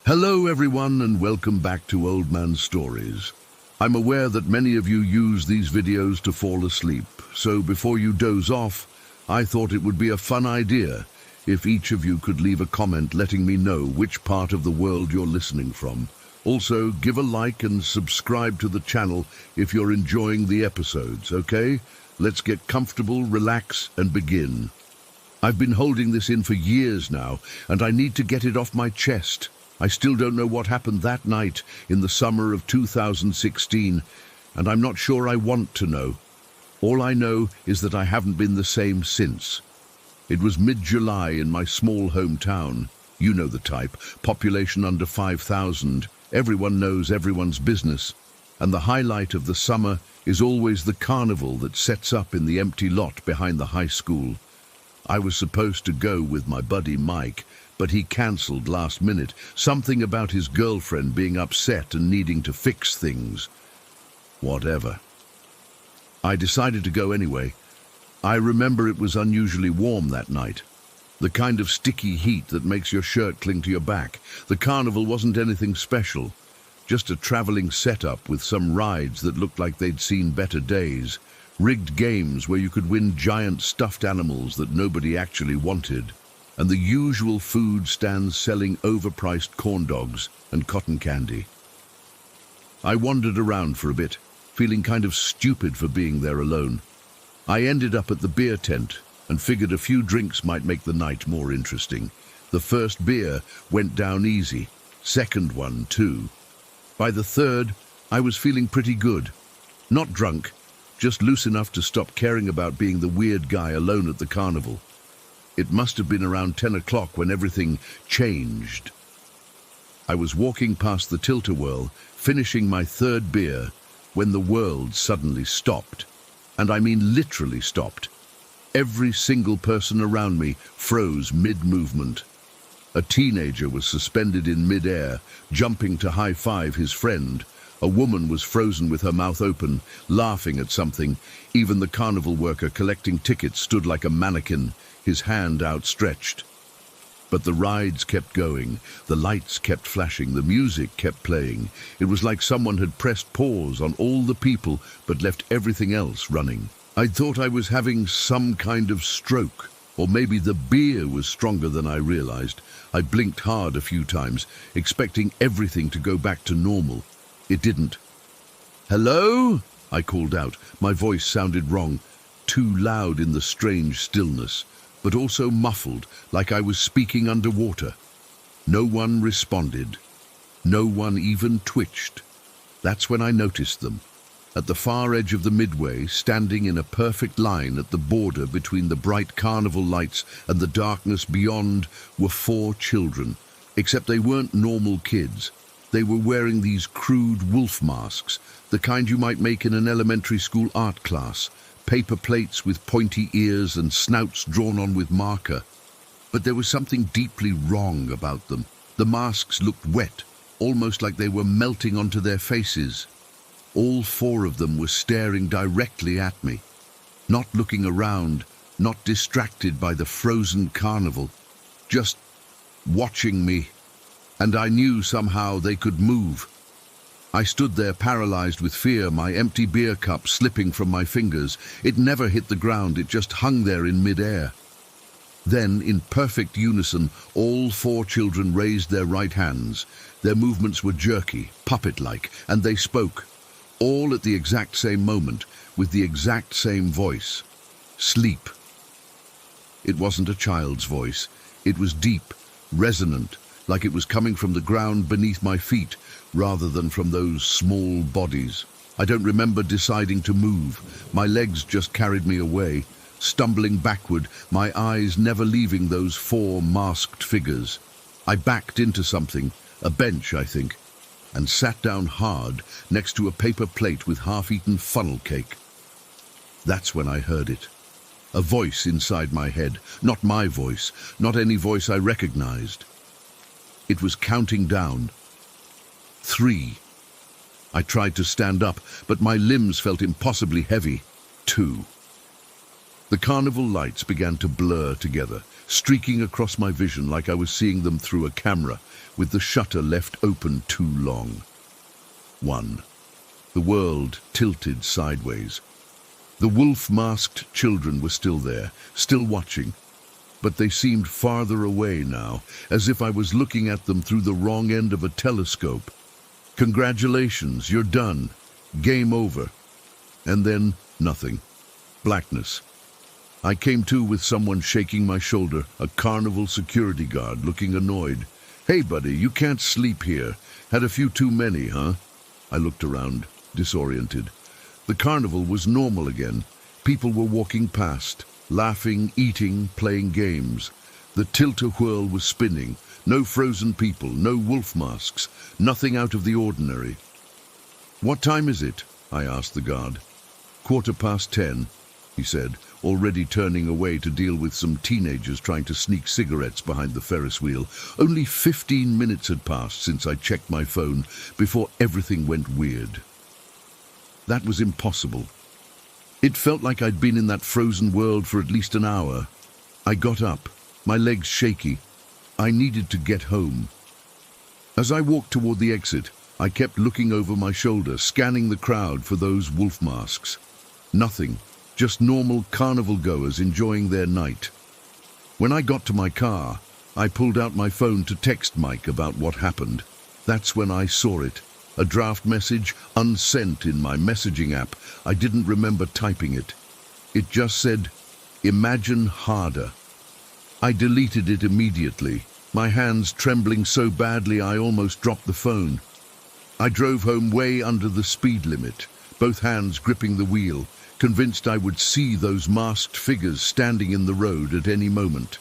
Hello everyone and welcome back to Old Man Stories. I'm aware that many of you use these videos to fall asleep, so before you doze off, I thought it would be a fun idea if each of you could leave a comment letting me know which part of the world you're listening from. Also, give a like and subscribe to the channel if you're enjoying the episodes, okay? Let's get comfortable, relax, and begin. I've been holding this in for years now, and I need to get it off my chest. I still don't know what happened that night in the summer of 2016, and I'm not sure I want to know. All I know is that I haven't been the same since. It was mid-July in my small hometown. You know the type, population under 5,000. Everyone knows everyone's business. And the highlight of the summer is always the carnival that sets up in the empty lot behind the high school. I was supposed to go with my buddy Mike, but he cancelled last minute, something about his girlfriend being upset and needing to fix things. Whatever. I decided to go anyway. I remember it was unusually warm that night. The kind of sticky heat that makes your shirt cling to your back. The carnival wasn't anything special, just a travelling setup with some rides that looked like they'd seen better days, rigged games where you could win giant stuffed animals that nobody actually wanted, and the usual food stands selling overpriced corn dogs and cotton candy. I wandered around for a bit, feeling kind of stupid for being there alone. I ended up at the beer tent and figured a few drinks might make the night more interesting. The first beer went down easy, second one too. By the third, I was feeling pretty good. Not drunk, just loose enough to stop caring about being the weird guy alone at the carnival. It must have been around 10 o'clock when everything changed. I was walking past the tilt-a-whirl, finishing my third beer, when the world suddenly stopped. And I mean literally stopped. Every single person around me froze mid-movement. A teenager was suspended in mid-air, jumping to high-five his friend. A woman was frozen with her mouth open, laughing at something. Even the carnival worker collecting tickets stood like a mannequin, his hand outstretched. But the rides kept going, the lights kept flashing, the music kept playing. It was like someone had pressed pause on all the people but left everything else running. I thought I was having some kind of stroke, or maybe the beer was stronger than I realized. I blinked hard a few times, expecting everything to go back to normal. It didn't. "Hello?" I called out. My voice sounded wrong, too loud in the strange stillness, but also muffled, like I was speaking underwater. No one responded. No one even twitched. That's when I noticed them. At the far edge of the midway, standing in a perfect line at the border between the bright carnival lights and the darkness beyond, were 4 children. Except they weren't normal kids. They were wearing these crude wolf masks, the kind you might make in an elementary school art class. Paper plates with pointy ears and snouts drawn on with marker. But there was something deeply wrong about them. The masks looked wet, almost like they were melting onto their faces. All 4 of them were staring directly at me, not looking around, not distracted by the frozen carnival, just watching me. And I knew somehow they could move. I stood there paralyzed with fear, my empty beer cup slipping from my fingers. It never hit the ground, it just hung there in mid-air. Then, in perfect unison, all 4 children raised their right hands. Their movements were jerky, puppet-like, and they spoke. All at the exact same moment, with the exact same voice. Sleep. It wasn't a child's voice. It was deep, resonant, like it was coming from the ground beneath my feet, rather than from those small bodies. I don't remember deciding to move. My legs just carried me away, stumbling backward, my eyes never leaving those 4 masked figures. I backed into something, a bench, I think, and sat down hard next to a paper plate with half-eaten funnel cake. That's when I heard it. A voice inside my head, not my voice, not any voice I recognized. It was counting down. 3. I tried to stand up, but my limbs felt impossibly heavy. 2. The carnival lights began to blur together, streaking across my vision like I was seeing them through a camera, with the shutter left open too long. 1. The world tilted sideways. The wolf-masked children were still there, still watching, but they seemed farther away now, as if I was looking at them through the wrong end of a telescope. Congratulations, you're done. Game over. And then, nothing. Blackness. I came to with someone shaking my shoulder, a carnival security guard looking annoyed. "Hey, buddy, you can't sleep here. Had a few too many, huh?" I looked around, disoriented. The carnival was normal again. People were walking past, laughing, eating, playing games. The tilt-a-whirl was spinning. No frozen people, no wolf masks, nothing out of the ordinary. "What time is it?" I asked the guard. 10:15, he said, already turning away to deal with some teenagers trying to sneak cigarettes behind the Ferris wheel. Only 15 minutes had passed since I checked my phone before everything went weird. That was impossible. It felt like I'd been in that frozen world for at least an hour. I got up, my legs shaky. I needed to get home. As I walked toward the exit, I kept looking over my shoulder, scanning the crowd for those wolf masks. Nothing, just normal carnival goers enjoying their night. When I got to my car, I pulled out my phone to text Mike about what happened. That's when I saw it. A draft message, unsent in my messaging app. I didn't remember typing it. It just said, "Imagine harder." I deleted it immediately, my hands trembling so badly I almost dropped the phone. I drove home way under the speed limit, both hands gripping the wheel, convinced I would see those masked figures standing in the road at any moment.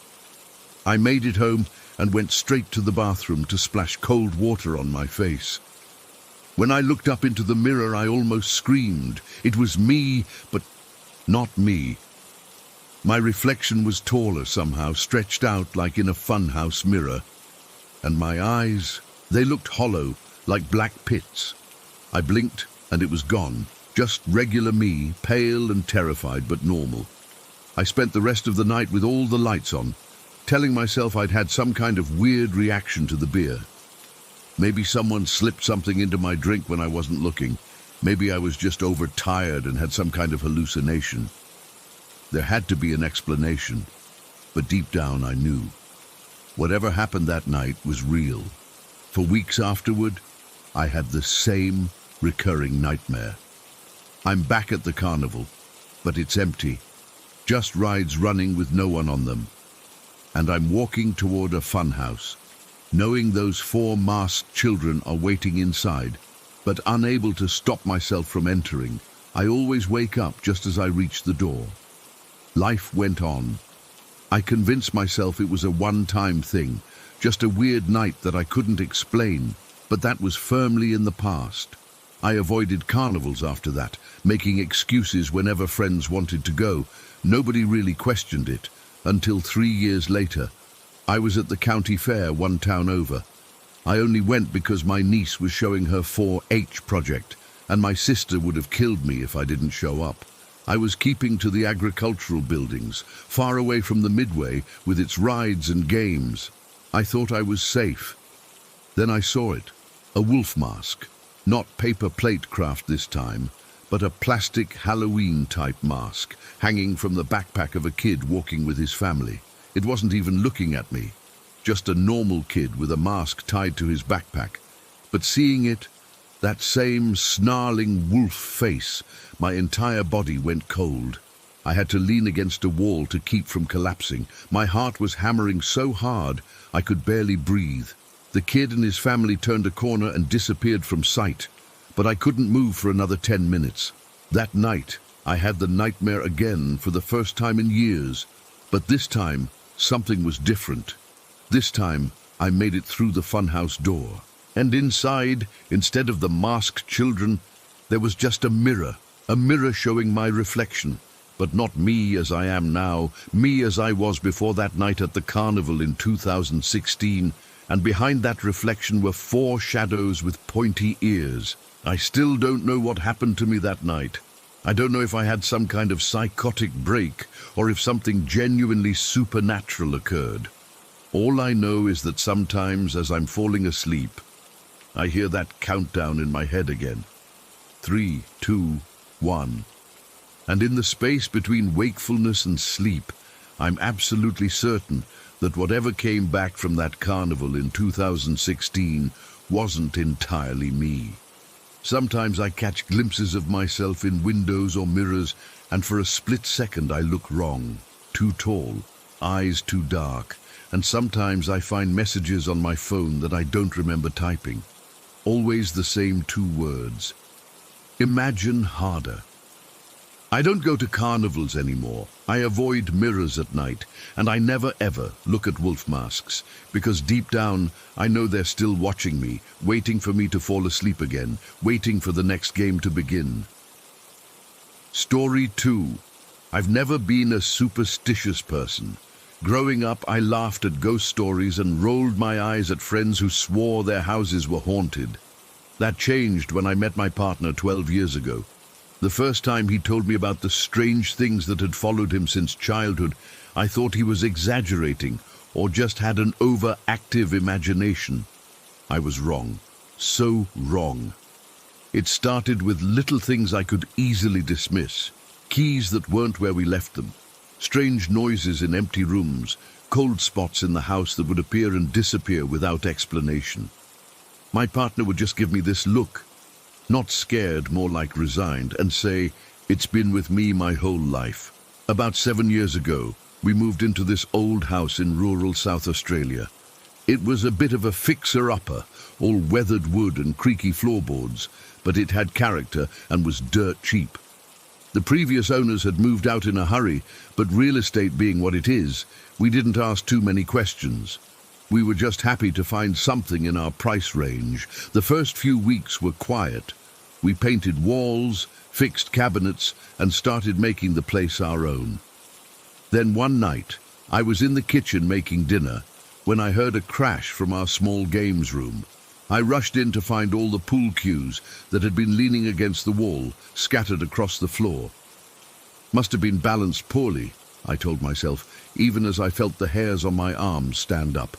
I made it home and went straight to the bathroom to splash cold water on my face. When I looked up into the mirror, I almost screamed. It was me, but not me. My reflection was taller somehow, stretched out like in a funhouse mirror. And my eyes, they looked hollow, like black pits. I blinked, and it was gone. Just regular me, pale and terrified, but normal. I spent the rest of the night with all the lights on, telling myself I'd had some kind of weird reaction to the beer. Maybe someone slipped something into my drink when I wasn't looking. Maybe I was just overtired and had some kind of hallucination. There had to be an explanation, but deep down I knew. Whatever happened that night was real. For weeks afterward, I had the same recurring nightmare. I'm back at the carnival, but it's empty. Just rides running with no one on them. And I'm walking toward a funhouse, knowing those 4 masked children are waiting inside, but unable to stop myself from entering. I always wake up just as I reach the door. Life went on. I convinced myself it was a one-time thing, just a weird night that I couldn't explain, but that was firmly in the past. I avoided carnivals after that, making excuses whenever friends wanted to go. Nobody really questioned it, until 3 years later. I was at the county fair one town over. I only went because my niece was showing her 4-H project, and my sister would have killed me if I didn't show up. I was keeping to the agricultural buildings, far away from the midway with its rides and games. I thought I was safe. Then I saw it, a wolf mask. Not paper plate craft this time, but a plastic Halloween-type mask hanging from the backpack of a kid walking with his family. It wasn't even looking at me, just a normal kid with a mask tied to his backpack. But seeing it, that same snarling wolf face, my entire body went cold. I had to lean against a wall to keep from collapsing. My heart was hammering so hard I could barely breathe. The kid and his family turned a corner and disappeared from sight, but I couldn't move for another 10 minutes. That night, I had the nightmare again for the first time in years, but this time, something was different. This time, I made it through the funhouse door. And inside, instead of the masked children, there was just a mirror showing my reflection. But not me as I am now, me as I was before that night at the carnival in 2016. And behind that reflection were 4 shadows with pointy ears. I still don't know what happened to me that night. I don't know if I had some kind of psychotic break or if something genuinely supernatural occurred. All I know is that sometimes as I'm falling asleep, I hear that countdown in my head again. 3, 2, 1. And in the space between wakefulness and sleep, I'm absolutely certain that whatever came back from that carnival in 2016 wasn't entirely me. Sometimes I catch glimpses of myself in windows or mirrors, and for a split second I look wrong, too tall, eyes too dark, and sometimes I find messages on my phone that I don't remember typing. Always the same 2 words. Imagine harder. I don't go to carnivals anymore. I avoid mirrors at night, and I never ever look at wolf masks, because deep down I know they're still watching me, waiting for me to fall asleep again, waiting for the next game to begin. Story 2. I've never been a superstitious person. Growing up, I laughed at ghost stories and rolled my eyes at friends who swore their houses were haunted. That changed when I met my partner 12 years ago. The first time he told me about the strange things that had followed him since childhood, I thought he was exaggerating or just had an overactive imagination. I was wrong. So wrong. It started with little things I could easily dismiss. Keys that weren't where we left them. Strange noises in empty rooms. Cold spots in the house that would appear and disappear without explanation. My partner would just give me this look. Not scared, more like resigned, and say, "It's been with me my whole life." About 7 years ago, we moved into this old house in rural South Australia. It was a bit of a fixer-upper, all weathered wood and creaky floorboards, but it had character and was dirt cheap. The previous owners had moved out in a hurry, but real estate being what it is, we didn't ask too many questions. We were just happy to find something in our price range. The first few weeks were quiet. We painted walls, fixed cabinets, and started making the place our own. Then one night, I was in the kitchen making dinner when I heard a crash from our small games room. I rushed in to find all the pool cues that had been leaning against the wall, scattered across the floor. Must have been balanced poorly, I told myself, even as I felt the hairs on my arms stand up.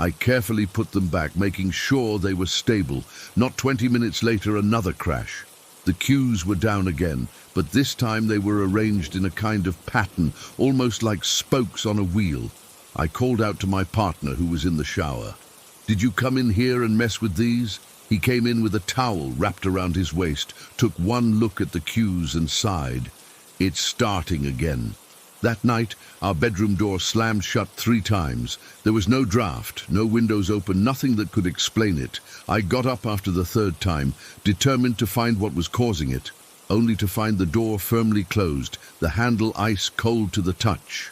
I carefully put them back, making sure they were stable. Not 20 minutes later, another crash. The cues were down again, but this time they were arranged in a kind of pattern, almost like spokes on a wheel. I called out to my partner, who was in the shower. "Did you come in here and mess with these?" He came in with a towel wrapped around his waist, took one look at the cues and sighed. "It's starting again." That night, our bedroom door slammed shut 3 times. There was no draft, no windows open, nothing that could explain it. I got up after the 3rd time, determined to find what was causing it, only to find the door firmly closed, the handle ice cold to the touch.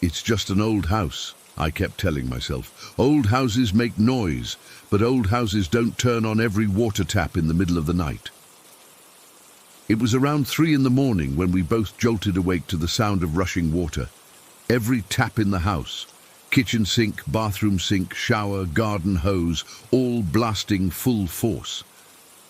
"It's just an old house," I kept telling myself. "Old houses make noise, but old houses don't turn on every water tap in the middle of the night." It was around 3 in the morning when we both jolted awake to the sound of rushing water. Every tap in the house, kitchen sink, bathroom sink, shower, garden hose, all blasting full force.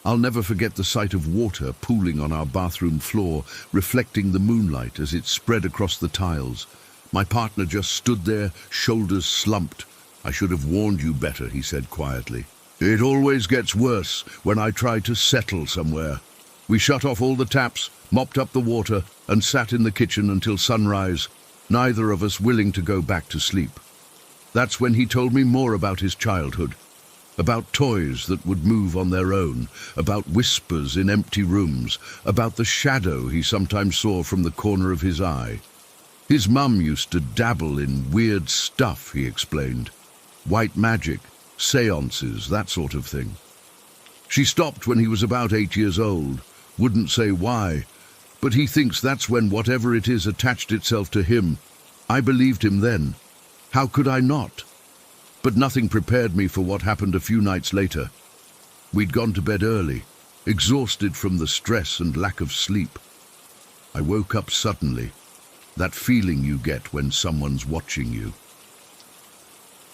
I'll never forget the sight of water pooling on our bathroom floor, reflecting the moonlight as it spread across the tiles. My partner just stood there, shoulders slumped. "I should have warned you better," he said quietly. "It always gets worse when I try to settle somewhere." We shut off all the taps, mopped up the water, and sat in the kitchen until sunrise, neither of us willing to go back to sleep. That's when he told me more about his childhood, about toys that would move on their own, about whispers in empty rooms, about the shadow he sometimes saw from the corner of his eye. His mum used to dabble in weird stuff, he explained. White magic, seances, that sort of thing. She stopped when he was about 8 years old. Wouldn't say why, but he thinks that's when whatever it is attached itself to him. I believed him then. How could I not? But nothing prepared me for what happened a few nights later. We'd gone to bed early, exhausted from the stress and lack of sleep. I woke up suddenly, that feeling you get when someone's watching you.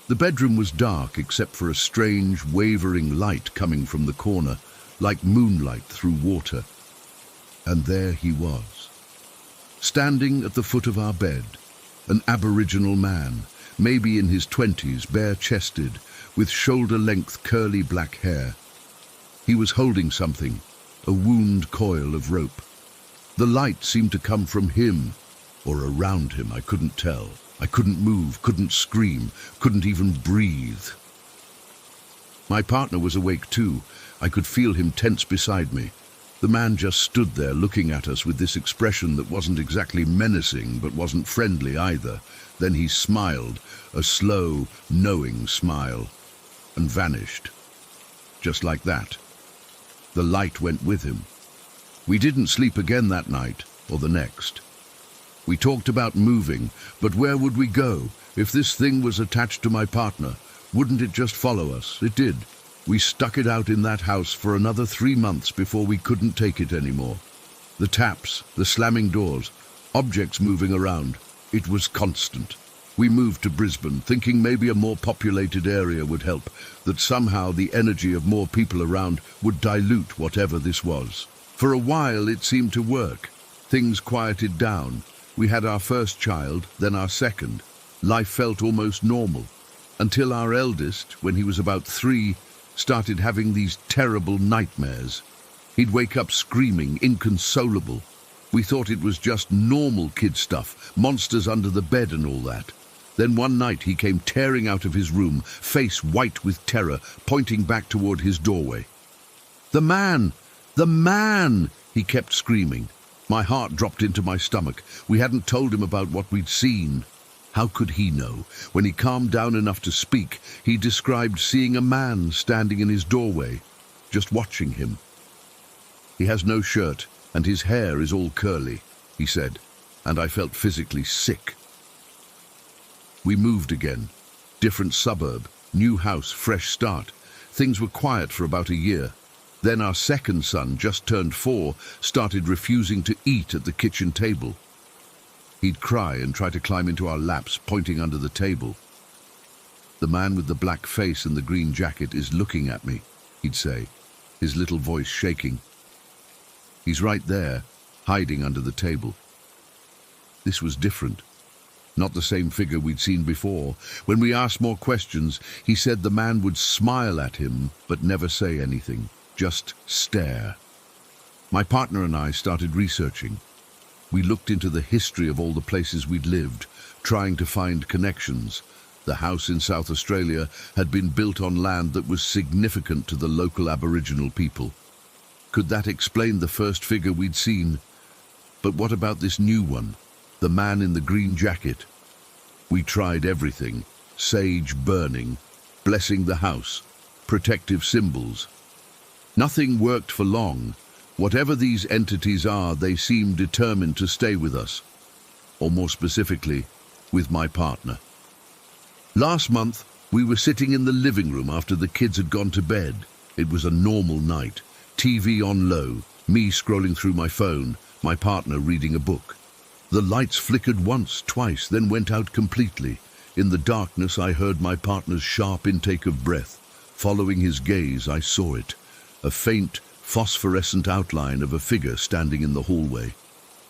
The bedroom was dark except for a strange, wavering light coming from the corner, like moonlight through water. And there he was, standing at the foot of our bed, an Aboriginal man, maybe in his 20s, bare-chested, with shoulder-length curly black hair. He was holding something, a wound coil of rope. The light seemed to come from him, or around him, I couldn't tell. I couldn't move, couldn't scream, couldn't even breathe. My partner was awake too. I could feel him tense beside me. The man just stood there looking at us with this expression that wasn't exactly menacing, but wasn't friendly either. Then he smiled, a slow, knowing smile, and vanished. Just like that. The light went with him. We didn't sleep again that night, or the next. We talked about moving, but where would we go? If this thing was attached to my partner, wouldn't it just follow us? It did. We stuck it out in that house for another 3 months before we couldn't take it anymore. The taps, the slamming doors, objects moving around. It was constant. We moved to Brisbane, thinking maybe a more populated area would help, that somehow the energy of more people around would dilute whatever this was. For a while it seemed to work. Things quieted down. We had our first child, then our second. Life felt almost normal, until our eldest, when he was about 3, started having these terrible nightmares. He'd wake up screaming, inconsolable. We thought it was just normal kid stuff, monsters under the bed and all that. Then one night he came tearing out of his room, face white with terror, pointing back toward his doorway. "The man! The man!" he kept screaming. My heart dropped into my stomach. We hadn't told him about what we'd seen. How could he know? When he calmed down enough to speak, he described seeing a man standing in his doorway, just watching him. "He has no shirt, and his hair is all curly," he said, and I felt physically sick. We moved again. Different suburb, new house, fresh start. Things were quiet for about a year. Then our second son, just turned 4, started refusing to eat at the kitchen table. He'd cry and try to climb into our laps, pointing under the table. "The man with the black face and the green jacket is looking at me," he'd say, his little voice shaking. "He's right there, hiding under the table." This was different. Not the same figure we'd seen before. When we asked more questions, he said the man would smile at him, but never say anything, just stare. My partner and I started researching. We looked into the history of all the places we'd lived, trying to find connections. The house in South Australia had been built on land that was significant to the local Aboriginal people. Could that explain the first figure we'd seen? But what about this new one, the man in the green jacket? We tried everything: sage burning, blessing the house, protective symbols. Nothing worked for long. Whatever these entities are, they seem determined to stay with us, or more specifically, with my partner. Last month, we were sitting in the living room after the kids had gone to bed. It was a normal night, TV on low, me scrolling through my phone, my partner reading a book. The lights flickered once, twice, then went out completely. In the darkness, I heard my partner's sharp intake of breath. Following his gaze, I saw it, a faint, phosphorescent outline of a figure standing in the hallway.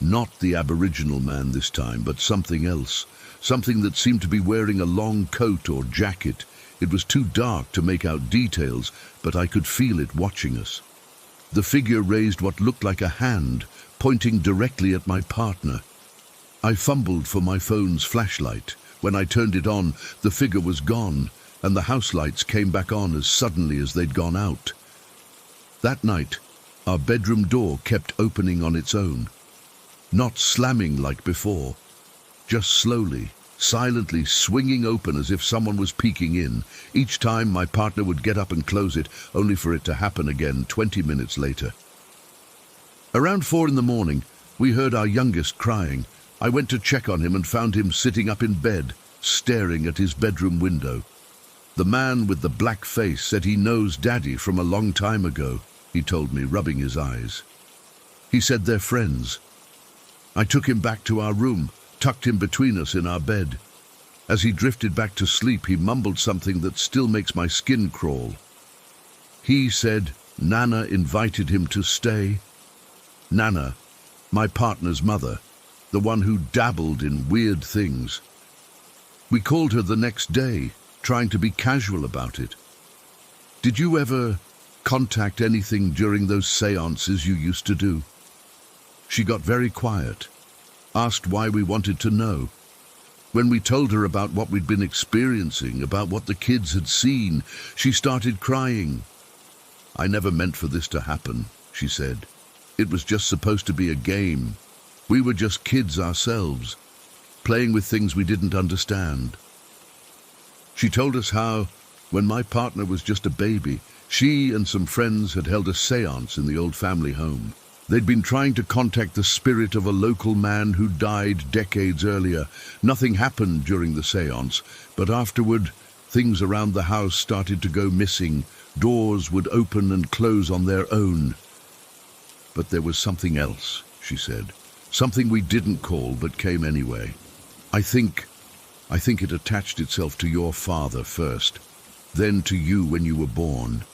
Not the Aboriginal man this time, but something else. Something that seemed to be wearing a long coat or jacket. It was too dark to make out details, but I could feel it watching us. The figure raised what looked like a hand, pointing directly at my partner. I fumbled for my phone's flashlight. When I turned it on, the figure was gone, and the house lights came back on as suddenly as they'd gone out. That night, our bedroom door kept opening on its own. Not slamming like before, just slowly, silently swinging open as if someone was peeking in. Each time my partner would get up and close it, only for it to happen again 20 minutes later. Around 4 in the morning, we heard our youngest crying. I went to check on him and found him sitting up in bed, staring at his bedroom window. The man with the black face said he knows Daddy from a long time ago, he told me, rubbing his eyes. He said they're friends. I took him back to our room, tucked him between us in our bed. As he drifted back to sleep, he mumbled something that still makes my skin crawl. He said Nana invited him to stay. Nana, My partner's mother, the one who dabbled in weird things. We called her the next day, trying to be casual about it. Did you ever contact anything during those seances you used to do? She got very quiet, asked why we wanted to know. When we told her about what we'd been experiencing, about what the kids had seen, she started crying. "I never meant for this to happen," she said. "It was just supposed to be a game. We were just kids ourselves, playing with things we didn't understand." She told us how, when my partner was just a baby, she and some friends had held a séance in the old family home. They'd been trying to contact the spirit of a local man who died decades earlier. Nothing happened during the séance, but afterward, things around the house started to go missing. Doors would open and close on their own. But there was something else, she said. Something we didn't call, but came anyway. I think it attached itself to your father first, then to you when you were born.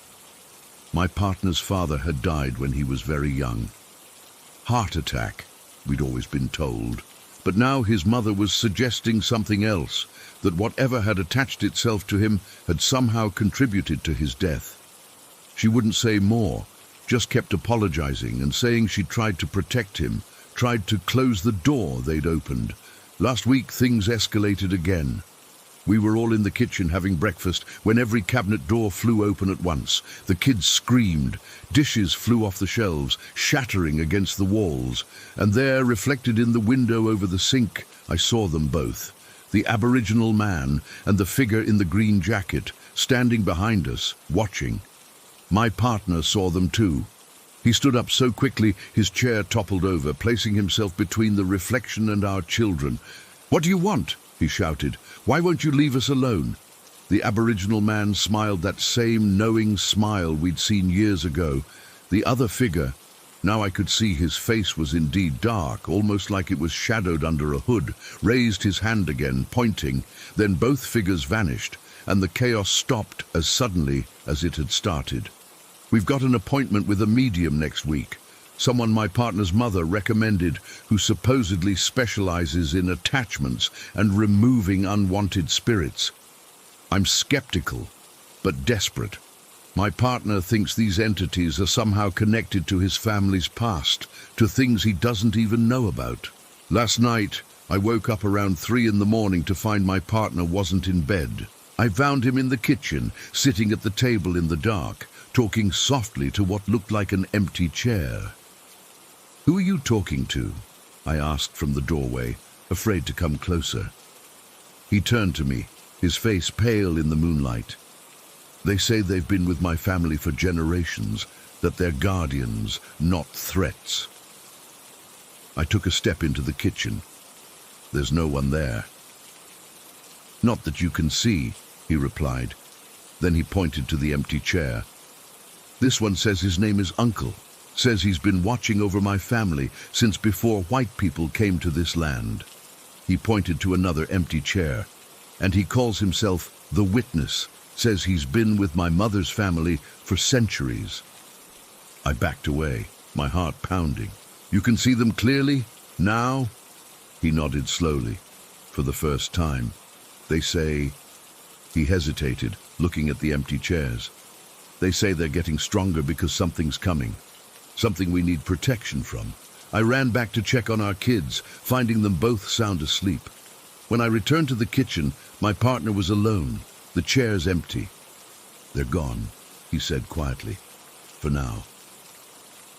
My partner's father had died when he was very young. Heart attack, we'd always been told. But now his mother was suggesting something else, that whatever had attached itself to him had somehow contributed to his death. She wouldn't say more, just kept apologizing and saying she tried to protect him, tried to close the door they'd opened. Last week things escalated again. We were all in the kitchen having breakfast when every cabinet door flew open at once. The kids screamed. Dishes flew off the shelves, shattering against the walls. And there, reflected in the window over the sink, I saw them both. The Aboriginal man and the figure in the green jacket, standing behind us, watching. My partner saw them too. He stood up so quickly his chair toppled over, placing himself between the reflection and our children. "What do you want?" he shouted. "Why won't you leave us alone?" The Aboriginal man smiled that same knowing smile we'd seen years ago. The other figure, now I could see his face was indeed dark, almost like it was shadowed under a hood, raised his hand again, pointing. Then both figures vanished, and the chaos stopped as suddenly as it had started. "We've got an appointment with a medium next week. Someone my partner's mother recommended, who supposedly specializes in attachments and removing unwanted spirits." I'm skeptical, but desperate. My partner thinks these entities are somehow connected to his family's past, to things he doesn't even know about. Last night, I woke up around 3 in the morning to find my partner wasn't in bed. I found him in the kitchen, sitting at the table in the dark, talking softly to what looked like an empty chair. "Who are you talking to?" I asked from the doorway, afraid to come closer. He turned to me, his face pale in the moonlight. "They say they've been with my family for generations, that they're guardians, not threats." I took a step into the kitchen. There's no one there. "Not that you can see," he replied. Then he pointed to the empty chair. "This one says his name is Uncle. Says he's been watching over my family since before white people came to this land." He pointed to another empty chair. "And he calls himself the Witness. Says he's been with my mother's family for centuries." I backed away, my heart pounding. "You can see them clearly? Now?" He nodded slowly, for the first time. "They say..." He hesitated, looking at the empty chairs. "They say they're getting stronger because something's coming. Something we need protection from." I ran back to check on our kids, finding them both sound asleep. When I returned to the kitchen, my partner was alone, the chairs empty. "They're gone," he said quietly, "for now."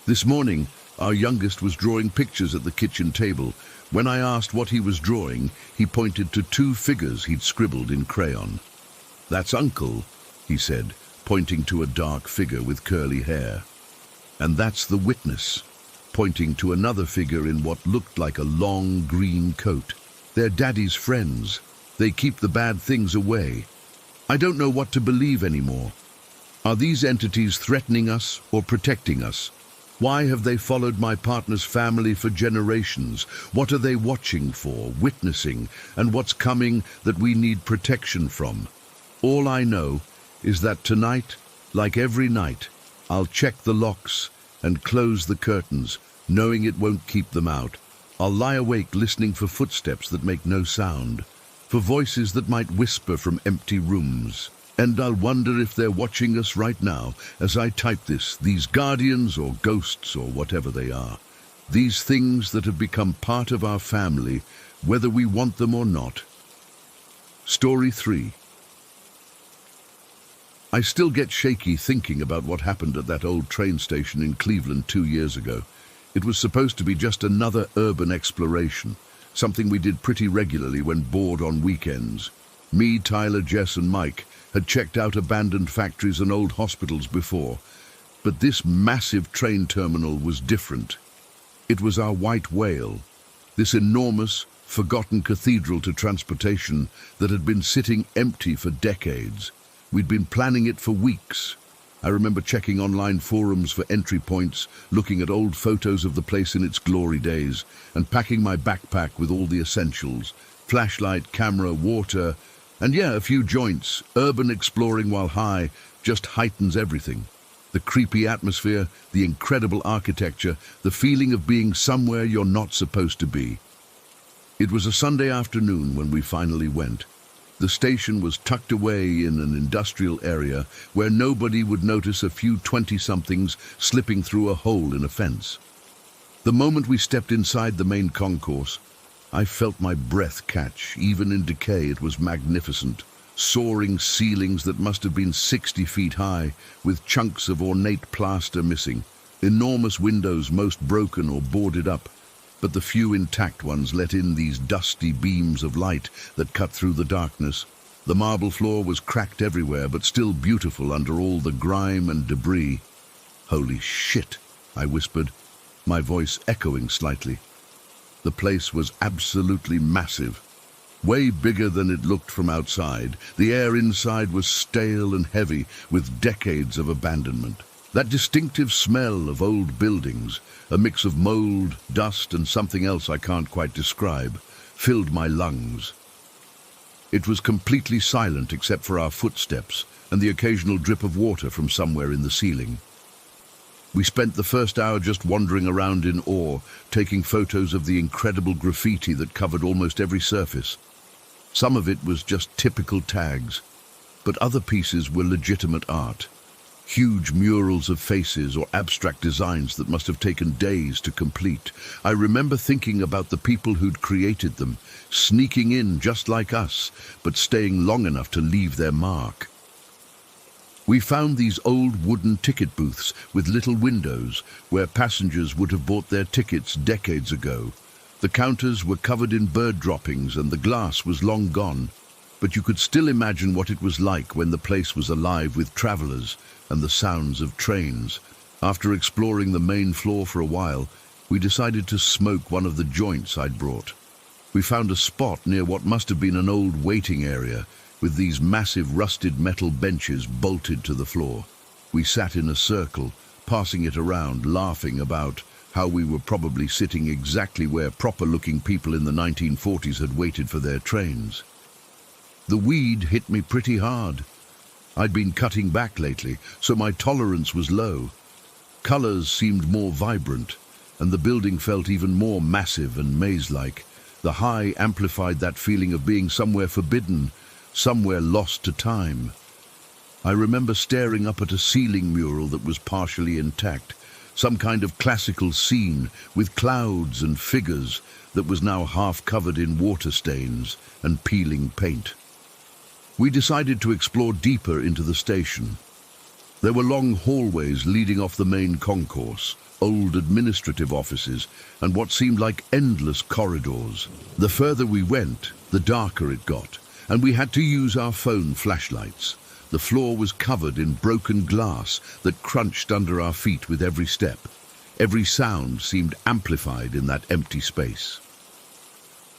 This morning, our youngest was drawing pictures at the kitchen table. When I asked what he was drawing, he pointed to 2 figures he'd scribbled in crayon. "That's Uncle," he said, pointing to a dark figure with curly hair. "And that's the Witness," pointing to another figure in what looked like a long green coat. "They're Daddy's friends. They keep the bad things away." I don't know what to believe anymore. Are these entities threatening us or protecting us? Why have they followed my partner's family for generations? What are they watching for, witnessing, and what's coming that we need protection from? All I know is that tonight, like every night, I'll check the locks and close the curtains Knowing it won't keep them out, I'll lie awake listening for footsteps that make no sound, for voices that might whisper from empty rooms. And I'll wonder if they're watching us right now as I type this, these guardians or ghosts or whatever they are. These things that have become part of our family, whether we want them or not. Story 3. I still get shaky thinking about what happened at that old train station in Cleveland 2 years ago. It was supposed to be just another urban exploration, something we did pretty regularly when bored on weekends. Me, Tyler, Jess and Mike had checked out abandoned factories and old hospitals before, but this massive train terminal was different. It was our white whale, this enormous, forgotten cathedral to transportation that had been sitting empty for decades. We'd been planning it for weeks. I remember checking online forums for entry points, looking at old photos of the place in its glory days, and packing my backpack with all the essentials: flashlight, camera, water, and yeah, a few joints. Urban exploring while high just heightens everything. The creepy atmosphere, the incredible architecture, the feeling of being somewhere you're not supposed to be. It was a Sunday afternoon when we finally went. The station was tucked away in an industrial area where nobody would notice a few 20-somethings slipping through a hole in a fence. The moment we stepped inside the main concourse, I felt my breath catch. Even in decay, it was magnificent. Soaring ceilings that must have been 60 feet high, with chunks of ornate plaster missing. Enormous windows, most broken or boarded up, but the few intact ones let in these dusty beams of light that cut through the darkness. The marble floor was cracked everywhere, but still beautiful under all the grime and debris. "Holy shit," I whispered, my voice echoing slightly. The place was absolutely massive. Way bigger than it looked from outside. The air inside was stale and heavy with decades of abandonment. That distinctive smell of old buildings, a mix of mold, dust, and something else I can't quite describe, filled my lungs. It was completely silent except for our footsteps and the occasional drip of water from somewhere in the ceiling. We spent the first hour just wandering around in awe, taking photos of the incredible graffiti that covered almost every surface. Some of it was just typical tags, but other pieces were legitimate art. Huge murals of faces or abstract designs that must have taken days to complete. I remember thinking about the people who'd created them, sneaking in just like us, but staying long enough to leave their mark. We found these old wooden ticket booths with little windows where passengers would have bought their tickets decades ago. The counters were covered in bird droppings and the glass was long gone, but you could still imagine what it was like when the place was alive with travelers and the sounds of trains. After exploring the main floor for a while, we decided to smoke one of the joints I'd brought. We found a spot near what must have been an old waiting area, with these massive rusted metal benches bolted to the floor. We sat in a circle, passing it around, laughing about how we were probably sitting exactly where proper-looking people in the 1940s had waited for their trains. The weed hit me pretty hard. I'd been cutting back lately, so my tolerance was low. Colors seemed more vibrant, and the building felt even more massive and maze-like. The high amplified that feeling of being somewhere forbidden, somewhere lost to time. I remember staring up at a ceiling mural that was partially intact, some kind of classical scene with clouds and figures that was now half covered in water stains and peeling paint. We decided to explore deeper into the station. There were long hallways leading off the main concourse, old administrative offices, and what seemed like endless corridors. The further we went, the darker it got, and we had to use our phone flashlights. The floor was covered in broken glass that crunched under our feet with every step. Every sound seemed amplified in that empty space.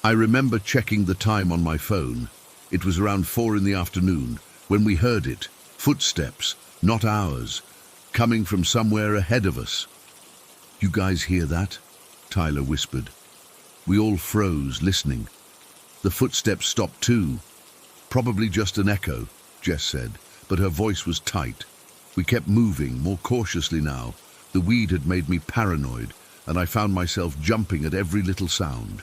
I remember checking the time on my phone. It was around 4 in the afternoon when we heard it, footsteps, not ours, coming from somewhere ahead of us. "You guys hear that?" Tyler whispered. We all froze, listening. The footsteps stopped too. "Probably just an echo," Jess said, but her voice was tight. We kept moving, more cautiously now. The weed had made me paranoid, and I found myself jumping at every little sound.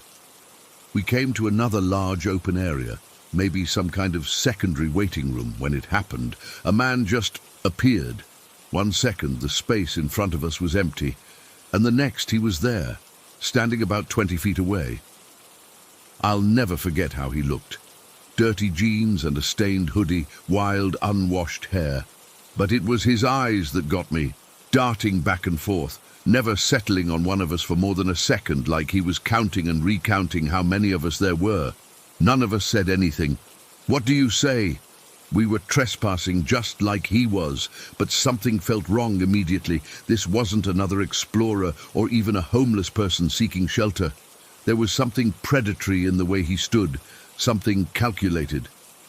We came to another large open area, maybe some kind of secondary waiting room. When it happened, a man just appeared. 1 second, the space in front of us was empty, and the next he was there, standing about 20 feet away. I'll never forget how he looked. Dirty jeans and a stained hoodie, wild, unwashed hair. But it was his eyes that got me, darting back and forth, never settling on one of us for more than a second, like he was counting and recounting how many of us there were. None of us said anything. "What do you say?" We were trespassing just like he was, but something felt wrong immediately. This wasn't another explorer or even a homeless person seeking shelter. There was something predatory in the way he stood, something calculated.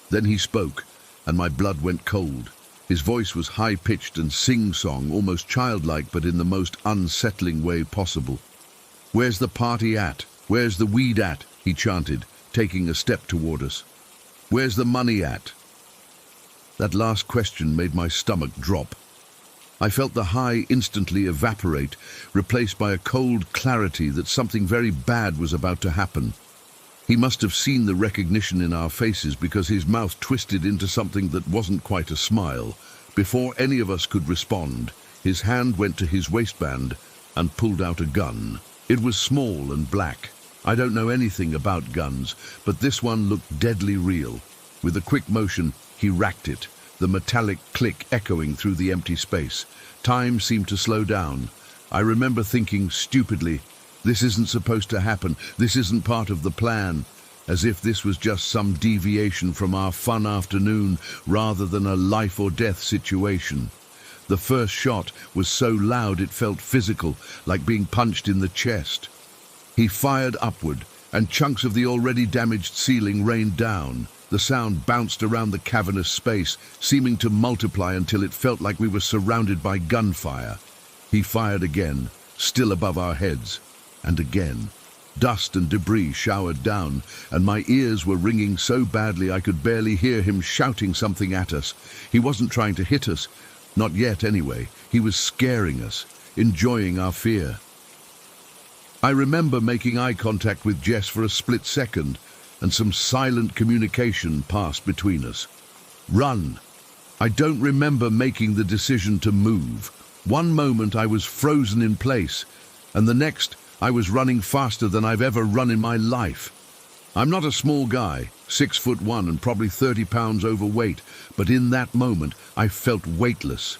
Then he spoke, and my blood went cold. His voice was high-pitched and sing-song, almost childlike, but in the most unsettling way possible. "Where's the party at? Where's the weed at?" he chanted, taking a step toward us. "Where's the money at?" That last question made my stomach drop. I felt the high instantly evaporate, replaced by a cold clarity that something very bad was about to happen. He must have seen the recognition in our faces, because his mouth twisted into something that wasn't quite a smile. Before any of us could respond, his hand went to his waistband and pulled out a gun. It was small and black. I don't know anything about guns, but this one looked deadly real. With a quick motion, he racked it, the metallic click echoing through the empty space. Time seemed to slow down. I remember thinking stupidly, "This isn't supposed to happen. This isn't part of the plan." As if this was just some deviation from our fun afternoon rather than a life or death situation. The first shot was so loud it felt physical, like being punched in the chest. He fired upward, and chunks of the already damaged ceiling rained down. The sound bounced around the cavernous space, seeming to multiply until it felt like we were surrounded by gunfire. He fired again, still above our heads, and again. Dust and debris showered down, and my ears were ringing so badly I could barely hear him shouting something at us. He wasn't trying to hit us, not yet anyway. He was scaring us, enjoying our fear. I remember making eye contact with Jess for a split second, and some silent communication passed between us. Run. I don't remember making the decision to move. One moment I was frozen in place, and the next I was running faster than I've ever run in my life. I'm not a small guy, 6'1" and probably 30 pounds overweight, but in that moment I felt weightless.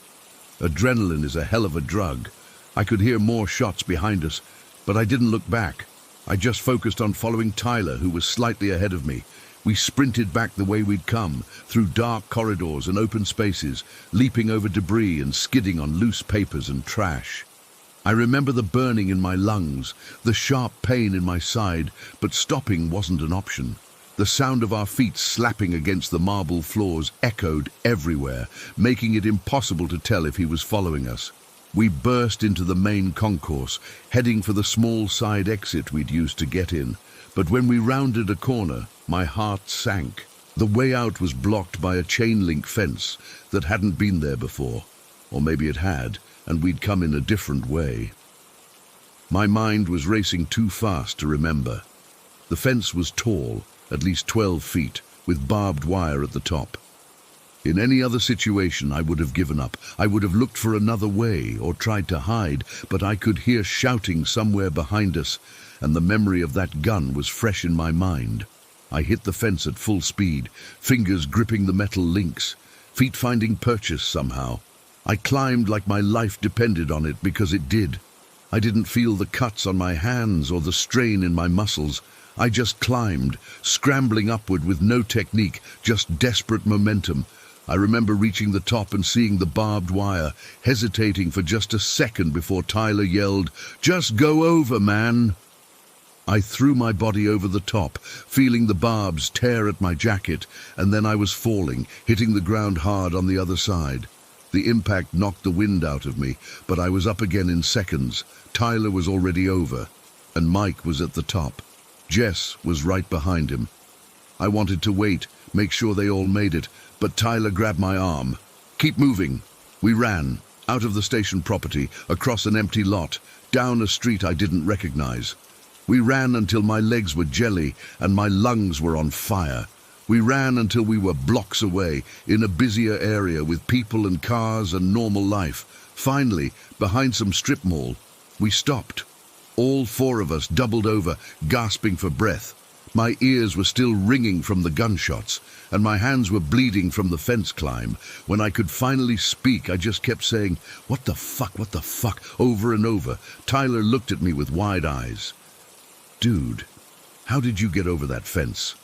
Adrenaline is a hell of a drug. I could hear more shots behind us, but I didn't look back. I just focused on following Tyler, who was slightly ahead of me. We sprinted back the way we'd come, through dark corridors and open spaces, leaping over debris and skidding on loose papers and trash. I remember the burning in my lungs, the sharp pain in my side, but stopping wasn't an option. The sound of our feet slapping against the marble floors echoed everywhere, making it impossible to tell if he was following us. We burst into the main concourse, heading for the small side exit we'd used to get in. But when we rounded a corner, my heart sank. The way out was blocked by a chain-link fence that hadn't been there before. Or maybe it had, and we'd come in a different way. My mind was racing too fast to remember. The fence was tall, at least 12 feet, with barbed wire at the top. In any other situation, I would have given up. I would have looked for another way or tried to hide, but I could hear shouting somewhere behind us, and the memory of that gun was fresh in my mind. I hit the fence at full speed, fingers gripping the metal links, feet finding purchase somehow. I climbed like my life depended on it, because it did. I didn't feel the cuts on my hands or the strain in my muscles. I just climbed, scrambling upward with no technique, just desperate momentum. I remember reaching the top and seeing the barbed wire, hesitating for just a second before Tyler yelled, "Just go over, man!" I threw my body over the top, feeling the barbs tear at my jacket, and then I was falling, hitting the ground hard on the other side. The impact knocked the wind out of me, but I was up again in seconds. Tyler was already over, and Mike was at the top. Jess was right behind him. I wanted to wait, make sure they all made it, but Tyler grabbed my arm. "Keep moving." We ran. out of the station property, across an empty lot, down a street I didn't recognize. We ran until my legs were jelly and my lungs were on fire. We ran until we were blocks away, in a busier area with people and cars and normal life. Finally, behind some strip mall, we stopped. All four of us doubled over, gasping for breath. My ears were still ringing from the gunshots, and my hands were bleeding from the fence climb. When I could finally speak, I just kept saying, what the fuck, over and over. Tyler looked at me with wide eyes. Dude, how did you get over that fence?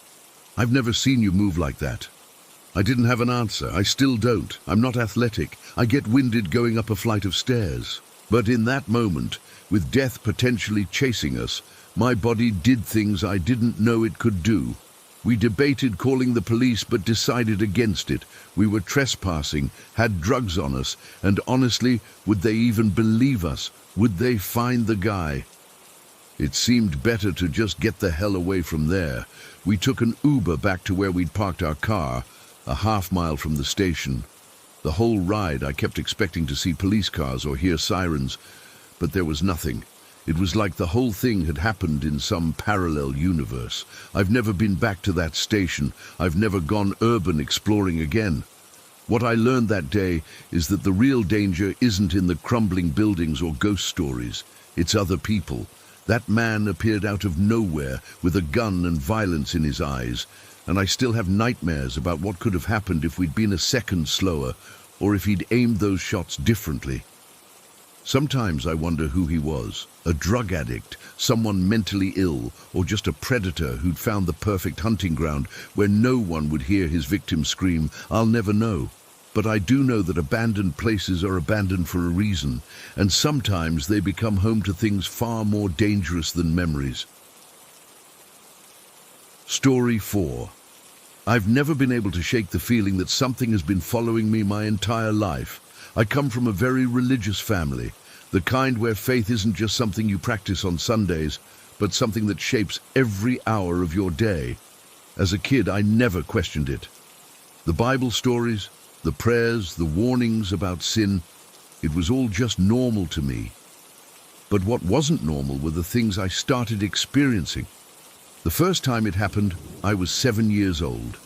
I've never seen you move like that. I didn't have an answer. I still don't. I'm not athletic. I get winded going up a flight of stairs. But in that moment, with death potentially chasing us, my body did things I didn't know it could do. We debated calling the police but decided against it. We were trespassing, had drugs on us, and honestly, would they even believe us? Would they find the guy? It seemed better to just get the hell away from there. We took an Uber back to where we'd parked our car, a half-mile from the station. The whole ride I kept expecting to see police cars or hear sirens, but there was nothing. It was like the whole thing had happened in some parallel universe. I've never been back to that station. I've never gone urban exploring again. What I learned that day is that the real danger isn't in the crumbling buildings or ghost stories. It's other people. That man appeared out of nowhere with a gun and violence in his eyes, and I still have nightmares about what could have happened if we'd been a second slower, or if he'd aimed those shots differently. Sometimes I wonder who he was, a drug addict, someone mentally ill, or just a predator who'd found the perfect hunting ground where no one would hear his victim scream. I'll never know. But I do know that abandoned places are abandoned for a reason, and sometimes they become home to things far more dangerous than memories. Story 4. I've never been able to shake the feeling that something has been following me my entire life. I come from a very religious family, the kind where faith isn't just something you practice on Sundays, but something that shapes every hour of your day. As a kid, I never questioned it. The Bible stories, the prayers, the warnings about sin, it was all just normal to me. But what wasn't normal were the things I started experiencing. The first time it happened, I was 7 years old.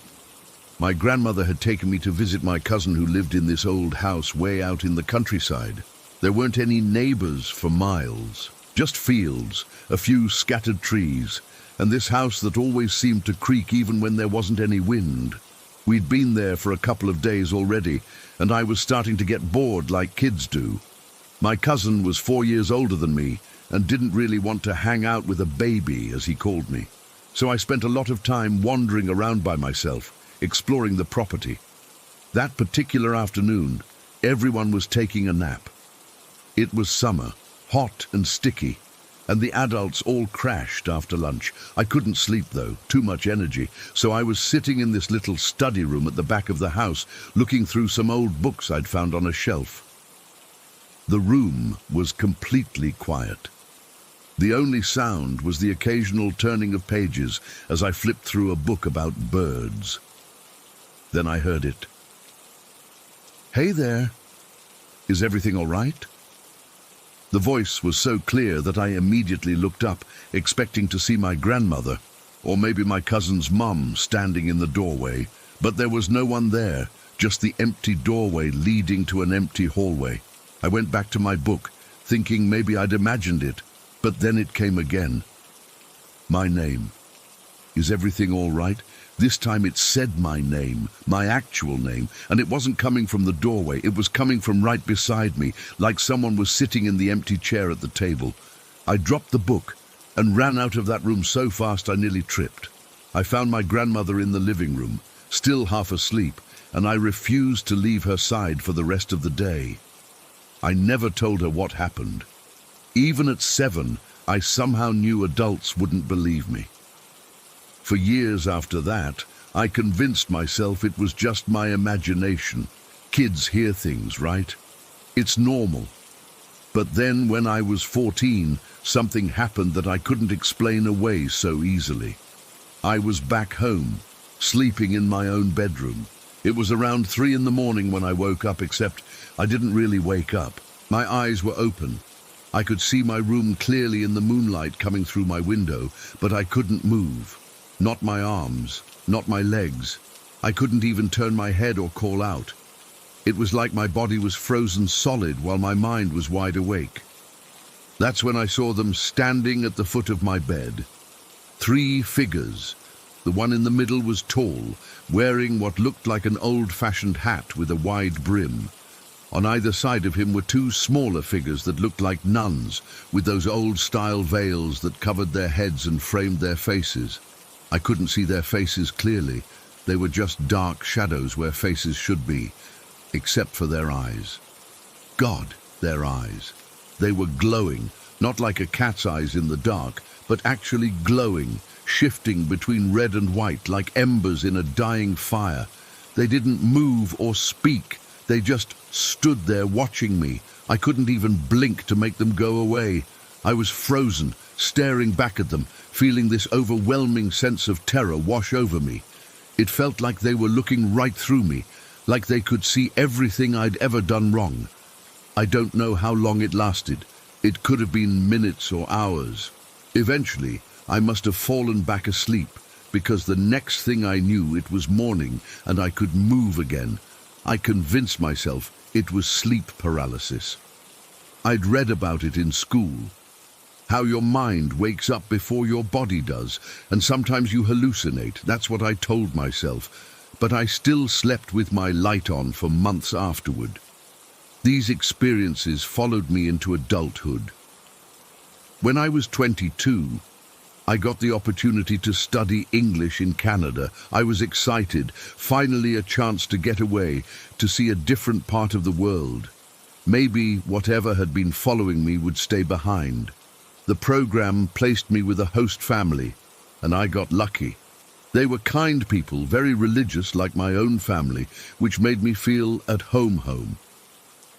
My grandmother had taken me to visit my cousin who lived in this old house way out in the countryside. There weren't any neighbors for miles, just fields, a few scattered trees, and this house that always seemed to creak even when there wasn't any wind. We'd been there for a couple of days already, and I was starting to get bored like kids do. My cousin was 4 years older than me and didn't really want to hang out with a baby, as he called me. So I spent a lot of time wandering around by myself, exploring the property. That particular afternoon, everyone was taking a nap. It was summer, hot and sticky, and the adults all crashed after lunch. I couldn't sleep though, too much energy, so I was sitting in this little study room at the back of the house, looking through some old books I'd found on a shelf. The room was completely quiet. The only sound was the occasional turning of pages as I flipped through a book about birds. Then I heard it. "Hey there, is everything all right?" The voice was so clear that I immediately looked up, expecting to see my grandmother, or maybe my cousin's mum standing in the doorway, but there was no one there, just the empty doorway leading to an empty hallway. I went back to my book, thinking maybe I'd imagined it, but then it came again. My name. Is everything all right? This time it said my name, my actual name, and it wasn't coming from the doorway, it was coming from right beside me, like someone was sitting in the empty chair at the table. I dropped the book and ran out of that room so fast I nearly tripped. I found my grandmother in the living room, still half asleep, and I refused to leave her side for the rest of the day. I never told her what happened. Even at 7, I somehow knew adults wouldn't believe me. For years after that, I convinced myself it was just my imagination. Kids hear things, right? It's normal. But then when I was 14, something happened that I couldn't explain away so easily. I was back home, sleeping in my own bedroom. It was around 3 in the morning when I woke up, except I didn't really wake up. My eyes were open. I could see my room clearly in the moonlight coming through my window, but I couldn't move. Not my arms, not my legs. I couldn't even turn my head or call out. It was like my body was frozen solid while my mind was wide awake. That's when I saw them standing at the foot of my bed. 3 figures. The one in the middle was tall, wearing what looked like an old-fashioned hat with a wide brim. On either side of him were 2 smaller figures that looked like nuns, with those old-style veils that covered their heads and framed their faces. I couldn't see their faces clearly. They were just dark shadows where faces should be, except for their eyes. God, their eyes. They were glowing, not like a cat's eyes in the dark, but actually glowing, shifting between red and white like embers in a dying fire. They didn't move or speak. They just stood there watching me. I couldn't even blink to make them go away. I was frozen, staring back at them, feeling this overwhelming sense of terror wash over me. It felt like they were looking right through me, like they could see everything I'd ever done wrong. I don't know how long it lasted. It could have been minutes or hours. Eventually, I must have fallen back asleep, because the next thing I knew, it was morning and I could move again. I convinced myself it was sleep paralysis. I'd read about it in school. How your mind wakes up before your body does, and sometimes you hallucinate. That's what I told myself. But I still slept with my light on for months afterward. These experiences followed me into adulthood. When I was 22, I got the opportunity to study English in Canada. I was excited, finally a chance to get away, to see a different part of the world. Maybe whatever had been following me would stay behind. The program placed me with a host family, and I got lucky. They were kind people, very religious like my own family, which made me feel at home.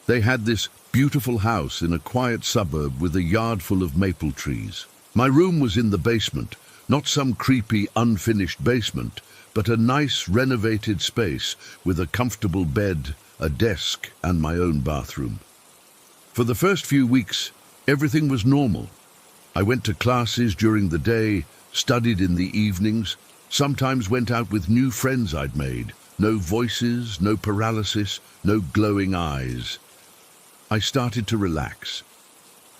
They had this beautiful house in a quiet suburb with a yard full of maple trees. My room was in the basement, not some creepy, unfinished basement, but a nice, renovated space with a comfortable bed, a desk, and my own bathroom. For the first few weeks, everything was normal. I went to classes during the day, studied in the evenings, sometimes went out with new friends I'd made. No voices, no paralysis, no glowing eyes. I started to relax.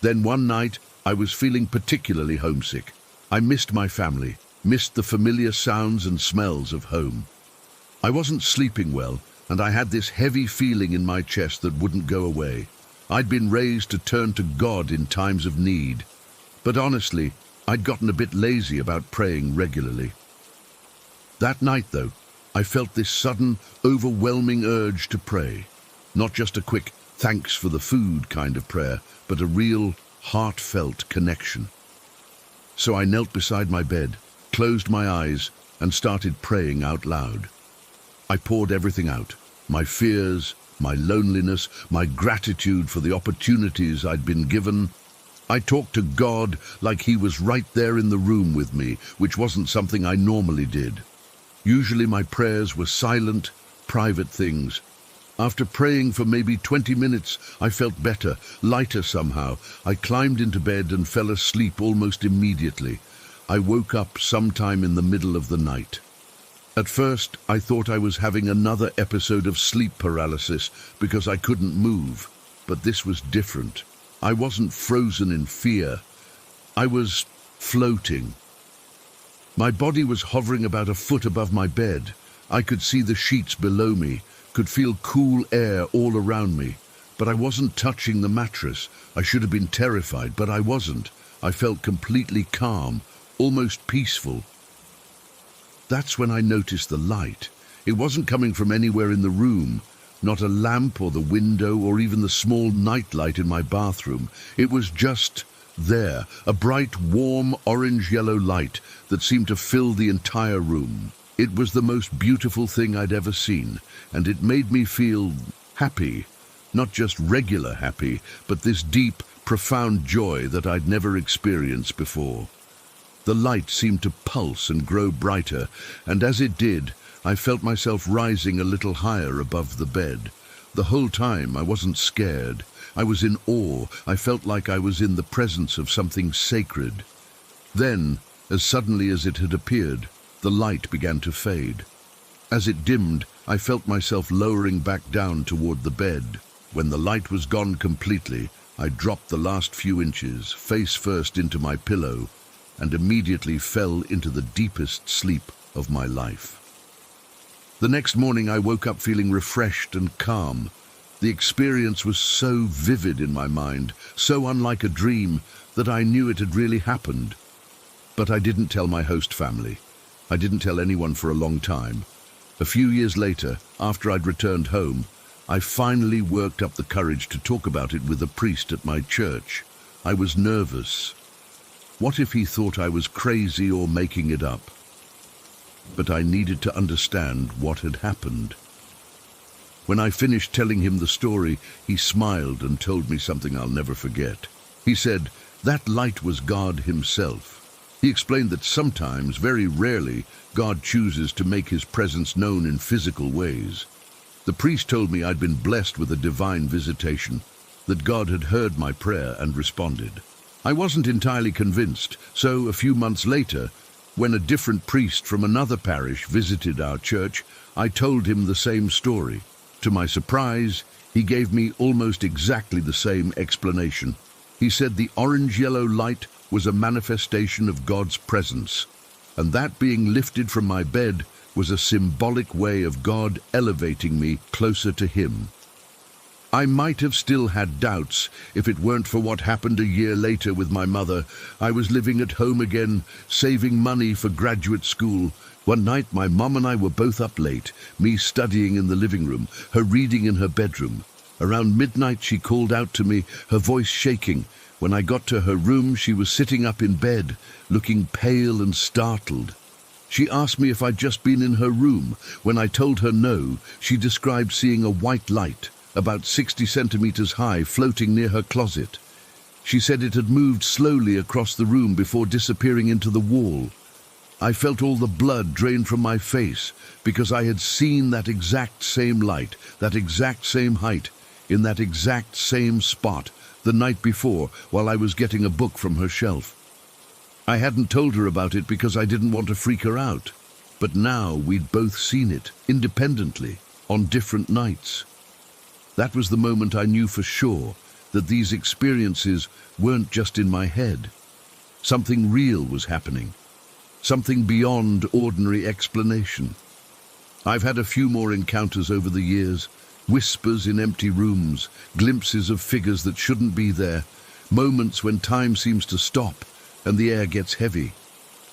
Then one night, I was feeling particularly homesick. I missed my family, missed the familiar sounds and smells of home. I wasn't sleeping well, and I had this heavy feeling in my chest that wouldn't go away. I'd been raised to turn to God in times of need. But honestly, I'd gotten a bit lazy about praying regularly. That night, though, I felt this sudden, overwhelming urge to pray. Not just a quick thanks for the food kind of prayer, but a real, heartfelt connection. So I knelt beside my bed, closed my eyes, and started praying out loud. I poured everything out, my fears, my loneliness, my gratitude for the opportunities I'd been given. I talked to God like he was right there in the room with me, which wasn't something I normally did. Usually my prayers were silent, private things. After praying for maybe 20 minutes, I felt better, lighter somehow. I climbed into bed and fell asleep almost immediately. I woke up sometime in the middle of the night. At first, I thought I was having another episode of sleep paralysis because I couldn't move. But this was different. I wasn't frozen in fear. I was floating. My body was hovering about a foot above my bed. I could see the sheets below me, could feel cool air all around me. But I wasn't touching the mattress. I should have been terrified, but I wasn't. I felt completely calm, almost peaceful. That's when I noticed the light. It wasn't coming from anywhere in the room, not a lamp or the window or even the small nightlight in my bathroom. It was just there, a bright, warm, orange-yellow light that seemed to fill the entire room. It was the most beautiful thing I'd ever seen, and it made me feel happy. Not just regular happy, but this deep, profound joy that I'd never experienced before. The light seemed to pulse and grow brighter, and as it did, I felt myself rising a little higher above the bed. The whole time I wasn't scared. I was in awe. I felt like I was in the presence of something sacred. Then, as suddenly as it had appeared, the light began to fade. As it dimmed, I felt myself lowering back down toward the bed. When the light was gone completely, I dropped the last few inches, face first, into my pillow, and immediately fell into the deepest sleep of my life. The next morning I woke up feeling refreshed and calm. The experience was so vivid in my mind, so unlike a dream, that I knew it had really happened. But I didn't tell my host family. I didn't tell anyone for a long time. A few years later, after I'd returned home, I finally worked up the courage to talk about it with a priest at my church. I was nervous. What if he thought I was crazy or making it up? But I needed to understand what had happened. When I finished telling him the story, he smiled and told me something I'll never forget. He said, "That light was God himself." He explained that sometimes, very rarely, God chooses to make his presence known in physical ways. The priest told me I'd been blessed with a divine visitation, that God had heard my prayer and responded. I wasn't entirely convinced, so a few months later, when a different priest from another parish visited our church, I told him the same story. To my surprise, he gave me almost exactly the same explanation. He said the orange-yellow light was a manifestation of God's presence, and that being lifted from my bed was a symbolic way of God elevating me closer to him. I might have still had doubts if it weren't for what happened a year later with my mother. I was living at home again, saving money for graduate school. One night my mom and I were both up late, me studying in the living room, her reading in her bedroom. Around midnight she called out to me, her voice shaking. When I got to her room, she was sitting up in bed, looking pale and startled. She asked me if I'd just been in her room. When I told her no, she described seeing a white light, about 60 centimeters high, floating near her closet. She said it had moved slowly across the room before disappearing into the wall. I felt all the blood drain from my face because I had seen that exact same light, that exact same height, in that exact same spot the night before while I was getting a book from her shelf. I hadn't told her about it because I didn't want to freak her out. But now we'd both seen it, independently, on different nights. That was the moment I knew for sure that these experiences weren't just in my head. Something real was happening. Something beyond ordinary explanation. I've had a few more encounters over the years, whispers in empty rooms, glimpses of figures that shouldn't be there, moments when time seems to stop and the air gets heavy.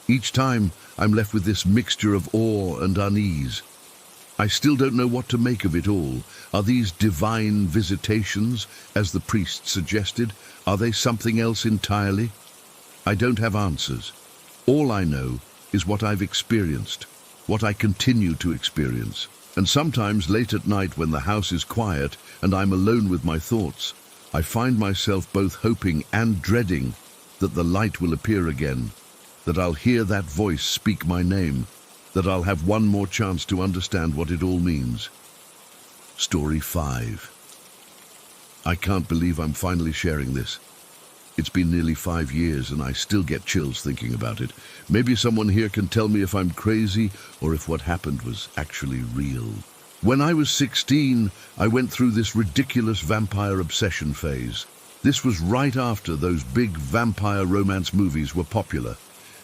Each time I'm left with this mixture of awe and unease. I still don't know what to make of it all. Are these divine visitations, as the priest suggested? Are they something else entirely? I don't have answers. All I know is what I've experienced, what I continue to experience. And sometimes late at night when the house is quiet and I'm alone with my thoughts, I find myself both hoping and dreading that the light will appear again, that I'll hear that voice speak my name, that I'll have one more chance to understand what it all means. Story 5. I can't believe I'm finally sharing this. It's been nearly 5 years and I still get chills thinking about it. Maybe someone here can tell me if I'm crazy or if what happened was actually real. When I was 16, I went through this ridiculous vampire obsession phase. This was right after those big vampire romance movies were popular,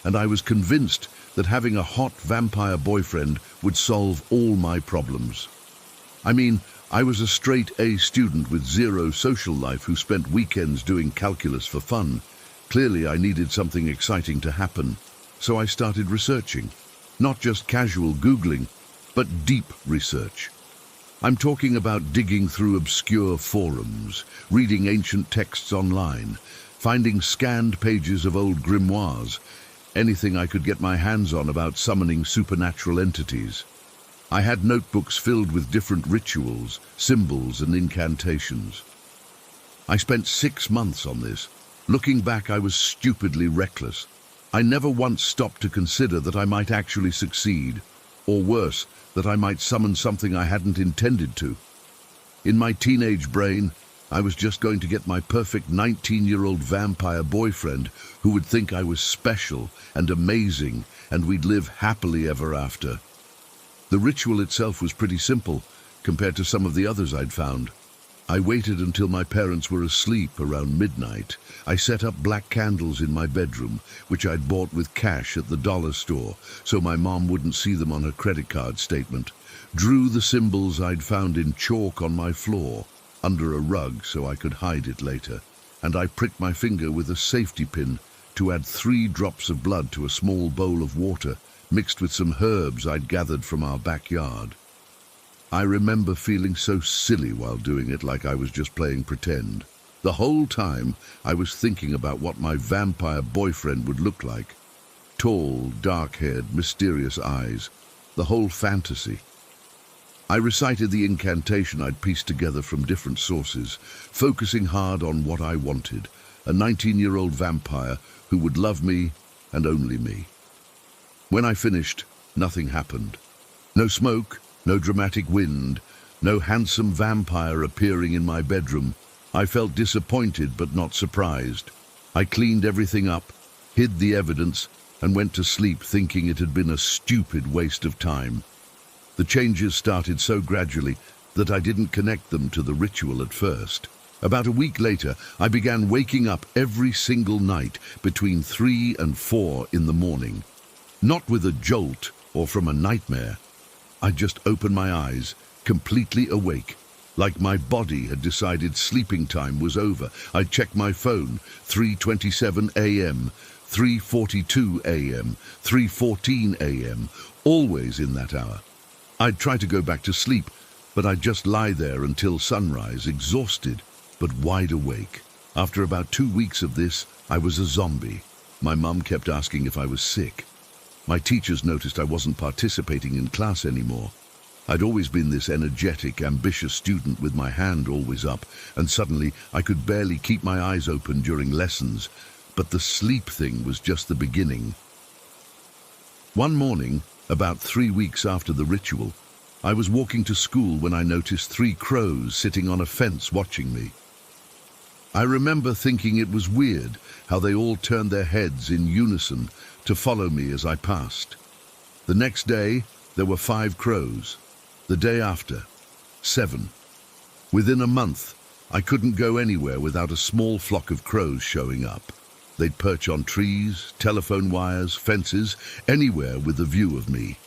and I was convinced that having a hot vampire boyfriend would solve all my problems. I mean, I was a straight A student with zero social life who spent weekends doing calculus for fun. Clearly, I needed something exciting to happen, so I started researching. Not just casual Googling, but deep research. I'm talking about digging through obscure forums, reading ancient texts online, finding scanned pages of old grimoires, anything I could get my hands on about summoning supernatural entities. I had notebooks filled with different rituals, symbols, and incantations. I spent 6 months on this. Looking back, I was stupidly reckless. I never once stopped to consider that I might actually succeed. or worse, that I might summon something I hadn't intended to. In my teenage brain, I was just going to get my perfect 19-year-old vampire boyfriend who would think I was special and amazing, and we'd live happily ever after. The ritual itself was pretty simple compared to some of the others I'd found. I waited until my parents were asleep around midnight. I set up black candles in my bedroom, which I'd bought with cash at the dollar store, so my mom wouldn't see them on her credit card statement. Drew the symbols I'd found in chalk on my floor, under a rug so I could hide it later, and I pricked my finger with a safety pin to add 3 drops of blood to a small bowl of water, mixed with some herbs I'd gathered from our backyard. I remember feeling so silly while doing it, like I was just playing pretend. The whole time I was thinking about what my vampire boyfriend would look like. Tall, dark-haired, mysterious eyes. The whole fantasy. I recited the incantation I'd pieced together from different sources, focusing hard on what I wanted, a 19-year-old vampire who would love me and only me. When I finished, nothing happened. No smoke, no dramatic wind, no handsome vampire appearing in my bedroom. I felt disappointed but not surprised. I cleaned everything up, hid the evidence, and went to sleep thinking it had been a stupid waste of time. The changes started so gradually that I didn't connect them to the ritual at first. About a week later, I began waking up every single night between 3 and 4 in the morning. Not with a jolt or from a nightmare. I'd just open my eyes, completely awake, like my body had decided sleeping time was over. I'd check my phone, 3:27 a.m., 3:42 a.m., 3:14 a.m., always in that hour. I'd try to go back to sleep, but I'd just lie there until sunrise, exhausted, but wide awake. After about 2 weeks of this, I was a zombie. My mum kept asking if I was sick. My teachers noticed I wasn't participating in class anymore. I'd always been this energetic, ambitious student with my hand always up, and suddenly I could barely keep my eyes open during lessons. But the sleep thing was just the beginning. One morning, about 3 weeks after the ritual, I was walking to school when I noticed 3 crows sitting on a fence watching me. I remember thinking it was weird how they all turned their heads in unison to follow me as I passed. The next day, there were 5 crows. The day after, 7. Within a month, I couldn't go anywhere without a small flock of crows showing up. They'd perch on trees, telephone wires, fences, anywhere with a view of me.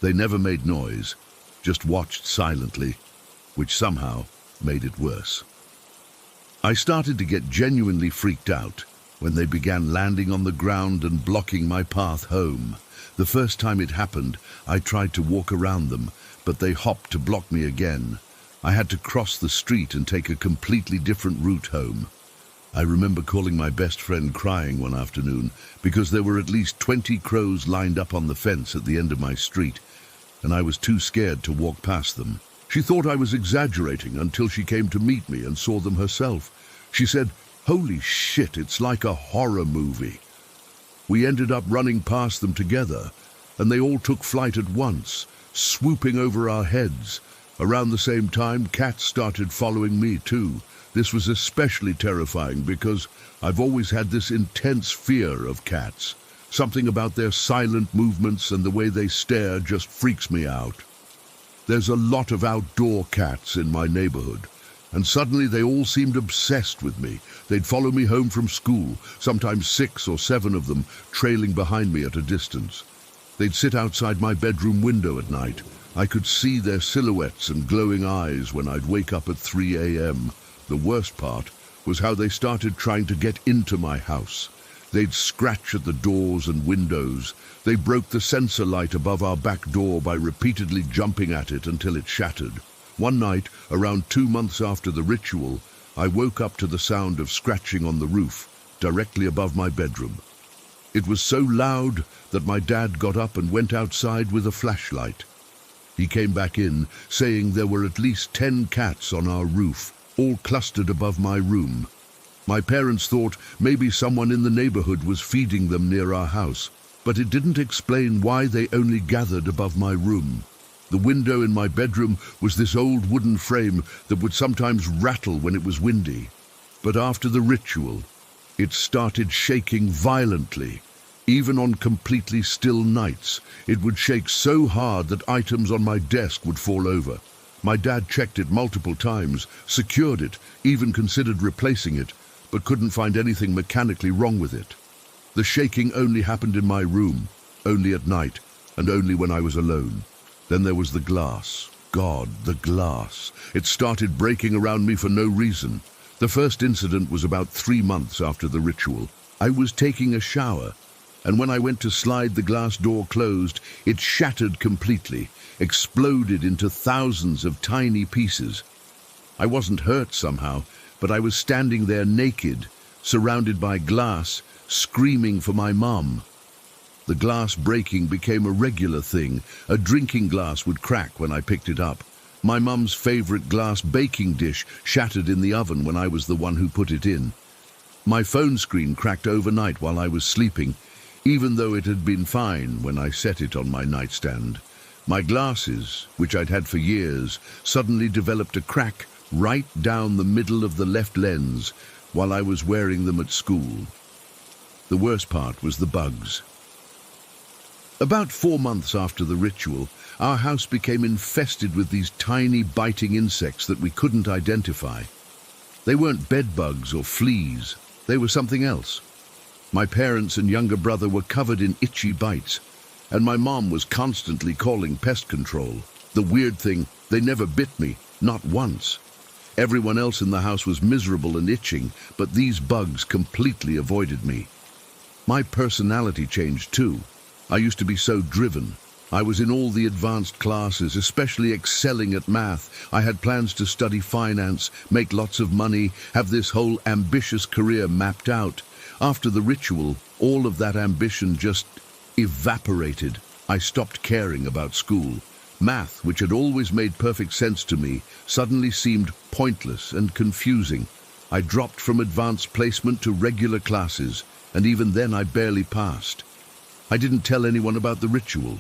They never made noise, just watched silently, which somehow made it worse. I started to get genuinely freaked out when they began landing on the ground and blocking my path home. The first time it happened, I tried to walk around them, but they hopped to block me again. I had to cross the street and take a completely different route home. I remember calling my best friend crying one afternoon because there were at least 20 crows lined up on the fence at the end of my street, and I was too scared to walk past them. She thought I was exaggerating until she came to meet me and saw them herself. She said, "Holy shit, it's like a horror movie." We ended up running past them together, and they all took flight at once, swooping over our heads. Around the same time, cats started following me too. This was especially terrifying because I've always had this intense fear of cats. Something about their silent movements and the way they stare just freaks me out. There's a lot of outdoor cats in my neighborhood, and suddenly they all seemed obsessed with me. They'd follow me home from school, sometimes 6 or 7 of them trailing behind me at a distance. They'd sit outside my bedroom window at night. I could see their silhouettes and glowing eyes when I'd wake up at 3 a.m. The worst part was how they started trying to get into my house. They'd scratch at the doors and windows. They broke the sensor light above our back door by repeatedly jumping at it until it shattered. One night, around 2 months after the ritual, I woke up to the sound of scratching on the roof, directly above my bedroom. It was so loud that my dad got up and went outside with a flashlight. He came back in, saying there were at least 10 cats on our roof, all clustered above my room. My parents thought maybe someone in the neighborhood was feeding them near our house. but it didn't explain why they only gathered above my room. The window in my bedroom was this old wooden frame that would sometimes rattle when it was windy. But after the ritual, it started shaking violently. Even on completely still nights, it would shake so hard that items on my desk would fall over. My dad checked it multiple times, secured it, even considered replacing it, but couldn't find anything mechanically wrong with it. The shaking only happened in my room, only at night, and only when I was alone. Then there was the glass. God, the glass. It started breaking around me for no reason. The first incident was about 3 months after the ritual. I was taking a shower, and when I went to slide the glass door closed, it shattered completely, exploded into thousands of tiny pieces. I wasn't hurt somehow, but I was standing there naked, surrounded by glass, screaming for my mum. The glass breaking became a regular thing. A drinking glass would crack when I picked it up. My mum's favorite glass baking dish shattered in the oven when I was the one who put it in. My phone screen cracked overnight while I was sleeping, even though it had been fine when I set it on my nightstand. My glasses, which I'd had for years, suddenly developed a crack right down the middle of the left lens while I was wearing them at school. The worst part was the bugs. About 4 months after the ritual, our house became infested with these tiny biting insects that we couldn't identify. They weren't bed bugs or fleas, they were something else. My parents and younger brother were covered in itchy bites, and my mom was constantly calling pest control. The weird thing, they never bit me, not once. Everyone else in the house was miserable and itching, but these bugs completely avoided me. My personality changed too. I used to be so driven. I was in all the advanced classes, especially excelling at math. I had plans to study finance, make lots of money, have this whole ambitious career mapped out. After the ritual, all of that ambition just evaporated. I stopped caring about school. Math, which had always made perfect sense to me, suddenly seemed pointless and confusing. I dropped from advanced placement to regular classes, and even then I barely passed. I didn't tell anyone about the ritual.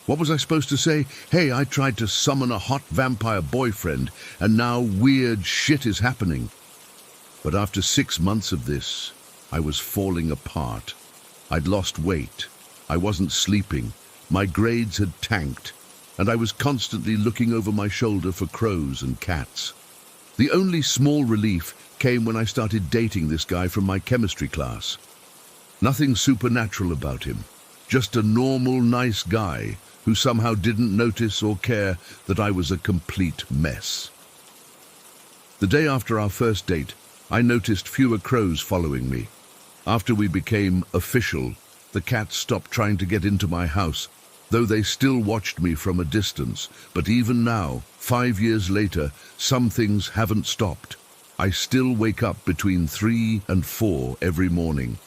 What was I supposed to say? Hey, I tried to summon a hot vampire boyfriend, and now weird shit is happening. But after 6 months of this, I was falling apart. I'd lost weight. I wasn't sleeping. My grades had tanked, and I was constantly looking over my shoulder for crows and cats. The only small relief came when I started dating this guy from my chemistry class. Nothing supernatural about him. Just a normal, nice guy who somehow didn't notice or care that I was a complete mess. The day after our first date, I noticed fewer crows following me. After we became official, the cats stopped trying to get into my house, though they still watched me from a distance. But even now, 5 years later, some things haven't stopped. I still wake up between 3 and 4 every morning.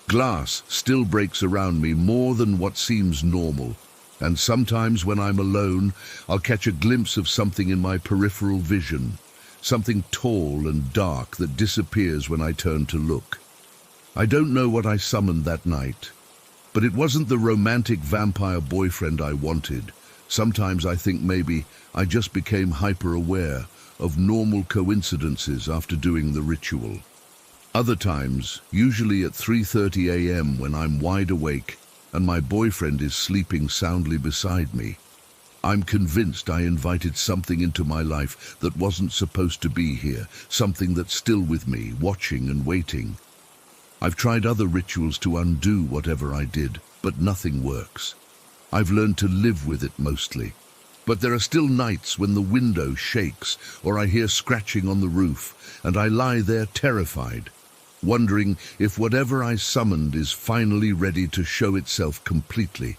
Glass still breaks around me more than what seems normal, and sometimes when I'm alone, I'll catch a glimpse of something in my peripheral vision, something tall and dark that disappears when I turn to look. I don't know what I summoned that night, but it wasn't the romantic vampire boyfriend I wanted. Sometimes I think maybe I just became hyper-aware of normal coincidences after doing the ritual. Other times, usually at 3:30 a.m. when I'm wide awake and my boyfriend is sleeping soundly beside me, I'm convinced I invited something into my life that wasn't supposed to be here, something that's still with me, watching and waiting. I've tried other rituals to undo whatever I did, but nothing works. I've learned to live with it mostly. But there are still nights when the window shakes or I hear scratching on the roof, and I lie there terrified, wondering if whatever I summoned is finally ready to show itself completely.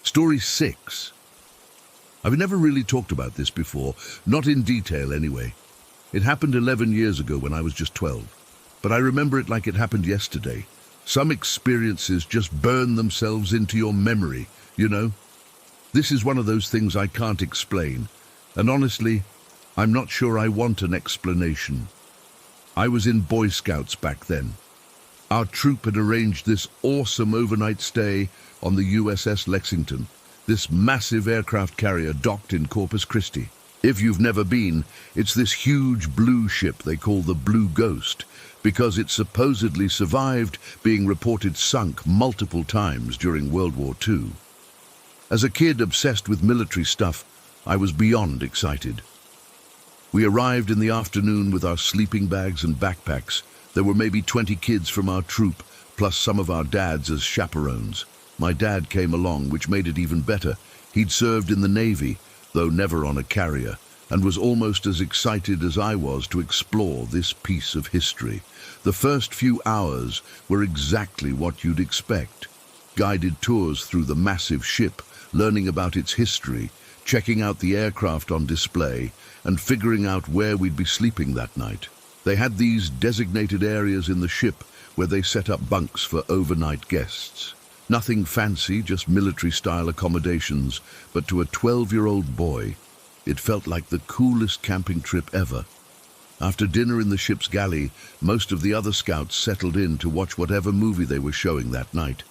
Story 6. I've never really talked about this before, not in detail anyway. It happened 11 years ago when I was just 12, but I remember it like it happened yesterday. Some experiences just burn themselves into your memory, you know? This is one of those things I can't explain, and honestly, I'm not sure I want an explanation. I was in Boy Scouts back then. Our troop had arranged this awesome overnight stay on the USS Lexington. This massive aircraft carrier docked in Corpus Christi. If you've never been, it's this huge blue ship they call the Blue Ghost, because it supposedly survived being reported sunk multiple times during World War II. As a kid obsessed with military stuff, I was beyond excited. We arrived in the afternoon with our sleeping bags and backpacks. There were maybe 20 kids from our troop, plus some of our dads as chaperones. My dad came along, which made it even better. He'd served in the Navy, though never on a carrier, and was almost as excited as I was to explore this piece of history. The first few hours were exactly what you'd expect. Guided tours through the massive ship, learning about its history, checking out the aircraft on display, and figuring out where we'd be sleeping that night. They had these designated areas in the ship where they set up bunks for overnight guests. Nothing fancy, just military-style accommodations, but to a 12-year-old boy, it felt like the coolest camping trip ever. After dinner in the ship's galley, most of the other scouts settled in to watch whatever movie they were showing that night.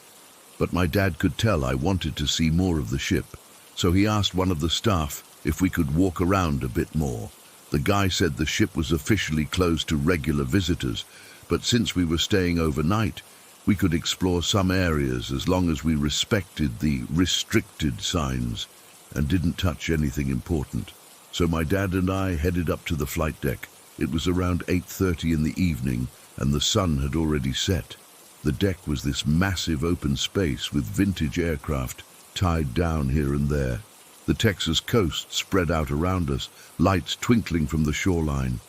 But my dad could tell I wanted to see more of the ship, so he asked one of the staff if we could walk around a bit more. The guy said the ship was officially closed to regular visitors, but since we were staying overnight, we could explore some areas as long as we respected the restricted signs and didn't touch anything important. So my dad and I headed up to the flight deck. It was around 8:30 in the evening, and the sun had already set. The deck was this massive open space with vintage aircraft tied down here and there. The Texas coast spread out around us, lights twinkling from the shoreline.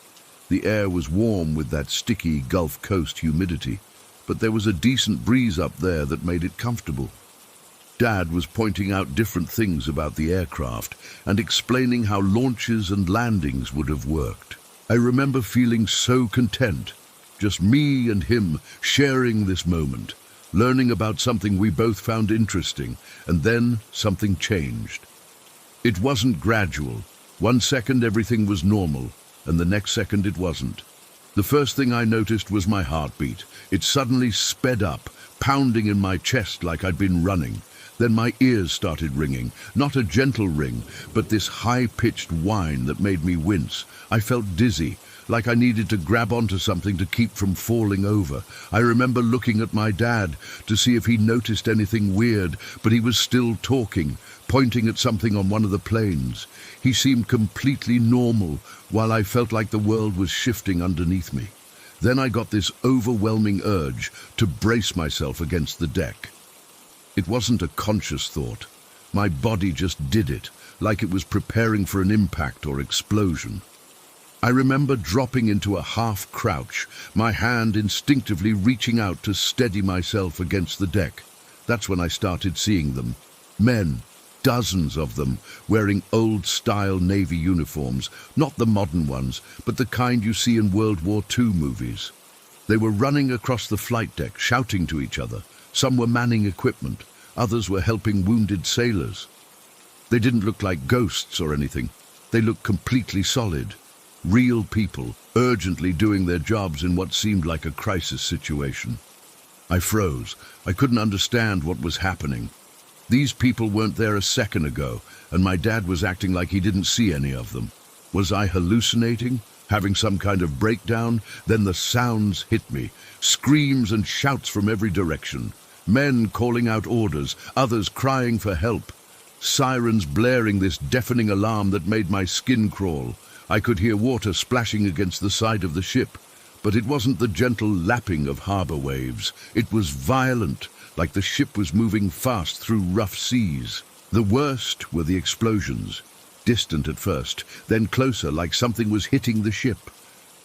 The air was warm with that sticky Gulf Coast humidity, but there was a decent breeze up there that made it comfortable. Dad was pointing out different things about the aircraft and explaining how launches and landings would have worked. I remember feeling so content, just me and him sharing this moment, learning about something we both found interesting, and then something changed. It wasn't gradual. 1 second everything was normal, and the next second it wasn't. The first thing I noticed was my heartbeat. It suddenly sped up, pounding in my chest like I'd been running. Then my ears started ringing, not a gentle ring, but this high-pitched whine that made me wince. I felt dizzy, like I needed to grab onto something to keep from falling over. I remember looking at my dad to see if he noticed anything weird, but he was still talking, pointing at something on one of the planes. He seemed completely normal, while I felt like the world was shifting underneath me. Then I got this overwhelming urge to brace myself against the deck. It wasn't a conscious thought. My body just did it, like it was preparing for an impact or explosion. I remember dropping into a half-crouch, my hand instinctively reaching out to steady myself against the deck. That's when I started seeing them. Men, dozens of them, wearing old-style Navy uniforms, not the modern ones, but the kind you see in World War II movies. They were running across the flight deck, shouting to each other. Some were manning equipment, others were helping wounded sailors. They didn't look like ghosts or anything. They looked completely solid. Real people, urgently doing their jobs in what seemed like a crisis situation. I froze. I couldn't understand what was happening. These people weren't there a second ago, and my dad was acting like he didn't see any of them. Was I hallucinating? Having some kind of breakdown? Then the sounds hit me. Screams and shouts from every direction. Men calling out orders, others crying for help. Sirens blaring this deafening alarm that made my skin crawl. I could hear water splashing against the side of the ship, but it wasn't the gentle lapping of harbor waves. It was violent, like the ship was moving fast through rough seas. The worst were the explosions, distant at first, then closer, like something was hitting the ship.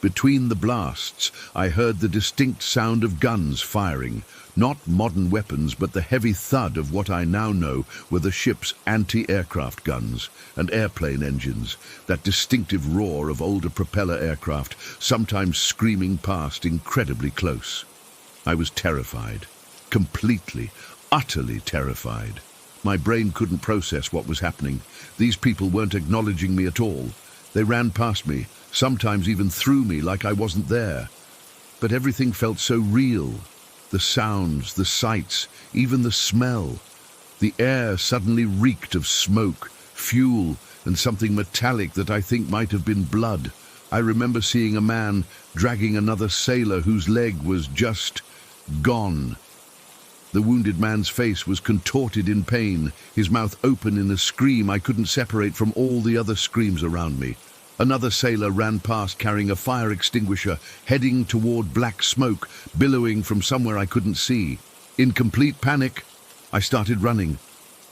Between the blasts, I heard the distinct sound of guns firing, not modern weapons, but the heavy thud of what I now know were the ship's anti-aircraft guns and airplane engines, that distinctive roar of older propeller aircraft, sometimes screaming past incredibly close. I was terrified, completely, utterly terrified. My brain couldn't process what was happening. These people weren't acknowledging me at all. They ran past me, sometimes even through me like I wasn't there. But everything felt so real. The sounds, the sights, even the smell. The air suddenly reeked of smoke, fuel, and something metallic that I think might have been blood. I remember seeing a man dragging another sailor whose leg was just gone. The wounded man's face was contorted in pain, his mouth open in a scream I couldn't separate from all the other screams around me. Another sailor ran past carrying a fire extinguisher, heading toward black smoke, billowing from somewhere I couldn't see. In complete panic, I started running.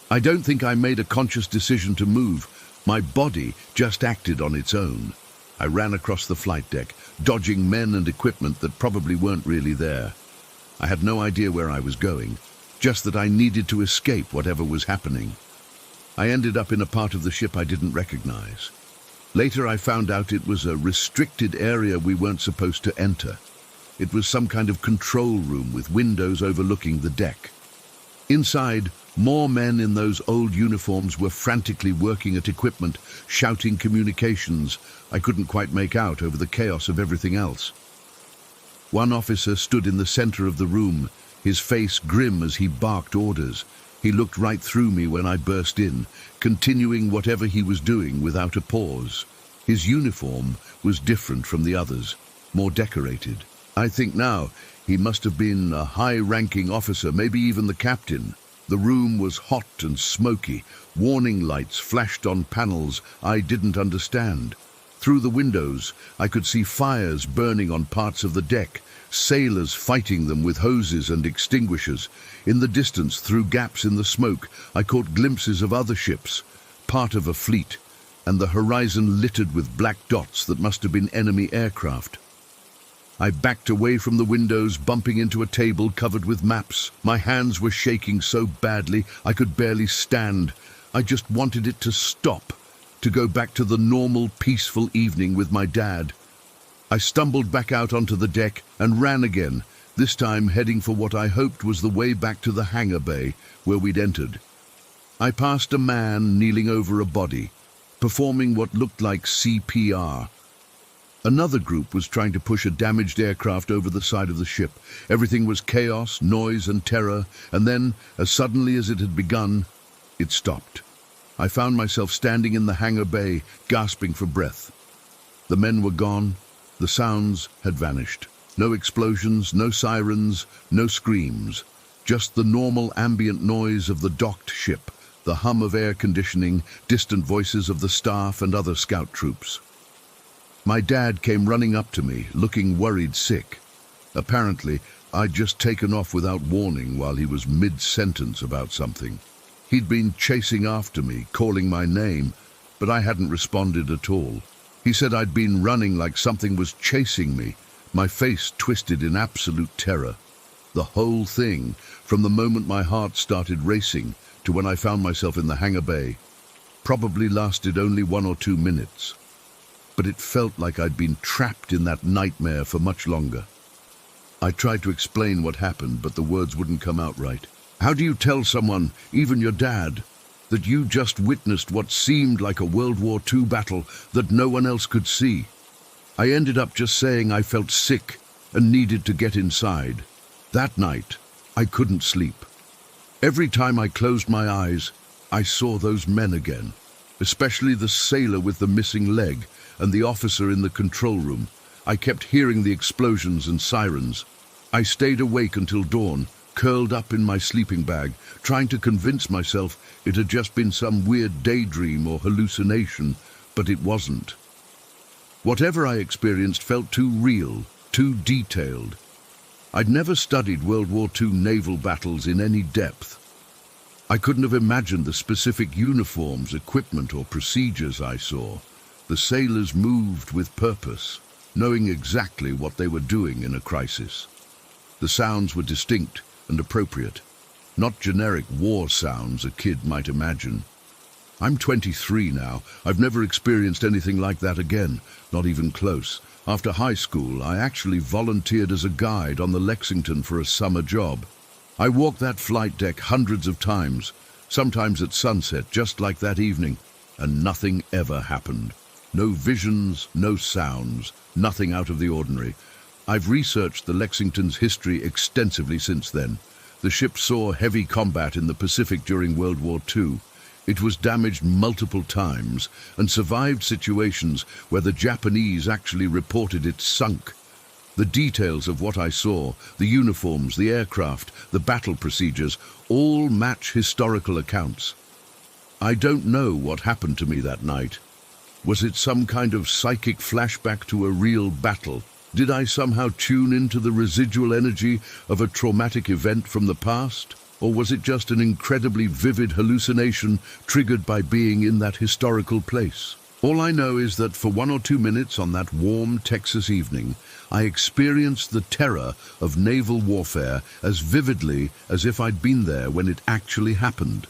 I don't think I made a conscious decision to move. My body just acted on its own. I ran across the flight deck, dodging men and equipment that probably weren't really there. I had no idea where I was going, just that I needed to escape whatever was happening. I ended up in a part of the ship I didn't recognize. Later I found out it was a restricted area we weren't supposed to enter. It was some kind of control room with windows overlooking the deck. Inside, more men in those old uniforms were frantically working at equipment, shouting communications I couldn't quite make out over the chaos of everything else. One officer stood in the center of the room, his face grim as he barked orders. He looked right through me when I burst in, continuing whatever he was doing without a pause. His uniform was different from the others, more decorated. I think now he must have been a high-ranking officer, maybe even the captain. The room was hot and smoky. Warning lights flashed on panels I didn't understand. Through the windows, I could see fires burning on parts of the deck, sailors fighting them with hoses and extinguishers. In the distance, through gaps in the smoke, I caught glimpses of other ships, part of a fleet, and the horizon littered with black dots that must have been enemy aircraft. I backed away from the windows, bumping into a table covered with maps. My hands were shaking so badly I could barely stand. I just wanted it to stop, to go back to the normal, peaceful evening with my dad. I stumbled back out onto the deck and ran again, this time heading for what I hoped was the way back to the hangar bay where we'd entered. I passed a man kneeling over a body, performing what looked like CPR. Another group was trying to push a damaged aircraft over the side of the ship. Everything was chaos, noise and terror, and then, as suddenly as it had begun, it stopped. I found myself standing in the hangar bay, gasping for breath. The men were gone. The sounds had vanished. No explosions, no sirens, no screams. Just the normal ambient noise of the docked ship, the hum of air conditioning, distant voices of the staff and other scout troops. My dad came running up to me, looking worried sick. Apparently, I'd just taken off without warning while he was mid-sentence about something. He'd been chasing after me, calling my name, but I hadn't responded at all. He said I'd been running like something was chasing me, my face twisted in absolute terror. The whole thing, from the moment my heart started racing to when I found myself in the hangar bay, probably lasted only 1 or 2 minutes. But it felt like I'd been trapped in that nightmare for much longer. I tried to explain what happened, but the words wouldn't come out right. How do you tell someone, even your dad, that you just witnessed what seemed like a World War II battle that no one else could see? I ended up just saying I felt sick and needed to get inside. That night, I couldn't sleep. Every time I closed my eyes, I saw those men again, especially the sailor with the missing leg and the officer in the control room. I kept hearing the explosions and sirens. I stayed awake until dawn, curled up in my sleeping bag, trying to convince myself it had just been some weird daydream or hallucination, but it wasn't. Whatever I experienced felt too real, too detailed. I'd never studied World War II naval battles in any depth. I couldn't have imagined the specific uniforms, equipment, or procedures I saw. The sailors moved with purpose, knowing exactly what they were doing in a crisis. The sounds were distinct and appropriate, not generic war sounds a kid might imagine. I'm 23 now. I've never experienced anything like that again, not even close. After high school, I actually volunteered as a guide on the Lexington for a summer job. I walked that flight deck hundreds of times, sometimes at sunset, just like that evening, and nothing ever happened. No visions, no sounds, nothing out of the ordinary. I've researched the Lexington's history extensively since then. The ship saw heavy combat in the Pacific during World War II. It was damaged multiple times and survived situations where the Japanese actually reported it sunk. The details of what I saw, the uniforms, the aircraft, the battle procedures, all match historical accounts. I don't know what happened to me that night. Was it some kind of psychic flashback to a real battle? Did I somehow tune into the residual energy of a traumatic event from the past? Or was it just an incredibly vivid hallucination triggered by being in that historical place? All I know is that for 1 or 2 minutes on that warm Texas evening, I experienced the terror of naval warfare as vividly as if I'd been there when it actually happened.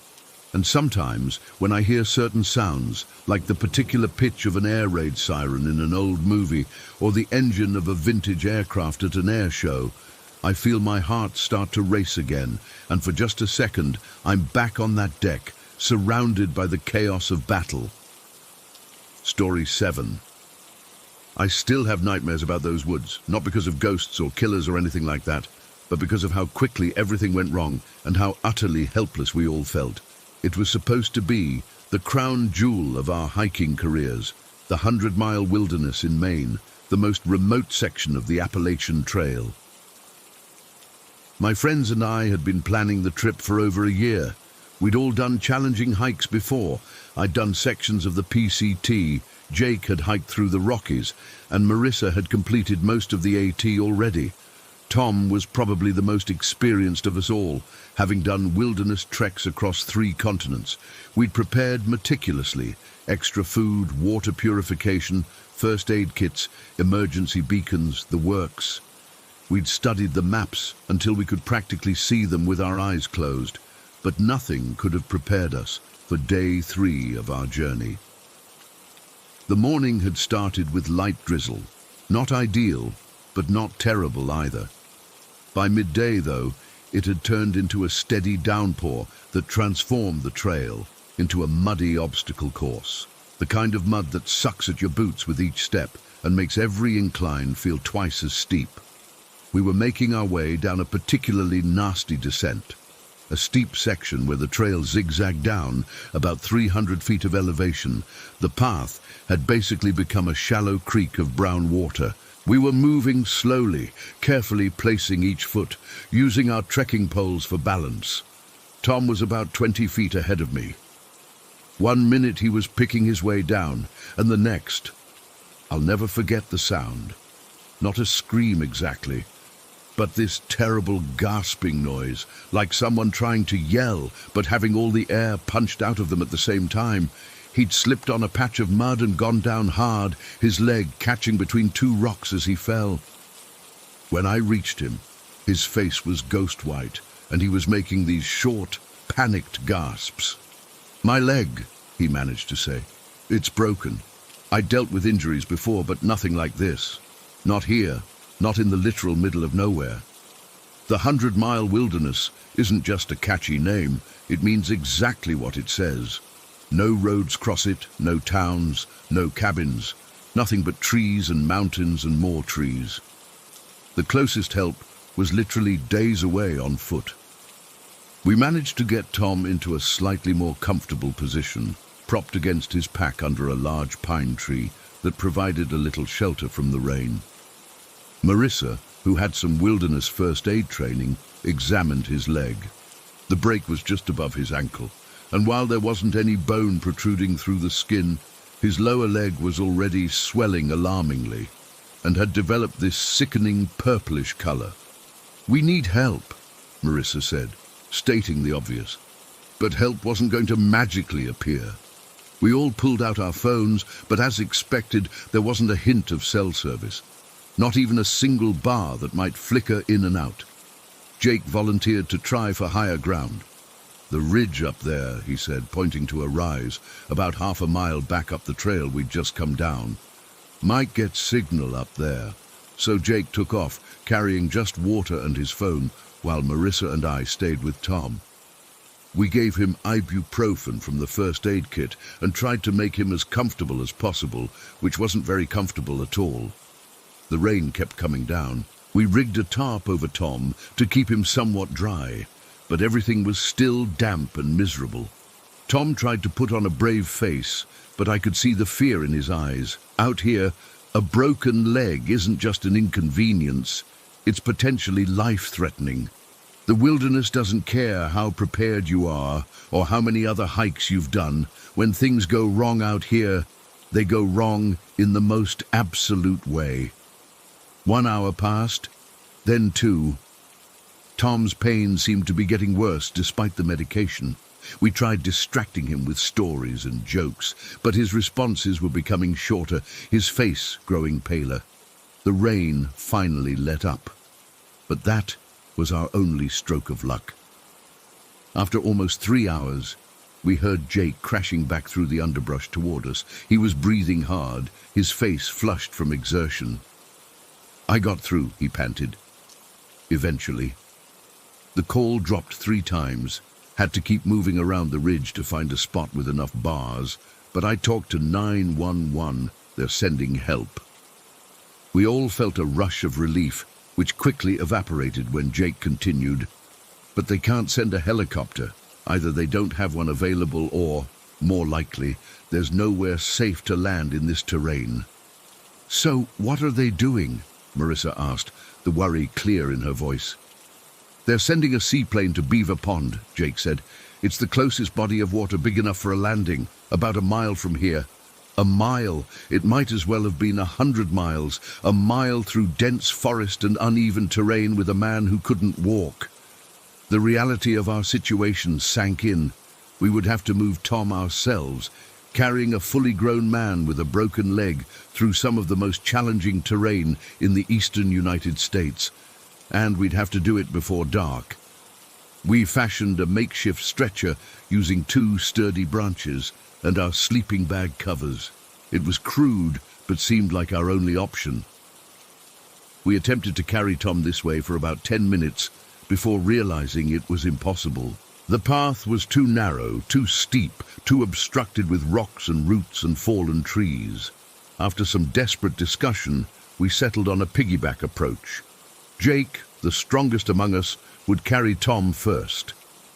And sometimes, when I hear certain sounds, like the particular pitch of an air raid siren in an old movie or the engine of a vintage aircraft at an air show, I feel my heart start to race again, and for just a second, I'm back on that deck, surrounded by the chaos of battle. Story 7. I still have nightmares about those woods, not because of ghosts or killers or anything like that, but because of how quickly everything went wrong and how utterly helpless we all felt. It was supposed to be the crown jewel of our hiking careers, the 100-mile wilderness in Maine, the most remote section of the Appalachian Trail. My friends and I had been planning the trip for over a year. We'd all done challenging hikes before. I'd done sections of the PCT, Jake had hiked through the Rockies, and Marissa had completed most of the AT already. Tom was probably the most experienced of us all, having done wilderness treks across 3 continents. We'd prepared meticulously: extra food, water purification, first aid kits, emergency beacons, the works. We'd studied the maps until we could practically see them with our eyes closed, but nothing could have prepared us for day 3 of our journey. The morning had started with light drizzle. Not ideal, but not terrible either. By midday, though, it had turned into a steady downpour that transformed the trail into a muddy obstacle course, the kind of mud that sucks at your boots with each step and makes every incline feel twice as steep. We were making our way down a particularly nasty descent, a steep section where the trail zigzagged down about 300 feet of elevation. The path had basically become a shallow creek of brown water. We were moving slowly, carefully placing each foot, using our trekking poles for balance. Tom was about 20 feet ahead of me. 1 minute he was picking his way down, and the next, I'll never forget the sound. Not a scream exactly, but this terrible gasping noise, like someone trying to yell, but having all the air punched out of them at the same time. He'd slipped on a patch of mud and gone down hard, his leg catching between 2 rocks as he fell. When I reached him, his face was ghost white, and he was making these short, panicked gasps. "My leg," he managed to say. "It's broken. I'd dealt with injuries before, but nothing like this. Not here, not in the literal middle of nowhere." The 100-mile wilderness isn't just a catchy name, it means exactly what it says. No roads cross it, no towns, no cabins, nothing but trees and mountains and more trees. The closest help was literally days away on foot. We managed to get Tom into a slightly more comfortable position, propped against his pack under a large pine tree that provided a little shelter from the rain. Marissa, who had some wilderness first aid training, examined his leg. The break was just above his ankle, and while there wasn't any bone protruding through the skin, his lower leg was already swelling alarmingly and had developed this sickening purplish color. "We need help," Marissa said, stating the obvious. But help wasn't going to magically appear. We all pulled out our phones, but as expected, there wasn't a hint of cell service. Not even a single bar that might flicker in and out. Jake volunteered to try for higher ground. "The ridge up there," he said, pointing to a rise about half a mile back up the trail we'd just come down. "Might get signal up there." So Jake took off, carrying just water and his phone, while Marissa and I stayed with Tom. We gave him ibuprofen from the first aid kit and tried to make him as comfortable as possible, which wasn't very comfortable at all. The rain kept coming down. We rigged a tarp over Tom to keep him somewhat dry, but everything was still damp and miserable. Tom tried to put on a brave face, but I could see the fear in his eyes. Out here, a broken leg isn't just an inconvenience, it's potentially life-threatening. The wilderness doesn't care how prepared you are or how many other hikes you've done. When things go wrong out here, they go wrong in the most absolute way. 1 hour passed, then 2. Tom's pain seemed to be getting worse despite the medication. We tried distracting him with stories and jokes, but his responses were becoming shorter, his face growing paler. The rain finally let up, but that was our only stroke of luck. After almost 3 hours, we heard Jake crashing back through the underbrush toward us. He was breathing hard, his face flushed from exertion. "I got through," he panted. Eventually. The call dropped 3 times. Had to keep moving around the ridge to find a spot with enough bars, but I talked to 911. They're sending help. We all felt a rush of relief, which quickly evaporated when Jake continued. "But they can't send a helicopter. Either they don't have one available or, more likely, there's nowhere safe to land in this terrain." "So what are they doing?" Marissa asked, the worry clear in her voice. "They're sending a seaplane to Beaver Pond," Jake said. "It's the closest body of water big enough for a landing, about a mile from here." A mile! It might as well have been 100 miles. A mile through dense forest and uneven terrain with a man who couldn't walk. The reality of our situation sank in. We would have to move Tom ourselves, carrying a fully grown man with a broken leg through some of the most challenging terrain in the eastern United States. And we'd have to do it before dark. We fashioned a makeshift stretcher using 2 sturdy branches and our sleeping bag covers. It was crude, but seemed like our only option. We attempted to carry Tom this way for about 10 minutes before realizing it was impossible. The path was too narrow, too steep, too obstructed with rocks and roots and fallen trees. After some desperate discussion, we settled on a piggyback approach. Jake, the strongest among us, would carry Tom first.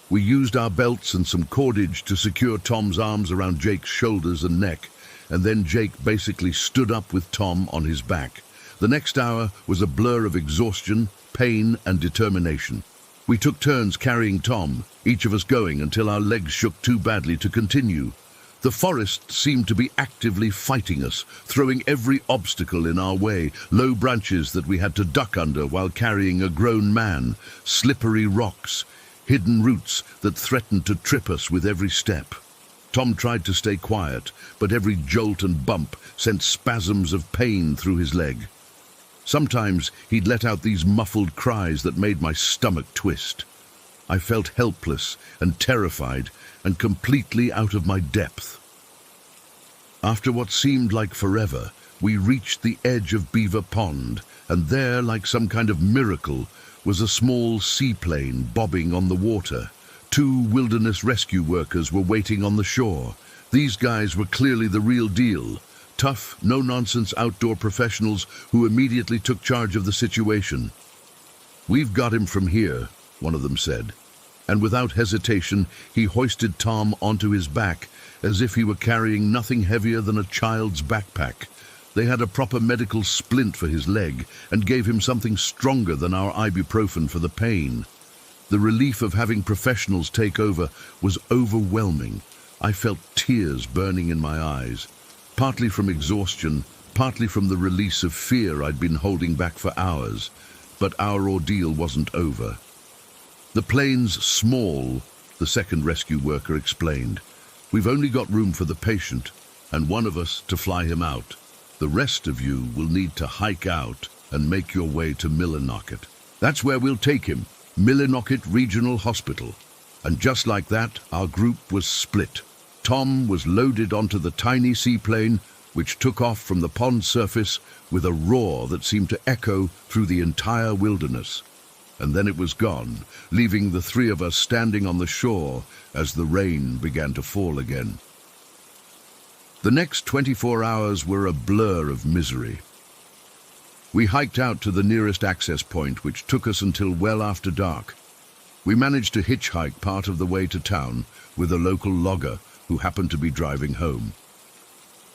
We used our belts and some cordage to secure Tom's arms around Jake's shoulders and neck, and then Jake basically stood up with Tom on his back. The next hour was a blur of exhaustion, pain, and determination. We took turns carrying Tom, each of us going until our legs shook too badly to continue. The forest seemed to be actively fighting us, throwing every obstacle in our way, low branches that we had to duck under while carrying a grown man, slippery rocks, hidden roots that threatened to trip us with every step. Tom tried to stay quiet, but every jolt and bump sent spasms of pain through his leg. Sometimes he'd let out these muffled cries that made my stomach twist. I felt helpless and terrified and completely out of my depth. After what seemed like forever, we reached the edge of Beaver Pond, and there, like some kind of miracle, was a small seaplane bobbing on the water. 2 wilderness rescue workers were waiting on the shore. These guys were clearly the real deal. Tough, no-nonsense outdoor professionals who immediately took charge of the situation. "We've got him from here," one of them said. And without hesitation, he hoisted Tom onto his back, as if he were carrying nothing heavier than a child's backpack. They had a proper medical splint for his leg and gave him something stronger than our ibuprofen for the pain. The relief of having professionals take over was overwhelming. I felt tears burning in my eyes, partly from exhaustion, partly from the release of fear I'd been holding back for hours. But our ordeal wasn't over. "The plane's small," the second rescue worker explained. "We've only got room for the patient, and one of us to fly him out. The rest of you will need to hike out and make your way to Millinocket. That's where we'll take him, Millinocket Regional Hospital." And just like that, our group was split. Tom was loaded onto the tiny seaplane, which took off from the pond surface with a roar that seemed to echo through the entire wilderness. And then it was gone, leaving the 3 of us standing on the shore as the rain began to fall again. The next 24 hours were a blur of misery. We hiked out to the nearest access point, which took us until well after dark. We managed to hitchhike part of the way to town with a local logger who happened to be driving home.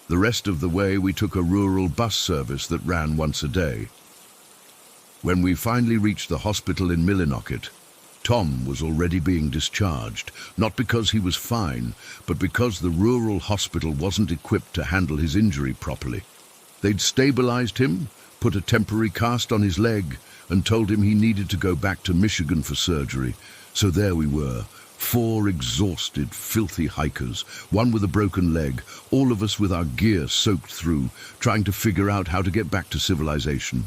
The rest of the way we took a rural bus service that ran once a day. When we finally reached the hospital in Millinocket, Tom was already being discharged, not because he was fine, but because the rural hospital wasn't equipped to handle his injury properly. They'd stabilized him, put a temporary cast on his leg, and told him he needed to go back to Michigan for surgery. So there we were, 4 exhausted, filthy hikers, one with a broken leg, all of us with our gear soaked through, trying to figure out how to get back to civilization.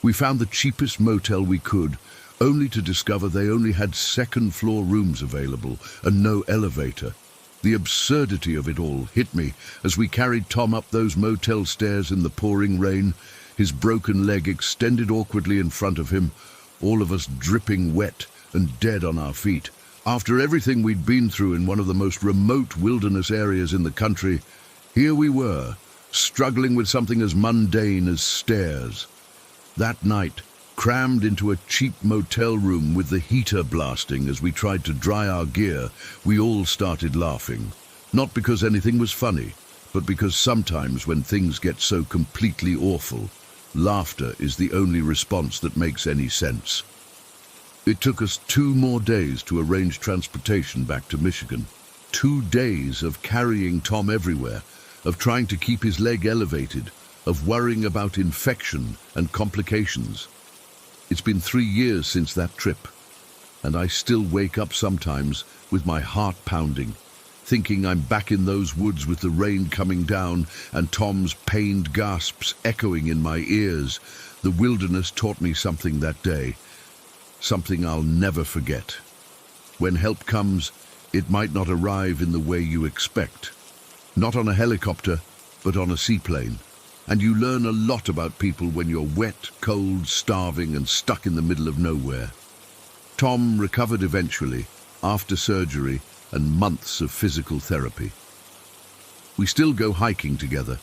We found the cheapest motel we could, only to discover they only had second-floor rooms available and no elevator. The absurdity of it all hit me as we carried Tom up those motel stairs in the pouring rain, his broken leg extended awkwardly in front of him, all of us dripping wet and dead on our feet. After everything we'd been through in one of the most remote wilderness areas in the country, here we were, struggling with something as mundane as stairs. That night, crammed into a cheap motel room with the heater blasting as we tried to dry our gear, we all started laughing. Not because anything was funny, but because sometimes when things get so completely awful, laughter is the only response that makes any sense. It took us 2 more days to arrange transportation back to Michigan. 2 days of carrying Tom everywhere, of trying to keep his leg elevated, of worrying about infection and complications. It's been 3 years since that trip, and I still wake up sometimes with my heart pounding, thinking I'm back in those woods with the rain coming down and Tom's pained gasps echoing in my ears. The wilderness taught me something that day, something I'll never forget. When help comes, it might not arrive in the way you expect. Not on a helicopter, but on a seaplane. And you learn a lot about people when you're wet, cold, starving, and stuck in the middle of nowhere. Tom recovered eventually, after surgery and months of physical therapy. We still go hiking together,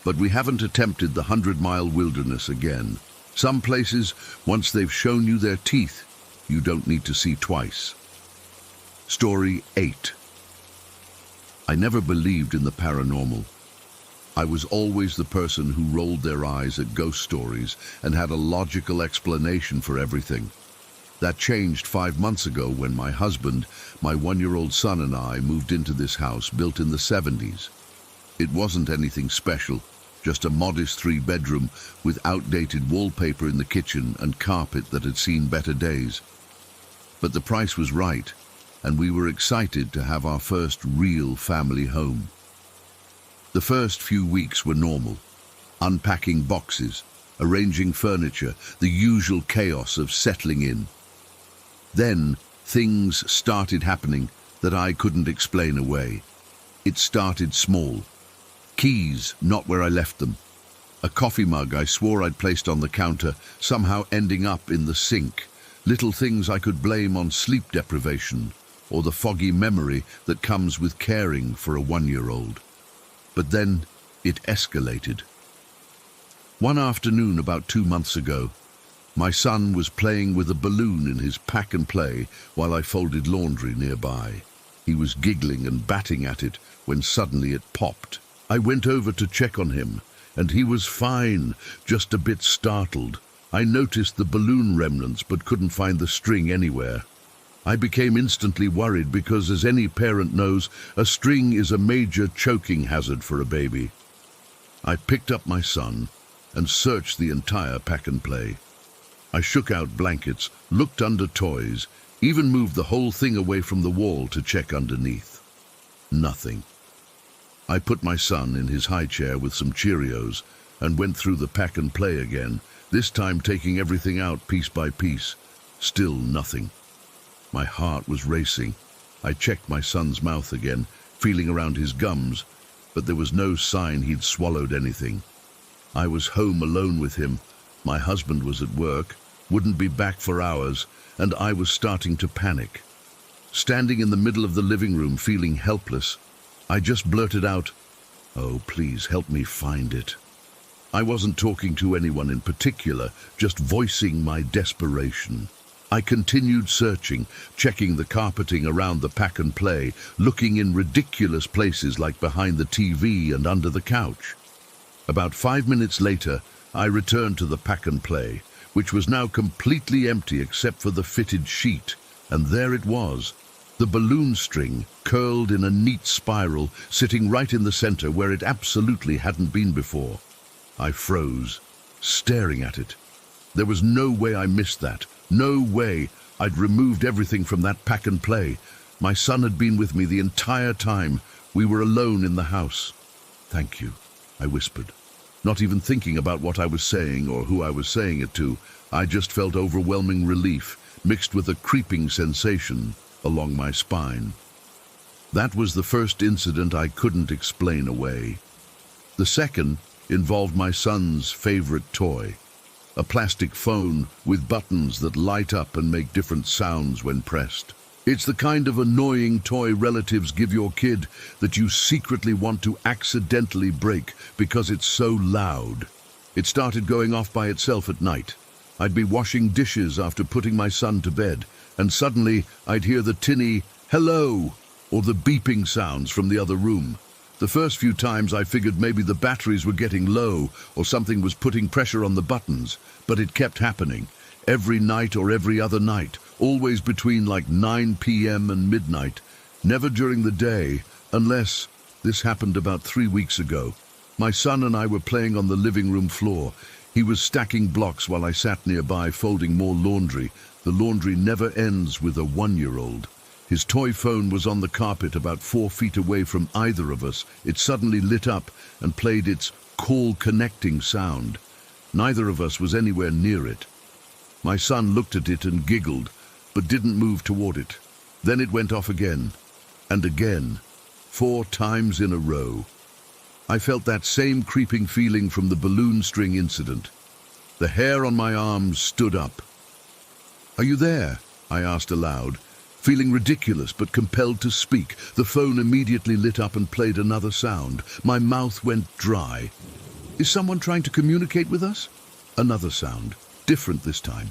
but we haven't attempted the 100-mile wilderness again. Some places, once they've shown you their teeth, you don't need to see twice. Story 8. I never believed in the paranormal. I was always the person who rolled their eyes at ghost stories and had a logical explanation for everything. That changed 5 months ago when my husband, my 1-year-old son and I moved into this house built in the 70s. It wasn't anything special, just a modest 3-bedroom with outdated wallpaper in the kitchen and carpet that had seen better days. But the price was right, and we were excited to have our first real family home. The first few weeks were normal, unpacking boxes, arranging furniture, the usual chaos of settling in. Then things started happening that I couldn't explain away. It started small. Keys not where I left them. A coffee mug I swore I'd placed on the counter somehow ending up in the sink. Little things I could blame on sleep deprivation or the foggy memory that comes with caring for a 1-year-old. But then it escalated. One afternoon about 2 months ago, my son was playing with a balloon in his pack and play while I folded laundry nearby. He was giggling and batting at it when suddenly it popped. I went over to check on him, and he was fine, just a bit startled. I noticed the balloon remnants but couldn't find the string anywhere. I became instantly worried because, as any parent knows, a string is a major choking hazard for a baby. I picked up my son and searched the entire pack and play. I shook out blankets, looked under toys, even moved the whole thing away from the wall to check underneath. Nothing. I put my son in his high chair with some Cheerios and went through the pack and play again, this time taking everything out piece by piece. Still nothing. My heart was racing. I checked my son's mouth again, feeling around his gums, but there was no sign he'd swallowed anything. I was home alone with him. My husband was at work, wouldn't be back for hours, and I was starting to panic. Standing in the middle of the living room, feeling helpless, I just blurted out, "Oh, please help me find it." I wasn't talking to anyone in particular, just voicing my desperation. I continued searching, checking the carpeting around the pack and play, looking in ridiculous places like behind the TV and under the couch. About 5 minutes later, I returned to the pack and play, which was now completely empty except for the fitted sheet, and there it was, the balloon string, curled in a neat spiral, sitting right in the center where it absolutely hadn't been before. I froze, staring at it. There was no way I missed that. No way. I'd removed everything from that pack and play. My son had been with me the entire time. We were alone in the house. "Thank you," I whispered. Not even thinking about what I was saying or who I was saying it to, I just felt overwhelming relief, mixed with a creeping sensation along my spine. That was the first incident I couldn't explain away. The second involved my son's favorite toy, a plastic phone with buttons that light up and make different sounds when pressed. It's the kind of annoying toy relatives give your kid that you secretly want to accidentally break because it's so loud. It started going off by itself at night. I'd be washing dishes after putting my son to bed, and suddenly I'd hear the tinny "hello" or the beeping sounds from the other room. The first few times I figured maybe the batteries were getting low or something was putting pressure on the buttons, but it kept happening. Every night or every other night, always between like 9 p.m. and midnight, never during the day, unless this happened about 3 weeks ago. My son and I were playing on the living room floor. He was stacking blocks while I sat nearby folding more laundry. The laundry never ends with a 1-year-old. His toy phone was on the carpet about 4 feet away from either of us. It suddenly lit up and played its call connecting sound. Neither of us was anywhere near it. My son looked at it and giggled, but didn't move toward it. Then it went off again, and again, 4 times in a row. I felt that same creeping feeling from the balloon string incident. The hair on my arms stood up. "Are you there?" I asked aloud, feeling ridiculous but compelled to speak. The phone immediately lit up and played another sound. My mouth went dry. "Is someone trying to communicate with us?" Another sound, different this time.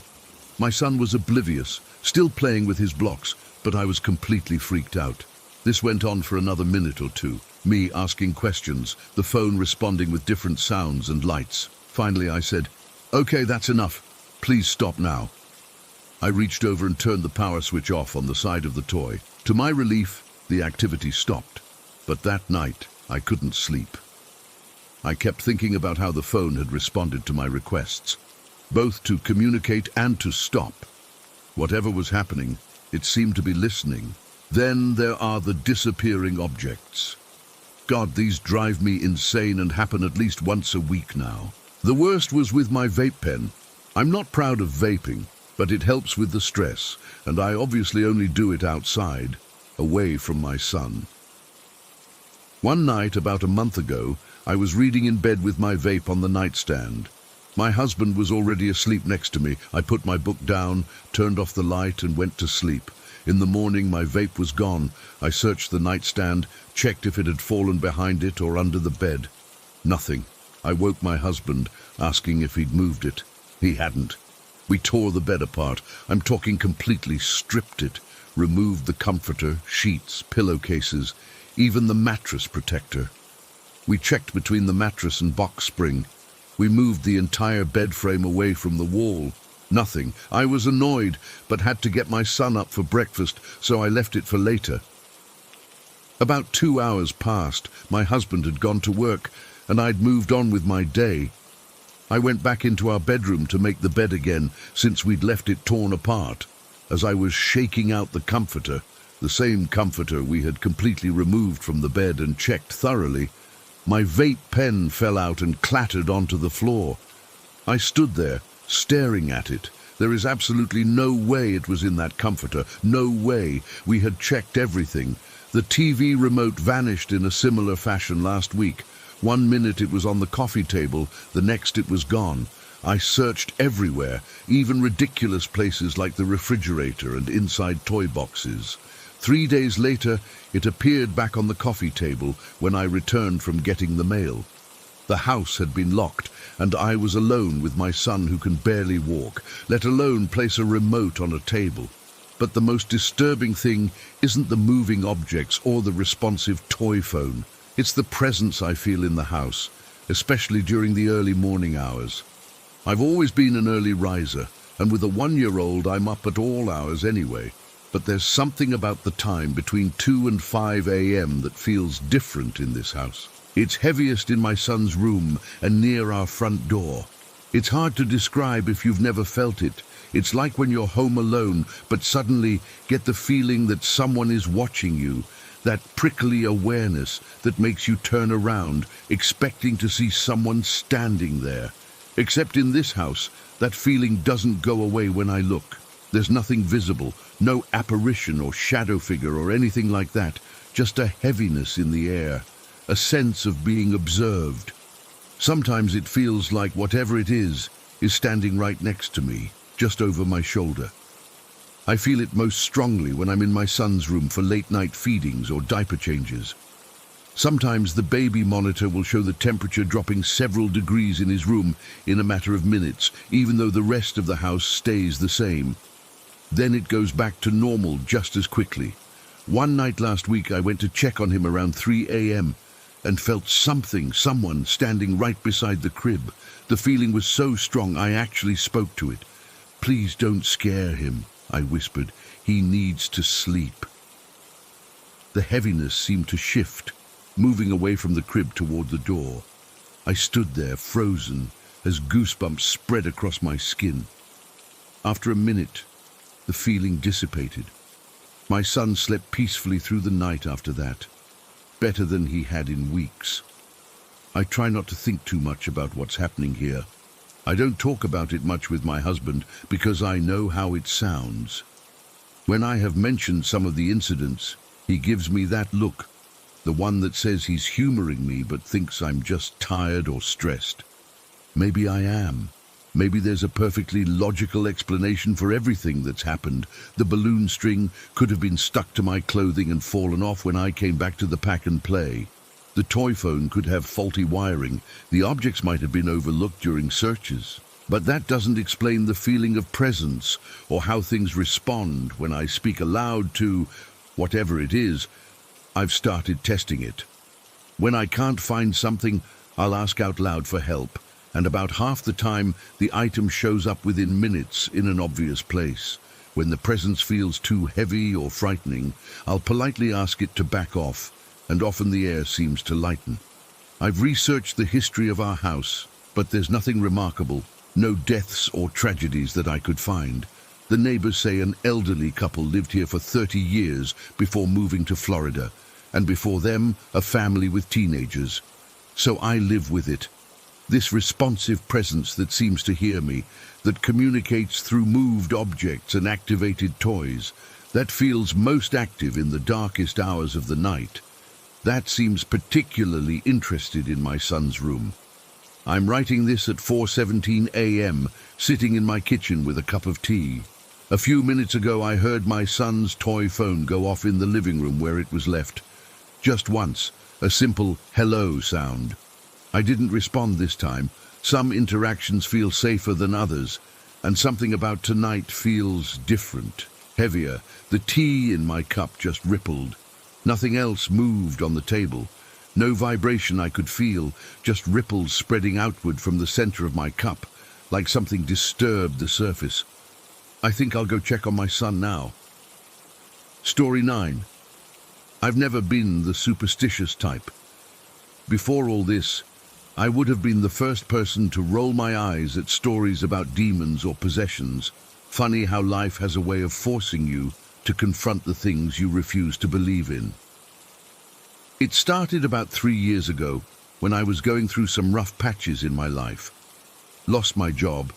My son was oblivious, still playing with his blocks, but I was completely freaked out. This went on for another minute or two, me asking questions, the phone responding with different sounds and lights. Finally I said, "Okay, that's enough. Please stop now." I reached over and turned the power switch off on the side of the toy. To my relief, the activity stopped. But that night, I couldn't sleep. I kept thinking about how the phone had responded to my requests, both to communicate and to stop. Whatever was happening, it seemed to be listening. Then there are the disappearing objects. God, these drive me insane and happen at least once a week now. The worst was with my vape pen. I'm not proud of vaping, but it helps with the stress, and I obviously only do it outside, away from my son. One night, about a month ago, I was reading in bed with my vape on the nightstand. My husband was already asleep next to me. I put my book down, turned off the light, and went to sleep. In the morning, my vape was gone. I searched the nightstand, checked if it had fallen behind it or under the bed. Nothing. I woke my husband, asking if he'd moved it. He hadn't. We tore the bed apart. I'm talking completely stripped it, removed the comforter, sheets, pillowcases, even the mattress protector. We checked between the mattress and box spring. We moved the entire bed frame away from the wall. Nothing. I was annoyed, but had to get my son up for breakfast, so I left it for later. About 2 hours passed. My husband had gone to work, and I'd moved on with my day. I went back into our bedroom to make the bed again, since we'd left it torn apart. As I was shaking out the comforter, the same comforter we had completely removed from the bed and checked thoroughly, my vape pen fell out and clattered onto the floor. I stood there, staring at it. There is absolutely no way it was in that comforter. No way. We had checked everything. The TV remote vanished in a similar fashion last week. 1 minute it was on the coffee table, the next it was gone. I searched everywhere, even ridiculous places like the refrigerator and inside toy boxes. 3 days later, it appeared back on the coffee table when I returned from getting the mail. The house had been locked, and I was alone with my son who can barely walk, let alone place a remote on a table. But the most disturbing thing isn't the moving objects or the responsive toy phone. It's the presence I feel in the house, especially during the early morning hours. I've always been an early riser, and with a 1-year-old I'm up at all hours anyway. But there's something about the time between 2 and 5 a.m. that feels different in this house. It's heaviest in my son's room and near our front door. It's hard to describe if you've never felt it. It's like when you're home alone, but suddenly get the feeling that someone is watching you, that prickly awareness that makes you turn around, expecting to see someone standing there. Except in this house, that feeling doesn't go away when I look. There's nothing visible, no apparition or shadow figure or anything like that, just a heaviness in the air, a sense of being observed. Sometimes it feels like whatever it is standing right next to me, just over my shoulder. I feel it most strongly when I'm in my son's room for late-night feedings or diaper changes. Sometimes the baby monitor will show the temperature dropping several degrees in his room in a matter of minutes, even though the rest of the house stays the same. Then it goes back to normal just as quickly. One night last week I went to check on him around 3 a.m. and felt someone standing right beside the crib. The feeling was so strong I actually spoke to it. "Please don't scare him," I whispered. "He needs to sleep." The heaviness seemed to shift, moving away from the crib toward the door. I stood there, frozen, as goosebumps spread across my skin. After a minute, the feeling dissipated. My son slept peacefully through the night after that, better than he had in weeks. I try not to think too much about what's happening here. I don't talk about it much with my husband because I know how it sounds. When I have mentioned some of the incidents, he gives me that look, the one that says he's humoring me but thinks I'm just tired or stressed. Maybe I am. Maybe there's a perfectly logical explanation for everything that's happened. The balloon string could have been stuck to my clothing and fallen off when I came back to the pack and play. The toy phone could have faulty wiring. The objects might have been overlooked during searches. But that doesn't explain the feeling of presence or how things respond when I speak aloud to whatever it is. I've started testing it. When I can't find something, I'll ask out loud for help, and about half the time the item shows up within minutes in an obvious place. When the presence feels too heavy or frightening, I'll politely ask it to back off, and often the air seems to lighten. I've researched the history of our house, but there's nothing remarkable, no deaths or tragedies that I could find. The neighbors say an elderly couple lived here for 30 years before moving to Florida, and before them, a family with teenagers. So I live with it. This responsive presence that seems to hear me, that communicates through moved objects and activated toys, that feels most active in the darkest hours of the night. That seems particularly interested in my son's room. I'm writing this at 4:17 a.m., sitting in my kitchen with a cup of tea. A few minutes ago I heard my son's toy phone go off in the living room where it was left. Just once, a simple hello sound. I didn't respond this time. Some interactions feel safer than others, and something about tonight feels different, heavier. The tea in my cup just rippled. Nothing else moved on the table. No vibration I could feel, just ripples spreading outward from the center of my cup, like something disturbed the surface. I think I'll go check on my son now. Story 9. I've never been the superstitious type. Before all this, I would have been the first person to roll my eyes at stories about demons or possessions. Funny how life has a way of forcing you to confront the things you refuse to believe in. It started about 3 years ago when I was going through some rough patches in my life. Lost my job,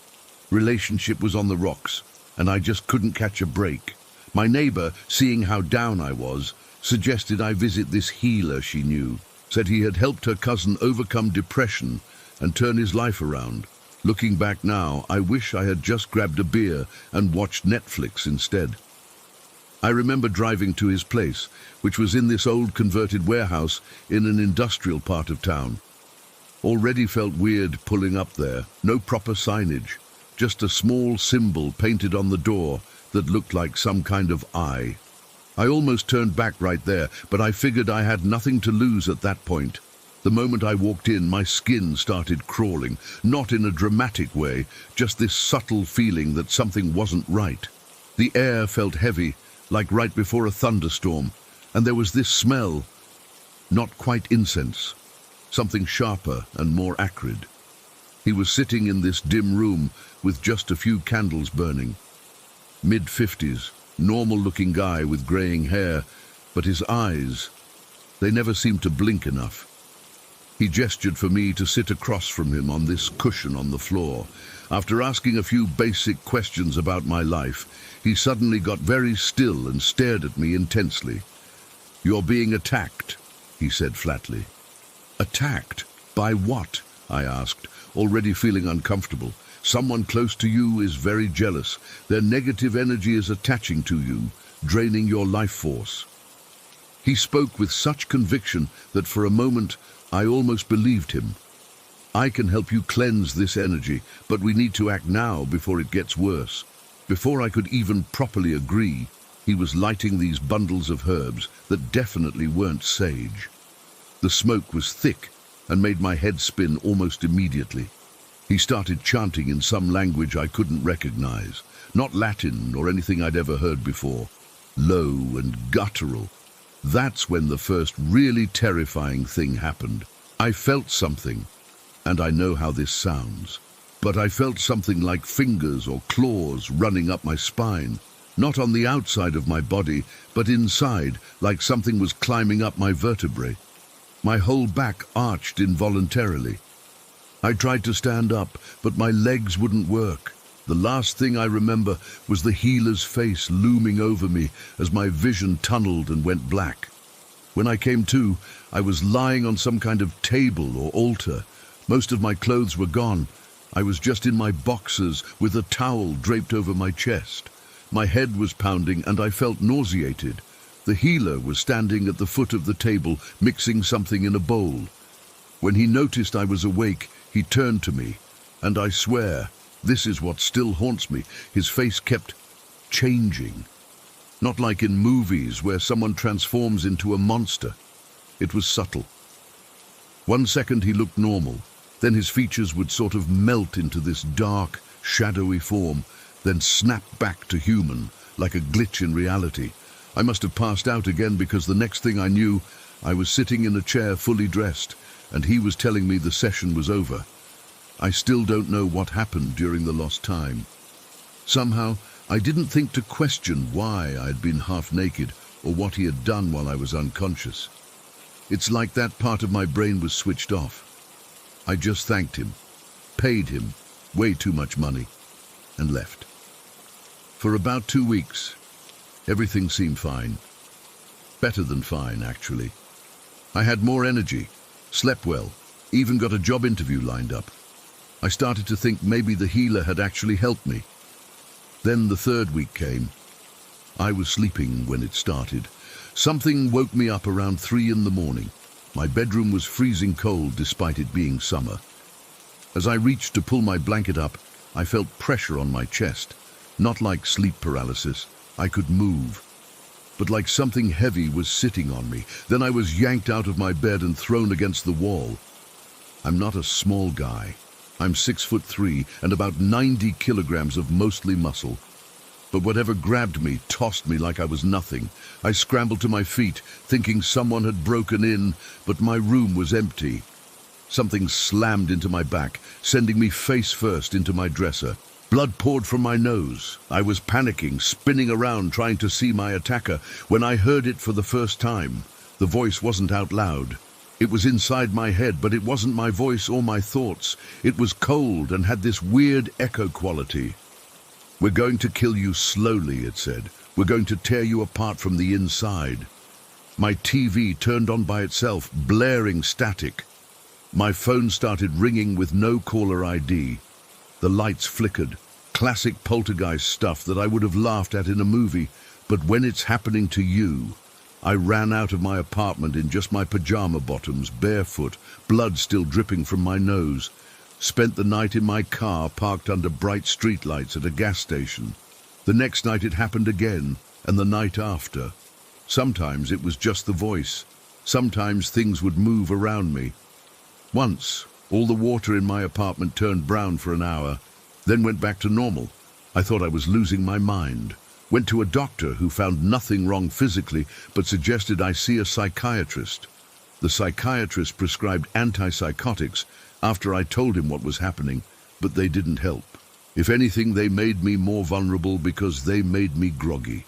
relationship was on the rocks, and I just couldn't catch a break. My neighbor, seeing how down I was, suggested I visit this healer she knew. Said he had helped her cousin overcome depression and turn his life around. Looking back now, I wish I had just grabbed a beer and watched Netflix instead. I remember driving to his place, which was in this old converted warehouse in an industrial part of town. Already felt weird pulling up there. No proper signage. Just a small symbol painted on the door that looked like some kind of eye. I almost turned back right there, but I figured I had nothing to lose at that point. The moment I walked in, my skin started crawling, not in a dramatic way, just this subtle feeling that something wasn't right. The air felt heavy, like right before a thunderstorm, and there was this smell, not quite incense, something sharper and more acrid. He was sitting in this dim room with just a few candles burning. Mid-50s, normal-looking guy with graying hair, but his eyes, they never seemed to blink enough. He gestured for me to sit across from him on this cushion on the floor. After asking a few basic questions about my life, he suddenly got very still and stared at me intensely. "You're being attacked," he said flatly. "Attacked? By what?" I asked, already feeling uncomfortable. "Someone close to you is very jealous. Their negative energy is attaching to you, draining your life force." He spoke with such conviction that for a moment I almost believed him. "I can help you cleanse this energy, but we need to act now before it gets worse." Before I could even properly agree, he was lighting these bundles of herbs that definitely weren't sage. The smoke was thick and made my head spin almost immediately. He started chanting in some language I couldn't recognize, not Latin or anything I'd ever heard before. Low and guttural. That's when the first really terrifying thing happened. I felt something, and I know how this sounds, but I felt something like fingers or claws running up my spine, not on the outside of my body, but inside, like something was climbing up my vertebrae. My whole back arched involuntarily. I tried to stand up, but my legs wouldn't work. The last thing I remember was the healer's face looming over me as my vision tunneled and went black. When I came to, I was lying on some kind of table or altar. Most of my clothes were gone. I was just in my boxers with a towel draped over my chest. My head was pounding and I felt nauseated. The healer was standing at the foot of the table, mixing something in a bowl. When he noticed I was awake, he turned to me, and I swear, this is what still haunts me, his face kept changing. Not like in movies where someone transforms into a monster. It was subtle. 1 second he looked normal, then his features would sort of melt into this dark, shadowy form, then snap back to human, like a glitch in reality. I must have passed out again because the next thing I knew, I was sitting in a chair fully dressed, and he was telling me the session was over. I still don't know what happened during the lost time. Somehow, I didn't think to question why I'd been half naked or what he had done while I was unconscious. It's like that part of my brain was switched off. I just thanked him, paid him way too much money, and left. For about 2 weeks, everything seemed fine. Better than fine, actually. I had more energy, slept well, even got a job interview lined up. I started to think maybe the healer had actually helped me. Then the 3rd week came. I was sleeping when it started. Something woke me up around 3 in the morning. My bedroom was freezing cold despite it being summer. As I reached to pull my blanket up, I felt pressure on my chest. Not like sleep paralysis. I could move. But like something heavy was sitting on me. Then I was yanked out of my bed and thrown against the wall. I'm not a small guy. I'm 6'3" and about 90 kilograms of mostly muscle. But whatever grabbed me tossed me like I was nothing. I scrambled to my feet, thinking someone had broken in, but my room was empty. Something slammed into my back, sending me face first into my dresser. Blood poured from my nose. I was panicking, spinning around trying to see my attacker, when I heard it for the first time. The voice wasn't out loud. It was inside my head, but it wasn't my voice or my thoughts. It was cold and had this weird echo quality. "We're going to kill you slowly," it said. "We're going to tear you apart from the inside." My TV turned on by itself, blaring static. My phone started ringing with no caller ID. The lights flickered. Classic poltergeist stuff that I would have laughed at in a movie. But when it's happening to you, I ran out of my apartment in just my pajama bottoms, barefoot, blood still dripping from my nose. Spent the night in my car parked under bright streetlights at a gas station. The next night it happened again, and the night after. Sometimes it was just the voice. Sometimes things would move around me. Once, all the water in my apartment turned brown for an hour, then went back to normal. I thought I was losing my mind. Went to a doctor who found nothing wrong physically, but suggested I see a psychiatrist. The psychiatrist prescribed antipsychotics after I told him what was happening, but they didn't help. If anything, they made me more vulnerable because they made me groggy.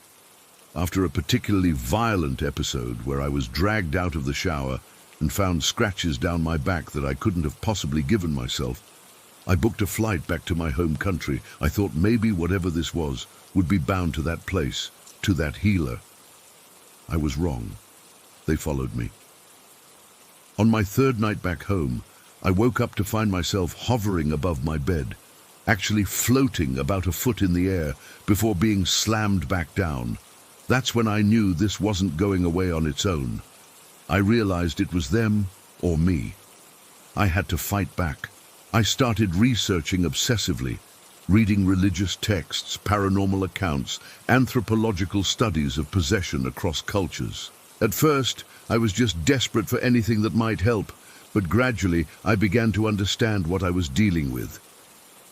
After a particularly violent episode where I was dragged out of the shower and found scratches down my back that I couldn't have possibly given myself, I booked a flight back to my home country. I thought maybe whatever this was would be bound to that place, to that healer. I was wrong. They followed me. On my third night back home, I woke up to find myself hovering above my bed, actually floating about a foot in the air before being slammed back down. That's when I knew this wasn't going away on its own. I realized it was them or me. I had to fight back. I started researching obsessively, reading religious texts, paranormal accounts, anthropological studies of possession across cultures. At first, I was just desperate for anything that might help, but gradually I began to understand what I was dealing with.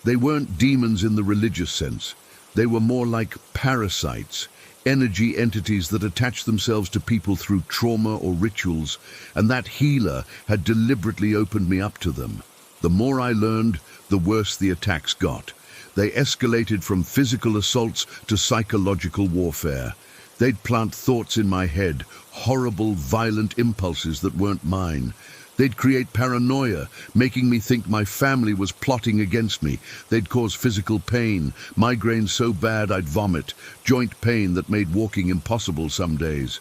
They weren't demons in the religious sense. They were more like parasites, energy entities that attach themselves to people through trauma or rituals, and that healer had deliberately opened me up to them. The more I learned, the worse the attacks got. They escalated from physical assaults to psychological warfare. They'd plant thoughts in my head, horrible, violent impulses that weren't mine. They'd create paranoia, making me think my family was plotting against me. They'd cause physical pain, migraines so bad I'd vomit, joint pain that made walking impossible some days.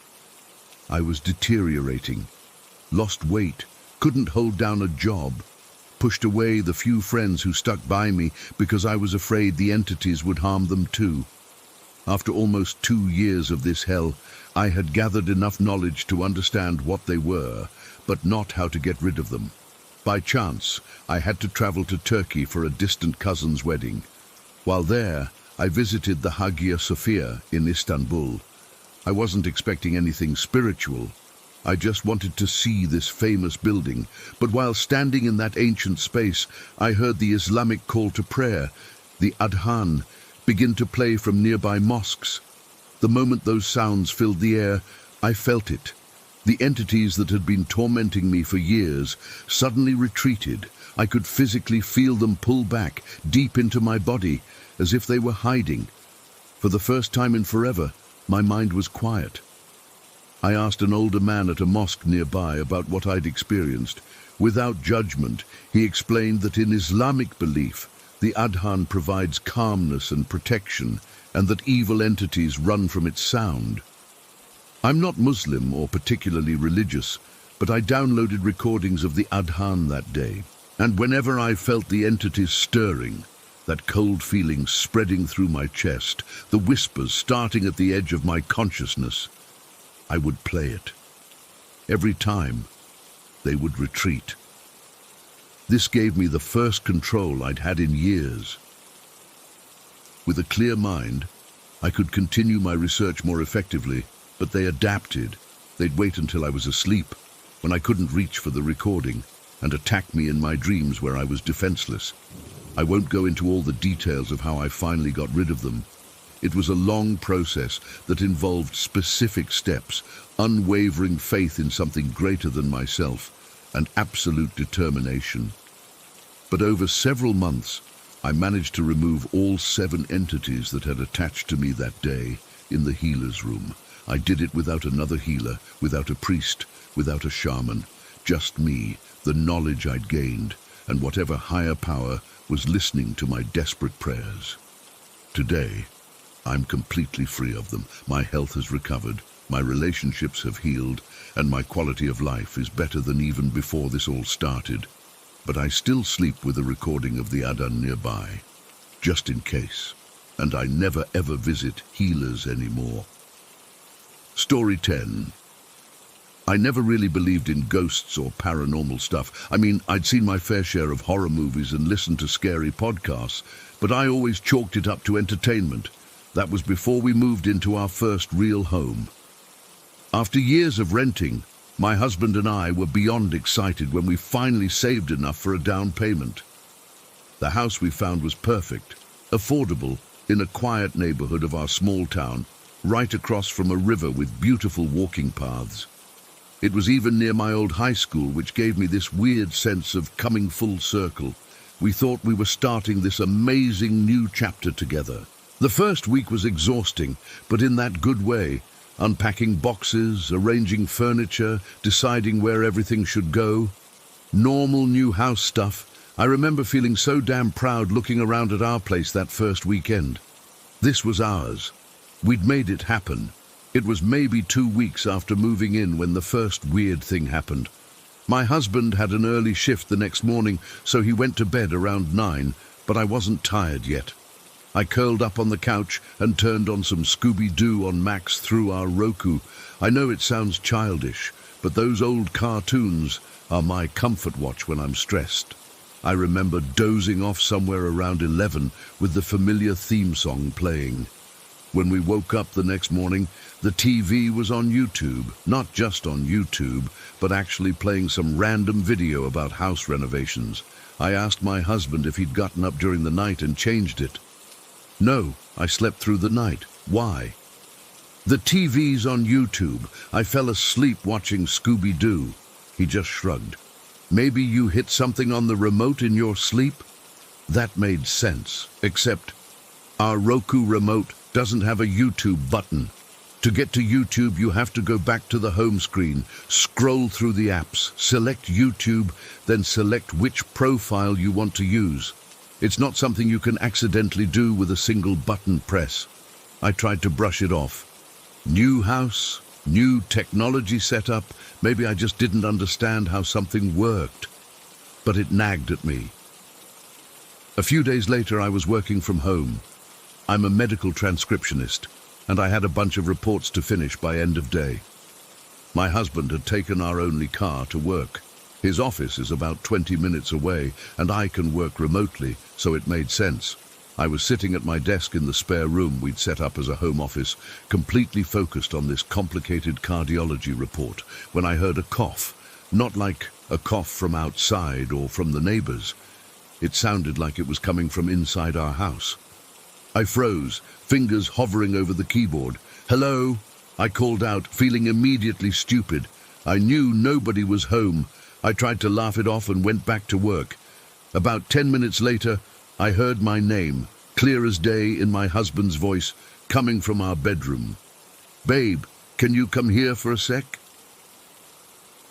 I was deteriorating, lost weight, couldn't hold down a job, pushed away the few friends who stuck by me because I was afraid the entities would harm them too. After almost 2 years of this hell, I had gathered enough knowledge to understand what they were, but not how to get rid of them. By chance, I had to travel to Turkey for a distant cousin's wedding. While there, I visited the Hagia Sophia in Istanbul. I wasn't expecting anything spiritual. I just wanted to see this famous building, but while standing in that ancient space, I heard the Islamic call to prayer, the adhan, begin to play from nearby mosques. The moment those sounds filled the air, I felt it. The entities that had been tormenting me for years suddenly retreated. I could physically feel them pull back, deep into my body, as if they were hiding. For the first time in forever, my mind was quiet. I asked an older man at a mosque nearby about what I'd experienced. Without judgment, he explained that in Islamic belief, the adhan provides calmness and protection, and that evil entities run from its sound. I'm not Muslim or particularly religious, but I downloaded recordings of the adhan that day, and whenever I felt the entities stirring, that cold feeling spreading through my chest, the whispers starting at the edge of my consciousness, I would play it. Every time, they would retreat. This gave me the first control I'd had in years. With a clear mind, I could continue my research more effectively, but they adapted. They'd wait until I was asleep, when I couldn't reach for the recording, and attack me in my dreams where I was defenseless. I won't go into all the details of how I finally got rid of them. It was a long process that involved specific steps, unwavering faith in something greater than myself, and absolute determination. But over several months, I managed to remove all 7 entities that had attached to me that day in the healer's room. I did it without another healer, without a priest, without a shaman, just me, the knowledge I'd gained, and whatever higher power was listening to my desperate prayers. Today, I'm completely free of them. My health has recovered, my relationships have healed, and my quality of life is better than even before this all started. But I still sleep with a recording of the adhan nearby, just in case, and I never ever visit healers anymore. Story 10. I never really believed in ghosts or paranormal stuff. I mean, I'd seen my fair share of horror movies and listened to scary podcasts, but I always chalked it up to entertainment. That was before we moved into our first real home. After years of renting, my husband and I were beyond excited when we finally saved enough for a down payment. The house we found was perfect, affordable, in a quiet neighborhood of our small town, right across from a river with beautiful walking paths. It was even near my old high school, which gave me this weird sense of coming full circle. We thought we were starting this amazing new chapter together. The first week was exhausting, but in that good way. Unpacking boxes, arranging furniture, deciding where everything should go. Normal new house stuff. I remember feeling so damn proud looking around at our place that first weekend. This was ours. We'd made it happen. It was maybe 2 weeks after moving in when the first weird thing happened. My husband had an early shift the next morning, so he went to bed around 9, but I wasn't tired yet. I curled up on the couch and turned on some Scooby-Doo on Max through our Roku. I know it sounds childish, but those old cartoons are my comfort watch when I'm stressed. I remember dozing off somewhere around 11 with the familiar theme song playing. When we woke up the next morning, the TV was on YouTube. Not just on YouTube, but actually playing some random video about house renovations. I asked my husband if he'd gotten up during the night and changed it. No, I slept through the night. Why? The TV's on YouTube. I fell asleep watching Scooby-Doo. He just shrugged. Maybe you hit something on the remote in your sleep? That made sense, except our Roku remote doesn't have a YouTube button. To get to YouTube, you have to go back to the home screen, scroll through the apps, select YouTube, then select which profile you want to use. It's not something you can accidentally do with a single button press. I tried to brush it off. New house, new technology setup. Maybe I just didn't understand how something worked. But it nagged at me. A few days later, I was working from home. I'm a medical transcriptionist, and I had a bunch of reports to finish by end of day. My husband had taken our only car to work. His office is about 20 minutes away, and I can work remotely, so it made sense. I was sitting at my desk in the spare room we'd set up as a home office, completely focused on this complicated cardiology report, when I heard a cough. Not like a cough from outside or from the neighbors. It sounded like it was coming from inside our house. I froze, fingers hovering over the keyboard. "Hello?" I called out, feeling immediately stupid. I knew nobody was home. I tried to laugh it off and went back to work. About 10 minutes later, I heard my name, clear as day in my husband's voice, coming from our bedroom. "Babe, can you come here for a sec?"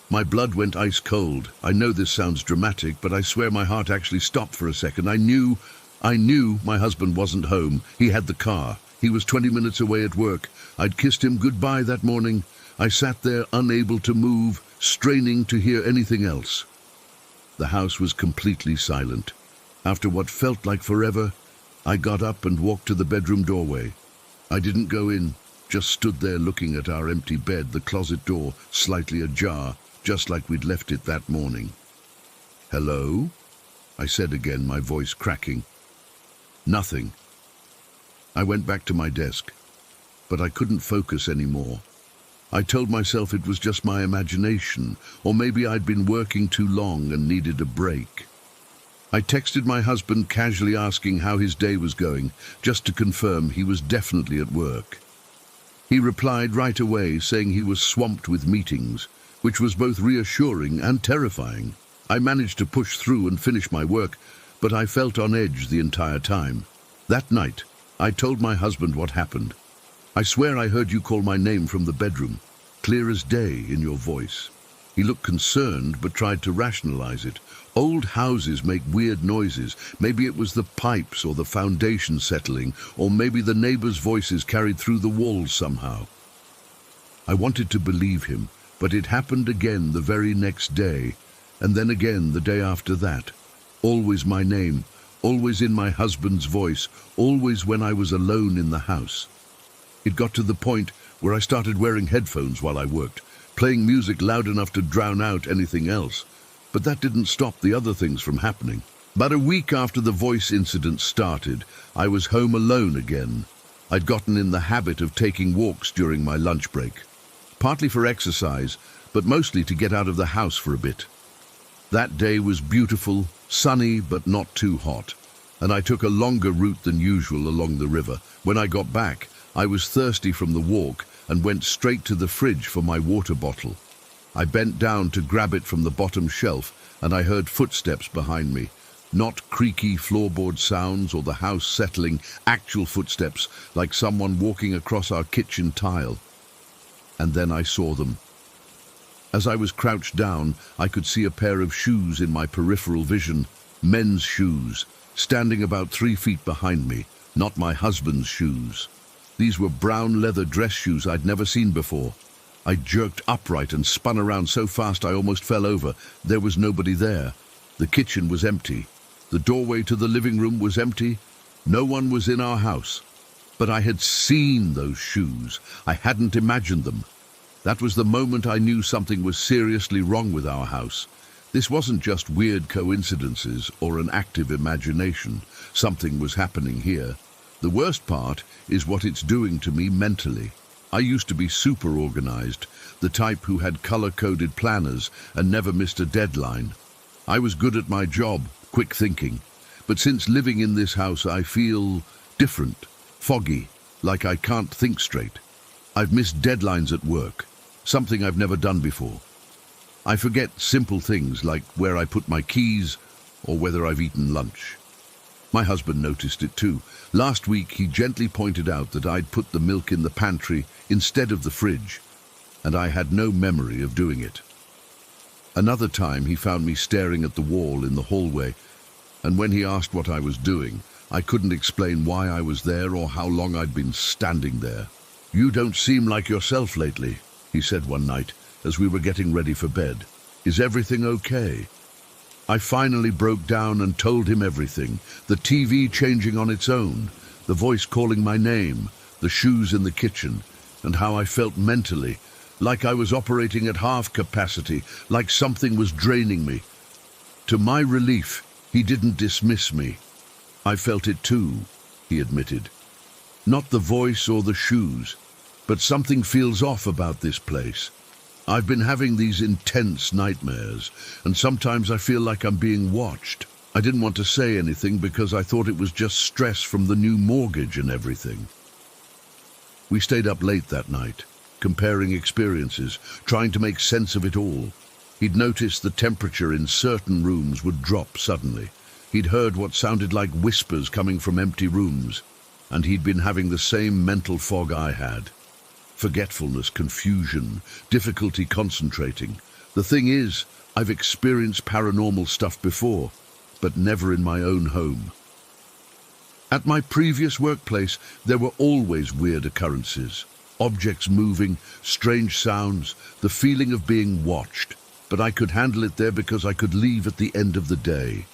My blood went ice cold. I know this sounds dramatic, but I swear my heart actually stopped for a second. I knew my husband wasn't home. He had the car. He was 20 minutes away at work. I'd kissed him goodbye that morning. I sat there unable to move, straining to hear anything else. The house was completely silent. After what felt like forever, I got up and walked to the bedroom doorway. I didn't go in, just stood there looking at our empty bed, the closet door slightly ajar, just like we'd left it that morning. "Hello?" I said again, my voice cracking. Nothing. I went back to my desk, but I couldn't focus anymore. I told myself it was just my imagination, or maybe I'd been working too long and needed a break. I texted my husband, casually asking how his day was going, just to confirm he was definitely at work. He replied right away, saying he was swamped with meetings, which was both reassuring and terrifying. I managed to push through and finish my work, but I felt on edge the entire time. That night, I told my husband what happened. "I swear I heard you call my name from the bedroom, clear as day in your voice." He looked concerned, but tried to rationalize it. Old houses make weird noises. Maybe it was the pipes or the foundation settling, or maybe the neighbors' voices carried through the walls somehow. I wanted to believe him, but it happened again the very next day, and then again the day after that. Always my name, always in my husband's voice, always when I was alone in the house. It got to the point where I started wearing headphones while I worked, playing music loud enough to drown out anything else. But that didn't stop the other things from happening. About a week after the voice incident started, I was home alone again. I'd gotten in the habit of taking walks during my lunch break, partly for exercise, but mostly to get out of the house for a bit. That day was beautiful, sunny but not too hot, and I took a longer route than usual along the river. When I got back, I was thirsty from the walk and went straight to the fridge for my water bottle. I bent down to grab it from the bottom shelf, and I heard footsteps behind me. Not creaky floorboard sounds or the house settling, actual footsteps, like someone walking across our kitchen tile. And then I saw them. As I was crouched down, I could see a pair of shoes in my peripheral vision, men's shoes, standing about 3 feet behind me, not my husband's shoes. These were brown leather dress shoes I'd never seen before. I jerked upright and spun around so fast I almost fell over. There was nobody there. The kitchen was empty. The doorway to the living room was empty. No one was in our house. But I had seen those shoes. I hadn't imagined them. That was the moment I knew something was seriously wrong with our house. This wasn't just weird coincidences or an active imagination. Something was happening here. The worst part is what it's doing to me mentally. I used to be super organized, the type who had color-coded planners and never missed a deadline. I was good at my job, quick thinking. But since living in this house, I feel different, foggy, like I can't think straight. I've missed deadlines at work, something I've never done before. I forget simple things like where I put my keys or whether I've eaten lunch. My husband noticed it too. Last week he gently pointed out that I'd put the milk in the pantry instead of the fridge, and I had no memory of doing it. Another time he found me staring at the wall in the hallway, and when he asked what I was doing, I couldn't explain why I was there or how long I'd been standing there. "You don't seem like yourself lately," he said one night as we were getting ready for bed. "Is everything okay?" I finally broke down and told him everything. The TV changing on its own, the voice calling my name, the shoes in the kitchen, and how I felt mentally, like I was operating at half capacity, like something was draining me. To my relief, he didn't dismiss me. "I felt it too," he admitted. "Not the voice or the shoes, but something feels off about this place. I've been having these intense nightmares, and sometimes I feel like I'm being watched." I didn't want to say anything because I thought it was just stress from the new mortgage and everything. We stayed up late that night, comparing experiences, trying to make sense of it all. He'd noticed the temperature in certain rooms would drop suddenly. He'd heard what sounded like whispers coming from empty rooms, and he'd been having the same mental fog I had. Forgetfulness, confusion, difficulty concentrating. The thing is, I've experienced paranormal stuff before, but never in my own home. At my previous workplace, there were always weird occurrences. Objects moving, strange sounds, the feeling of being watched. But I could handle it there because I could leave at the end of the day.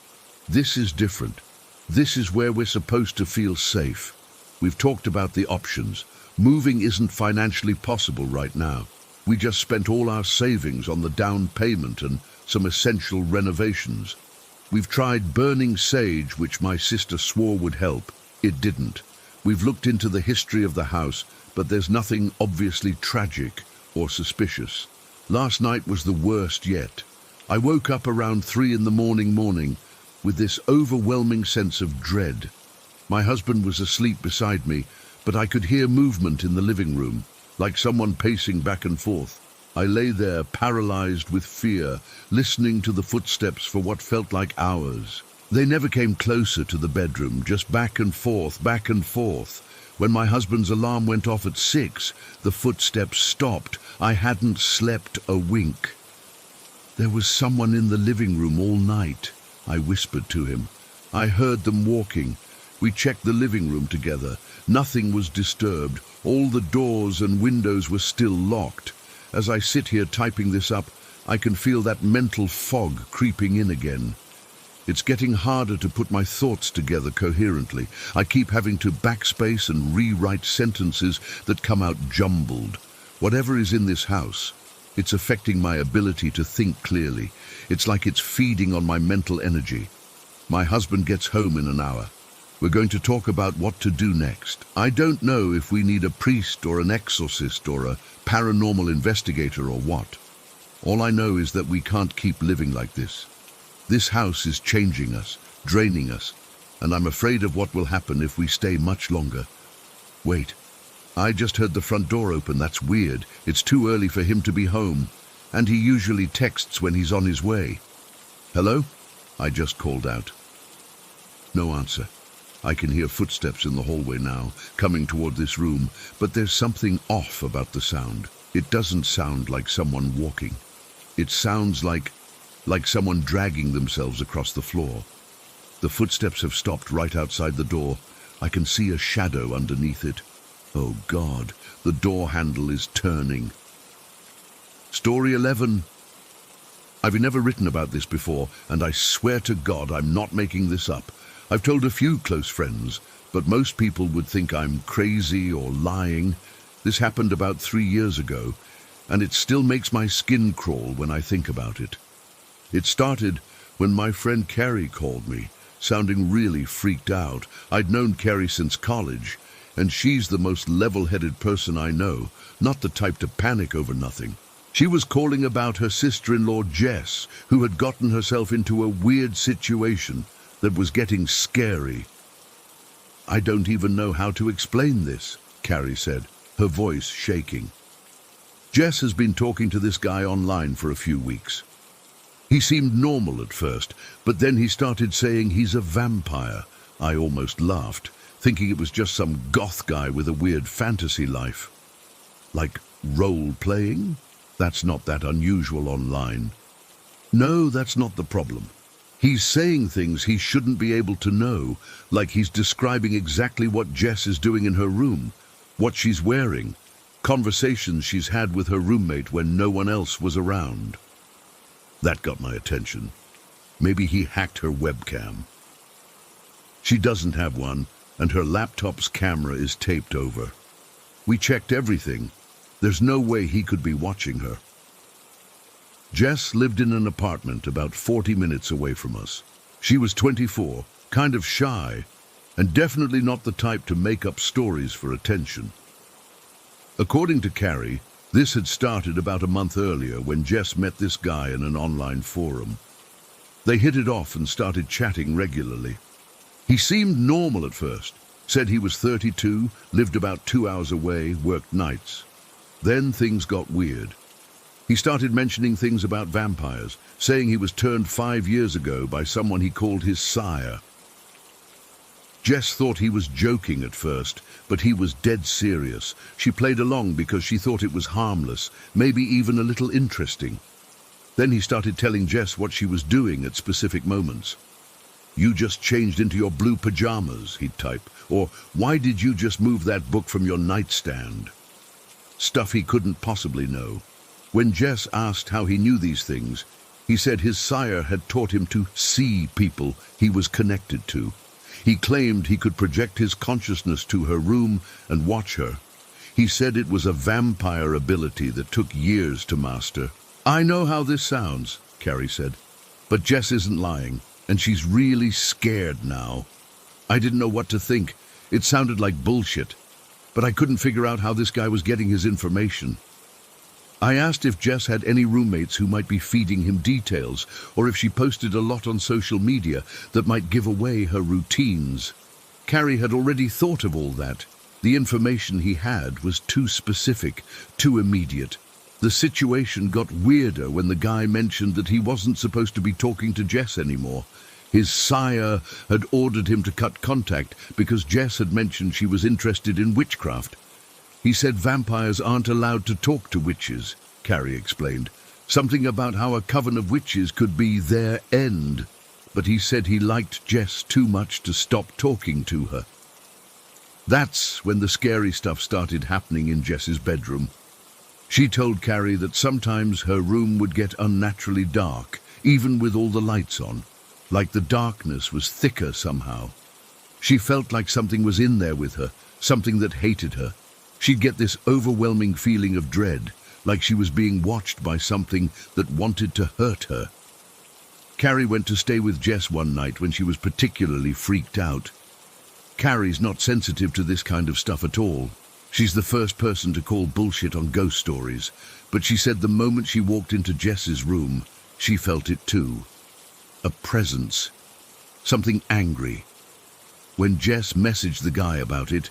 This is different. This is where we're supposed to feel safe. We've talked about the options. Moving isn't financially possible right now. We just spent all our savings on the down payment and some essential renovations. We've tried burning sage, which my sister swore would help. It didn't. We've looked into the history of the house, but there's nothing obviously tragic or suspicious. Last night was the worst yet. I woke up around 3 in the morning with this overwhelming sense of dread. My husband was asleep beside me, but I could hear movement in the living room, like someone pacing back and forth. I lay there, paralyzed with fear, listening to the footsteps for what felt like hours. They never came closer to the bedroom, just back and forth, back and forth. When my husband's alarm went off at 6, the footsteps stopped. I hadn't slept a wink. "There was someone in the living room all night," I whispered to him. "I heard them walking. We checked the living room together. Nothing was disturbed. All the doors and windows were still locked. As I sit here typing this up, I can feel that mental fog creeping in again. It's getting harder to put my thoughts together coherently. I keep having to backspace and rewrite sentences that come out jumbled. Whatever is in this house, It's affecting my ability to think clearly. It's like it's feeding on my mental energy. My husband gets home in an hour. We're going to talk about what to do next. I don't know if we need a priest or an exorcist or a paranormal investigator or what. All I know is that we can't keep living like this. This house is changing us, draining us, and I'm afraid of what will happen if we stay much longer. Wait, I just heard the front door open. That's weird. It's too early for him to be home, and he usually texts when he's on his way. Hello? I just called out. No answer. I can hear footsteps in the hallway now, coming toward this room, but there's something off about the sound. It doesn't sound like someone walking. It sounds like someone dragging themselves across the floor. The footsteps have stopped right outside the door. I can see a shadow underneath it. Oh God, the door handle is turning. Story 11. I've never written about this before, and I swear to God I'm not making this up. I've told a few close friends, but most people would think I'm crazy or lying. This happened about 3 years ago, and it still makes my skin crawl when I think about it. It started when my friend Carrie called me, sounding really freaked out. I'd known Carrie since college, and she's the most level-headed person I know, not the type to panic over nothing. She was calling about her sister-in-law Jess, who had gotten herself into a weird situation that was getting scary. I don't even know how to explain this, Carrie said, her voice shaking. Jess has been talking to this guy online for a few weeks. He seemed normal at first, but then he started saying he's a vampire. I almost laughed, thinking it was just some goth guy with a weird fantasy life. Like role-playing? That's not that unusual online. No, that's not the problem. He's saying things he shouldn't be able to know, like he's describing exactly what Jess is doing in her room, what she's wearing, conversations she's had with her roommate when no one else was around. That got my attention. Maybe he hacked her webcam. She doesn't have one, and her laptop's camera is taped over. We checked everything. There's no way he could be watching her. Jess lived in an apartment about 40 minutes away from us. She was 24, kind of shy, and definitely not the type to make up stories for attention. According to Carrie, this had started about a month earlier when Jess met this guy in an online forum. They hit it off and started chatting regularly. He seemed normal at first, said he was 32, lived about 2 hours away, worked nights. Then things got weird. He started mentioning things about vampires, saying he was turned 5 years ago by someone he called his sire. Jess thought he was joking at first, but he was dead serious. She played along because she thought it was harmless, maybe even a little interesting. Then he started telling Jess what she was doing at specific moments. "You just changed into your blue pajamas," he'd type, or "Why did you just move that book from your nightstand?" Stuff he couldn't possibly know. When Jess asked how he knew these things, he said his sire had taught him to see people he was connected to. He claimed he could project his consciousness to her room and watch her. He said it was a vampire ability that took years to master. "I know how this sounds," Carrie said, "but Jess isn't lying, and she's really scared now." I didn't know what to think. It sounded like bullshit, but I couldn't figure out how this guy was getting his information. I asked if Jess had any roommates who might be feeding him details, or if she posted a lot on social media that might give away her routines. Carrie had already thought of all that. The information he had was too specific, too immediate. The situation got weirder when the guy mentioned that he wasn't supposed to be talking to Jess anymore. His sire had ordered him to cut contact because Jess had mentioned she was interested in witchcraft. He said vampires aren't allowed to talk to witches, Carrie explained. Something about how a coven of witches could be their end. But he said he liked Jess too much to stop talking to her. That's when the scary stuff started happening in Jess's bedroom. She told Carrie that sometimes her room would get unnaturally dark, even with all the lights on, like the darkness was thicker somehow. She felt like something was in there with her, something that hated her. She'd get this overwhelming feeling of dread, like she was being watched by something that wanted to hurt her. Carrie went to stay with Jess one night when she was particularly freaked out. Carrie's not sensitive to this kind of stuff at all. She's the first person to call bullshit on ghost stories, but she said the moment she walked into Jess's room, she felt it too. A presence. Something angry. When Jess messaged the guy about it,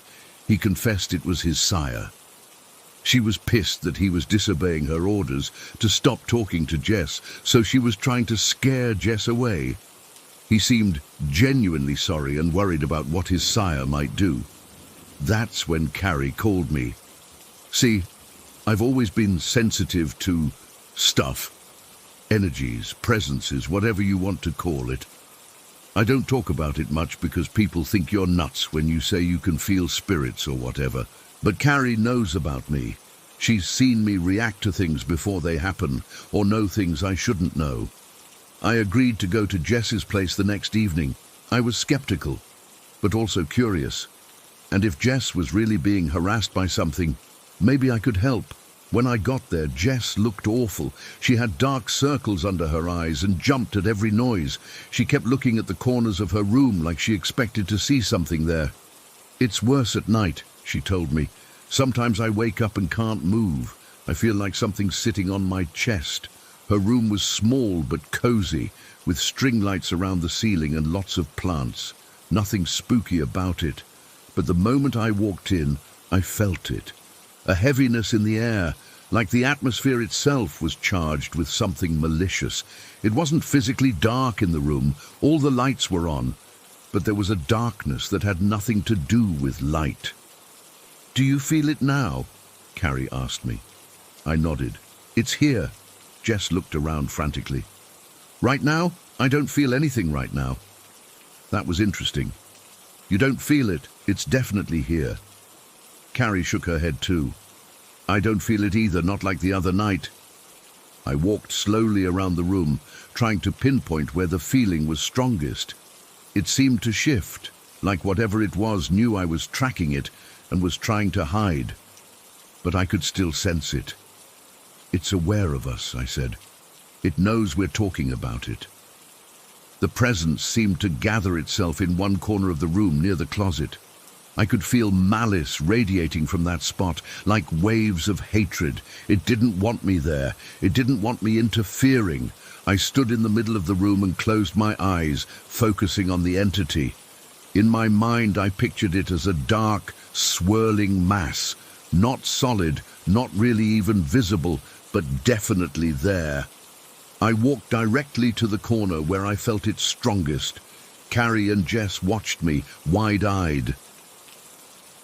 he confessed it was his sire. She was pissed that he was disobeying her orders to stop talking to Jess, so she was trying to scare Jess away. He seemed genuinely sorry and worried about what his sire might do. That's when Carrie called me. See, I've always been sensitive to stuff. Energies, presences, whatever you want to call it. I don't talk about it much because people think you're nuts when you say you can feel spirits or whatever. But Carrie knows about me. She's seen me react to things before they happen, or know things I shouldn't know. I agreed to go to Jess's place the next evening. I was skeptical, but also curious. And if Jess was really being harassed by something, maybe I could help. When I got there, Jess looked awful. She had dark circles under her eyes and jumped at every noise. She kept looking at the corners of her room like she expected to see something there. "It's worse at night," she told me. "Sometimes I wake up and can't move. I feel like something's sitting on my chest." Her room was small but cozy, with string lights around the ceiling and lots of plants. Nothing spooky about it. But the moment I walked in, I felt it. A heaviness in the air, like the atmosphere itself was charged with something malicious. It wasn't physically dark in the room. All the lights were on. But there was a darkness that had nothing to do with light. "Do you feel it now?" Carrie asked me. I nodded. "It's here." Jess looked around frantically. "Right now? I don't feel anything right now." That was interesting. "You don't feel it? It's definitely here." Carrie shook her head too. "I don't feel it either, not like the other night." I walked slowly around the room, trying to pinpoint where the feeling was strongest. It seemed to shift, like whatever it was knew I was tracking it and was trying to hide. But I could still sense it. "It's aware of us," I said. "It knows we're talking about it." The presence seemed to gather itself in one corner of the room near the closet. I could feel malice radiating from that spot, like waves of hatred. It didn't want me there. It didn't want me interfering. I stood in the middle of the room and closed my eyes, focusing on the entity. In my mind, I pictured it as a dark, swirling mass, not solid, not really even visible, but definitely there. I walked directly to the corner where I felt it strongest. Carrie and Jess watched me, wide-eyed.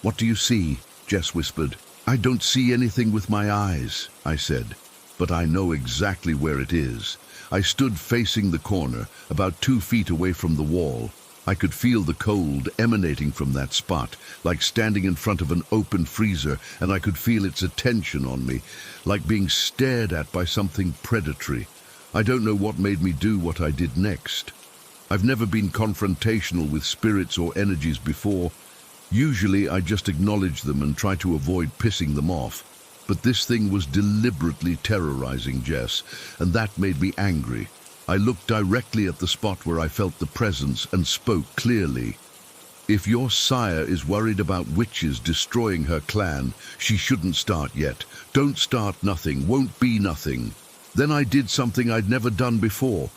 "What do you see?" Jess whispered. "I don't see anything with my eyes," I said, "but I know exactly where it is." I stood facing the corner, about 2 feet away from the wall. I could feel the cold emanating from that spot, like standing in front of an open freezer, and I could feel its attention on me, like being stared at by something predatory. I don't know what made me do what I did next. I've never been confrontational with spirits or energies before. Usually I just acknowledge them and try to avoid pissing them off. But this thing was deliberately terrorizing Jess, and that made me angry. I looked directly at the spot where I felt the presence and spoke clearly. "If your sire is worried about witches destroying her clan, she shouldn't start yet. Don't start nothing, won't be nothing." Then I did something I'd never done before.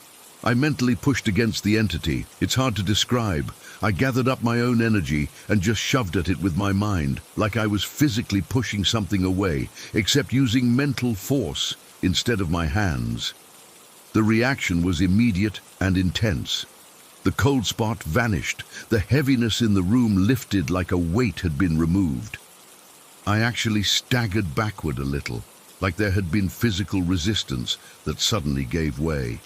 I mentally pushed against the entity. It's hard to describe. I gathered up my own energy and just shoved at it with my mind, like I was physically pushing something away, except using mental force instead of my hands. The reaction was immediate and intense. The cold spot vanished. The heaviness in the room lifted like a weight had been removed. I actually staggered backward a little, like there had been physical resistance that suddenly gave way.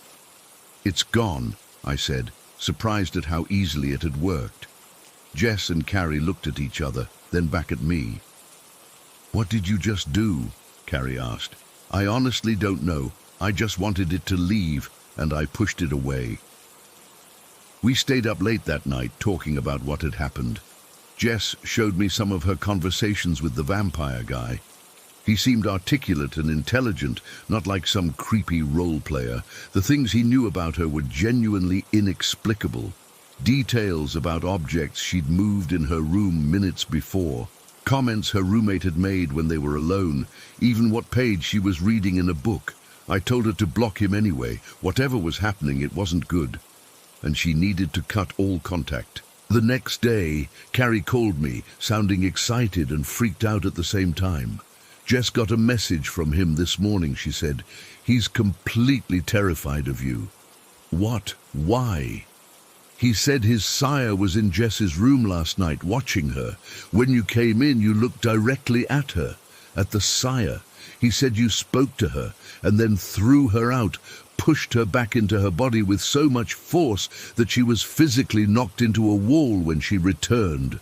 "It's gone," I said, surprised at how easily it had worked. Jess and Carrie looked at each other, then back at me. "What did you just do?" Carrie asked. "I honestly don't know. I just wanted it to leave, and I pushed it away." We stayed up late that night talking about what had happened. Jess showed me some of her conversations with the vampire guy. He seemed articulate and intelligent, not like some creepy role player. The things he knew about her were genuinely inexplicable. Details about objects she'd moved in her room minutes before, comments her roommate had made when they were alone, even what page she was reading in a book. I told her to block him anyway. Whatever was happening, it wasn't good, and she needed to cut all contact. The next day, Carrie called me, sounding excited and freaked out at the same time. "Jess got a message from him this morning," she said. "He's completely terrified of you." "What? Why?" "He said his sire was in Jess's room last night watching her. When you came in, you looked directly at her, at the sire. He said you spoke to her and then threw her out, pushed her back into her body with so much force that she was physically knocked into a wall when she returned."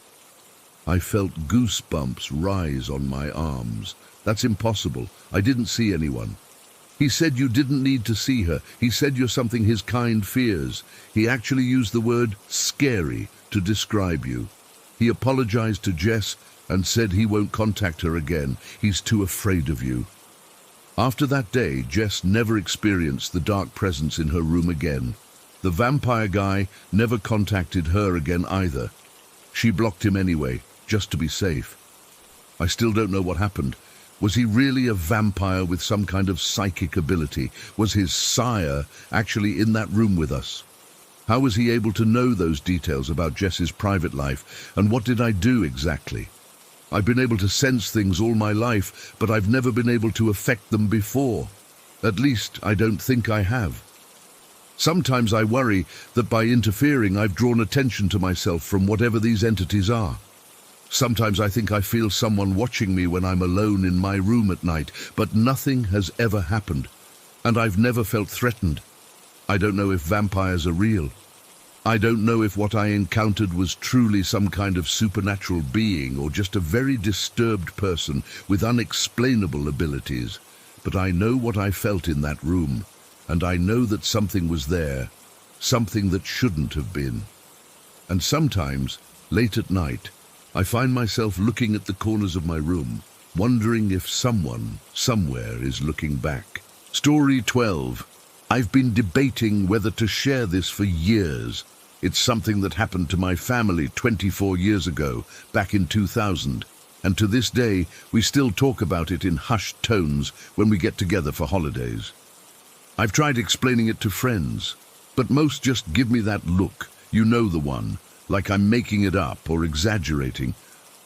I felt goosebumps rise on my arms. "That's impossible. I didn't see anyone." "He said you didn't need to see her. He said you're something his kind fears. He actually used the word scary to describe you. He apologized to Jess and said he won't contact her again. He's too afraid of you." After that day, Jess never experienced the dark presence in her room again. The vampire guy never contacted her again either. She blocked him anyway, just to be safe. I still don't know what happened. Was he really a vampire with some kind of psychic ability? Was his sire actually in that room with us? How was he able to know those details about Jess's private life? And what did I do exactly? I've been able to sense things all my life, but I've never been able to affect them before. At least, I don't think I have. Sometimes I worry that by interfering, I've drawn attention to myself from whatever these entities are. Sometimes I think I feel someone watching me when I'm alone in my room at night, but nothing has ever happened, and I've never felt threatened. I don't know if vampires are real. I don't know if what I encountered was truly some kind of supernatural being or just a very disturbed person with unexplainable abilities, but I know what I felt in that room, and I know that something was there, something that shouldn't have been. And sometimes, late at night, I find myself looking at the corners of my room, wondering if someone, somewhere, is looking back. Story 12. I've been debating whether to share this for years. It's something that happened to my family 24 years ago, back in 2000, and to this day we still talk about it in hushed tones when we get together for holidays. I've tried explaining it to friends, but most just give me that look, you know the one, like I'm making it up or exaggerating.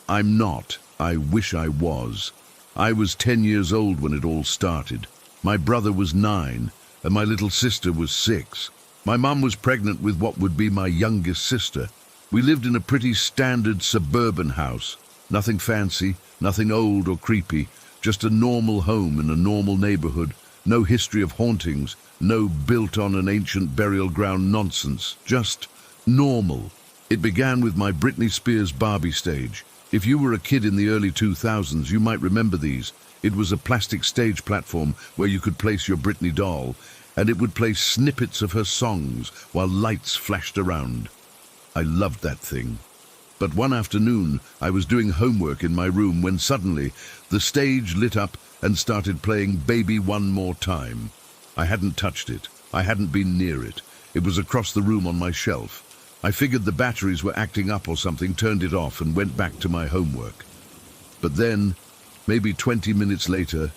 I'm not. I wish I was. I was 10 years old when it all started. My brother was 9, and my little sister was 6. My mum was pregnant with what would be my youngest sister. We lived in a pretty standard suburban house. Nothing fancy, nothing old or creepy, just a normal home in a normal neighborhood. No history of hauntings, no built on an ancient burial ground nonsense, just normal. It began with my Britney Spears Barbie stage. If you were a kid in the early 2000s, you might remember these. It was a plastic stage platform where you could place your Britney doll, and it would play snippets of her songs while lights flashed around. I loved that thing. But one afternoon, I was doing homework in my room when suddenly the stage lit up and started playing Baby One More Time. I hadn't touched it. I hadn't been near it. It was across the room on my shelf. I figured the batteries were acting up or something, turned it off, and went back to my homework. But then, maybe 20 minutes later,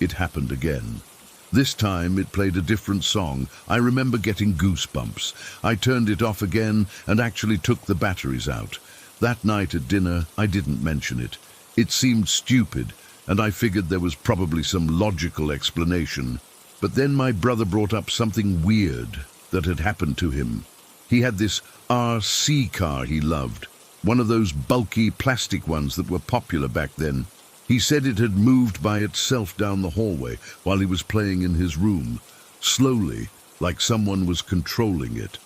it happened again. This time it played a different song. I remember getting goosebumps. I turned it off again and actually took the batteries out. That night at dinner, I didn't mention it. It seemed stupid, and I figured there was probably some logical explanation. But then my brother brought up something weird that had happened to him. He had this RC car he loved, one of those bulky plastic ones that were popular back then. He said it had moved by itself down the hallway while he was playing in his room, slowly, like someone was controlling it.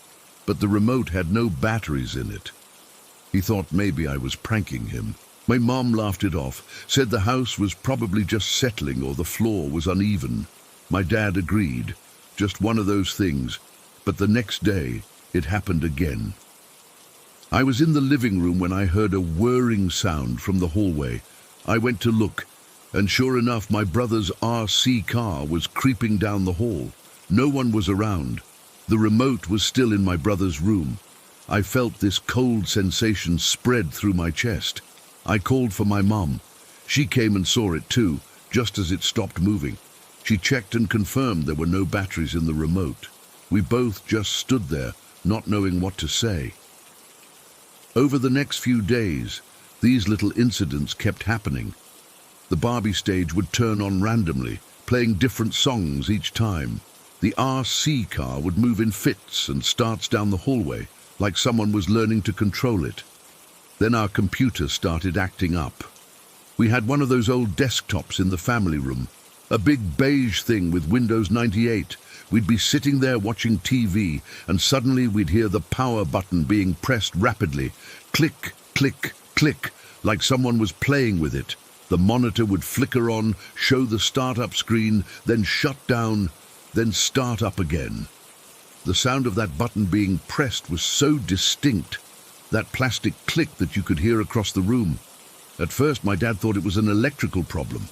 But the remote had no batteries in it. He thought maybe I was pranking him. My mom laughed it off, said the house was probably just settling or the floor was uneven. My dad agreed, just one of those things. But the next day, it happened again. I was in the living room when I heard a whirring sound from the hallway. I went to look, and sure enough, my brother's RC car was creeping down the hall. No one was around. The remote was still in my brother's room. I felt this cold sensation spread through my chest. I called for my mum. She came and saw it too, just as it stopped moving. She checked and confirmed there were no batteries in the remote. We both just stood there, not knowing what to say. Over the next few days, these little incidents kept happening. The Barbie stage would turn on randomly, playing different songs each time. The RC car would move in fits and starts down the hallway, like someone was learning to control it. Then our computer started acting up. We had one of those old desktops in the family room, a big beige thing with Windows 98. We'd be sitting there watching TV, and suddenly we'd hear the power button being pressed rapidly. Click, click, click, like someone was playing with it. The monitor would flicker on, show the start-up screen, then shut down, then start up again. The sound of that button being pressed was so distinct, that plastic click that you could hear across the room. At first, my dad thought it was an electrical problem.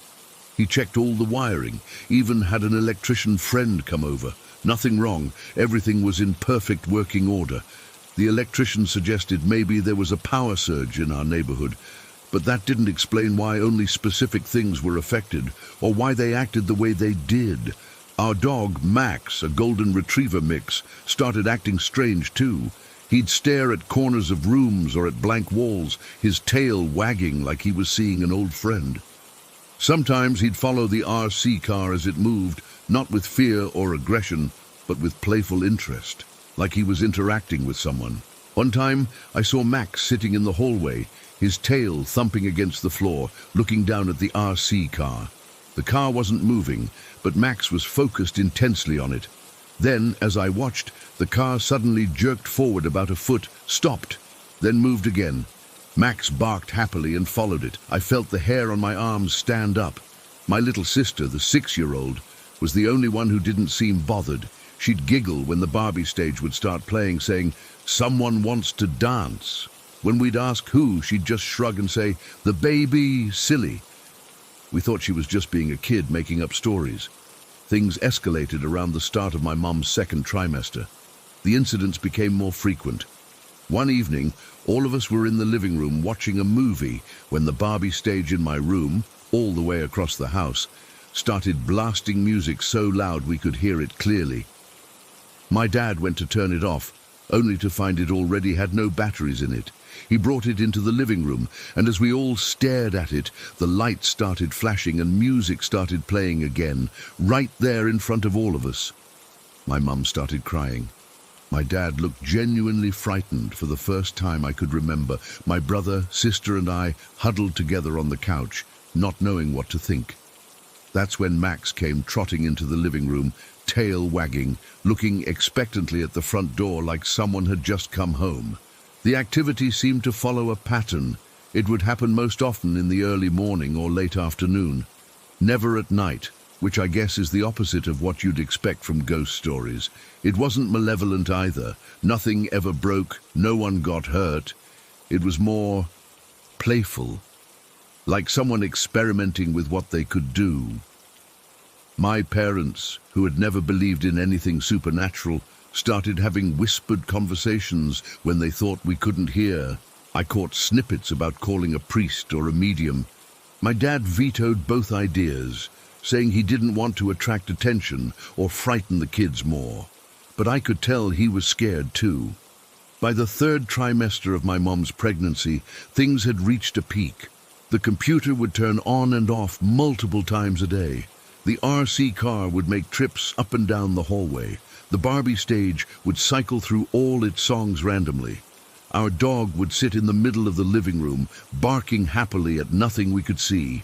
He checked all the wiring, even had an electrician friend come over. Nothing wrong, everything was in perfect working order. The electrician suggested maybe there was a power surge in our neighborhood, but that didn't explain why only specific things were affected, or why they acted the way they did. Our dog, Max, a golden retriever mix, started acting strange too. He'd stare at corners of rooms or at blank walls, his tail wagging like he was seeing an old friend. Sometimes he'd follow the RC car as it moved, not with fear or aggression, but with playful interest, like he was interacting with someone. One time, I saw Max sitting in the hallway, his tail thumping against the floor, looking down at the RC car. The car wasn't moving, but Max was focused intensely on it. Then, as I watched, the car suddenly jerked forward about a foot, stopped, then moved again. Max barked happily and followed it. I felt the hair on my arms stand up. My little sister, the 6-year-old, was the only one who didn't seem bothered. She'd giggle when the Barbie stage would start playing, saying, "Someone wants to dance." When we'd ask who, she'd just shrug and say, "The baby, silly." We thought she was just being a kid making up stories. Things escalated around the start of my mum's second trimester. The incidents became more frequent. One evening, all of us were in the living room watching a movie when the Barbie stage in my room, all the way across the house, started blasting music so loud we could hear it clearly. My dad went to turn it off, only to find it already had no batteries in it. He brought it into the living room, and as we all stared at it, the lights started flashing and music started playing again, right there in front of all of us. My mum started crying. My dad looked genuinely frightened for the first time I could remember. My brother, sister, and I huddled together on the couch, not knowing what to think. That's when Max came trotting into the living room, tail wagging, looking expectantly at the front door like someone had just come home. The activity seemed to follow a pattern. It would happen most often in the early morning or late afternoon, never at night, which I guess is the opposite of what you'd expect from ghost stories. It wasn't malevolent either. Nothing ever broke, no one got hurt. It was more playful, like someone experimenting with what they could do. My parents, who had never believed in anything supernatural, started having whispered conversations when they thought we couldn't hear. I caught snippets about calling a priest or a medium. My dad vetoed both ideas, saying he didn't want to attract attention or frighten the kids more. But I could tell he was scared too. By the 3rd trimester of my mom's pregnancy, things had reached a peak. The computer would turn on and off multiple times a day. The RC car would make trips up and down the hallway. The Barbie stage would cycle through all its songs randomly. Our dog would sit in the middle of the living room, barking happily at nothing we could see.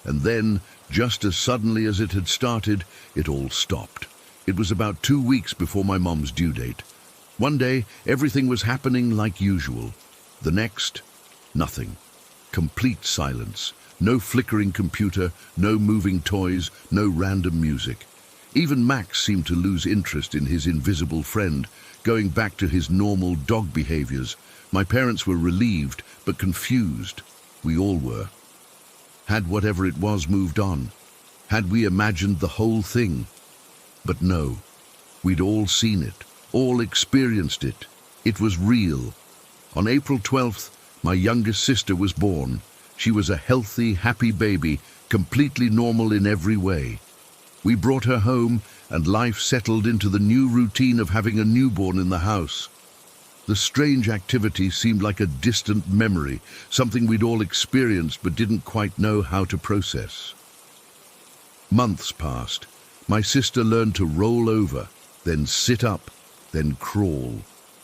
And then, just as suddenly as it had started, it all stopped. It was about 2 weeks before my mom's due date. One day, everything was happening like usual. The next, nothing. Complete silence. No flickering computer, no moving toys, no random music. Even Max seemed to lose interest in his invisible friend, going back to his normal dog behaviors. My parents were relieved, but confused. We all were. Had whatever it was moved on? Had we imagined the whole thing? But no, we'd all seen it, all experienced it. It was real. On April 12th, my youngest sister was born. She was a healthy, happy baby, completely normal in every way. We brought her home, and life settled into the new routine of having a newborn in the house. The strange activity seemed like a distant memory, something we'd all experienced but didn't quite know how to process. Months passed. My sister learned to roll over, then sit up, then crawl.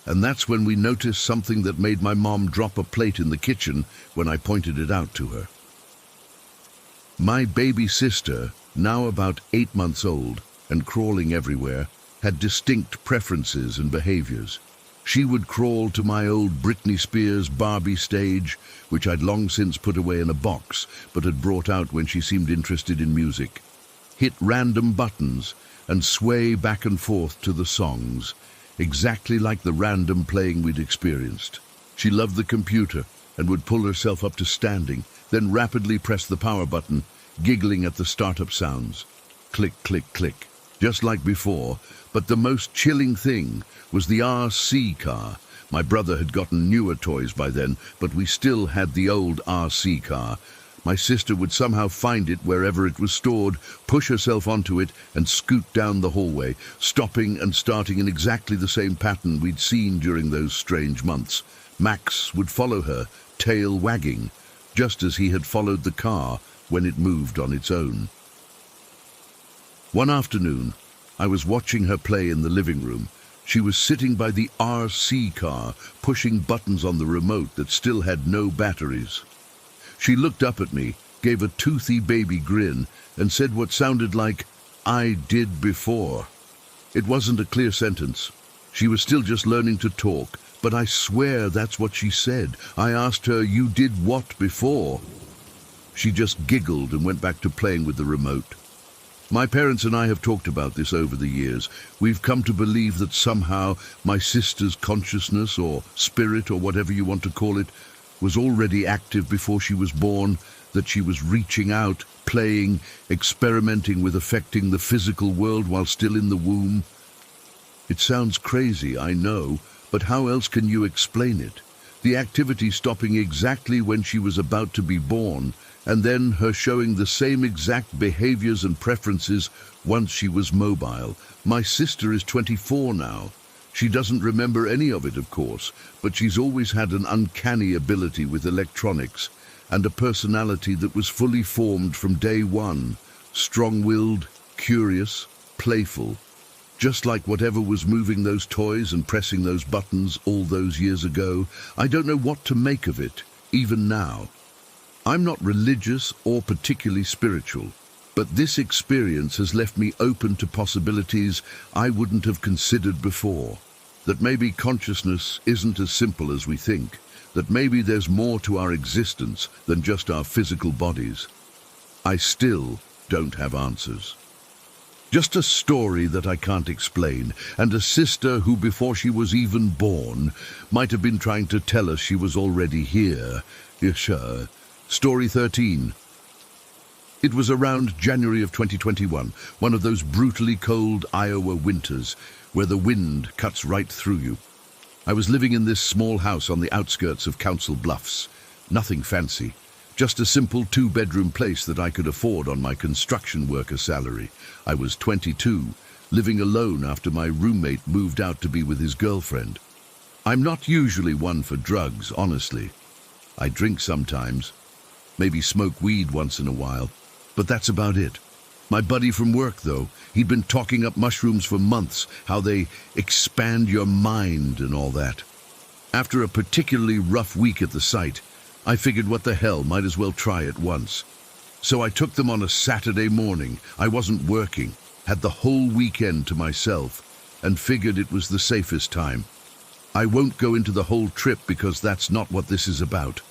And that's when we noticed something that made my mom drop a plate in the kitchen when I pointed it out to her. My baby sister, now about 8 months old and crawling everywhere, had distinct preferences and behaviors. She would crawl to my old Britney Spears Barbie stage, which I'd long since put away in a box, but had brought out when she seemed interested in music, hit random buttons, and sway back and forth to the songs, exactly like the random playing we'd experienced. She loved the computer and would pull herself up to standing, then rapidly press the power button, giggling at the startup sounds. Click, click, click, just like before, but the most chilling thing was the RC car. My brother had gotten newer toys by then, but we still had the old RC car. My sister would somehow find it wherever it was stored, push herself onto it, and scoot down the hallway, stopping and starting in exactly the same pattern we'd seen during those strange months. Max would follow her, tail wagging, just as he had followed the car when it moved on its own. One afternoon, I was watching her play in the living room. She was sitting by the RC car, pushing buttons on the remote that still had no batteries. She looked up at me, gave a toothy baby grin, and said what sounded like, "I did before." It wasn't a clear sentence. She was still just learning to talk, but I swear that's what she said. I asked her, "You did what before?" She just giggled and went back to playing with the remote. My parents and I have talked about this over the years. We've come to believe that somehow my sister's consciousness, or spirit, or whatever you want to call it, was already active before she was born, that she was reaching out, playing, experimenting with affecting the physical world while still in the womb. It sounds crazy, I know, but how else can you explain it? The activity stopping exactly when she was about to be born, and then her showing the same exact behaviors and preferences once she was mobile. My sister is 24 now. She doesn't remember any of it, of course, but she's always had an uncanny ability with electronics and a personality that was fully formed from day one, strong-willed, curious, playful, just like whatever was moving those toys and pressing those buttons all those years ago. I don't know what to make of it, even now. I'm not religious or particularly spiritual, but this experience has left me open to possibilities I wouldn't have considered before. That maybe consciousness isn't as simple as we think, that maybe there's more to our existence than just our physical bodies. I still don't have answers. Just a story that I can't explain, and a sister who, before she was even born, might have been trying to tell us she was already here. Sure. Story 13. It was around January of 2021, one of those brutally cold Iowa winters, where the wind cuts right through you. I was living in this small house on the outskirts of Council Bluffs. Nothing fancy, just a simple 2-bedroom place that I could afford on my construction worker salary. I was 22, living alone after my roommate moved out to be with his girlfriend. I'm not usually one for drugs, honestly. I drink sometimes, maybe smoke weed once in a while, but that's about it. My buddy from work, though, he'd been talking up mushrooms for months, how they expand your mind and all that. After a particularly rough week at the site, I figured what the hell, might as well try it once. So I took them on a Saturday morning. I wasn't working, had the whole weekend to myself, and figured it was the safest time. I won't go into the whole trip because that's not what this is about,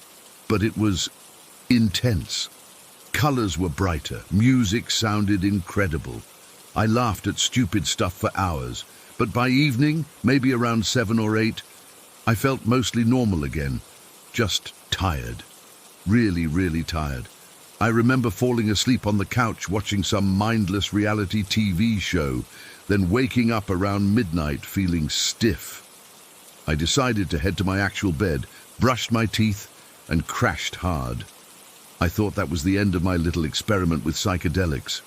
but it was intense. Colors were brighter, music sounded incredible. I laughed at stupid stuff for hours, but by evening, maybe around 7 or 8, I felt mostly normal again, just tired. Really, really tired. I remember falling asleep on the couch watching some mindless reality TV show, then waking up around midnight feeling stiff. I decided to head to my actual bed, brushed my teeth, and crashed hard. I thought that was the end of my little experiment with psychedelics.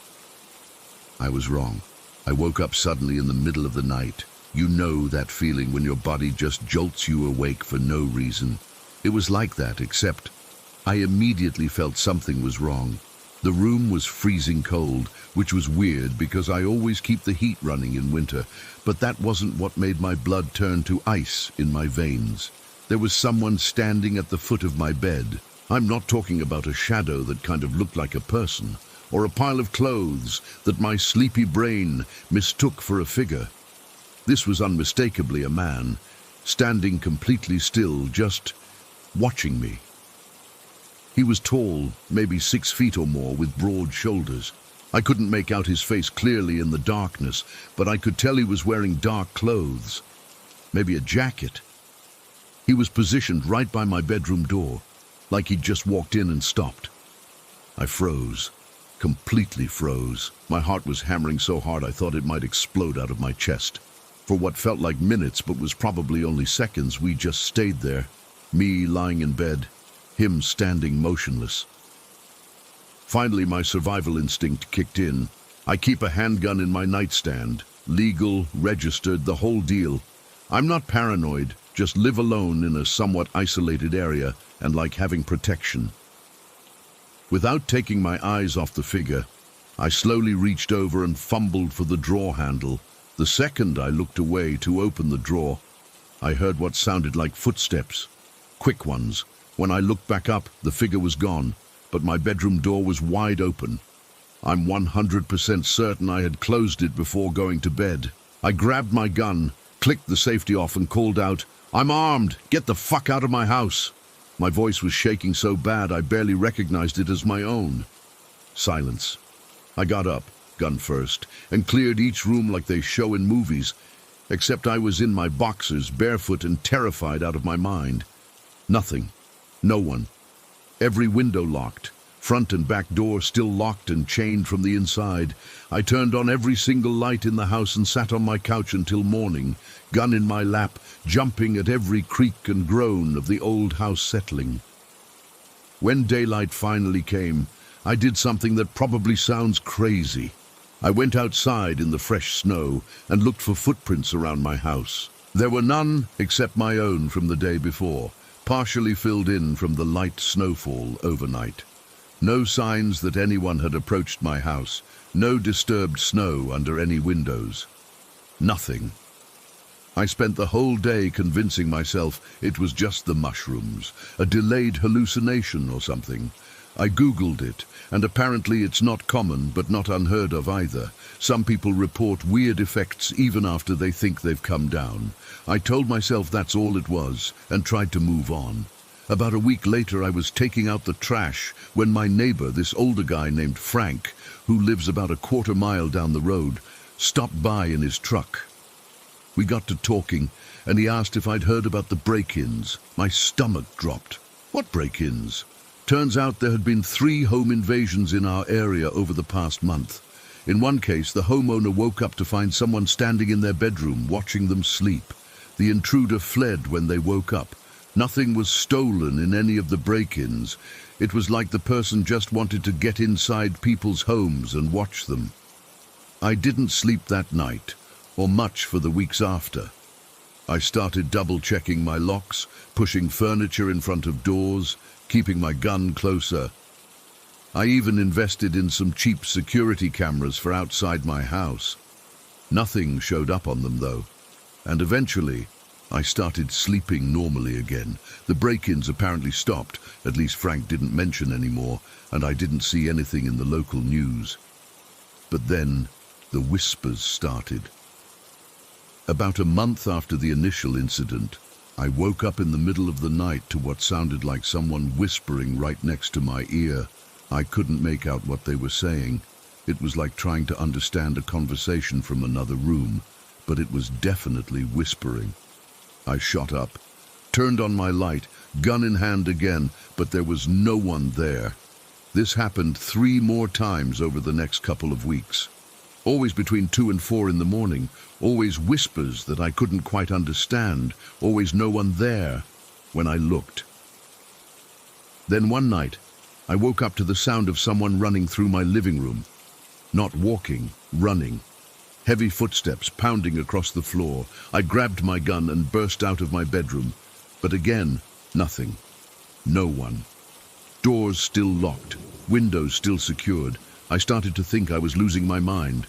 I was wrong. I woke up suddenly in the middle of the night. You know that feeling when your body just jolts you awake for no reason. It was like that, except I immediately felt something was wrong. The room was freezing cold, which was weird because I always keep the heat running in winter, but that wasn't what made my blood turn to ice in my veins. There was someone standing at the foot of my bed. I'm not talking about a shadow that kind of looked like a person, or a pile of clothes that my sleepy brain mistook for a figure. This was unmistakably a man, standing completely still, just watching me. He was tall, maybe 6 feet or more, with broad shoulders. I couldn't make out his face clearly in the darkness, but I could tell he was wearing dark clothes, maybe a jacket. He was positioned right by my bedroom door, like he'd just walked in and stopped. I froze, completely froze. My heart was hammering so hard I thought it might explode out of my chest. For what felt like minutes but was probably only seconds, we just stayed there, me lying in bed, him standing motionless. Finally, my survival instinct kicked in. I keep a handgun in my nightstand, legal, registered, the whole deal. I'm not paranoid, just live alone in a somewhat isolated area and like having protection. Without taking my eyes off the figure, I slowly reached over and fumbled for the drawer handle. The second I looked away to open the drawer, I heard what sounded like footsteps, quick ones. When I looked back up, the figure was gone, but my bedroom door was wide open. I'm 100% certain I had closed it before going to bed. I grabbed my gun, clicked the safety off and called out, "I'm armed! Get the fuck out of my house!" My voice was shaking so bad I barely recognized it as my own. Silence. I got up, gun first, and cleared each room like they show in movies, except I was in my boxers, barefoot and terrified out of my mind. Nothing. No one. Every window locked. Front and back door still locked and chained from the inside. I turned on every single light in the house and sat on my couch until morning, gun in my lap, jumping at every creak and groan of the old house settling. When daylight finally came, I did something that probably sounds crazy. I went outside in the fresh snow and looked for footprints around my house. There were none except my own from the day before, partially filled in from the light snowfall overnight. No signs that anyone had approached my house, no disturbed snow under any windows. Nothing. I spent the whole day convincing myself it was just the mushrooms, a delayed hallucination or something. I Googled it, and apparently it's not common but not unheard of either. Some people report weird effects even after they think they've come down. I told myself that's all it was and tried to move on. About a week later, I was taking out the trash when my neighbor, this older guy named Frank, who lives about a quarter-mile down the road, stopped by in his truck. We got to talking, and he asked if I'd heard about the break-ins. My stomach dropped. What break-ins? Turns out there had been 3 home invasions in our area over the past month. In one case, the homeowner woke up to find someone standing in their bedroom watching them sleep. The intruder fled when they woke up. Nothing was stolen in any of the break-ins. It was like the person just wanted to get inside people's homes and watch them. I didn't sleep that night, or much for the weeks after. I started double-checking my locks, pushing furniture in front of doors, keeping my gun closer. I even invested in some cheap security cameras for outside my house. Nothing showed up on them, though, and eventually I started sleeping normally again. The break-ins apparently stopped, at least Frank didn't mention any more, and I didn't see anything in the local news. But then the whispers started. About a month after the initial incident, I woke up in the middle of the night to what sounded like someone whispering right next to my ear. I couldn't make out what they were saying. It was like trying to understand a conversation from another room, but it was definitely whispering. I shot up, turned on my light, gun in hand again, but there was no one there. This happened 3 more times over the next couple of weeks. Always between 2 and 4 in the morning, always whispers that I couldn't quite understand, always no one there when I looked. Then one night, I woke up to the sound of someone running through my living room. Not walking, running. Heavy footsteps pounding across the floor. I grabbed my gun and burst out of my bedroom. But again, nothing. No one. Doors still locked, windows still secured. I started to think I was losing my mind.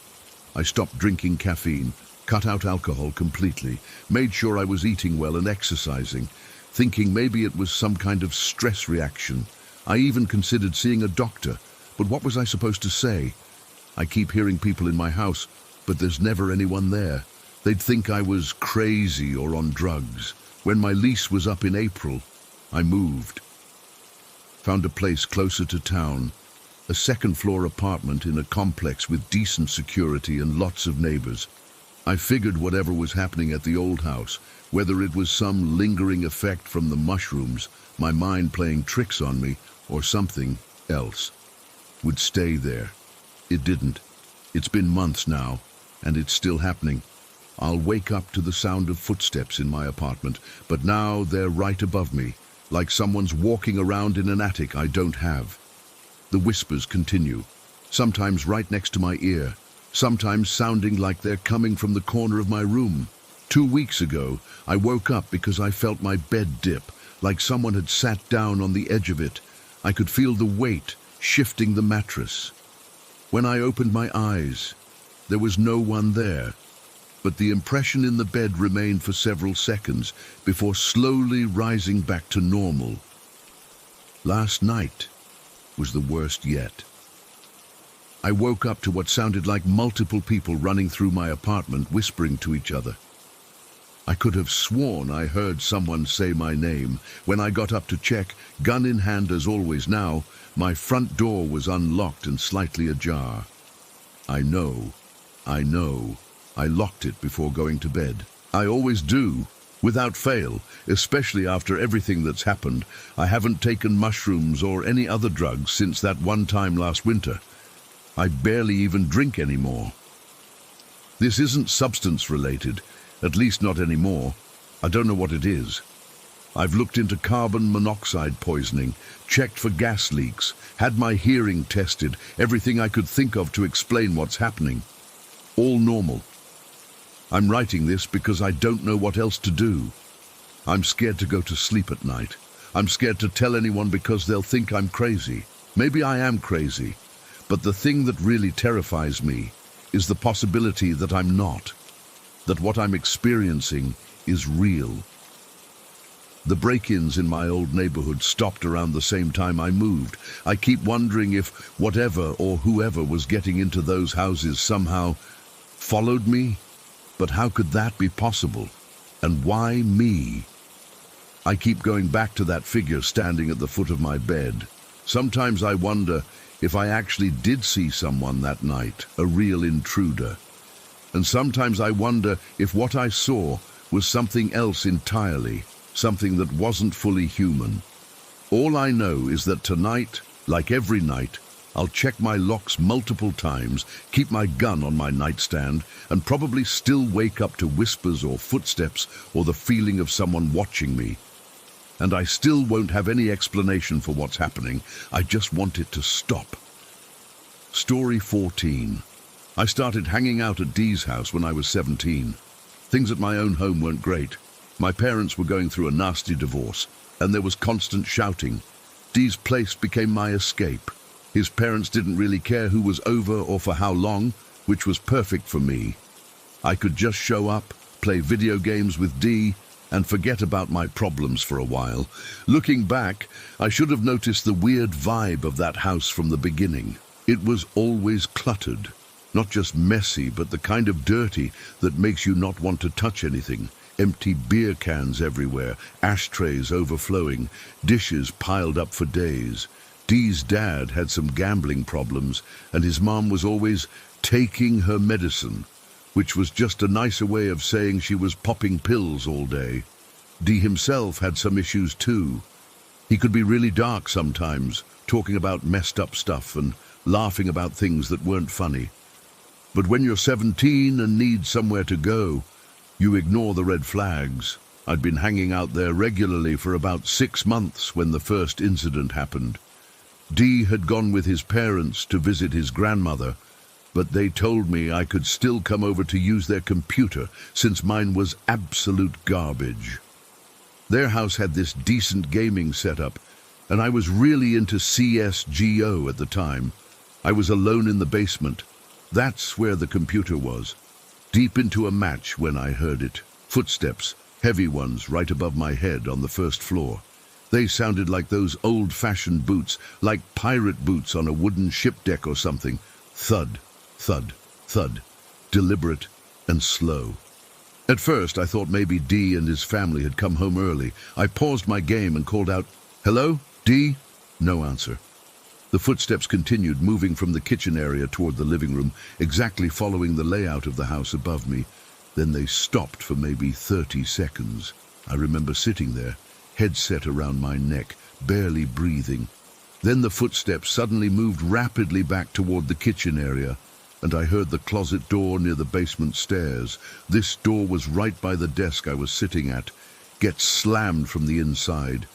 I stopped drinking caffeine, cut out alcohol completely, made sure I was eating well and exercising, thinking maybe it was some kind of stress reaction. I even considered seeing a doctor, but what was I supposed to say? I keep hearing people in my house, but there's never anyone there. They'd think I was crazy or on drugs. When my lease was up in April, I moved. Found a place closer to town, a second-floor apartment in a complex with decent security and lots of neighbors. I figured whatever was happening at the old house, whether it was some lingering effect from the mushrooms, my mind playing tricks on me, or something else, would stay there. It didn't. It's been months now, and it's still happening. I'll wake up to the sound of footsteps in my apartment, but now they're right above me, like someone's walking around in an attic I don't have. The whispers continue, sometimes right next to my ear, sometimes sounding like they're coming from the corner of my room. 2 weeks ago, I woke up because I felt my bed dip, like someone had sat down on the edge of it. I could feel the weight shifting the mattress. When I opened my eyes, there was no one there, but the impression in the bed remained for several seconds before slowly rising back to normal. Last night was the worst yet. I woke up to what sounded like multiple people running through my apartment, whispering to each other. I could have sworn I heard someone say my name. When I got up to check, gun in hand as always now, my front door was unlocked and slightly ajar. I know. I locked it before going to bed. I always do, without fail, especially after everything that's happened. I haven't taken mushrooms or any other drugs since that one time last winter. I barely even drink anymore. This isn't substance related, at least not anymore. I don't know what it is. I've looked into carbon monoxide poisoning, checked for gas leaks, had my hearing tested, everything I could think of to explain what's happening. All normal. I'm writing this because I don't know what else to do. I'm scared to go to sleep at night. I'm scared to tell anyone because they'll think I'm crazy. Maybe I am crazy, but the thing that really terrifies me is the possibility that I'm not, that what I'm experiencing is real. The break-ins in my old neighborhood stopped around the same time I moved. I keep wondering if whatever or whoever was getting into those houses somehow followed me. But how could that be possible? And why me? I keep going back to that figure standing at the foot of my bed. Sometimes I wonder if I actually did see someone that night, a real intruder. And sometimes I wonder if what I saw was something else entirely, something that wasn't fully human. All I know is that tonight, like every night, I'll check my locks multiple times, keep my gun on my nightstand, and probably still wake up to whispers or footsteps or the feeling of someone watching me. And I still won't have any explanation for what's happening. I just want it to stop. Story 14. I started hanging out at Dee's house when I was 17. Things at my own home weren't great. My parents were going through a nasty divorce, and there was constant shouting. Dee's place became my escape. His parents didn't really care who was over or for how long, which was perfect for me. I could just show up, play video games with Dee, and forget about my problems for a while. Looking back, I should have noticed the weird vibe of that house from the beginning. It was always cluttered. Not just messy, but the kind of dirty that makes you not want to touch anything. Empty beer cans everywhere, ashtrays overflowing, dishes piled up for days. Dee's dad had some gambling problems, and his mom was always taking her medicine, which was just a nicer way of saying she was popping pills all day. Dee himself had some issues too. He could be really dark sometimes, talking about messed up stuff and laughing about things that weren't funny. But when you're 17 and need somewhere to go, you ignore the red flags. I'd been hanging out there regularly for about 6 months when the first incident happened. Dee had gone with his parents to visit his grandmother, but they told me I could still come over to use their computer since mine was absolute garbage. Their house had this decent gaming setup, and I was really into CSGO at the time. I was alone in the basement. That's where the computer was. Deep into a match when I heard it. Footsteps, heavy ones right above my head on the first floor. They sounded like those old-fashioned boots, like pirate boots on a wooden ship deck or something. Thud, thud, thud. Deliberate and slow. At first, I thought maybe Dee and his family had come home early. I paused my game and called out, "Hello, Dee?" No answer. The footsteps continued, moving from the kitchen area toward the living room, exactly following the layout of the house above me. Then they stopped for maybe 30 seconds. I remember sitting there, headset around my neck, barely breathing. Then the footsteps suddenly moved rapidly back toward the kitchen area, and I heard the closet door near the basement stairs. This door was right by the desk I was sitting at, get slammed from the inside.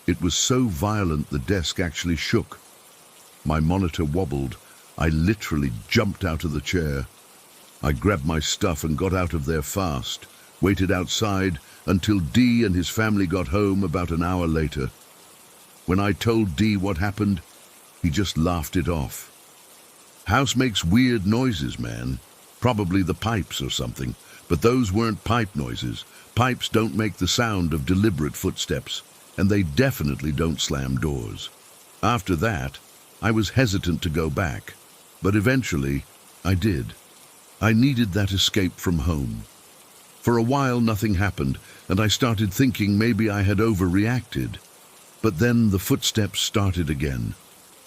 It was so violent the desk actually shook. My monitor wobbled. I literally jumped out of the chair. I grabbed my stuff and got out of there fast, waited outside until Dee and his family got home about an hour later. When I told Dee what happened, he just laughed it off. House makes weird noises, man. Probably the pipes or something, but those weren't pipe noises. Pipes don't make the sound of deliberate footsteps, and they definitely don't slam doors. After that, I was hesitant to go back, but eventually I did. I needed that escape from home. For a while nothing happened, and I started thinking maybe I had overreacted. But then the footsteps started again.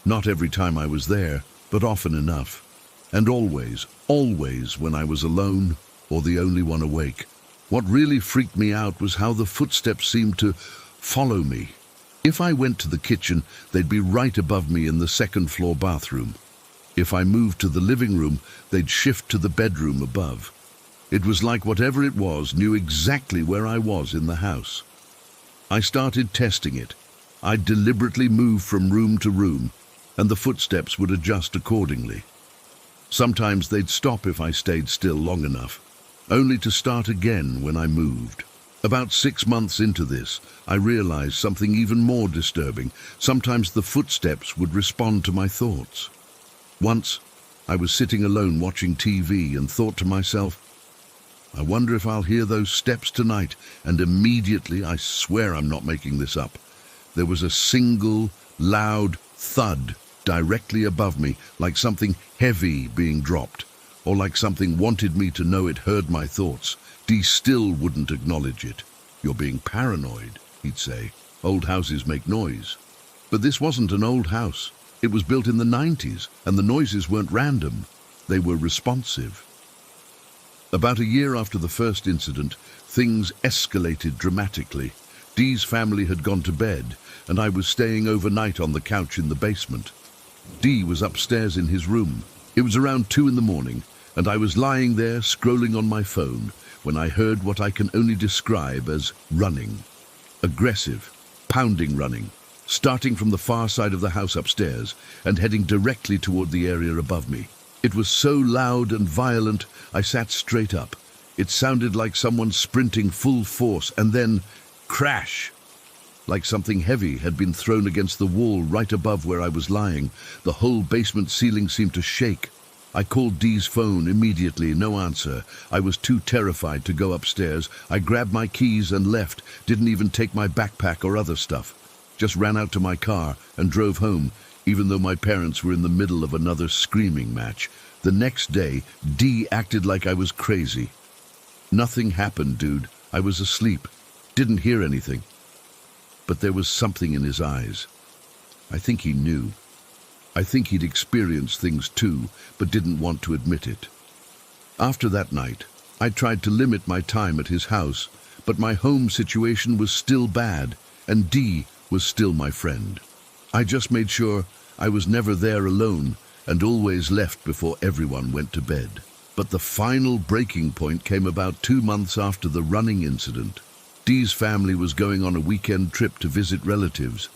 Not every time I was there, but often enough. And always when I was alone or the only one awake. What really freaked me out was how the footsteps seemed to follow me. If I went to the kitchen, they'd be right above me in the second-floor bathroom. If I moved to the living room, they'd shift to the bedroom above. It was like whatever it was knew exactly where I was in the house. I started testing it. I'd deliberately move from room to room, and the footsteps would adjust accordingly. Sometimes they'd stop if I stayed still long enough, only to start again when I moved. About 6 months into this, I realized something even more disturbing. Sometimes the footsteps would respond to my thoughts. Once, I was sitting alone watching TV and thought to myself, I wonder if I'll hear those steps tonight. And immediately, I swear I'm not making this up, there was a single, loud thud directly above me, like something heavy being dropped, or like something wanted me to know it heard my thoughts. Dee still wouldn't acknowledge it. "You're being paranoid," he'd say. "Old houses make noise." But this wasn't an old house. It was built in the 90s, and the noises weren't random. They were responsive. About a year after the first incident, things escalated dramatically. Dee's family had gone to bed, and I was staying overnight on the couch in the basement. Dee was upstairs in his room. It was around 2 in the morning, and I was lying there scrolling on my phone when I heard what I can only describe as running. Aggressive, pounding running, starting from the far side of the house upstairs and heading directly toward the area above me. It was so loud and violent, I sat straight up. It sounded like someone sprinting full force, and then crash! Like something heavy had been thrown against the wall right above where I was lying. The whole basement ceiling seemed to shake. I called Dee's phone immediately, no answer. I was too terrified to go upstairs. I grabbed my keys and left, didn't even take my backpack or other stuff. Just ran out to my car and drove home, even though my parents were in the middle of another screaming match. The next day, Dee acted like I was crazy. Nothing happened, dude. I was asleep. Didn't hear anything. But there was something in his eyes. I think he knew. I think he'd experienced things too, but didn't want to admit it. After that night, I tried to limit my time at his house, but my home situation was still bad, and Dee was still my friend. I just made sure I was never there alone and always left before everyone went to bed. But the final breaking point came about 2 months after the running incident. Dee's family was going on a weekend trip to visit relatives,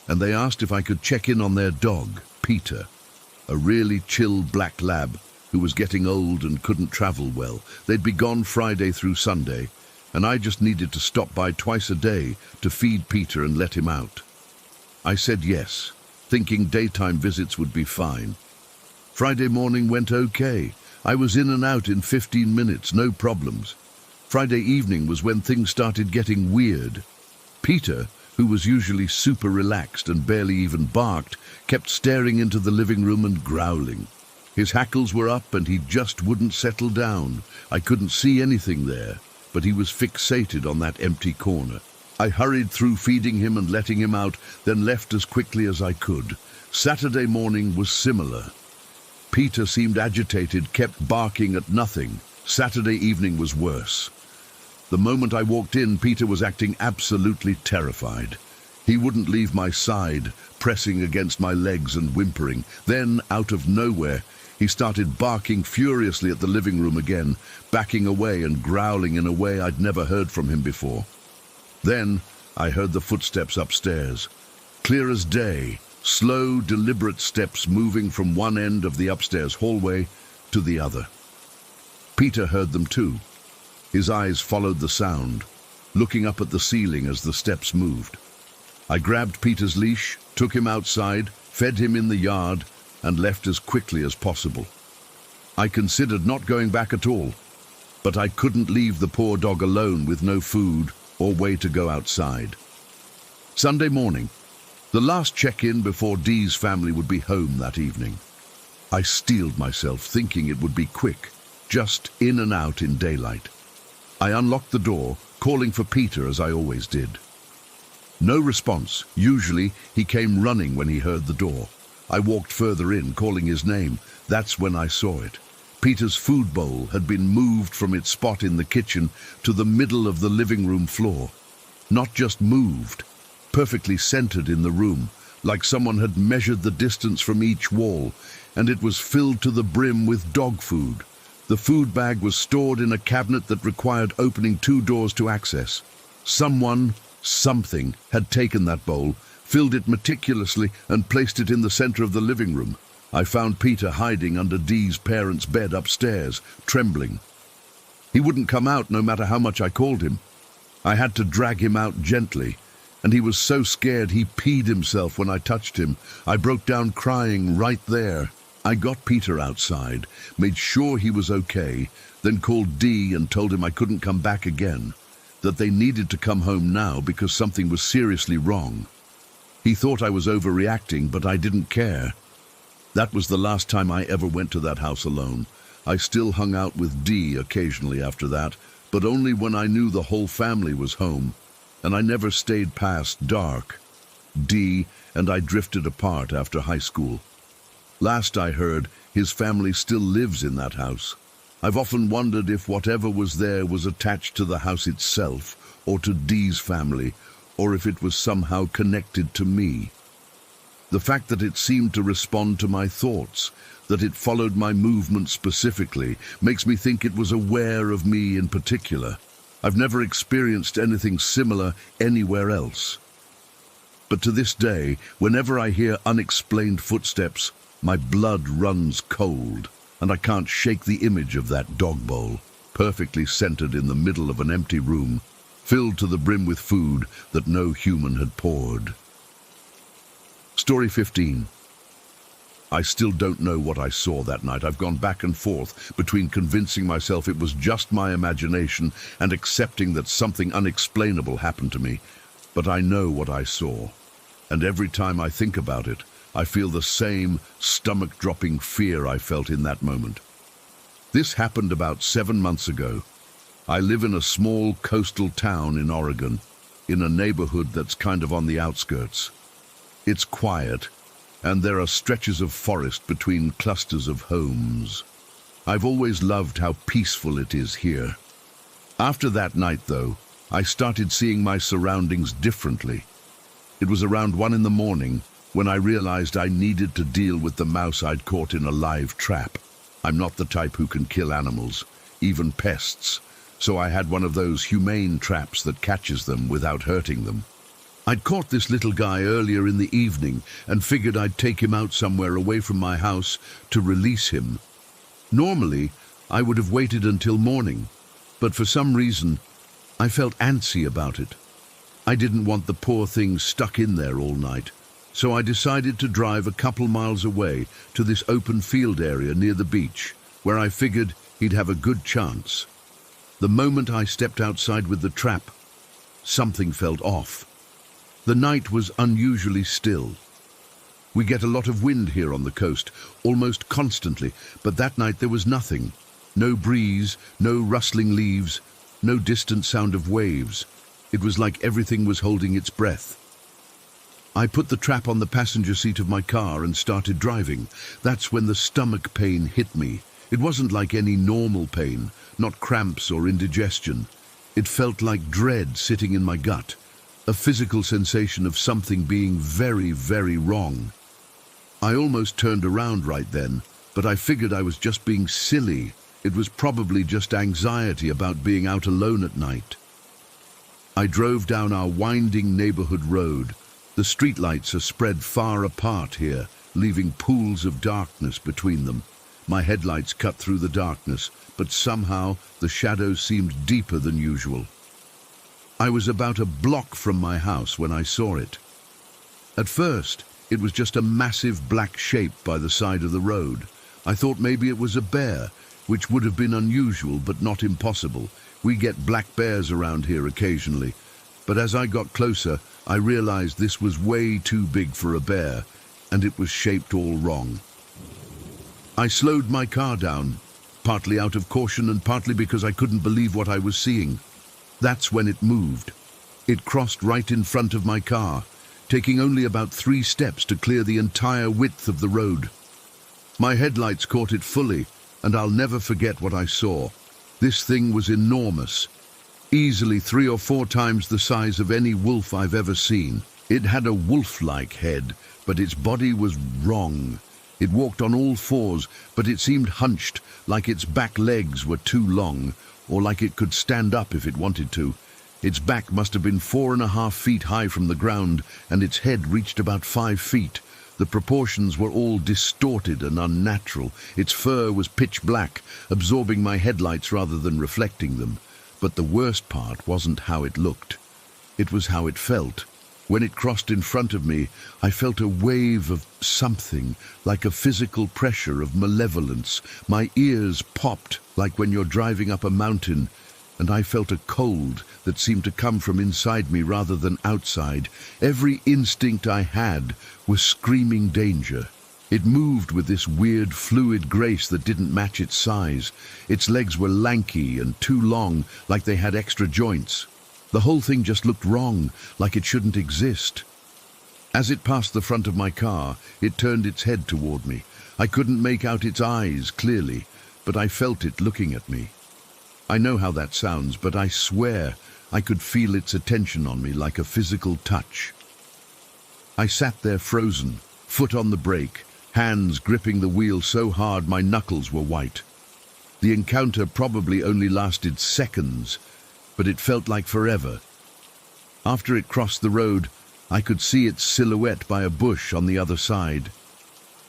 and they asked if I could check in on their dog, Peter, a really chill black lab who was getting old and couldn't travel well. They'd be gone Friday through Sunday, and I just needed to stop by twice a day to feed Peter and let him out. I said yes, thinking daytime visits would be fine. Friday morning went okay. I was in and out in 15 minutes, no problems. Friday evening was when things started getting weird. Peter, who was usually super relaxed and barely even barked, kept staring into the living room and growling. His hackles were up and he just wouldn't settle down. I couldn't see anything there, but he was fixated on that empty corner. I hurried through feeding him and letting him out, then left as quickly as I could. Saturday morning was similar. Peter seemed agitated, kept barking at nothing. Saturday evening was worse. The moment I walked in, Peter was acting absolutely terrified. He wouldn't leave my side, pressing against my legs and whimpering. Then, out of nowhere, he started barking furiously at the living room again, backing away and growling in a way I'd never heard from him before. Then I heard the footsteps upstairs. Clear as day, slow, deliberate steps moving from one end of the upstairs hallway to the other. Peter heard them too. His eyes followed the sound, looking up at the ceiling as the steps moved. I grabbed Peter's leash, took him outside, fed him in the yard, and left as quickly as possible. I considered not going back at all, but I couldn't leave the poor dog alone with no food or way to go outside. Sunday morning, the last check-in before Dee's family would be home that evening. I steeled myself, thinking it would be quick, just in and out in daylight. I unlocked the door, calling for Peter as I always did. No response. Usually, he came running when he heard the door. I walked further in, calling his name. That's when I saw it. Peter's food bowl had been moved from its spot in the kitchen to the middle of the living room floor. Not just moved, perfectly centered in the room, like someone had measured the distance from each wall, and it was filled to the brim with dog food. The food bag was stored in a cabinet that required opening 2 doors to access. Something had taken that bowl, filled it meticulously, and placed it in the center of the living room. I found Peter hiding under Dee's parents' bed upstairs, trembling. He wouldn't come out no matter how much I called him. I had to drag him out gently, and he was so scared he peed himself when I touched him. I broke down crying right there. I got Peter outside, made sure he was okay, then called Dee and told him I couldn't come back again, that they needed to come home now because something was seriously wrong. He thought I was overreacting, but I didn't care. That was the last time I ever went to that house alone. I still hung out with Dee occasionally after that, but only when I knew the whole family was home, and I never stayed past dark. Dee and I drifted apart after high school. Last I heard, his family still lives in that house. I've often wondered if whatever was there was attached to the house itself, or to Dee's family, or if it was somehow connected to me. The fact that it seemed to respond to my thoughts, that it followed my movements specifically, makes me think it was aware of me in particular. I've never experienced anything similar anywhere else. But to this day, whenever I hear unexplained footsteps, my blood runs cold, and I can't shake the image of that dog bowl, perfectly centered in the middle of an empty room, filled to the brim with food that no human had poured. Story 15. I still don't know what I saw that night. I've gone back and forth between convincing myself it was just my imagination and accepting that something unexplainable happened to me. But I know what I saw, and every time I think about it, I feel the same stomach-dropping fear I felt in that moment. This happened about 7 months ago. I live in a small coastal town in Oregon, in a neighborhood that's kind of on the outskirts. It's quiet, and there are stretches of forest between clusters of homes. I've always loved how peaceful it is here. After that night, though, I started seeing my surroundings differently. It was around 1 in the morning when I realized I needed to deal with the mouse I'd caught in a live trap. I'm not the type who can kill animals, even pests, so I had one of those humane traps that catches them without hurting them. I'd caught this little guy earlier in the evening and figured I'd take him out somewhere away from my house to release him. Normally, I would have waited until morning, but for some reason, I felt antsy about it. I didn't want the poor thing stuck in there all night, so I decided to drive a couple miles away to this open field area near the beach, where I figured he'd have a good chance. The moment I stepped outside with the trap, something felt off. The night was unusually still. We get a lot of wind here on the coast, almost constantly, but that night there was nothing. No breeze, no rustling leaves, no distant sound of waves. It was like everything was holding its breath. I put the trap on the passenger seat of my car and started driving. That's when the stomach pain hit me. It wasn't like any normal pain, not cramps or indigestion. It felt like dread sitting in my gut. A physical sensation of something being very, very wrong. I almost turned around right then, but I figured I was just being silly. It was probably just anxiety about being out alone at night. I drove down our winding neighborhood road. The streetlights are spread far apart here, leaving pools of darkness between them. My headlights cut through the darkness, but somehow the shadows seemed deeper than usual. I was about a block from my house when I saw it. At first, it was just a massive black shape by the side of the road. I thought maybe it was a bear, which would have been unusual but not impossible. We get black bears around here occasionally. But as I got closer, I realized this was way too big for a bear, and it was shaped all wrong. I slowed my car down, partly out of caution and partly because I couldn't believe what I was seeing. That's when it moved. It crossed right in front of my car, taking only about 3 steps to clear the entire width of the road. My headlights caught it fully, and I'll never forget what I saw. This thing was enormous, easily 3 or 4 times the size of any wolf I've ever seen. It had a wolf-like head, but its body was wrong. It walked on all 4s, but it seemed hunched, like its back legs were too long, or like it could stand up if it wanted to. Its back must have been 4.5 feet high from the ground, and its head reached about 5 feet. The proportions were all distorted and unnatural. Its fur was pitch black, absorbing my headlights rather than reflecting them. But the worst part wasn't how it looked. It was how it felt. When it crossed in front of me, I felt a wave of something, like a physical pressure of malevolence. My ears popped, like when you're driving up a mountain, and I felt a cold that seemed to come from inside me rather than outside. Every instinct I had was screaming danger. It moved with this weird fluid grace that didn't match its size. Its legs were lanky and too long, like they had extra joints. The whole thing just looked wrong, like it shouldn't exist. As it passed the front of my car, it turned its head toward me. I couldn't make out its eyes clearly, but I felt it looking at me. I know how that sounds, but I swear I could feel its attention on me like a physical touch. I sat there frozen, foot on the brake, hands gripping the wheel so hard my knuckles were white. The encounter probably only lasted seconds, but it felt like forever. After it crossed the road, I could see its silhouette by a bush on the other side.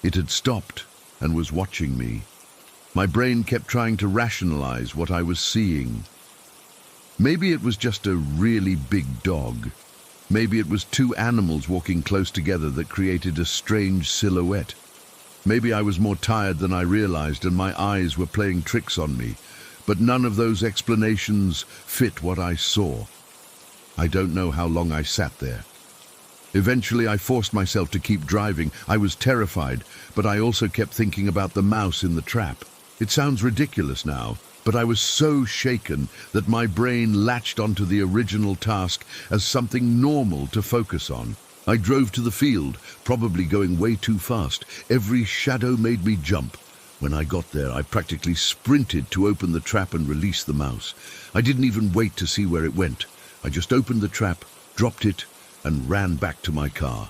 It had stopped and was watching me. My brain kept trying to rationalize what I was seeing. Maybe it was just a really big dog. Maybe it was 2 animals walking close together that created a strange silhouette. Maybe I was more tired than I realized and my eyes were playing tricks on me. But none of those explanations fit what I saw. I don't know how long I sat there. Eventually I forced myself to keep driving. I was terrified, but I also kept thinking about the mouse in the trap. It sounds ridiculous now, but I was so shaken that my brain latched onto the original task as something normal to focus on. I drove to the field, probably going way too fast. Every shadow made me jump. When I got there, I practically sprinted to open the trap and release the mouse. I didn't even wait to see where it went. I just opened the trap, dropped it, and ran back to my car.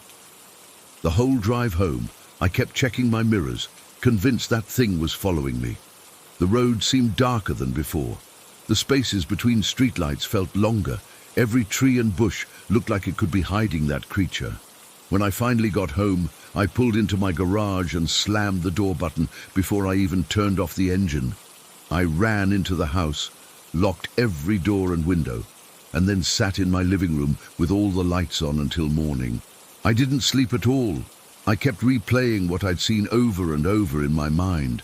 The whole drive home, I kept checking my mirrors, convinced that thing was following me. The road seemed darker than before. The spaces between streetlights felt longer. Every tree and bush looked like it could be hiding that creature. When I finally got home, I pulled into my garage and slammed the door button before I even turned off the engine. I ran into the house, locked every door and window, and then sat in my living room with all the lights on until morning. I didn't sleep at all. I kept replaying what I'd seen over and over in my mind.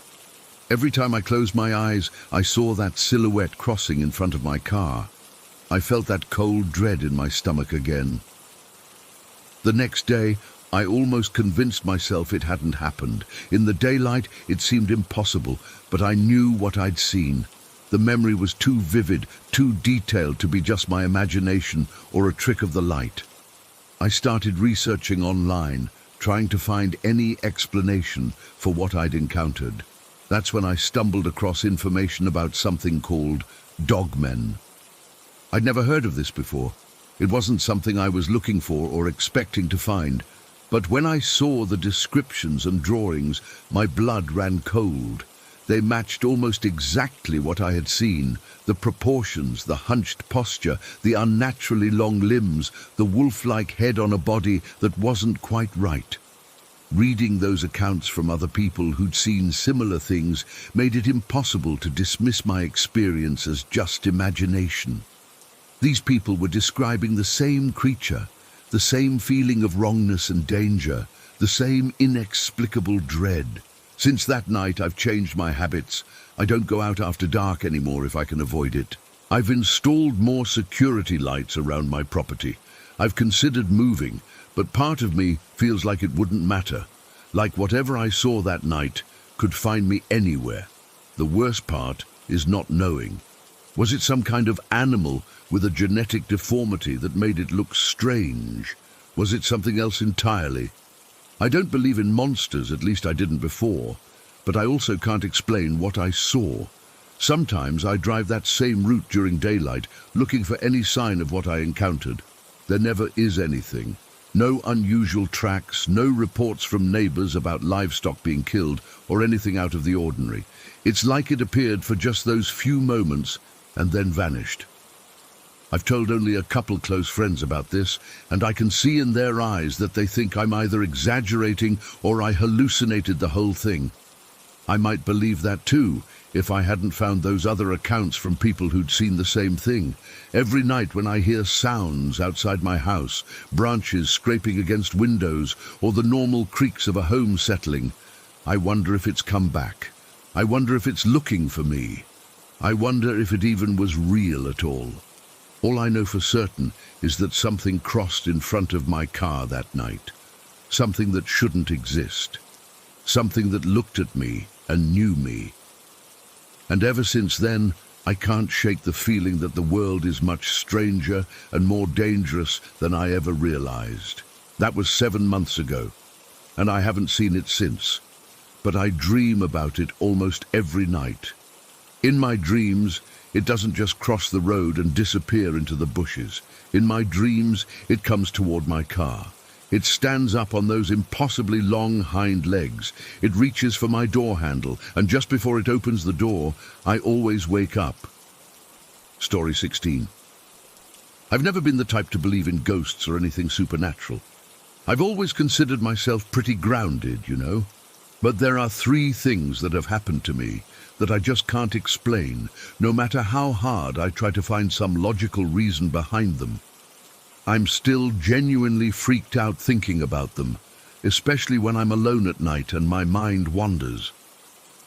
Every time I closed my eyes, I saw that silhouette crossing in front of my car. I felt that cold dread in my stomach again. The next day, I almost convinced myself it hadn't happened. In the daylight, it seemed impossible, but I knew what I'd seen. The memory was too vivid, too detailed to be just my imagination or a trick of the light. I started researching online, trying to find any explanation for what I'd encountered. That's when I stumbled across information about something called dogmen. I'd never heard of this before. It wasn't something I was looking for or expecting to find. But when I saw the descriptions and drawings, my blood ran cold. They matched almost exactly what I had seen. The proportions, the hunched posture, the unnaturally long limbs, the wolf-like head on a body that wasn't quite right. Reading those accounts from other people who'd seen similar things made it impossible to dismiss my experience as just imagination. These people were describing the same creature, the same feeling of wrongness and danger, the same inexplicable dread. Since that night, I've changed my habits. I don't go out after dark anymore if I can avoid it. I've installed more security lights around my property. I've considered moving, but part of me feels like it wouldn't matter. Like whatever I saw that night could find me anywhere. The worst part is not knowing. Was it some kind of animal with a genetic deformity that made it look strange? Was it something else entirely? I don't believe in monsters, at least I didn't before, but I also can't explain what I saw. Sometimes I drive that same route during daylight, looking for any sign of what I encountered. There never is anything. No unusual tracks, no reports from neighbors about livestock being killed or anything out of the ordinary. It's like it appeared for just those few moments and then vanished. I've told only a couple close friends about this, and I can see in their eyes that they think I'm either exaggerating or I hallucinated the whole thing. I might believe that too, if I hadn't found those other accounts from people who'd seen the same thing. Every night when I hear sounds outside my house, branches scraping against windows, or the normal creaks of a home settling, I wonder if it's come back. I wonder if it's looking for me. I wonder if it even was real at all. All I know for certain is that something crossed in front of my car that night. Something that shouldn't exist. Something that looked at me and knew me. And ever since then, I can't shake the feeling that the world is much stranger and more dangerous than I ever realized. That was 7 months ago, and I haven't seen it since. But I dream about it almost every night. In my dreams, it doesn't just cross the road and disappear into the bushes. In my dreams, it comes toward my car. It stands up on those impossibly long hind legs. It reaches for my door handle, and just before it opens the door, I always wake up. Story 16. I've never been the type to believe in ghosts or anything supernatural. I've always considered myself pretty grounded, you know. But there are 3 things that have happened to me that I just can't explain, no matter how hard I try to find some logical reason behind them. I'm still genuinely freaked out thinking about them, especially when I'm alone at night and my mind wanders.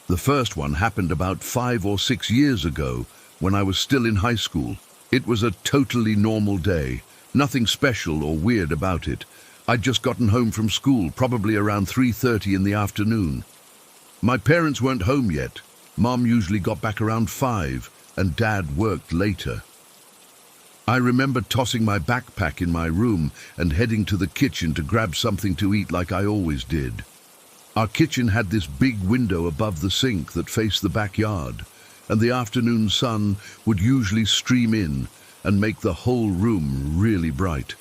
The first one happened about 5 or 6 years ago when I was still in high school. It was a totally normal day, nothing special or weird about it. I'd just gotten home from school, probably around 3:30 in the afternoon. My parents weren't home yet. Mom usually got back around 5, and Dad worked later. I remember tossing my backpack in my room and heading to the kitchen to grab something to eat like I always did. Our kitchen had this big window above the sink that faced the backyard, and the afternoon sun would usually stream in and make the whole room really bright.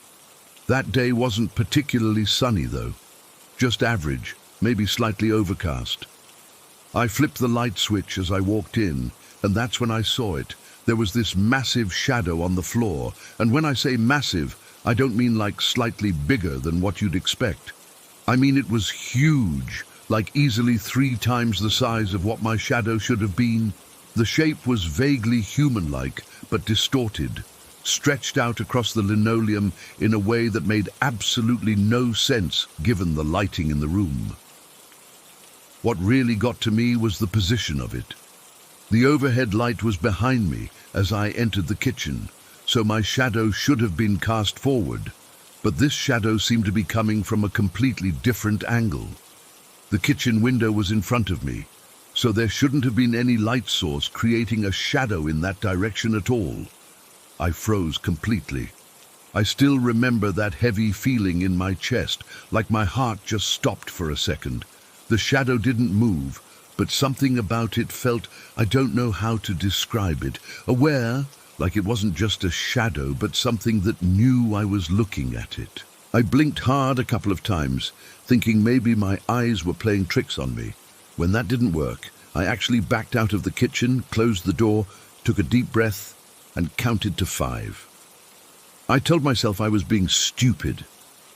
That day wasn't particularly sunny, though. just average, maybe slightly overcast. I flipped the light switch as I walked in, and that's when I saw it. There was this massive shadow on the floor, and when I say massive, I don't mean like slightly bigger than what you'd expect. I mean it was huge, like easily 3 times the size of what my shadow should have been. The shape was vaguely human-like, but distorted, stretched out across the linoleum in a way that made absolutely no sense given the lighting in the room. What really got to me was the position of it. The overhead light was behind me as I entered the kitchen, so my shadow should have been cast forward, but this shadow seemed to be coming from a completely different angle. The kitchen window was in front of me, so there shouldn't have been any light source creating a shadow in that direction at all. I froze completely. I still remember that heavy feeling in my chest, like my heart just stopped for a second. The shadow didn't move, but something about it felt, I don't know how to describe it, aware, like it wasn't just a shadow, but something that knew I was looking at it. I blinked hard a couple of times, thinking maybe my eyes were playing tricks on me. When that didn't work, I actually backed out of the kitchen, closed the door, took a deep breath, and counted to 5. I told myself I was being stupid,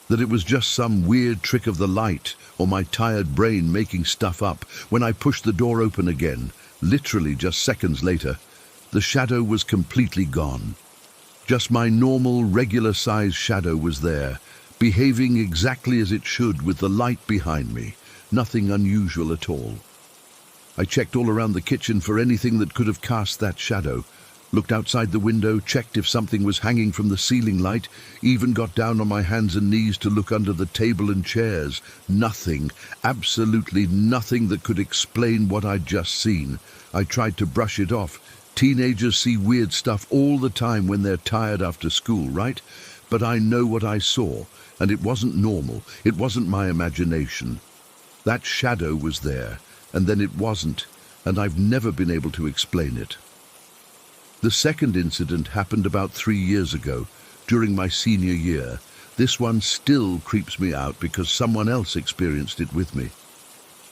that it was just some weird trick of the light or my tired brain making stuff up. When I pushed the door open again, literally just seconds later, the shadow was completely gone. Just my normal, regular-sized shadow was there, behaving exactly as it should with the light behind me. Nothing unusual at all. I checked all around the kitchen for anything that could have cast that shadow, looked outside the window, checked if something was hanging from the ceiling light, even got down on my hands and knees to look under the table and chairs. Nothing, absolutely nothing that could explain what I'd just seen. I tried to brush it off. Teenagers see weird stuff all the time when they're tired after school, right? But I know what I saw, and it wasn't normal. It wasn't my imagination. That shadow was there, and then it wasn't, and I've never been able to explain it. The second incident happened about 3 years ago, during my senior year. This one still creeps me out because someone else experienced it with me.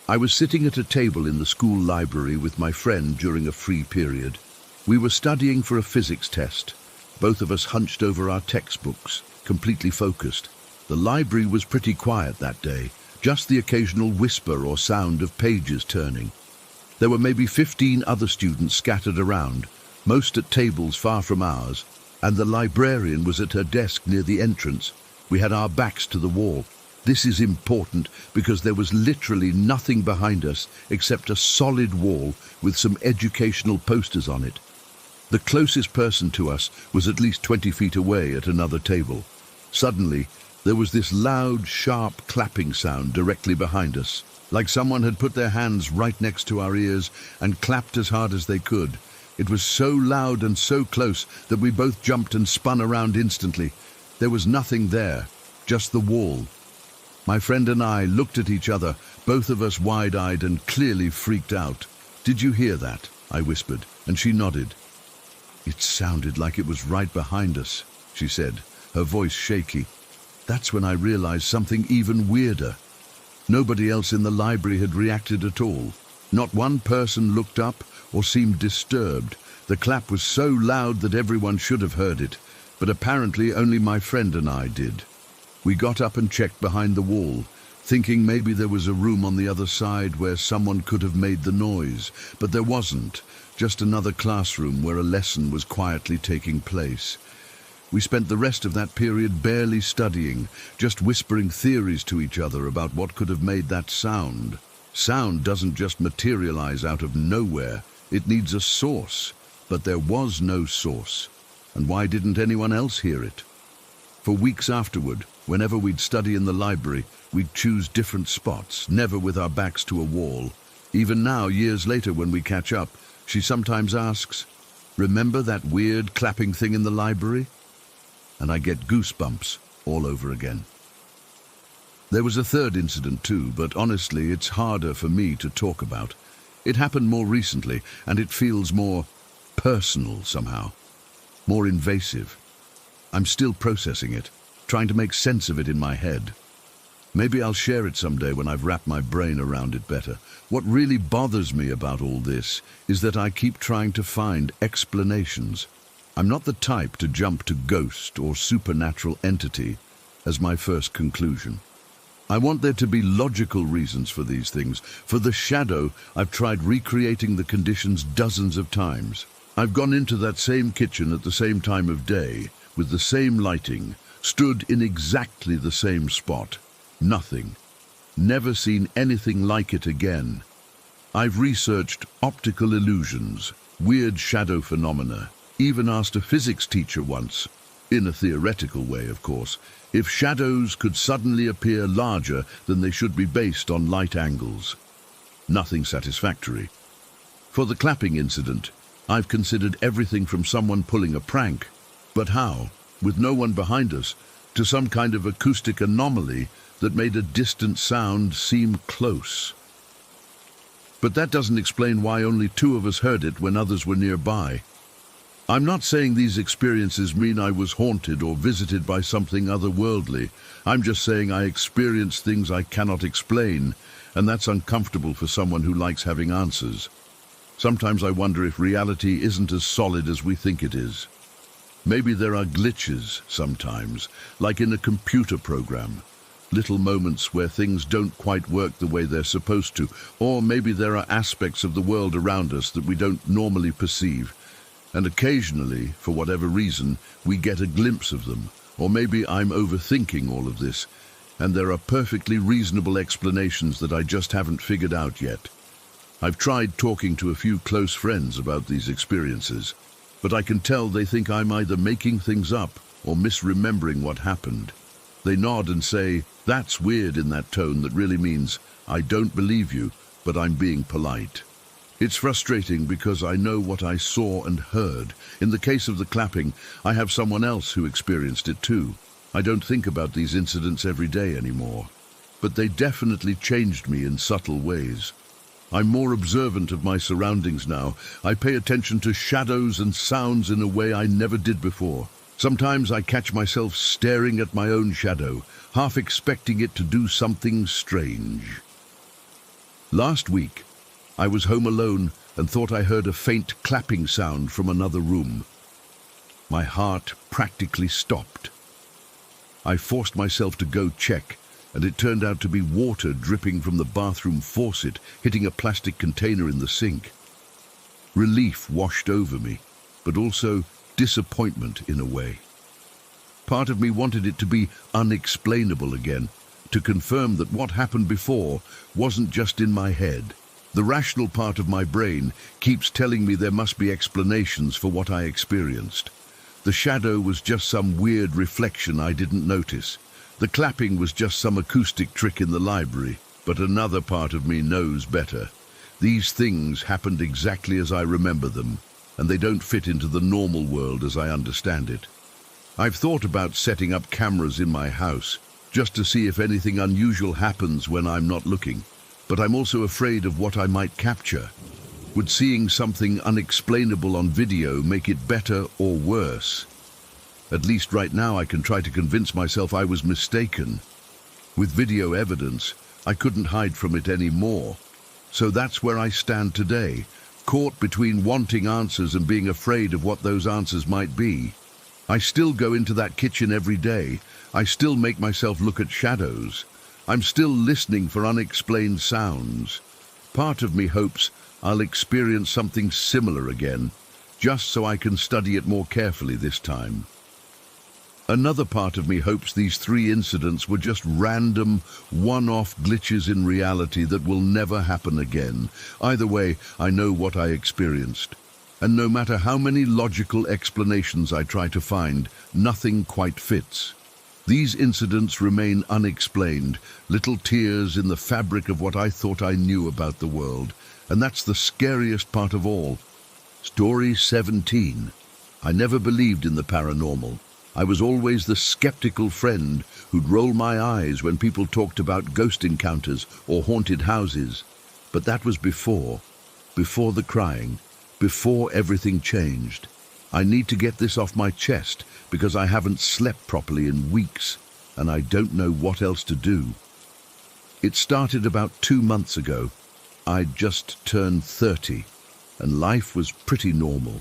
I was sitting at a table in the school library with my friend during a free period. We were studying for a physics test, both of us hunched over our textbooks, completely focused. The library was pretty quiet that day, just the occasional whisper or sound of pages turning. There were maybe 15 other students scattered around, most at tables far from ours, and the librarian was at her desk near the entrance. We had our backs to the wall. This is important because there was literally nothing behind us except a solid wall with some educational posters on it. The closest person to us was at least 20 feet away at another table. Suddenly, there was this loud, sharp clapping sound directly behind us, like someone had put their hands right next to our ears and clapped as hard as they could. It was so loud and so close that we both jumped and spun around instantly. There was nothing there, just the wall. My friend and I looked at each other, both of us wide-eyed and clearly freaked out. "Did you hear that?" I whispered, and she nodded. "It sounded like it was right behind us," she said, her voice shaky. That's when I realized something even weirder. Nobody else in the library had reacted at all. Not one person looked up or seemed disturbed. The clap was so loud that everyone should have heard it, but apparently only my friend and I did. We got up and checked behind the wall, thinking maybe there was a room on the other side where someone could have made the noise, but there wasn't, just another classroom where a lesson was quietly taking place. We spent the rest of that period barely studying, just whispering theories to each other about what could have made that sound. Sound doesn't just materialize out of nowhere. It needs a source, but there was no source. And why didn't anyone else hear it? For weeks afterward, whenever we'd study in the library, we'd choose different spots, never with our backs to a wall. Even now, years later when we catch up, she sometimes asks, "Remember that weird clapping thing in the library?" And I get goosebumps all over again. There was a third incident too, but honestly, it's harder for me to talk about. It happened more recently, and it feels more personal somehow, more invasive. I'm still processing it, trying to make sense of it in my head. Maybe I'll share it someday when I've wrapped my brain around it better. What really bothers me about all this is that I keep trying to find explanations. I'm not the type to jump to ghost or supernatural entity as my first conclusion. I want there to be logical reasons for these things. For the shadow, I've tried recreating the conditions dozens of times. I've gone into that same kitchen at the same time of day, with the same lighting, stood in exactly the same spot. Nothing. Never seen anything like it again. I've researched optical illusions, weird shadow phenomena, even asked a physics teacher once, in a theoretical way of course, if shadows could suddenly appear larger than they should be based on light angles. Nothing satisfactory. For the clapping incident, I've considered everything from someone pulling a prank, but how, with no one behind us, to some kind of acoustic anomaly that made a distant sound seem close. But that doesn't explain why only 2 of us heard it when others were nearby. I'm not saying these experiences mean I was haunted or visited by something otherworldly. I'm just saying I experienced things I cannot explain, and that's uncomfortable for someone who likes having answers. Sometimes I wonder if reality isn't as solid as we think it is. Maybe there are glitches sometimes, like in a computer program. Little moments where things don't quite work the way they're supposed to, or maybe there are aspects of the world around us that we don't normally perceive, and occasionally, for whatever reason, we get a glimpse of them. Or maybe I'm overthinking all of this, and there are perfectly reasonable explanations that I just haven't figured out yet. I've tried talking to a few close friends about these experiences, but I can tell they think I'm either making things up or misremembering what happened. They nod and say, "That's weird," in that tone that really means, "I don't believe you, but I'm being polite." It's frustrating because I know what I saw and heard. In the case of the clapping, I have someone else who experienced it too. I don't think about these incidents every day anymore, but they definitely changed me in subtle ways. I'm more observant of my surroundings now. I pay attention to shadows and sounds in a way I never did before. Sometimes I catch myself staring at my own shadow, half expecting it to do something strange. Last week, I was home alone and thought I heard a faint clapping sound from another room. My heart practically stopped. I forced myself to go check, and it turned out to be water dripping from the bathroom faucet, hitting a plastic container in the sink. Relief washed over me, but also disappointment in a way. Part of me wanted it to be unexplainable again, to confirm that what happened before wasn't just in my head. The rational part of my brain keeps telling me there must be explanations for what I experienced. The shadow was just some weird reflection I didn't notice. The clapping was just some acoustic trick in the library, but another part of me knows better. These things happened exactly as I remember them, and they don't fit into the normal world as I understand it. I've thought about setting up cameras in my house, just to see if anything unusual happens when I'm not looking, but I'm also afraid of what I might capture. Would seeing something unexplainable on video make it better or worse? At least right now I can try to convince myself I was mistaken. With video evidence, I couldn't hide from it anymore. So that's where I stand today, caught between wanting answers and being afraid of what those answers might be. I still go into that kitchen every day. I still make myself look at shadows. I'm still listening for unexplained sounds. Part of me hopes I'll experience something similar again, just so I can study it more carefully this time. Another part of me hopes these 3 incidents were just random, one-off glitches in reality that will never happen again. Either way, I know what I experienced. And no matter how many logical explanations I try to find, nothing quite fits. These incidents remain unexplained, little tears in the fabric of what I thought I knew about the world. And that's the scariest part of all. Story 17. I never believed in the paranormal. I was always the skeptical friend who'd roll my eyes when people talked about ghost encounters or haunted houses. But that was before the crying, before everything changed. I need to get this off my chest because I haven't slept properly in weeks and I don't know what else to do. It started about 2 months ago. I'd just turned 30, and life was pretty normal.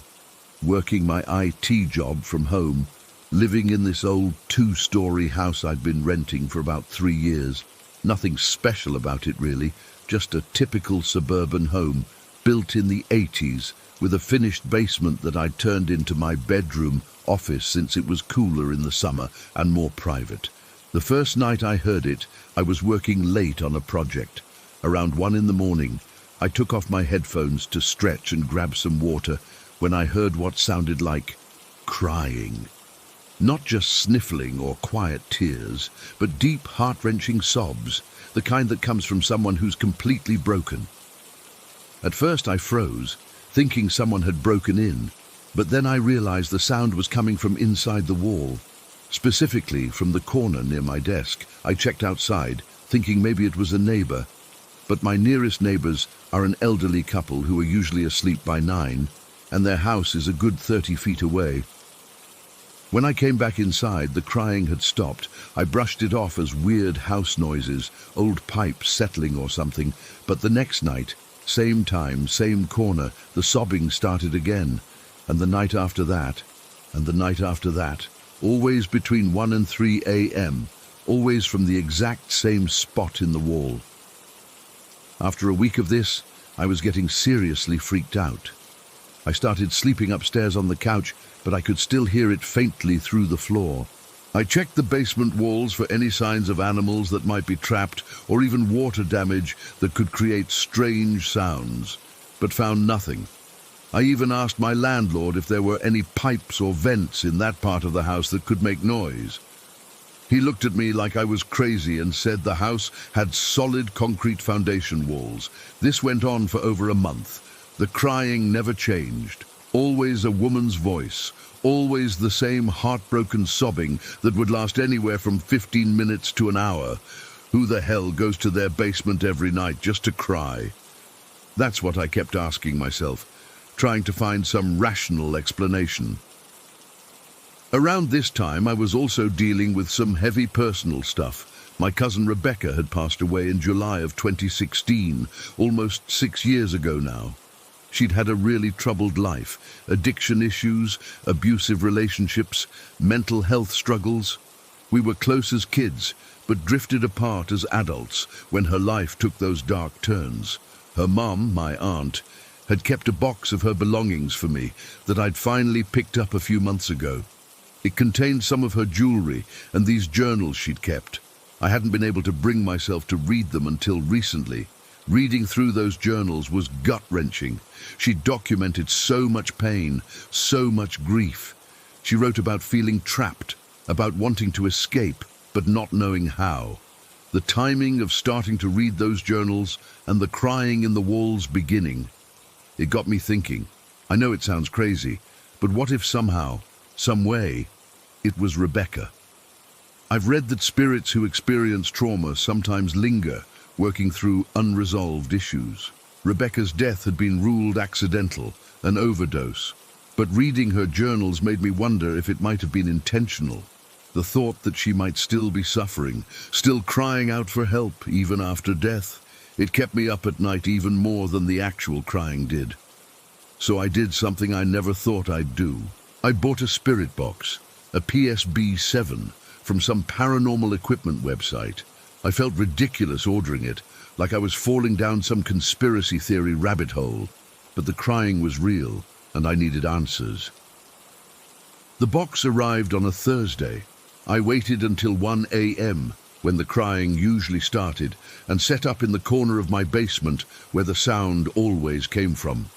Working my IT job from home, living in this old 2-story house I'd been renting for about 3 years. Nothing special about it really, just a typical suburban home, built in the 80s, with a finished basement that I'd turned into my bedroom office since it was cooler in the summer and more private. The first night I heard it, I was working late on a project. Around 1 in the morning, I took off my headphones to stretch and grab some water when I heard what sounded like crying. Not just sniffling or quiet tears, but deep, heart-wrenching sobs, the kind that comes from someone who's completely broken. At first I froze, thinking someone had broken in, but then I realized the sound was coming from inside the wall, specifically from the corner near my desk. I checked outside, thinking maybe it was a neighbor, but my nearest neighbors are an elderly couple who are usually asleep by 9, and their house is a good 30 feet away. When I came back inside, the crying had stopped. I brushed it off as weird house noises, old pipes settling or something, but the next night, same time, same corner, the sobbing started again, and the night after that, and the night after that, always between 1 and 3 a.m., always from the exact same spot in the wall. After a week of this, I was getting seriously freaked out. I started sleeping upstairs on the couch, but I could still hear it faintly through the floor. I checked the basement walls for any signs of animals that might be trapped, or even water damage that could create strange sounds, but found nothing. I even asked my landlord if there were any pipes or vents in that part of the house that could make noise. He looked at me like I was crazy and said the house had solid concrete foundation walls. This went on for over a month. The crying never changed. Always a woman's voice. Always the same heartbroken sobbing that would last anywhere from 15 minutes to an hour. Who the hell goes to their basement every night just to cry? That's what I kept asking myself, trying to find some rational explanation. Around this time, I was also dealing with some heavy personal stuff. My cousin Rebecca had passed away in July of 2016, almost 6 years ago now. She'd had a really troubled life, addiction issues, abusive relationships, mental health struggles. We were close as kids, but drifted apart as adults when her life took those dark turns. Her mom, my aunt, had kept a box of her belongings for me that I'd finally picked up a few months ago. It contained some of her jewelry and these journals she'd kept. I hadn't been able to bring myself to read them until recently. Reading through those journals was gut-wrenching. She documented so much pain, so much grief. She wrote about feeling trapped, about wanting to escape, but not knowing how. The timing of starting to read those journals and the crying in the walls beginning. It got me thinking. I know it sounds crazy, but what if somehow, some way, it was Rebecca? I've read that spirits who experience trauma sometimes linger, working through unresolved issues. Rebecca's death had been ruled accidental, an overdose, but reading her journals made me wonder if it might have been intentional. The thought that she might still be suffering, still crying out for help even after death, it kept me up at night even more than the actual crying did. So I did something I never thought I'd do. I bought a spirit box, a PSB-7, from some paranormal equipment website. I felt ridiculous ordering it, like I was falling down some conspiracy theory rabbit hole, but the crying was real, and I needed answers. The box arrived on a Thursday. I waited until 1 a.m., when the crying usually started, and set up in the corner of my basement where the sound always came from.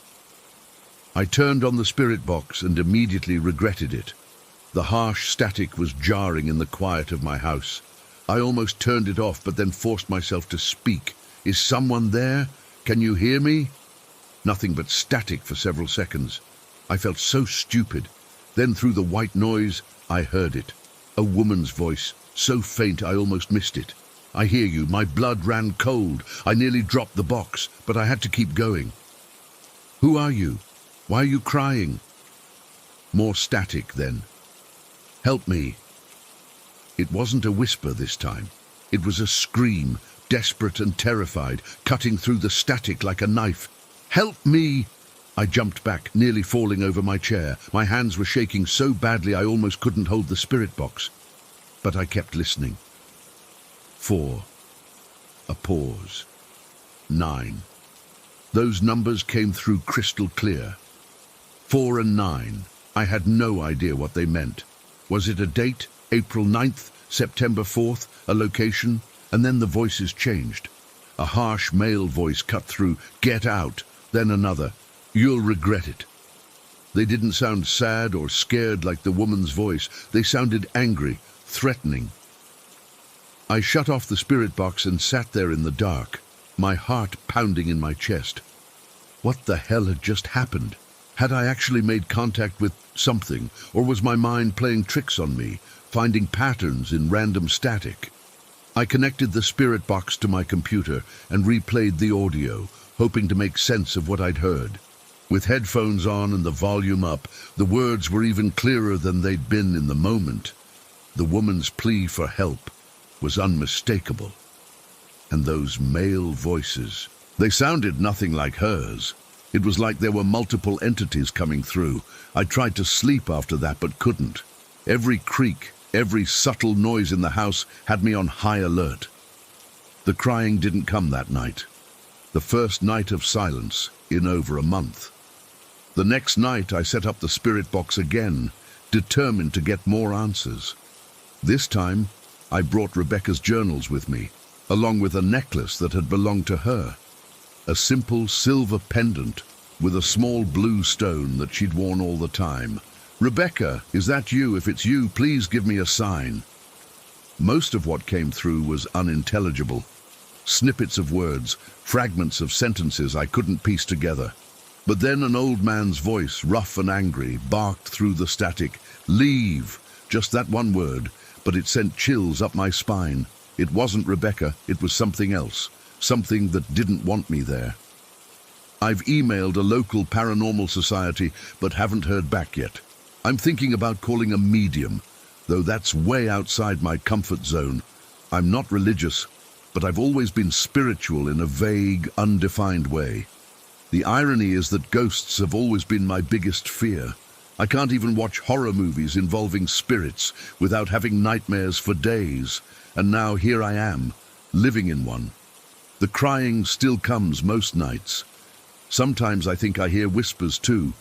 I turned on the spirit box and immediately regretted it. The harsh static was jarring in the quiet of my house. I almost turned it off, but then forced myself to speak. Is someone there? Can you hear me? Nothing but static for several seconds. I felt so stupid. Then through the white noise, I heard it. A woman's voice, so faint I almost missed it. I hear you. My blood ran cold. I nearly dropped the box, but I had to keep going. Who are you? Why are you crying? More static then. Help me. It wasn't a whisper this time. It was a scream, desperate and terrified, cutting through the static like a knife. "Help me!" I jumped back, nearly falling over my chair. My hands were shaking so badly I almost couldn't hold the spirit box. But I kept listening. 4. A pause. 9. Those numbers came through crystal clear. 4 and 9. I had no idea what they meant. Was it a date? April 9th? September 4th? A location? And then the voices changed. A harsh male voice cut through. "Get out." Then another. "You'll regret it." They didn't sound sad or scared like the woman's voice. They sounded angry, threatening. I shut off the spirit box and sat there in the dark, my heart pounding in my chest. What the hell had just happened? Had I actually made contact with something, or was my mind playing tricks on me, finding patterns in random static? I connected the spirit box to my computer and replayed the audio, hoping to make sense of what I'd heard. With headphones on and the volume up, the words were even clearer than they'd been in the moment. The woman's plea for help was unmistakable. And those male voices, they sounded nothing like hers. It was like there were multiple entities coming through. I tried to sleep after that, but couldn't. Every creak, every subtle noise in the house had me on high alert. The crying didn't come that night. The first night of silence in over a month. The next night I set up the spirit box again, determined to get more answers. This time, I brought Rebecca's journals with me, along with a necklace that had belonged to her. A simple silver pendant with a small blue stone that she'd worn all the time. "Rebecca, is that you? If it's you, please give me a sign." Most of what came through was unintelligible. Snippets of words, fragments of sentences I couldn't piece together. But then an old man's voice, rough and angry, barked through the static. "Leave!" Just that one word, but it sent chills up my spine. It wasn't Rebecca, it was something else. Something that didn't want me there. I've emailed a local paranormal society, but haven't heard back yet. I'm thinking about calling a medium, though that's way outside my comfort zone. I'm not religious, but I've always been spiritual in a vague, undefined way. The irony is that ghosts have always been my biggest fear. I can't even watch horror movies involving spirits without having nightmares for days. And now here I am, living in one. The crying still comes most nights. Sometimes I think I hear whispers too,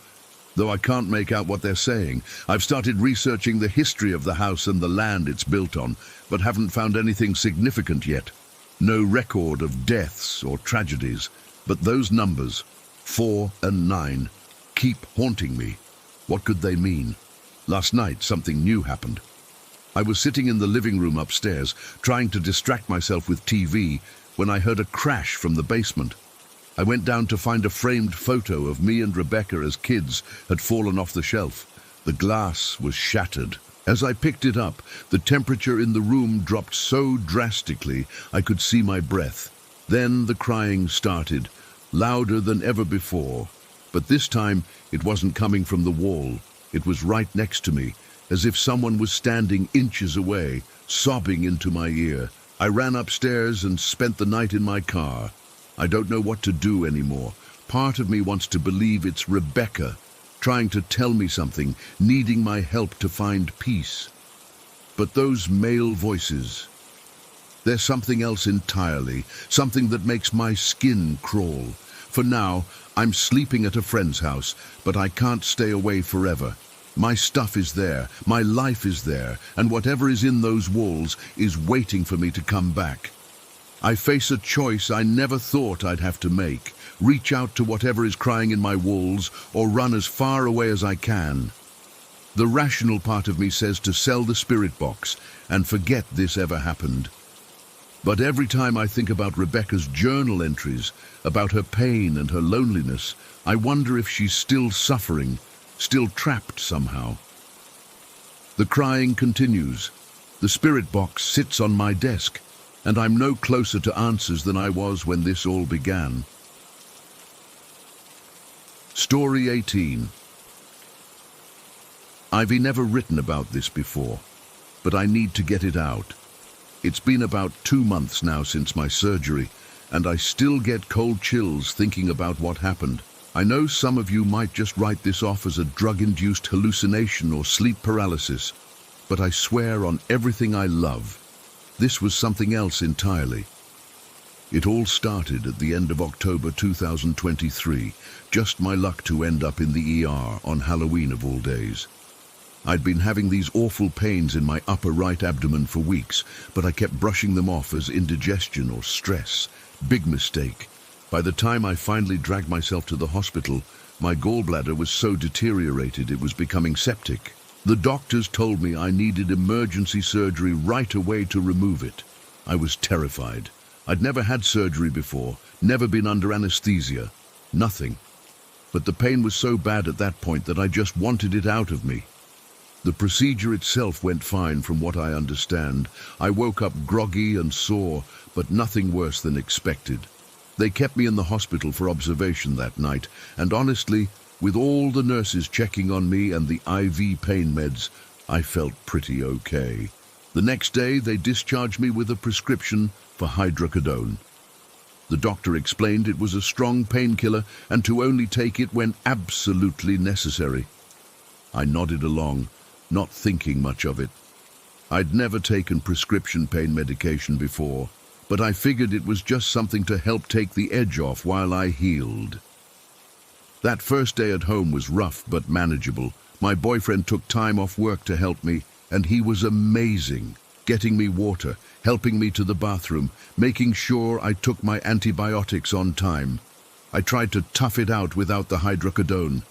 though I can't make out what they're saying. I've started researching the history of the house and the land it's built on, but haven't found anything significant yet. No record of deaths or tragedies, but those numbers, 4 and 9, keep haunting me. What could they mean? Last night, something new happened. I was sitting in the living room upstairs, trying to distract myself with TV, when I heard a crash from the basement. I went down to find a framed photo of me and Rebecca as kids had fallen off the shelf. The glass was shattered. As I picked it up, the temperature in the room dropped so drastically I could see my breath. Then the crying started, louder than ever before. But this time, it wasn't coming from the wall. It was right next to me, as if someone was standing inches away, sobbing into my ear. I ran upstairs and spent the night in my car. I don't know what to do anymore. Part of me wants to believe it's Rebecca, trying to tell me something, needing my help to find peace. But those male voices, they're something else entirely, something that makes my skin crawl. For now, I'm sleeping at a friend's house, but I can't stay away forever. My stuff is there, my life is there, and whatever is in those walls is waiting for me to come back. I face a choice I never thought I'd have to make. Reach out to whatever is crying in my walls, or run as far away as I can. The rational part of me says to sell the spirit box and forget this ever happened. But every time I think about Rebecca's journal entries, about her pain and her loneliness, I wonder if she's still suffering, still trapped somehow. The crying continues. The spirit box sits on my desk, and I'm no closer to answers than I was when this all began. Story 18. I've never written about this before, but I need to get it out. It's been about 2 months now since my surgery, and I still get cold chills thinking about what happened. I know some of you might just write this off as a drug-induced hallucination or sleep paralysis, but I swear on everything I love, this was something else entirely. It all started at the end of October 2023, just my luck to end up in the ER on Halloween of all days. I'd been having these awful pains in my upper right abdomen for weeks, but I kept brushing them off as indigestion or stress. Big mistake. By the time I finally dragged myself to the hospital, my gallbladder was so deteriorated it was becoming septic. The doctors told me I needed emergency surgery right away to remove it. I was terrified. I'd never had surgery before, never been under anesthesia, nothing. But the pain was so bad at that point that I just wanted it out of me. The procedure itself went fine from what I understand. I woke up groggy and sore, but nothing worse than expected. They kept me in the hospital for observation that night, and honestly, with all the nurses checking on me and the IV pain meds, I felt pretty okay. The next day, they discharged me with a prescription for hydrocodone. The doctor explained it was a strong painkiller and to only take it when absolutely necessary. I nodded along, not thinking much of it. I'd never taken prescription pain medication before, but I figured it was just something to help take the edge off while I healed. That first day at home was rough but manageable. My boyfriend took time off work to help me, and he was amazing, getting me water, helping me to the bathroom, making sure I took my antibiotics on time. I tried to tough it out without the hydrocodone.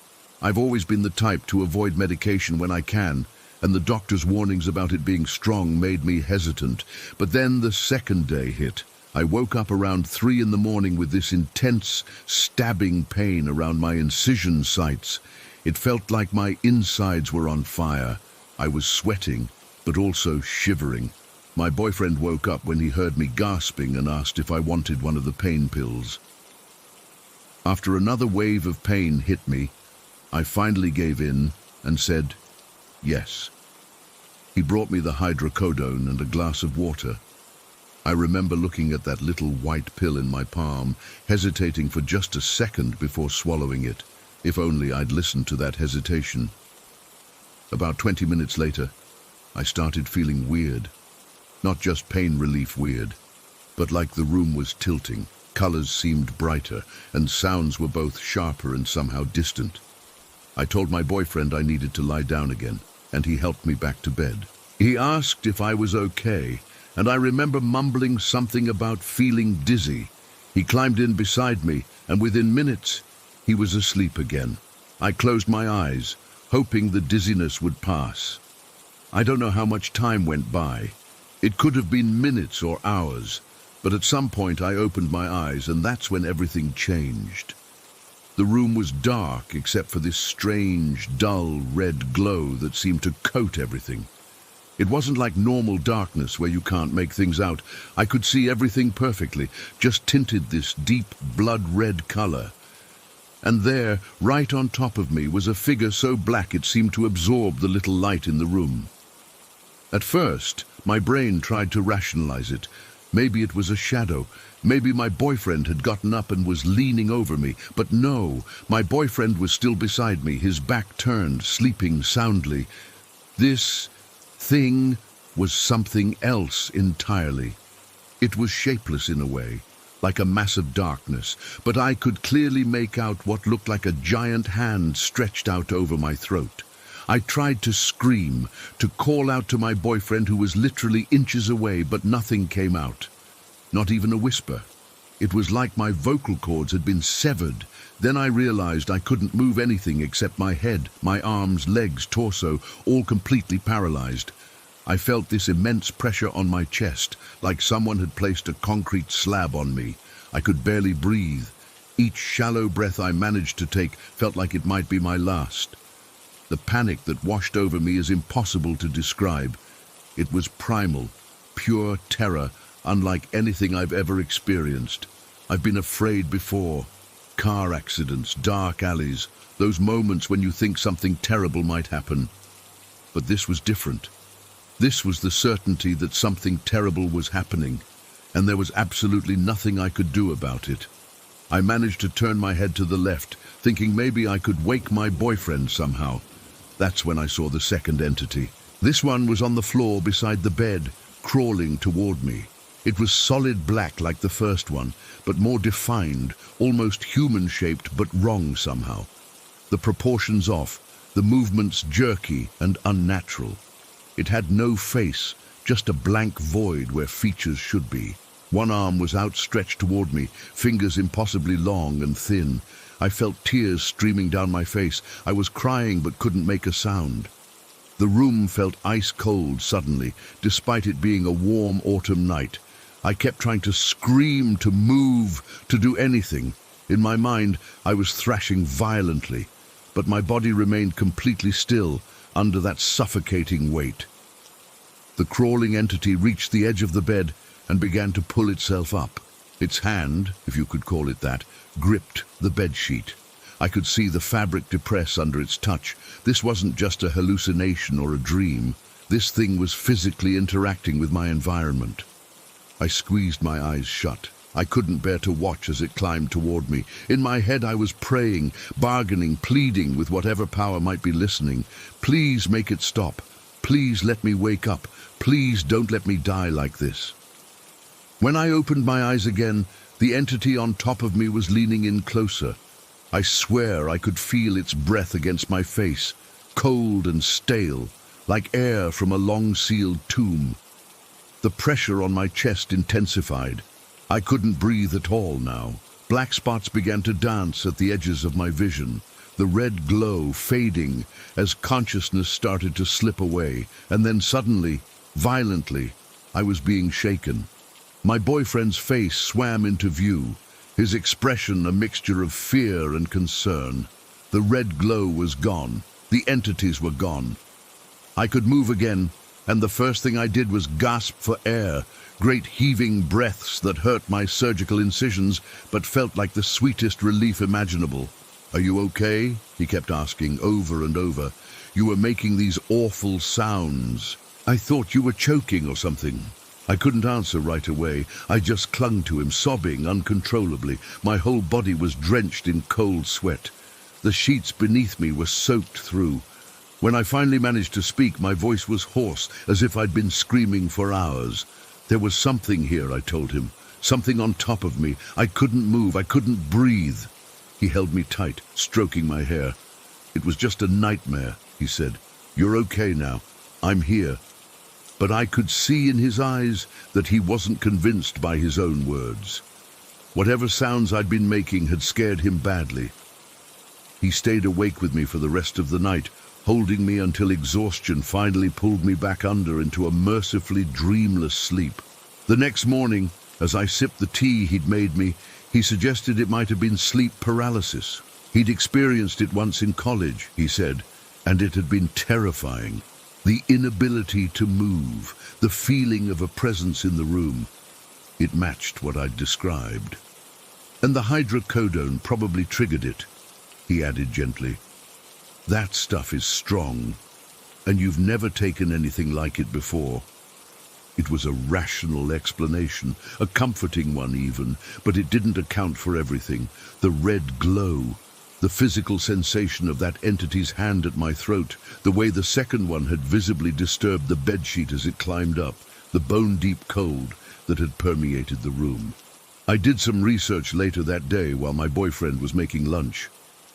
I've always been the type to avoid medication when I can, and the doctor's warnings about it being strong made me hesitant. But then the second day hit. I woke up around 3 in the morning with this intense, stabbing pain around my incision sites. It felt like my insides were on fire. I was sweating, but also shivering. My boyfriend woke up when he heard me gasping and asked if I wanted one of the pain pills. After another wave of pain hit me, I finally gave in and said yes. He brought me the hydrocodone and a glass of water. I remember looking at that little white pill in my palm, hesitating for just a second before swallowing it. If only I'd listened to that hesitation. About 20 minutes later, I started feeling weird. Not just pain relief weird, but like the room was tilting. Colors seemed brighter, and sounds were both sharper and somehow distant. I told my boyfriend I needed to lie down again, and he helped me back to bed. He asked if I was okay, and I remember mumbling something about feeling dizzy. He climbed in beside me, and within minutes, he was asleep again. I closed my eyes, hoping the dizziness would pass. I don't know how much time went by. It could have been minutes or hours, but at some point I opened my eyes, and that's when everything changed. The room was dark except for this strange, dull red glow that seemed to coat everything. It wasn't like normal darkness where you can't make things out. I could see everything perfectly, just tinted this deep blood-red color. And there, right on top of me, was a figure so black it seemed to absorb the little light in the room. At first, my brain tried to rationalize it. Maybe it was a shadow. Maybe my boyfriend had gotten up and was leaning over me. But no, my boyfriend was still beside me, his back turned, sleeping soundly. This thing was something else entirely. It was shapeless in a way, like a massive darkness, but I could clearly make out what looked like a giant hand stretched out over my throat. I tried to scream, to call out to my boyfriend who was literally inches away, but nothing came out. Not even a whisper. It was like my vocal cords had been severed. Then I realized I couldn't move anything except my head, my arms, legs, torso, all completely paralyzed. I felt this immense pressure on my chest, like someone had placed a concrete slab on me. I could barely breathe. Each shallow breath I managed to take felt like it might be my last. The panic that washed over me is impossible to describe. It was primal, pure terror, unlike anything I've ever experienced. I've been afraid before. Car accidents, dark alleys, those moments when you think something terrible might happen. But this was different. This was the certainty that something terrible was happening, and there was absolutely nothing I could do about it. I managed to turn my head to the left, thinking maybe I could wake my boyfriend somehow. That's when I saw the second entity. This one was on the floor beside the bed, crawling toward me. It was solid black like the first one, but more defined, almost human-shaped, but wrong somehow. The proportions off, the movements jerky and unnatural. It had no face, just a blank void where features should be. One arm was outstretched toward me, fingers impossibly long and thin. I felt tears streaming down my face. I was crying but couldn't make a sound. The room felt ice cold suddenly, despite it being a warm autumn night. I kept trying to scream, to move, to do anything. In my mind, I was thrashing violently, but my body remained completely still under that suffocating weight. The crawling entity reached the edge of the bed and began to pull itself up. Its hand, if you could call it that, gripped the bedsheet. I could see the fabric depress under its touch. This wasn't just a hallucination or a dream. This thing was physically interacting with my environment. I squeezed my eyes shut. I couldn't bear to watch as it climbed toward me. In my head I was praying, bargaining, pleading with whatever power might be listening. Please make it stop. Please let me wake up. Please don't let me die like this. When I opened my eyes again, the entity on top of me was leaning in closer. I swear I could feel its breath against my face, cold and stale, like air from a long-sealed tomb. The pressure on my chest intensified. I couldn't breathe at all now. Black spots began to dance at the edges of my vision, the red glow fading as consciousness started to slip away, and then suddenly, violently, I was being shaken. My boyfriend's face swam into view, his expression a mixture of fear and concern. The red glow was gone. The entities were gone. I could move again, and the first thing I did was gasp for air, great heaving breaths that hurt my surgical incisions but felt like the sweetest relief imaginable. "Are you okay?" he kept asking over and over. "You were making these awful sounds. I thought you were choking or something." I couldn't answer right away. I just clung to him, sobbing uncontrollably. My whole body was drenched in cold sweat. The sheets beneath me were soaked through. When I finally managed to speak, my voice was hoarse, as if I'd been screaming for hours. There was something here, I told him. Something on top of me. I couldn't move. I couldn't breathe. He held me tight, stroking my hair. "It was just a nightmare," he said. "You're okay now. I'm here." But I could see in his eyes that he wasn't convinced by his own words. Whatever sounds I'd been making had scared him badly. He stayed awake with me for the rest of the night, holding me until exhaustion finally pulled me back under into a mercifully dreamless sleep. The next morning, as I sipped the tea he'd made me, he suggested it might have been sleep paralysis. He'd experienced it once in college, he said, and it had been terrifying. The inability to move, the feeling of a presence in the room. It matched what I'd described. "And the hydrocodone probably triggered it," he added gently. "That stuff is strong, and you've never taken anything like it before." It was a rational explanation, a comforting one even, but it didn't account for everything. The red glow, the physical sensation of that entity's hand at my throat, the way the second one had visibly disturbed the bedsheet as it climbed up, the bone-deep cold that had permeated the room. I did some research later that day while my boyfriend was making lunch.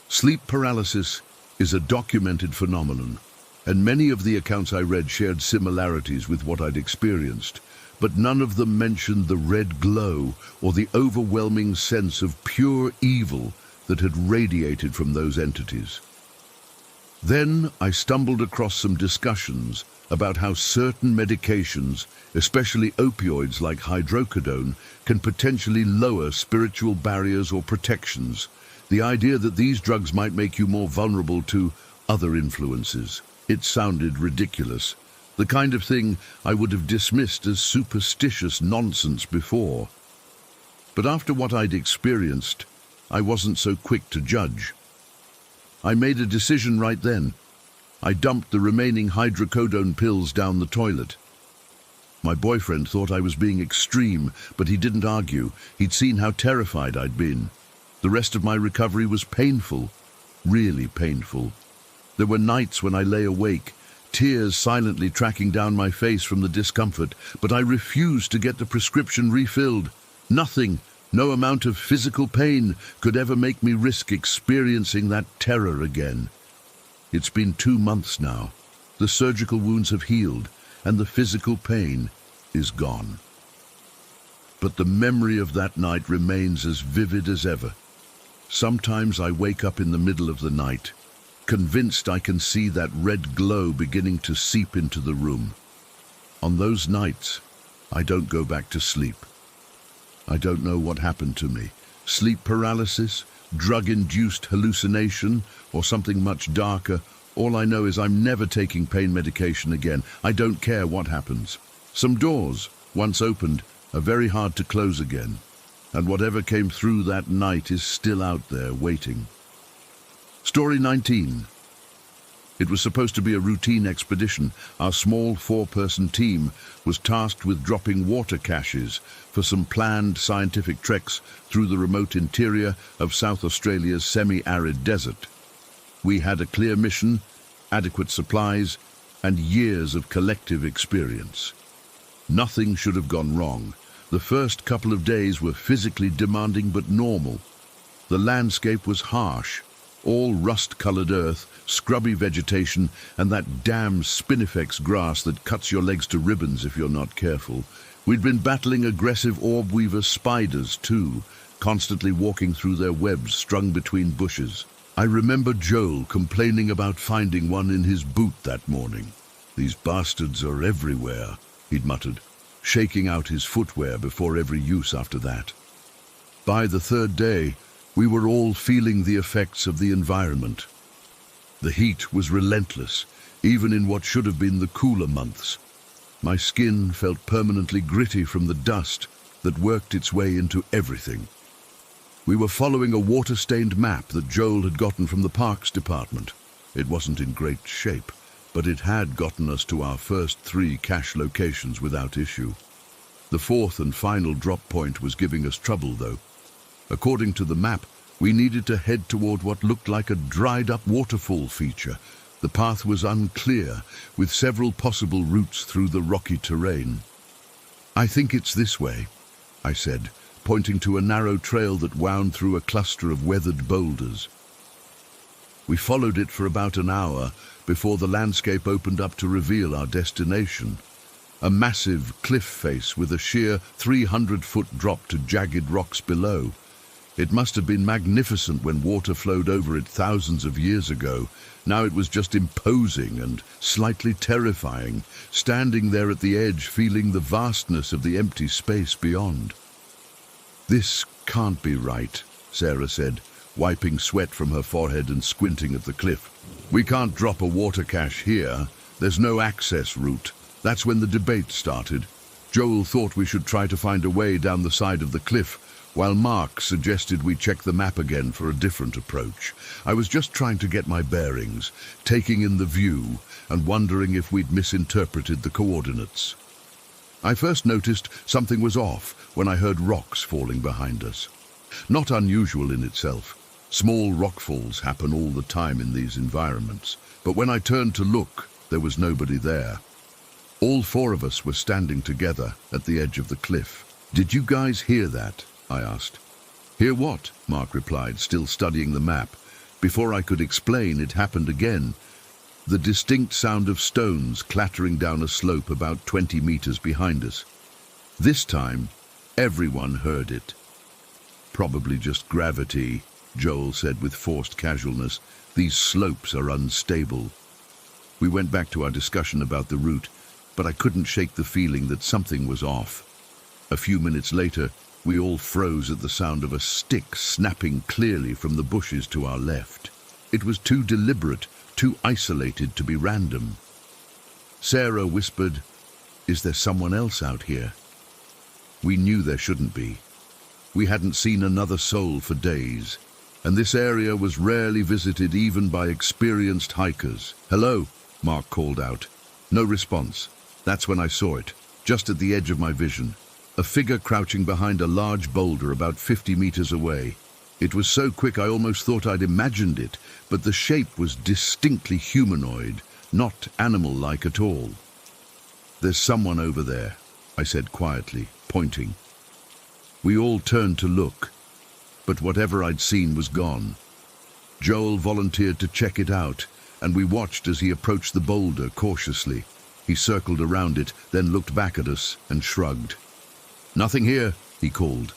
Sleep paralysis is a documented phenomenon, and many of the accounts I read shared similarities with what I'd experienced, but none of them mentioned the red glow or the overwhelming sense of pure evil that had radiated from those entities. Then I stumbled across some discussions about how certain medications, especially opioids like hydrocodone, can potentially lower spiritual barriers or protections. The idea that these drugs might make you more vulnerable to other influences. It sounded ridiculous, the kind of thing I would have dismissed as superstitious nonsense before. But after what I'd experienced, I wasn't so quick to judge. I made a decision right then. I dumped the remaining hydrocodone pills down the toilet. My boyfriend thought I was being extreme, but he didn't argue. He'd seen how terrified I'd been. The rest of my recovery was painful, really painful. There were nights when I lay awake, tears silently tracking down my face from the discomfort, but I refused to get the prescription refilled. Nothing, no amount of physical pain could ever make me risk experiencing that terror again. It's been 2 months now. The surgical wounds have healed, and the physical pain is gone. But the memory of that night remains as vivid as ever. Sometimes I wake up in the middle of the night, convinced I can see that red glow beginning to seep into the room. On those nights, I don't go back to sleep. I don't know what happened to me. Sleep paralysis, drug-induced hallucination, or something much darker. All I know is I'm never taking pain medication again. I don't care what happens. Some doors, once opened, are very hard to close again. And whatever came through that night is still out there waiting. Story 19. It was supposed to be a routine expedition. Our small 4-person team was tasked with dropping water caches for some planned scientific treks through the remote interior of South Australia's semi-arid desert. We had a clear mission, adequate supplies, and years of collective experience. Nothing should have gone wrong. The first couple of days were physically demanding but normal. The landscape was harsh, all rust-colored earth, scrubby vegetation, and that damn spinifex grass that cuts your legs to ribbons if you're not careful. We'd been battling aggressive orb-weaver spiders too, constantly walking through their webs strung between bushes. I remember Joel complaining about finding one in his boot that morning. "These bastards are everywhere," he'd muttered, shaking out his footwear before every use after that. By the third day, we were all feeling the effects of the environment. The heat was relentless, even in what should have been the cooler months. My skin felt permanently gritty from the dust that worked its way into everything. We were following a water-stained map that Joel had gotten from the parks department. It wasn't in great shape, but it had gotten us to our first 3 cache locations without issue. The 4th and final drop point was giving us trouble, though. According to the map, we needed to head toward what looked like a dried-up waterfall feature. The path was unclear, with several possible routes through the rocky terrain. "I think it's this way," I said, pointing to a narrow trail that wound through a cluster of weathered boulders. We followed it for about an hour before the landscape opened up to reveal our destination. A massive cliff face with a sheer 300-foot drop to jagged rocks below. It must have been magnificent when water flowed over it thousands of years ago. Now it was just imposing and slightly terrifying, standing there at the edge, feeling the vastness of the empty space beyond. "This can't be right," Sarah said, wiping sweat from her forehead and squinting at the cliff. "We can't drop a water cache here. There's no access route." That's when the debate started. Joel thought we should try to find a way down the side of the cliff, while Mark suggested we check the map again for a different approach. I was just trying to get my bearings, taking in the view, and wondering if we'd misinterpreted the coordinates. I first noticed something was off when I heard rocks falling behind us. Not unusual in itself. Small rockfalls happen all the time in these environments, but when I turned to look, there was nobody there. All 4 of us were standing together at the edge of the cliff. "Did you guys hear that?" I asked. "Hear what?" Mark replied, still studying the map. Before I could explain, it happened again. The distinct sound of stones clattering down a slope about 20 meters behind us. This time, everyone heard it. "Probably just gravity," Joel said with forced casualness. "These slopes are unstable." We went back to our discussion about the route, but I couldn't shake the feeling that something was off. A few minutes later, we all froze at the sound of a stick snapping clearly from the bushes to our left. It was too deliberate, too isolated to be random. Sarah whispered, "Is there someone else out here?" We knew there shouldn't be. We hadn't seen another soul for days. and this area was rarely visited even by experienced hikers. "Hello," Mark called out. No response. That's when I saw it, just at the edge of my vision. A figure crouching behind a large boulder about 50 meters away. It was so quick I almost thought I'd imagined it, but the shape was distinctly humanoid, not animal-like at all. "There's someone over there," I said quietly, pointing. We all turned to look, but whatever I'd seen was gone. Joel volunteered to check it out, and we watched as he approached the boulder cautiously. He circled around it, then looked back at us and shrugged. "Nothing here," he called.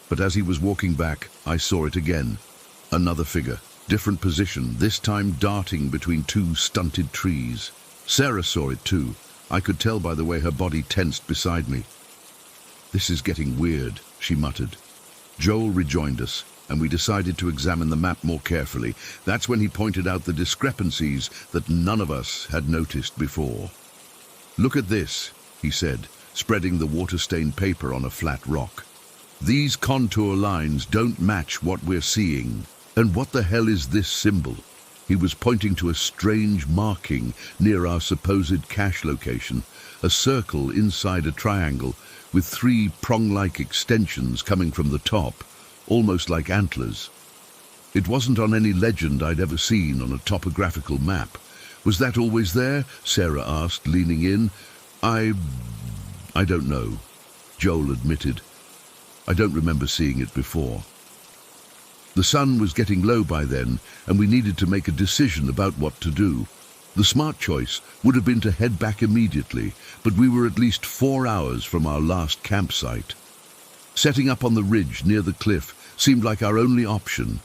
But as he was walking back, I saw it again. Another figure, different position, this time darting between two stunted trees. Sarah saw it too. I could tell by the way her body tensed beside me. "This is getting weird," she muttered. Joel rejoined us, and we decided to examine the map more carefully. That's when he pointed out the discrepancies that none of us had noticed before. "Look at this," he said, spreading the water-stained paper on a flat rock. "These contour lines don't match what we're seeing. And what the hell is this symbol?" He was pointing to a strange marking near our supposed cache location, a circle inside a triangle with three prong-like extensions coming from the top, almost like antlers. It wasn't on any legend I'd ever seen on a topographical map. "Was that always there?" Sarah asked, leaning in. I don't know," Joel admitted. "I don't remember seeing it before." The sun was getting low by then, and we needed to make a decision about what to do. The smart choice would have been to head back immediately, but we were at least 4 hours from our last campsite. Setting up on the ridge near the cliff seemed like our only option.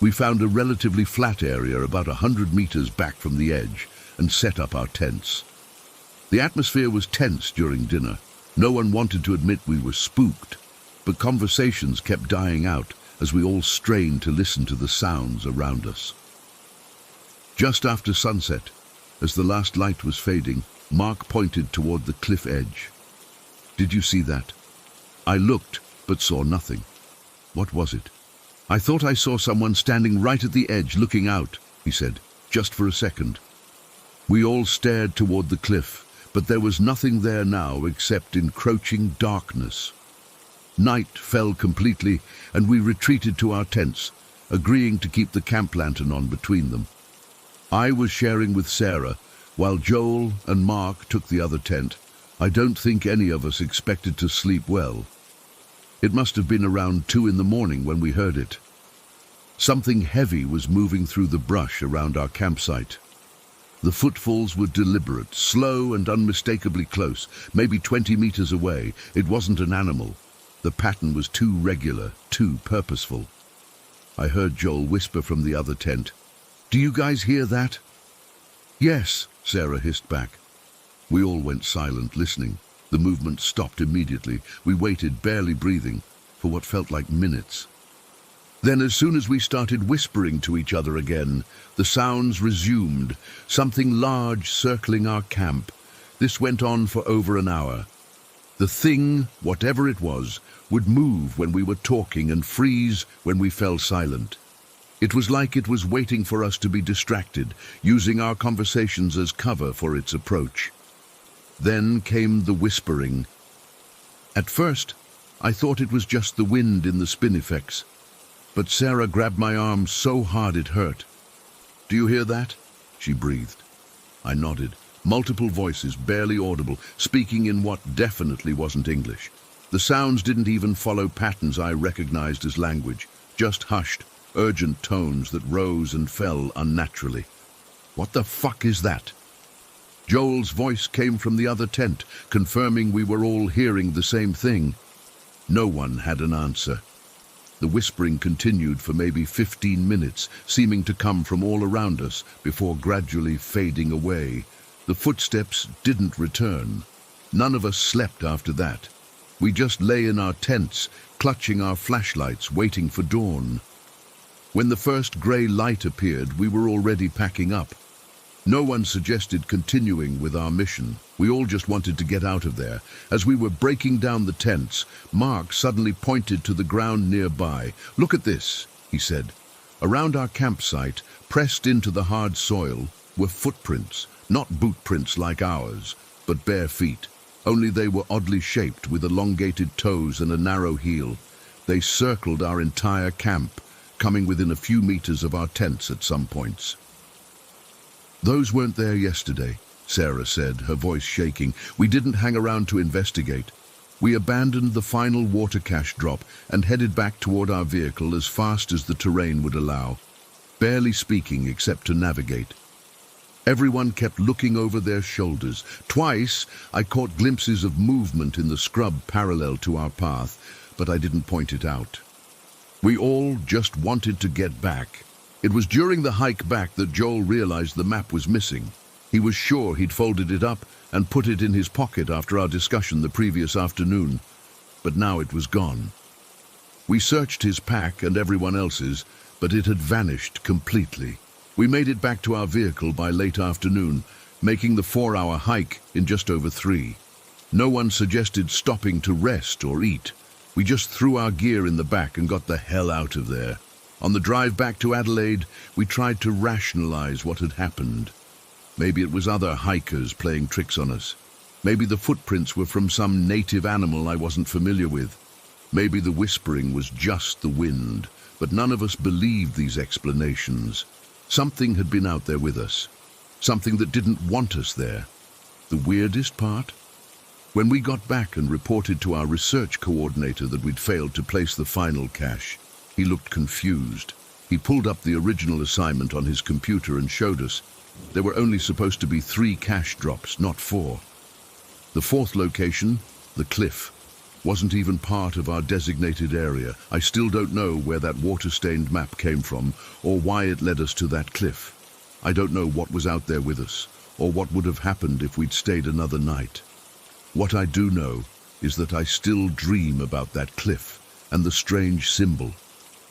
We found a relatively flat area about 100 meters back from the edge and set up our tents. The atmosphere was tense during dinner. No one wanted to admit we were spooked, but conversations kept dying out as we all strained to listen to the sounds around us. Just after sunset, as the last light was fading, Mark pointed toward the cliff edge. "Did you see that?" I looked, but saw nothing. "What was it?" "I thought I saw someone standing right at the edge looking out," he said, "just for a second." We all stared toward the cliff, but there was nothing there now except encroaching darkness. Night fell completely, and we retreated to our tents, agreeing to keep the camp lantern on between them. I was sharing with Sarah, while Joel and Mark took the other tent. I don't think any of us expected to sleep well. It must have been around 2 in the morning when we heard it. Something heavy was moving through the brush around our campsite. The footfalls were deliberate, slow and unmistakably close, maybe 20 meters away. It wasn't an animal. The pattern was too regular, too purposeful. I heard Joel whisper from the other tent, "Do you guys hear that?" "Yes," Sarah hissed back. We all went silent, listening. The movement stopped immediately. We waited, barely breathing, for what felt like minutes. Then, as soon as we started whispering to each other again, the sounds resumed, something large circling our camp. This went on for over an hour. The thing, whatever it was, would move when we were talking and freeze when we fell silent. It was like it was waiting for us to be distracted, using our conversations as cover for its approach. Then came the whispering. At first, I thought it was just the wind in the spinifex, but Sarah grabbed my arm so hard it hurt. "Do you hear that?" she breathed. I nodded. Multiple voices, barely audible, speaking in what definitely wasn't English. The sounds didn't even follow patterns I recognized as language, just hushed, urgent tones that rose and fell unnaturally. "What the fuck is that?" Joel's voice came from the other tent, confirming we were all hearing the same thing. No one had an answer. The whispering continued for maybe 15 minutes, seeming to come from all around us before gradually fading away. The footsteps didn't return. None of us slept after that. We just lay in our tents, clutching our flashlights, waiting for dawn. When the first grey light appeared, we were already packing up. No one suggested continuing with our mission. We all just wanted to get out of there. As we were breaking down the tents, Mark suddenly pointed to the ground nearby. "Look at this," he said. Around our campsite, pressed into the hard soil, were footprints, not boot prints like ours, but bare feet. Only they were oddly shaped with elongated toes and a narrow heel. They circled our entire camp, coming within a few meters of our tents at some points. "Those weren't there yesterday," Sarah said, her voice shaking. "We didn't hang around to investigate. We abandoned the final water cache drop and headed back toward our vehicle as fast as the terrain would allow, barely speaking except to navigate. Everyone kept looking over their shoulders. Twice, I caught glimpses of movement in the scrub parallel to our path, but I didn't point it out. We all just wanted to get back. It was during the hike back that Joel realized the map was missing. He was sure he'd folded it up and put it in his pocket after our discussion the previous afternoon, but now it was gone. We searched his pack and everyone else's, but it had vanished completely. We made it back to our vehicle by late afternoon, making the 4-hour hike in just over 3. No one suggested stopping to rest or eat. We just threw our gear in the back and got the hell out of there. On the drive back to Adelaide, we tried to rationalize what had happened. Maybe it was other hikers playing tricks on us. Maybe the footprints were from some native animal I wasn't familiar with. Maybe the whispering was just the wind, but none of us believed these explanations. Something had been out there with us. Something that didn't want us there. The weirdest part? When we got back and reported to our research coordinator that we'd failed to place the final cache, he looked confused. He pulled up the original assignment on his computer and showed us. There were only supposed to be 3 cache drops, not 4. The 4th location, the cliff, wasn't even part of our designated area. I still don't know where that water-stained map came from or why it led us to that cliff. I don't know what was out there with us or what would have happened if we'd stayed another night. What I do know is that I still dream about that cliff and the strange symbol.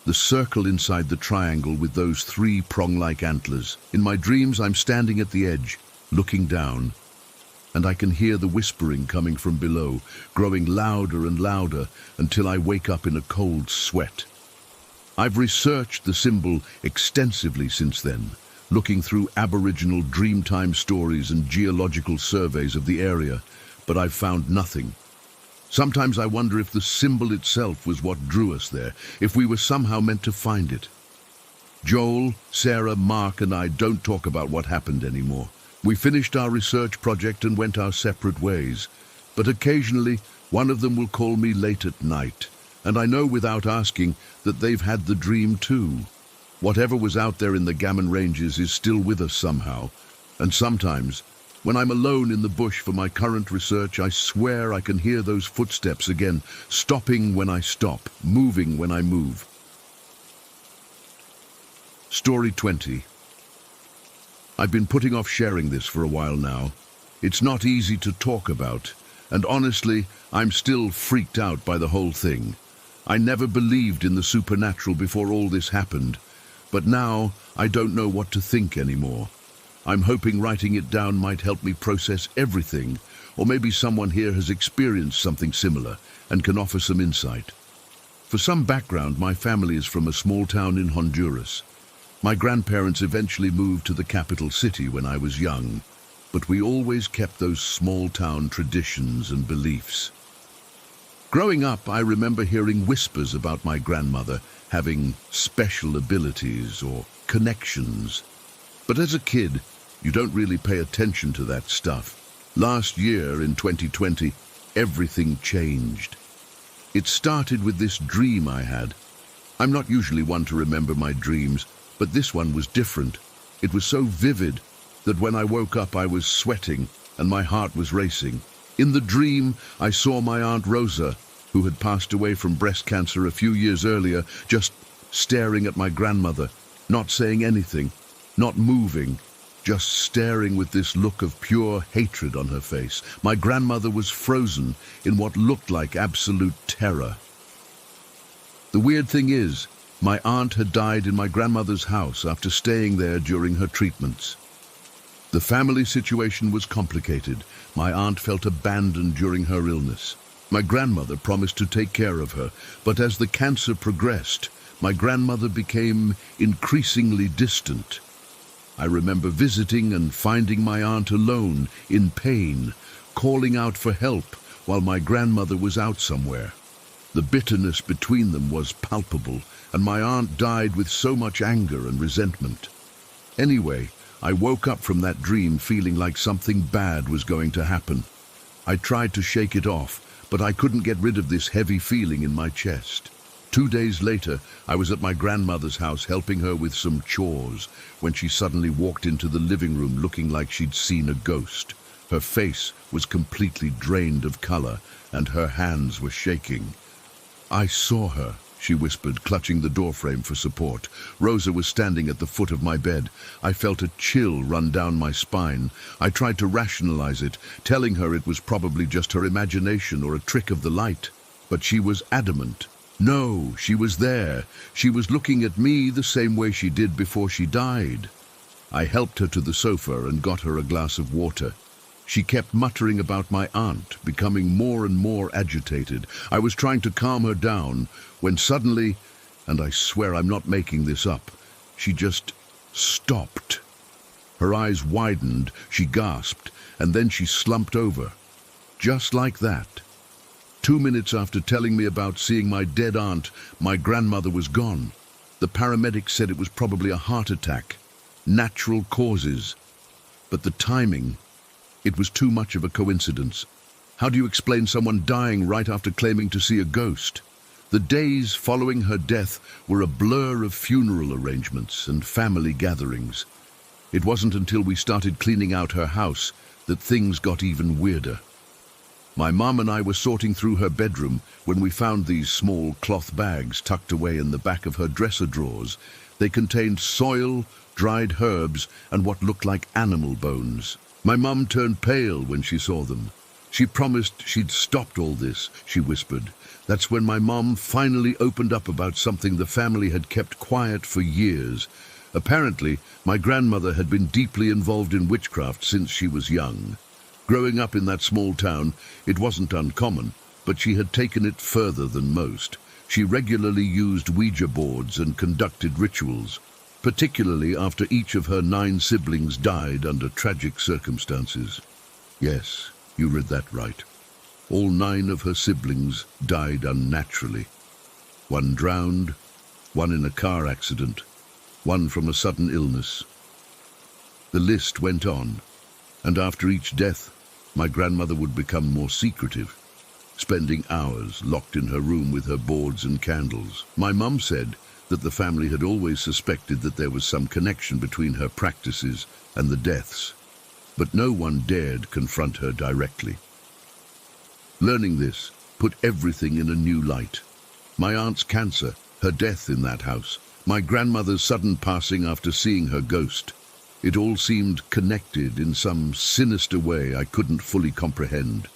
The circle inside the triangle with those 3 prong-like antlers. In my dreams, I'm standing at the edge, looking down, and I can hear the whispering coming from below, growing louder and louder until I wake up in a cold sweat. I've researched the symbol extensively since then, looking through Aboriginal Dreamtime stories and geological surveys of the area, but I've found nothing. Sometimes I wonder if the symbol itself was what drew us there, if we were somehow meant to find it. Joel, Sarah, Mark, and I don't talk about what happened anymore. We finished our research project and went our separate ways, but occasionally one of them will call me late at night, and I know without asking that they've had the dream too. Whatever was out there in the Gammon Ranges is still with us somehow, and sometimes, when I'm alone in the bush for my current research, I swear I can hear those footsteps again, stopping when I stop, moving when I move. Story 20. I've been putting off sharing this for a while now. It's not easy to talk about, and honestly, I'm still freaked out by the whole thing. I never believed in the supernatural before all this happened, but now I don't know what to think anymore. I'm hoping writing it down might help me process everything, or maybe someone here has experienced something similar and can offer some insight. For some background, my family is from a small town in Honduras. My grandparents eventually moved to the capital city when I was young, but we always kept those small town traditions and beliefs. Growing up, I remember hearing whispers about my grandmother having special abilities or connections. But as a kid, you don't really pay attention to that stuff. Last year, in 2020, everything changed. It started with this dream I had. I'm not usually one to remember my dreams, but this one was different. It was so vivid that when I woke up I was sweating and my heart was racing. In the dream, I saw my Aunt Rosa, who had passed away from breast cancer a few years earlier, just staring at my grandmother, not saying anything, not moving, just staring with this look of pure hatred on her face. My grandmother was frozen in what looked like absolute terror. The weird thing is, my aunt had died in my grandmother's house after staying there during her treatments. The family situation was complicated. My aunt felt abandoned during her illness. My grandmother promised to take care of her, but as the cancer progressed, my grandmother became increasingly distant. I remember visiting and finding my aunt alone, in pain, calling out for help while my grandmother was out somewhere. The bitterness between them was palpable, and my aunt died with so much anger and resentment. Anyway, I woke up from that dream feeling like something bad was going to happen. I tried to shake it off, but I couldn't get rid of this heavy feeling in my chest. 2 days later, I was at my grandmother's house helping her with some chores when she suddenly walked into the living room looking like she'd seen a ghost. Her face was completely drained of color, and her hands were shaking. "I saw her," she whispered, clutching the doorframe for support. Rosa was standing at the foot of my bed. I felt a chill run down my spine. I tried to rationalize it, telling her it was probably just her imagination or a trick of the light. But she was adamant. No, she was there. She was looking at me the same way she did before she died. I helped her to the sofa and got her a glass of water. She kept muttering about my aunt, becoming more and more agitated. I was trying to calm her down when suddenly, and I swear I'm not making this up, she just stopped. Her eyes widened, she gasped, and then she slumped over. Just like that. 2 minutes after telling me about seeing my dead aunt, my grandmother was gone. The paramedics said it was probably a heart attack, natural causes. But the timing, it was too much of a coincidence. How do you explain someone dying right after claiming to see a ghost? The days following her death were a blur of funeral arrangements and family gatherings. It wasn't until we started cleaning out her house that things got even weirder. My mom and I were sorting through her bedroom when we found these small cloth bags tucked away in the back of her dresser drawers. They contained soil, dried herbs, and what looked like animal bones. My mum turned pale when she saw them. "She promised she'd stopped all this," she whispered. That's when my mom finally opened up about something the family had kept quiet for years. Apparently, my grandmother had been deeply involved in witchcraft since she was young. Growing up in that small town, it wasn't uncommon, but she had taken it further than most. She regularly used Ouija boards and conducted rituals, particularly after each of her 9 siblings died under tragic circumstances. Yes, you read that right. All 9 of her siblings died unnaturally. 1 drowned, 1 in a car accident, 1 from a sudden illness. The list went on, and after each death, my grandmother would become more secretive, spending hours locked in her room with her boards and candles. My mum said that the family had always suspected that there was some connection between her practices and the deaths, but no one dared confront her directly. Learning this put everything in a new light. My aunt's cancer, her death in that house, my grandmother's sudden passing after seeing her ghost. It all seemed connected in some sinister way I couldn't fully comprehend.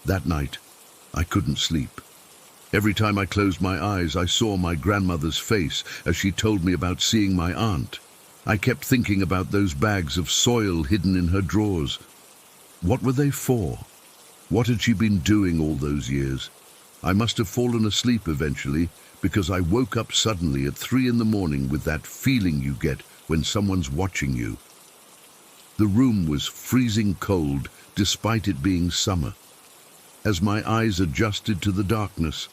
That night, I couldn't sleep. Every time I closed my eyes, I saw my grandmother's face as she told me about seeing my aunt. I kept thinking about those bags of soil hidden in her drawers. What were they for? What had she been doing all those years? I must have fallen asleep eventually, because I woke up suddenly at 3 in the morning with that feeling you get when someone's watching you. The room was freezing cold, despite it being summer. As my eyes adjusted to the darkness,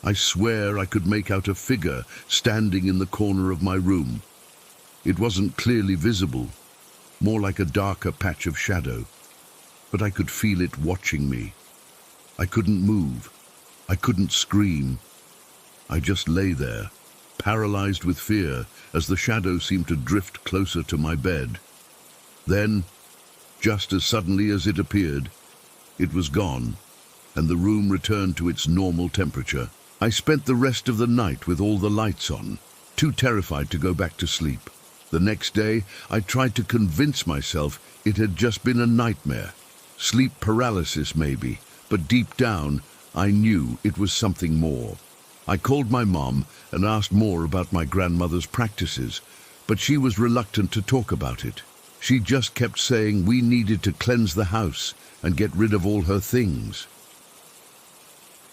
I swear I could make out a figure standing in the corner of my room. It wasn't clearly visible, more like a darker patch of shadow, but I could feel it watching me. I couldn't move. I couldn't scream. I just lay there, paralyzed with fear, as the shadow seemed to drift closer to my bed. Then, just as suddenly as it appeared, it was gone, and the room returned to its normal temperature. I spent the rest of the night with all the lights on, too terrified to go back to sleep. The next day, I tried to convince myself it had just been a nightmare. Sleep paralysis, maybe, but deep down, I knew it was something more. I called my mom and asked more about my grandmother's practices, but she was reluctant to talk about it. She just kept saying we needed to cleanse the house and get rid of all her things.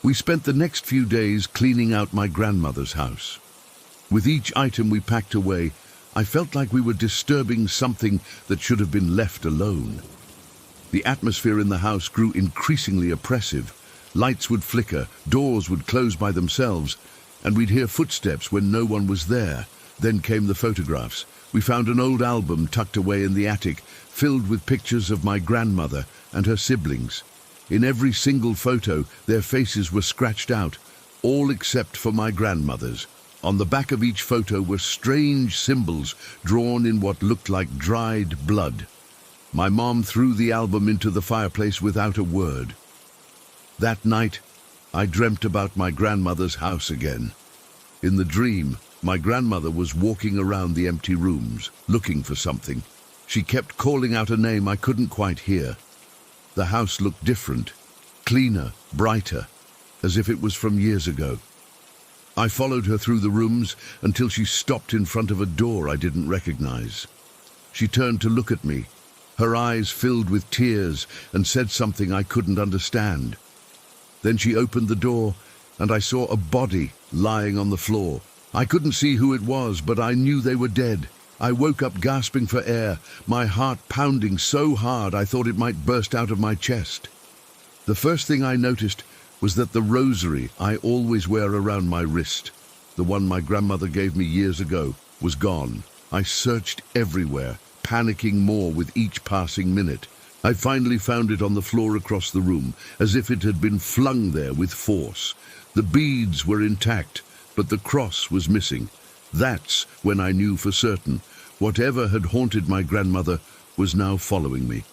We spent the next few days cleaning out my grandmother's house. With each item we packed away, I felt like we were disturbing something that should have been left alone. The atmosphere in the house grew increasingly oppressive. Lights would flicker, doors would close by themselves, and we'd hear footsteps when no one was there. Then came the photographs. We found an old album tucked away in the attic, filled with pictures of my grandmother and her siblings. In every single photo, their faces were scratched out, all except for my grandmother's. On the back of each photo were strange symbols drawn in what looked like dried blood. My mom threw the album into the fireplace without a word. That night, I dreamt about my grandmother's house again. In the dream, my grandmother was walking around the empty rooms, looking for something. She kept calling out a name I couldn't quite hear. The house looked different, cleaner, brighter, as if it was from years ago. I followed her through the rooms until she stopped in front of a door I didn't recognize. She turned to look at me, her eyes filled with tears, and said something I couldn't understand. Then she opened the door, and I saw a body lying on the floor. I couldn't see who it was, but I knew they were dead. I woke up gasping for air, my heart pounding so hard I thought it might burst out of my chest. The first thing I noticed was that the rosary I always wear around my wrist, the one my grandmother gave me years ago, was gone. I searched everywhere, panicking more with each passing minute. I finally found it on the floor across the room, as if it had been flung there with force. The beads were intact, but the cross was missing. That's when I knew for certain whatever had haunted my grandmother was now following me.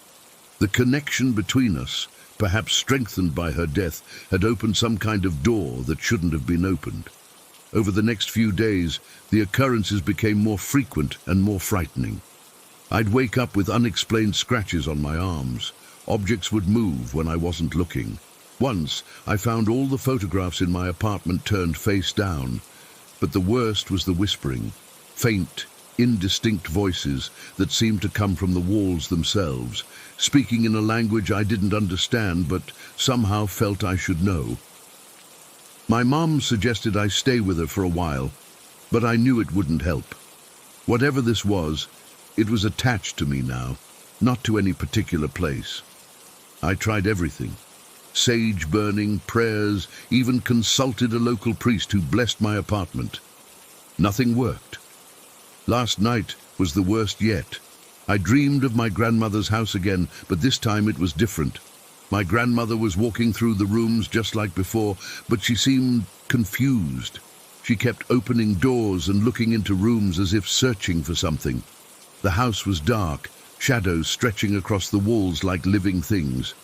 The connection between us, perhaps strengthened by her death, had opened some kind of door that shouldn't have been opened. Over the next few days, the occurrences became more frequent and more frightening. I'd wake up with unexplained scratches on my arms. Objects would move when I wasn't looking. Once, I found all the photographs in my apartment turned face down, but the worst was the whispering, faint, indistinct voices that seemed to come from the walls themselves, speaking in a language I didn't understand but somehow felt I should know. My mom suggested I stay with her for a while, but I knew it wouldn't help. Whatever this was, it was attached to me now, not to any particular place. I tried everything. Sage burning, prayers, even consulted a local priest who blessed my apartment. Nothing worked. Last night was the worst yet. I dreamed of my grandmother's house again, but this time it was different. My grandmother was walking through the rooms just like before, but she seemed confused. She kept opening doors and looking into rooms as if searching for something. The house was dark, shadows stretching across the walls like living things.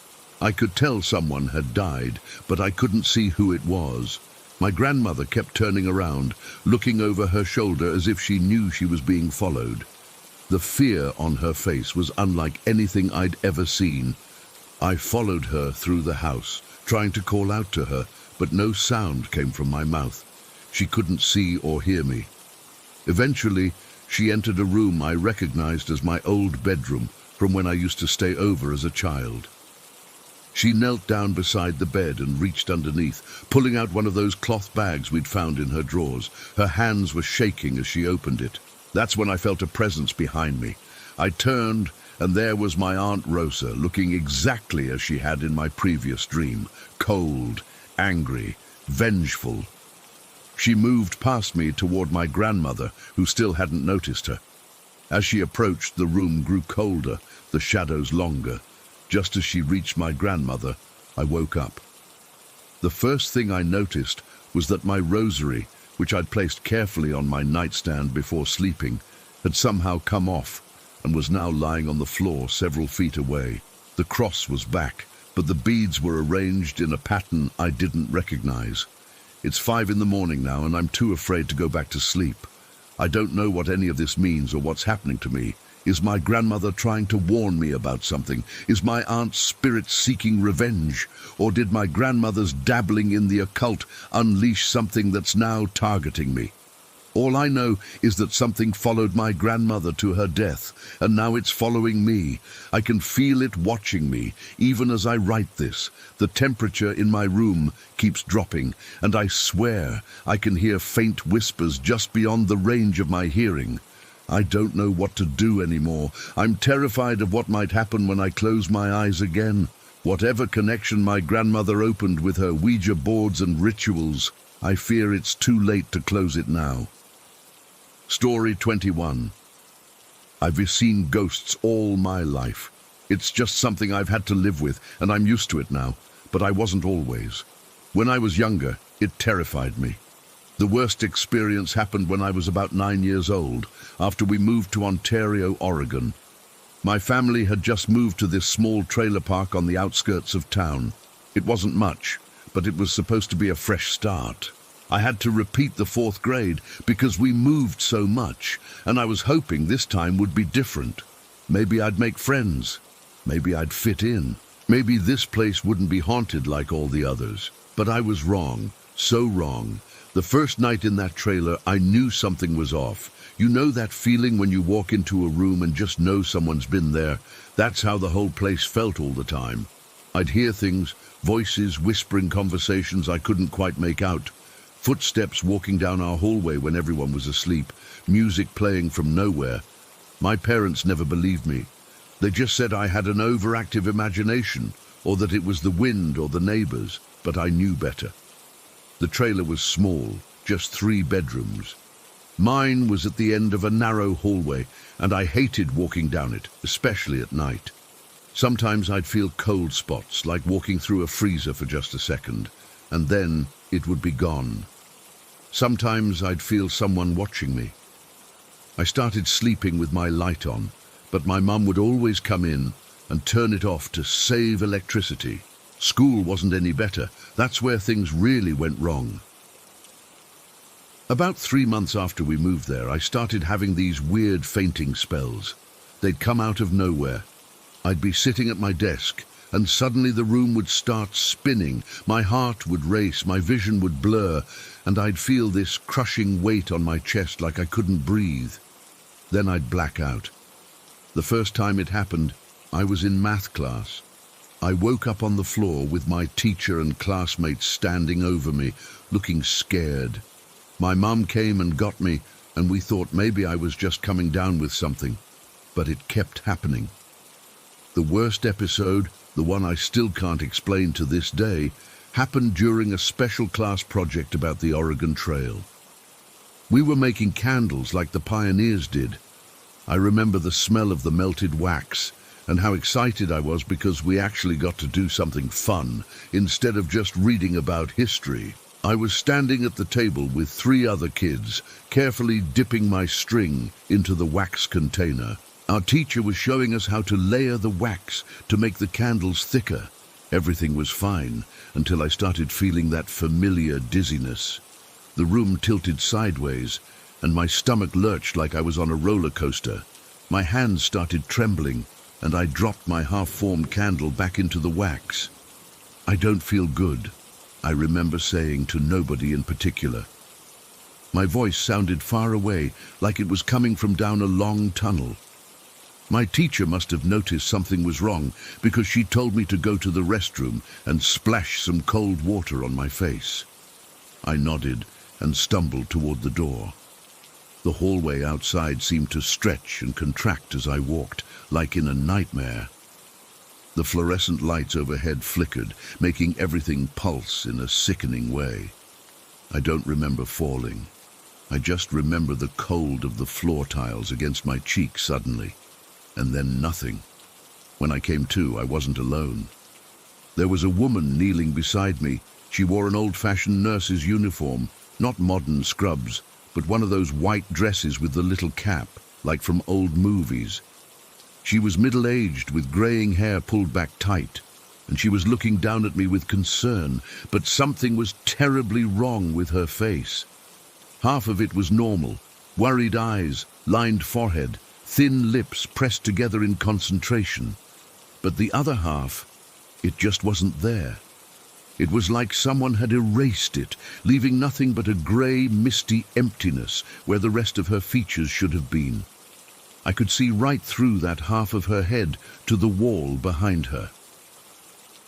I could tell someone had died, but I couldn't see who it was. My grandmother kept turning around, looking over her shoulder as if she knew she was being followed. The fear on her face was unlike anything I'd ever seen. I followed her through the house, trying to call out to her, but no sound came from my mouth. She couldn't see or hear me. Eventually, she entered a room I recognized as my old bedroom from when I used to stay over as a child. She knelt down beside the bed and reached underneath, pulling out one of those cloth bags we'd found in her drawers. Her hands were shaking as she opened it. That's when I felt a presence behind me. I turned, and there was my Aunt Rosa, looking exactly as she had in my previous dream, cold, angry, vengeful. She moved past me toward my grandmother, who still hadn't noticed her. As she approached, the room grew colder, the shadows longer. Just as she reached my grandmother, I woke up. The first thing I noticed was that my rosary, which I'd placed carefully on my nightstand before sleeping, had somehow come off and was now lying on the floor several feet away. The cross was back, but the beads were arranged in a pattern I didn't recognize. It's 5 in the morning now, and I'm too afraid to go back to sleep. I don't know what any of this means or what's happening to me. Is my grandmother trying to warn me about something? Is my aunt's spirit seeking revenge? Or did my grandmother's dabbling in the occult unleash something that's now targeting me? All I know is that something followed my grandmother to her death, and now it's following me. I can feel it watching me, even as I write this. The temperature in my room keeps dropping, and I swear I can hear faint whispers just beyond the range of my hearing. I don't know what to do anymore. I'm terrified of what might happen when I close my eyes again. Whatever connection my grandmother opened with her Ouija boards and rituals, I fear it's too late to close it now. Story 21. I've seen ghosts all my life. It's just something I've had to live with, and I'm used to it now, but I wasn't always. When I was younger, it terrified me. The worst experience happened when I was about 9 years old, after we moved to Ontario, Oregon. My family had just moved to this small trailer park on the outskirts of town. It wasn't much, but it was supposed to be a fresh start. I had to repeat the 4th grade because we moved so much, and I was hoping this time would be different. Maybe I'd make friends. Maybe I'd fit in. Maybe this place wouldn't be haunted like all the others. But I was wrong, so wrong. The first night in that trailer, I knew something was off. You know that feeling when you walk into a room and just know someone's been there? That's how the whole place felt all the time. I'd hear things, voices, whispering conversations I couldn't quite make out. Footsteps walking down our hallway when everyone was asleep, music playing from nowhere. My parents never believed me. They just said I had an overactive imagination, or that it was the wind or the neighbors, but I knew better. The trailer was small, just 3 bedrooms. Mine was at the end of a narrow hallway, and I hated walking down it, especially at night. Sometimes I'd feel cold spots, like walking through a freezer for just a second, and then it would be gone. Sometimes I'd feel someone watching me. I started sleeping with my light on, but my mum would always come in and turn it off to save electricity. School wasn't any better. That's where things really went wrong. About 3 months after we moved there, I started having these weird fainting spells. They'd come out of nowhere. I'd be sitting at my desk, and suddenly the room would start spinning. My heart would race, my vision would blur, and I'd feel this crushing weight on my chest like I couldn't breathe. Then I'd black out. The first time it happened, I was in math class. I woke up on the floor with my teacher and classmates standing over me, looking scared. My mum came and got me, and we thought maybe I was just coming down with something, but it kept happening. The worst episode, the one I still can't explain to this day, happened during a special class project about the Oregon Trail. We were making candles like the pioneers did. I remember the smell of the melted wax and how excited I was because we actually got to do something fun instead of just reading about history. I was standing at the table with 3 other kids, carefully dipping my string into the wax container. Our teacher was showing us how to layer the wax to make the candles thicker. Everything was fine until I started feeling that familiar dizziness. The room tilted sideways, and my stomach lurched like I was on a roller coaster. My hands started trembling, and I dropped my half-formed candle back into the wax. "I don't feel good," I remember saying to nobody in particular. My voice sounded far away, like it was coming from down a long tunnel. My teacher must have noticed something was wrong because she told me to go to the restroom and splash some cold water on my face. I nodded and stumbled toward the door. The hallway outside seemed to stretch and contract as I walked, like in a nightmare. The fluorescent lights overhead flickered, making everything pulse in a sickening way. I don't remember falling. I just remember the cold of the floor tiles against my cheek suddenly. And then nothing. When I came to, I wasn't alone. There was a woman kneeling beside me. She wore an old-fashioned nurse's uniform, not modern scrubs, but one of those white dresses with the little cap, like from old movies. She was middle-aged with graying hair pulled back tight, and she was looking down at me with concern, but something was terribly wrong with her face. Half of it was normal, worried eyes, lined forehead, thin lips pressed together in concentration. But the other half, it just wasn't there. It was like someone had erased it, leaving nothing but a grey, misty emptiness where the rest of her features should have been. I could see right through that half of her head to the wall behind her.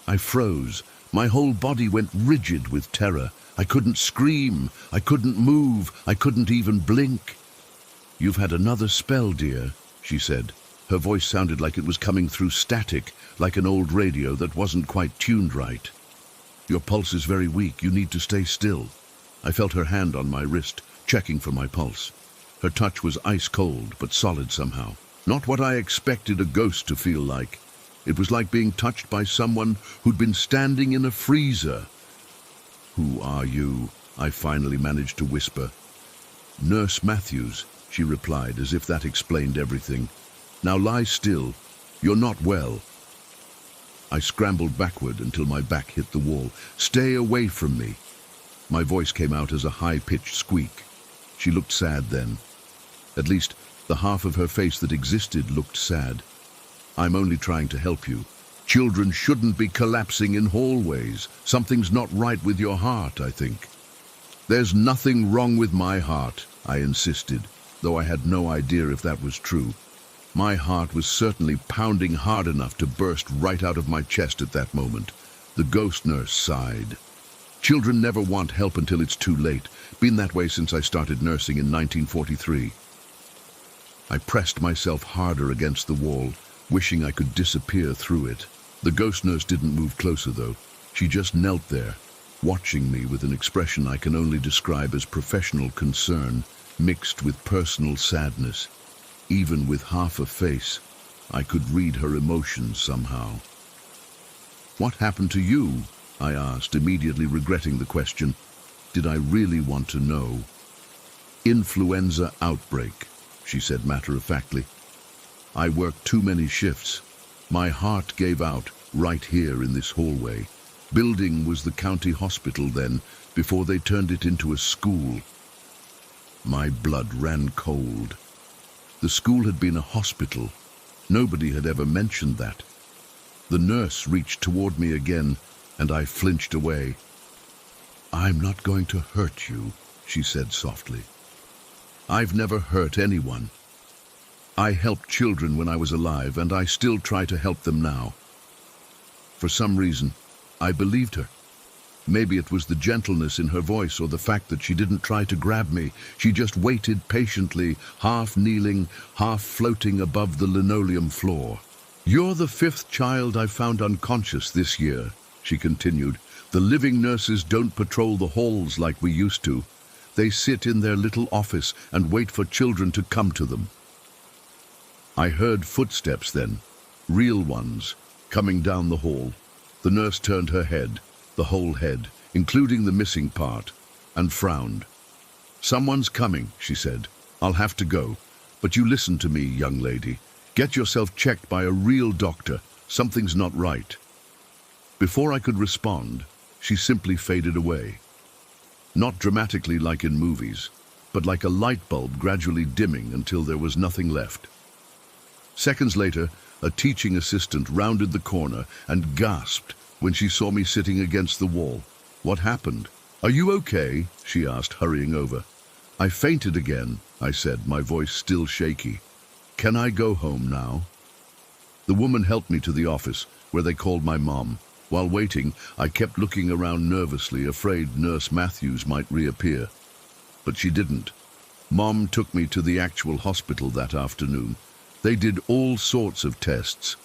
I froze. My whole body went rigid with terror. I couldn't scream. I couldn't move. I couldn't even blink. "You've had another spell, dear," she said. Her voice sounded like it was coming through static, like an old radio that wasn't quite tuned right. "Your pulse is very weak. You need to stay still." I felt her hand on my wrist, checking for my pulse. Her touch was ice cold, but solid somehow. Not what I expected a ghost to feel like. It was like being touched by someone who'd been standing in a freezer. "Who are you?" I finally managed to whisper. "Nurse Matthews," she replied, as if that explained everything. "Now lie still. You're not well." I scrambled backward until my back hit the wall. "Stay away from me." My voice came out as a high-pitched squeak. She looked sad then. At least, the half of her face that existed looked sad. "I'm only trying to help you. Children shouldn't be collapsing in hallways. Something's not right with your heart, I think." "There's nothing wrong with my heart," I insisted, though I had no idea if that was true. My heart was certainly pounding hard enough to burst right out of my chest at that moment. The ghost nurse sighed. "Children never want help until it's too late. Been that way since I started nursing in 1943. I pressed myself harder against the wall, wishing I could disappear through it. The ghost nurse didn't move closer, though. She just knelt there, watching me with an expression I can only describe as professional concern, mixed with personal sadness. Even with half a face, I could read her emotions somehow. "What happened to you?" I asked, immediately regretting the question. Did I really want to know? "Influenza outbreak," she said matter-of-factly. "I worked too many shifts. My heart gave out right here in this hallway. Building was the county hospital then, before they turned it into a school." My blood ran cold. The school had been a hospital. Nobody had ever mentioned that. The nurse reached toward me again, and I flinched away. "I'm not going to hurt you," she said softly. "I've never hurt anyone. I helped children when I was alive, and I still try to help them now." For some reason, I believed her. Maybe it was the gentleness in her voice or the fact that she didn't try to grab me. She just waited patiently, half kneeling, half floating above the linoleum floor. "You're the 5th child I've found unconscious this year," she continued. "The living nurses don't patrol the halls like we used to. They sit in their little office and wait for children to come to them." I heard footsteps then, real ones, coming down the hall. The nurse turned her head, the whole head, including the missing part, and frowned. "Someone's coming," she said. "I'll have to go. But you listen to me, young lady. Get yourself checked by a real doctor. Something's not right." Before I could respond, she simply faded away. Not dramatically like in movies, but like a light bulb gradually dimming until there was nothing left. Seconds later, a teaching assistant rounded the corner and gasped when she saw me sitting against the wall. "What happened?" "Are you okay?" she asked, hurrying over. "I fainted again," I said, my voice still shaky. "Can I go home now?" The woman helped me to the office, where they called my mom. While waiting, I kept looking around nervously, afraid Nurse Matthews might reappear. But she didn't. Mom took me to the actual hospital that afternoon. They did all sorts of tests.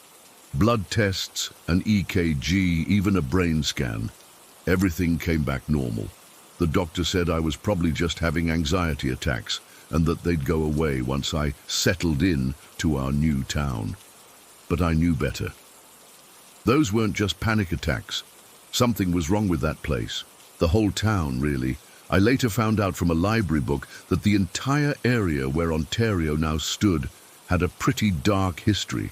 Blood tests, an EKG, even a brain scan. Everything came back normal. The doctor said I was probably just having anxiety attacks, and that they'd go away once I settled in to our new town. But I knew better. Those weren't just panic attacks. Something was wrong with that place. The whole town, really. I later found out from a library book that the entire area where Ontario now stood had a pretty dark history.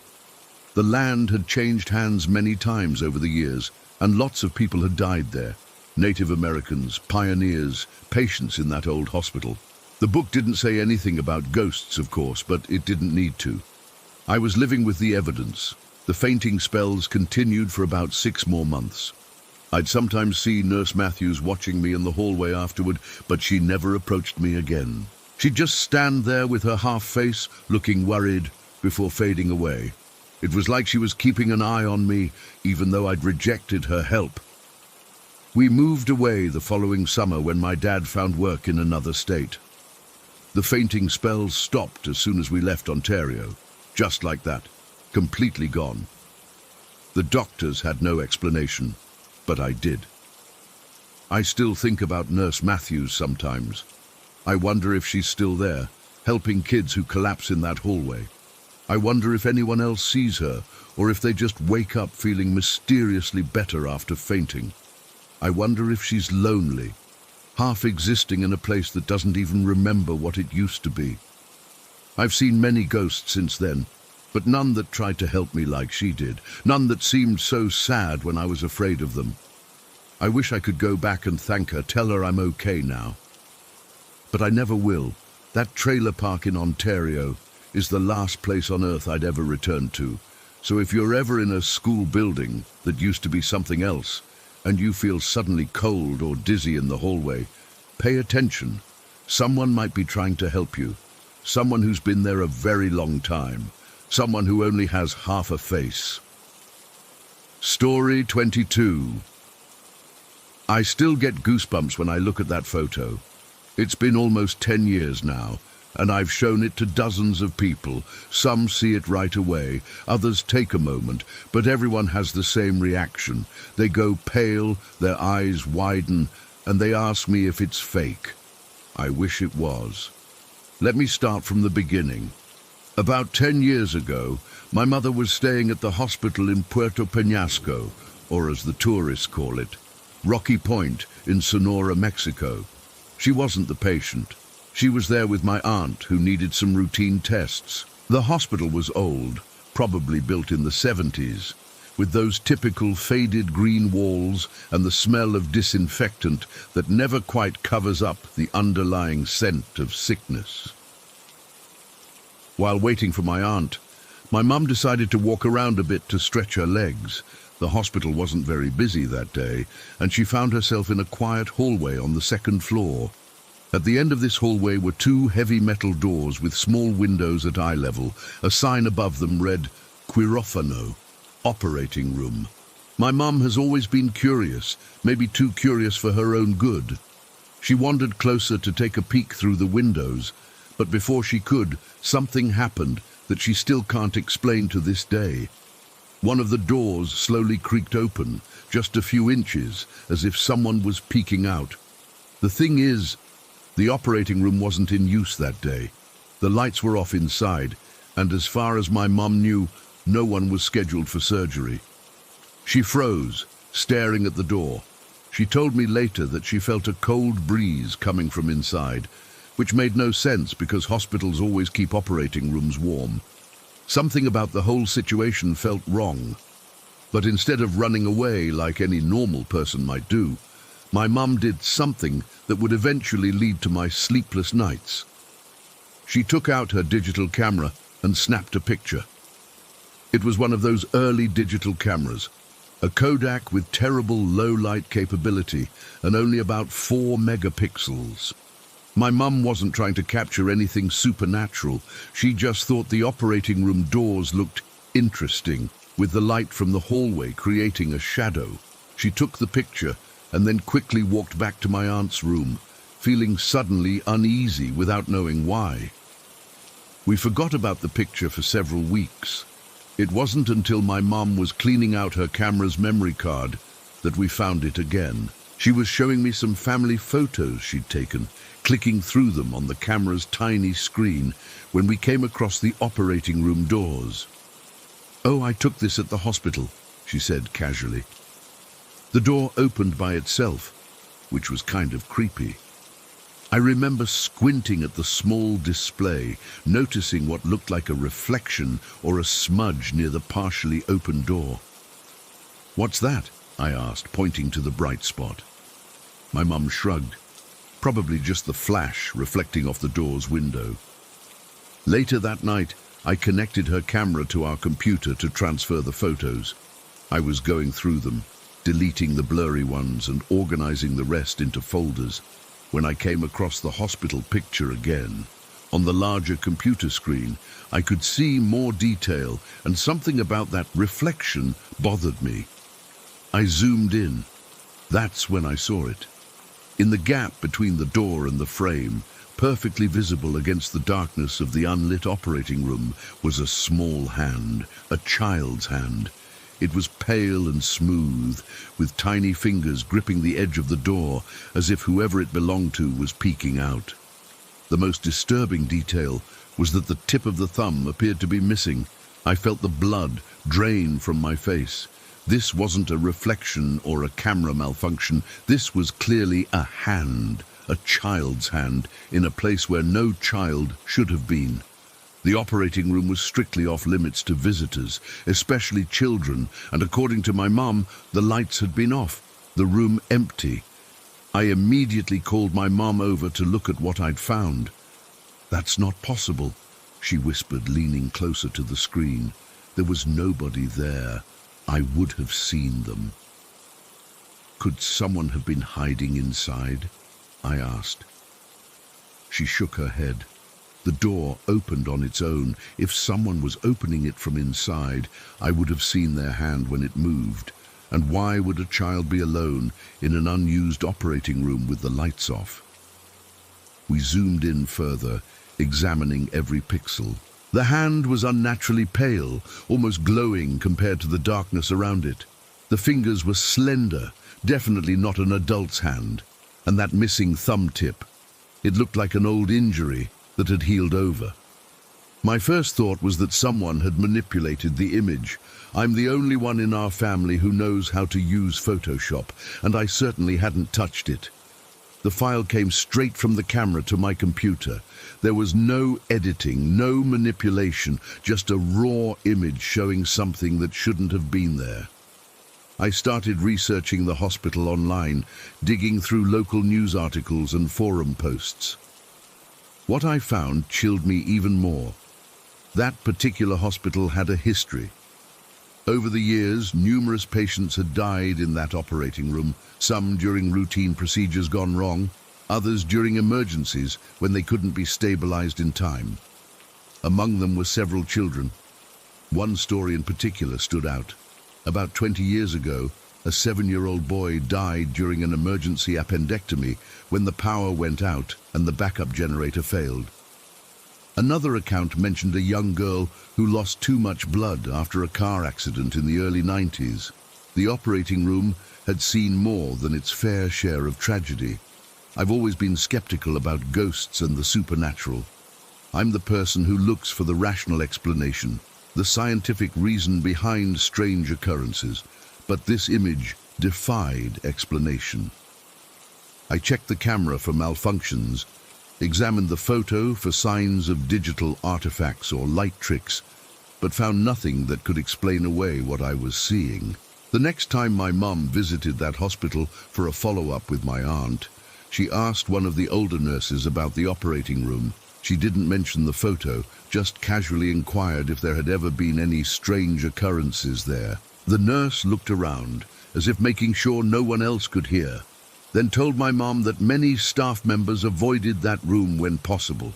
The land had changed hands many times over the years, and lots of people had died there. Native Americans, pioneers, patients in that old hospital. The book didn't say anything about ghosts, of course, but it didn't need to. I was living with the evidence. The fainting spells continued for about 6 more months. I'd sometimes see Nurse Matthews watching me in the hallway afterward, but she never approached me again. She'd just stand there with her half face, looking worried, before fading away. It was like she was keeping an eye on me, even though I'd rejected her help. We moved away the following summer when my dad found work in another state. The fainting spells stopped as soon as we left Ontario. Just like that. Completely gone. The doctors had no explanation, but I did. I still think about Nurse Matthews sometimes. I wonder if she's still there, helping kids who collapse in that hallway. I wonder if anyone else sees her, or if they just wake up feeling mysteriously better after fainting. I wonder if she's lonely, half existing in a place that doesn't even remember what it used to be. I've seen many ghosts since then, but none that tried to help me like she did, none that seemed so sad when I was afraid of them. I wish I could go back and thank her, tell her I'm okay now. But I never will. That trailer park in Ontario is the last place on earth I'd ever return to. So if you're ever in a school building that used to be something else, and you feel suddenly cold or dizzy in the hallway, pay attention. Someone might be trying to help you. Someone who's been there a very long time. Someone who only has half a face. Story 22. I still get goosebumps when I look at that photo. It's been almost 10 years now, and I've shown it to dozens of people. Some see it right away, others take a moment, but everyone has the same reaction. They go pale, their eyes widen, and they ask me if it's fake. I wish it was. Let me start from the beginning. About 10 years ago, my mother was staying at the hospital in Puerto Peñasco, or as the tourists call it, Rocky Point in Sonora, Mexico. She wasn't the patient. She was there with my aunt, who needed some routine tests. The hospital was old, probably built in the 70s, with those typical faded green walls and the smell of disinfectant that never quite covers up the underlying scent of sickness. While waiting for my aunt, my mum decided to walk around a bit to stretch her legs. The hospital wasn't very busy that day, and she found herself in a quiet hallway on the second floor. At the end of this hallway were two heavy metal doors with small windows at eye level. A sign above them read, "Quirófano, operating room." My mum has always been curious, maybe too curious for her own good. She wandered closer to take a peek through the windows, but before she could, something happened that she still can't explain to this day. One of the doors slowly creaked open, just a few inches, as if someone was peeking out. The thing is, the operating room wasn't in use that day. The lights were off inside, and as far as my mum knew, no one was scheduled for surgery. She froze, staring at the door. She told me later that she felt a cold breeze coming from inside, which made no sense because hospitals always keep operating rooms warm. Something about the whole situation felt wrong. But instead of running away like any normal person might do, my mum did something that would eventually lead to my sleepless nights. She took out her digital camera and snapped a picture. It was one of those early digital cameras, a Kodak with terrible low-light capability and only about 4 megapixels. My mum wasn't trying to capture anything supernatural. She just thought the operating room doors looked interesting, with the light from the hallway creating a shadow. She took the picture and then quickly walked back to my aunt's room, feeling suddenly uneasy without knowing why. We forgot about the picture for several weeks. It wasn't until my mum was cleaning out her camera's memory card that we found it again. She was showing me some family photos she'd taken, clicking through them on the camera's tiny screen when we came across the operating room doors. "Oh, I took this at the hospital," she said casually. The door opened by itself, which was kind of creepy. I remember squinting at the small display, noticing what looked like a reflection or a smudge near the partially open door. "What's that?" I asked, pointing to the bright spot. My mum shrugged. Probably just the flash reflecting off the door's window. Later that night, I connected her camera to our computer to transfer the photos. I was going through them, deleting the blurry ones and organizing the rest into folders, when I came across the hospital picture again. On the larger computer screen, I could see more detail, and something about that reflection bothered me. I zoomed in. That's when I saw it. In the gap between the door and the frame, perfectly visible against the darkness of the unlit operating room, was a small hand, a child's hand. It was pale and smooth, with tiny fingers gripping the edge of the door, as if whoever it belonged to was peeking out. The most disturbing detail was that the tip of the thumb appeared to be missing. I felt the blood drain from my face. This wasn't a reflection or a camera malfunction. This was clearly a hand, a child's hand, in a place where no child should have been. The operating room was strictly off limits to visitors, especially children, and according to my mum, the lights had been off, the room empty. I immediately called my mum over to look at what I'd found. "That's not possible," she whispered, leaning closer to the screen. "There was nobody there. I would have seen them." "Could someone have been hiding inside?" I asked. She shook her head. The door opened on its own. If someone was opening it from inside, I would have seen their hand when it moved. And why would a child be alone in an unused operating room with the lights off? We zoomed in further, examining every pixel. The hand was unnaturally pale, almost glowing compared to the darkness around it. The fingers were slender, definitely not an adult's hand. And that missing thumb tip. It looked like an old injury that had healed over. My first thought was that someone had manipulated the image. I'm the only one in our family who knows how to use Photoshop, and I certainly hadn't touched it. The file came straight from the camera to my computer. There was no editing, no manipulation, just a raw image showing something that shouldn't have been there. I started researching the hospital online, digging through local news articles and forum posts. What I found chilled me even more. That particular hospital had a history. Over the years, numerous patients had died in that operating room, some during routine procedures gone wrong, others during emergencies when they couldn't be stabilized in time. Among them were several children. One story in particular stood out. About 20 years ago, a 7-year-old boy died during an emergency appendectomy when the power went out and the backup generator failed. Another account mentioned a young girl who lost too much blood after a car accident in the early 90s. The operating room had seen more than its fair share of tragedy. I've always been skeptical about ghosts and the supernatural. I'm the person who looks for the rational explanation, the scientific reason behind strange occurrences, but this image defied explanation. I checked the camera for malfunctions, examined the photo for signs of digital artifacts or light tricks, but found nothing that could explain away what I was seeing. The next time my mum visited that hospital for a follow-up with my aunt, she asked one of the older nurses about the operating room. She didn't mention the photo, just casually inquired if there had ever been any strange occurrences there. The nurse looked around, as if making sure no one else could hear, then told my mom that many staff members avoided that room when possible.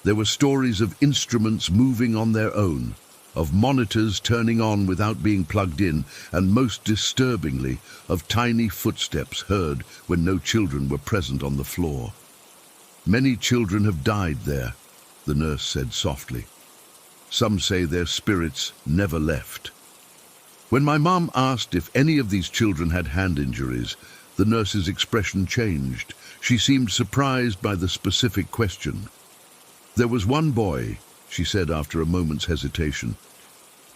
There were stories of instruments moving on their own, of monitors turning on without being plugged in, and most disturbingly, of tiny footsteps heard when no children were present on the floor. "Many children have died there," the nurse said softly. "Some say their spirits never left." When my mom asked if any of these children had hand injuries, the nurse's expression changed. She seemed surprised by the specific question. "There was one boy," she said after a moment's hesitation.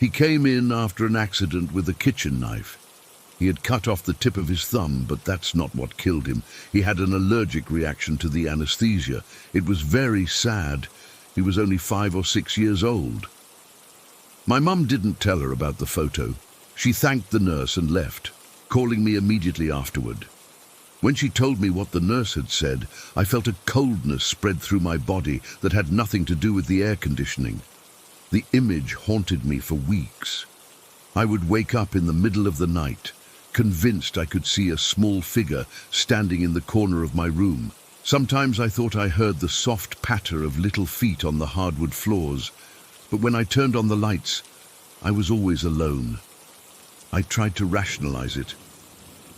"He came in after an accident with a kitchen knife. He had cut off the tip of his thumb, but that's not what killed him. He had an allergic reaction to the anesthesia. It was very sad. He was only 5 or 6 years old." My mum didn't tell her about the photo. She thanked the nurse and left, calling me immediately afterward. When she told me what the nurse had said, I felt a coldness spread through my body that had nothing to do with the air conditioning. The image haunted me for weeks. I would wake up in the middle of the night, convinced I could see a small figure standing in the corner of my room. Sometimes I thought I heard the soft patter of little feet on the hardwood floors, but when I turned on the lights, I was always alone. I tried to rationalize it.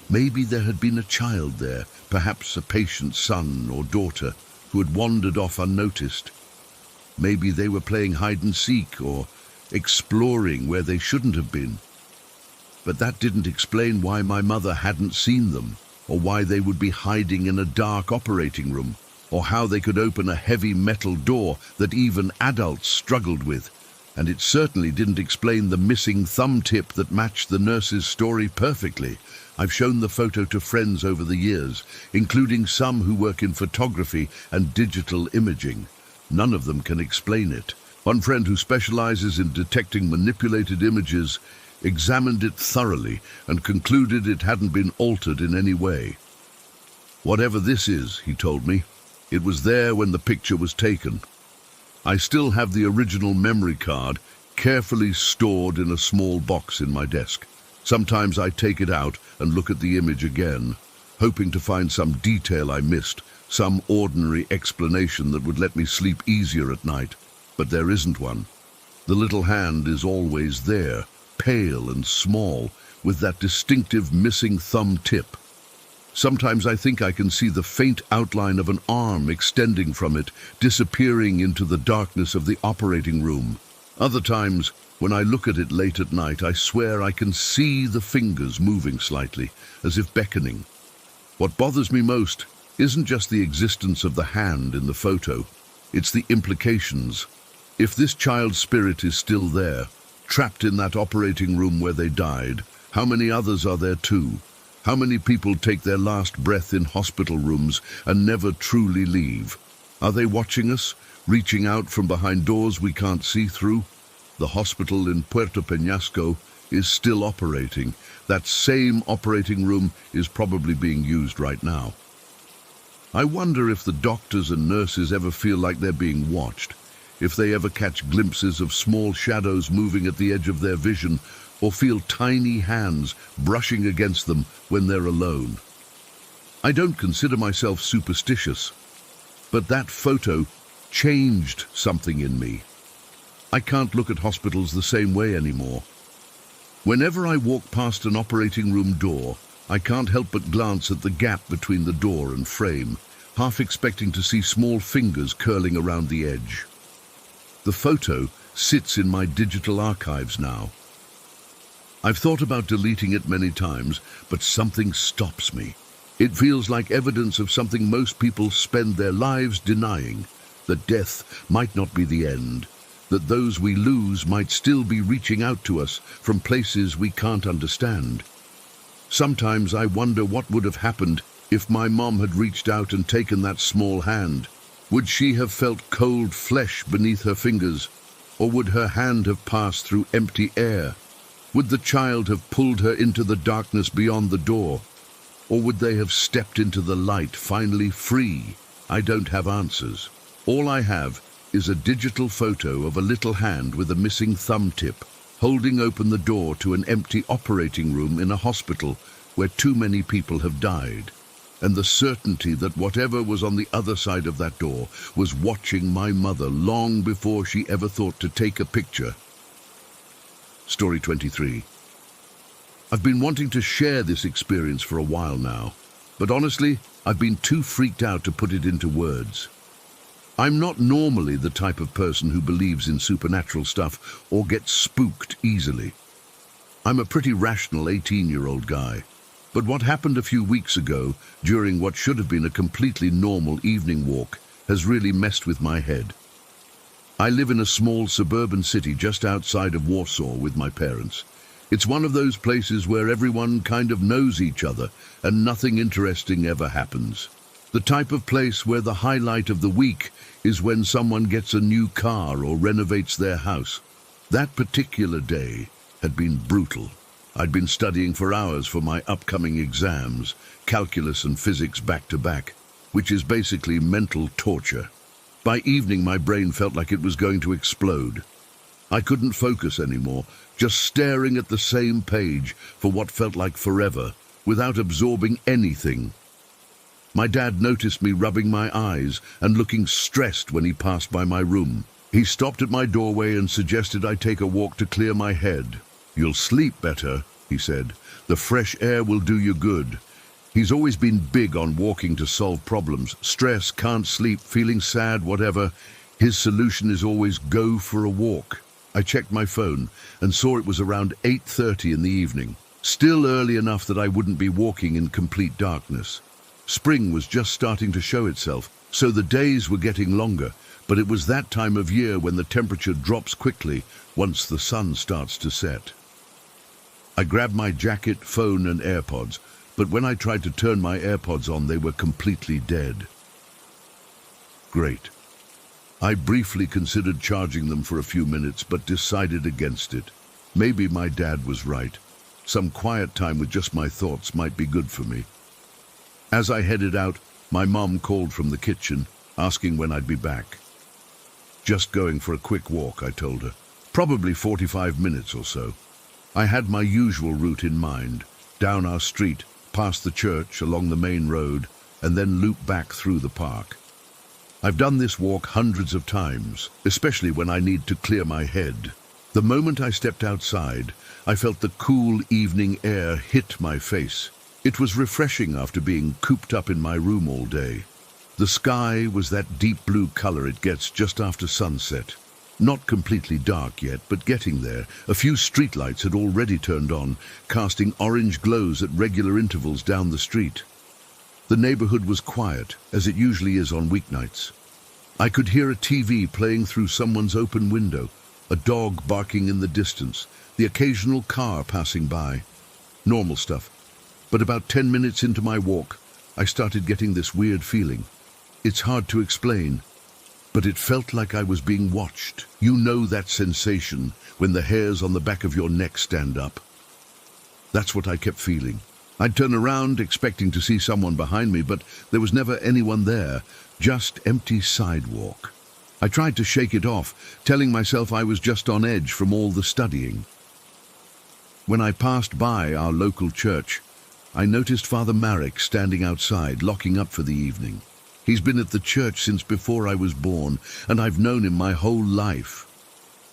Maybe there had been a child there, perhaps a patient's son or daughter, who had wandered off unnoticed. Maybe they were playing hide and seek or exploring where they shouldn't have been. But that didn't explain why my mother hadn't seen them, or why they would be hiding in a dark operating room, or how they could open a heavy metal door that even adults struggled with. And it certainly didn't explain the missing thumb tip that matched the nurse's story perfectly. I've shown the photo to friends over the years, including some who work in photography and digital imaging. None of them can explain it. One friend who specializes in detecting manipulated images examined it thoroughly and concluded it hadn't been altered in any way. Whatever this is, he told me, it was there when the picture was taken. I still have the original memory card carefully stored in a small box in my desk. Sometimes I take it out and look at the image again, hoping to find some detail I missed, some ordinary explanation that would let me sleep easier at night. But there isn't one. The little hand is always there, pale and small, with that distinctive missing thumb tip. Sometimes I think I can see the faint outline of an arm extending from it, disappearing into the darkness of the operating room. Other times, when I look at it late at night, I swear I can see the fingers moving slightly, as if beckoning. What bothers me most isn't just the existence of the hand in the photo, it's the implications. If this child's spirit is still there, trapped in that operating room where they died, how many others are there too? How many people take their last breath in hospital rooms and never truly leave? Are they watching us, reaching out from behind doors we can't see through? The hospital in Puerto Peñasco is still operating. That same operating room is probably being used right now. I wonder if the doctors and nurses ever feel like they're being watched, if they ever catch glimpses of small shadows moving at the edge of their vision, or feel tiny hands brushing against them when they're alone. I don't consider myself superstitious, but that photo changed something in me. I can't look at hospitals the same way anymore. Whenever I walk past an operating room door, I can't help but glance at the gap between the door and frame, half expecting to see small fingers curling around the edge. The photo sits in my digital archives now. I've thought about deleting it many times, but something stops me. It feels like evidence of something most people spend their lives denying, that death might not be the end, that those we lose might still be reaching out to us from places we can't understand. Sometimes I wonder what would have happened if my mom had reached out and taken that small hand. Would she have felt cold flesh beneath her fingers, or would her hand have passed through empty air? Would the child have pulled her into the darkness beyond the door, or would they have stepped into the light, finally free? I don't have answers. All I have is a digital photo of a little hand with a missing thumb tip, holding open the door to an empty operating room in a hospital where too many people have died, and the certainty that whatever was on the other side of that door was watching my mother long before she ever thought to take a picture. Story 23. I've been wanting to share this experience for a while now, but honestly, I've been too freaked out to put it into words. I'm not normally the type of person who believes in supernatural stuff or gets spooked easily. I'm a pretty rational 18-year-old guy. But what happened a few weeks ago, during what should have been a completely normal evening walk, has really messed with my head. I live in a small suburban city just outside of Warsaw with my parents. It's one of those places where everyone kind of knows each other and nothing interesting ever happens. The type of place where the highlight of the week is when someone gets a new car or renovates their house. That particular day had been brutal. I'd been studying for hours for my upcoming exams, calculus and physics back to back, which is basically mental torture. By evening, my brain felt like it was going to explode. I couldn't focus anymore, just staring at the same page for what felt like forever, without absorbing anything. My dad noticed me rubbing my eyes and looking stressed when he passed by my room. He stopped at my doorway and suggested I take a walk to clear my head. "You'll sleep better," he said. "The fresh air will do you good." He's always been big on walking to solve problems. Stress, can't sleep, feeling sad, whatever. His solution is always go for a walk. I checked my phone and saw it was around 8:30 in the evening. Still early enough that I wouldn't be walking in complete darkness. Spring was just starting to show itself, so the days were getting longer, but it was that time of year when the temperature drops quickly once the sun starts to set. I grabbed my jacket, phone and AirPods, but when I tried to turn my AirPods on, they were completely dead. Great. I briefly considered charging them for a few minutes, but decided against it. Maybe my dad was right. Some quiet time with just my thoughts might be good for me. As I headed out, my mom called from the kitchen, asking when I'd be back. "Just going for a quick walk," I told her. "Probably 45 minutes or so." I had my usual route in mind, down our street, past the church, along the main road, and then loop back through the park. I've done this walk hundreds of times, especially when I need to clear my head. The moment I stepped outside, I felt the cool evening air hit my face. It was refreshing after being cooped up in my room all day. The sky was that deep blue color it gets just after sunset. Not completely dark yet, but getting there. A few streetlights had already turned on, casting orange glows at regular intervals down the street. The neighborhood was quiet, as it usually is on weeknights. I could hear a TV playing through someone's open window, a dog barking in the distance, the occasional car passing by. Normal stuff. But about 10 minutes into my walk, I started getting this weird feeling. It's hard to explain, but it felt like I was being watched. You know that sensation when the hairs on the back of your neck stand up. That's what I kept feeling. I'd turn around expecting to see someone behind me, but there was never anyone there, just empty sidewalk. I tried to shake it off, telling myself I was just on edge from all the studying. When I passed by our local church, I noticed Father Marek standing outside, locking up for the evening. He's been at the church since before I was born, and I've known him my whole life.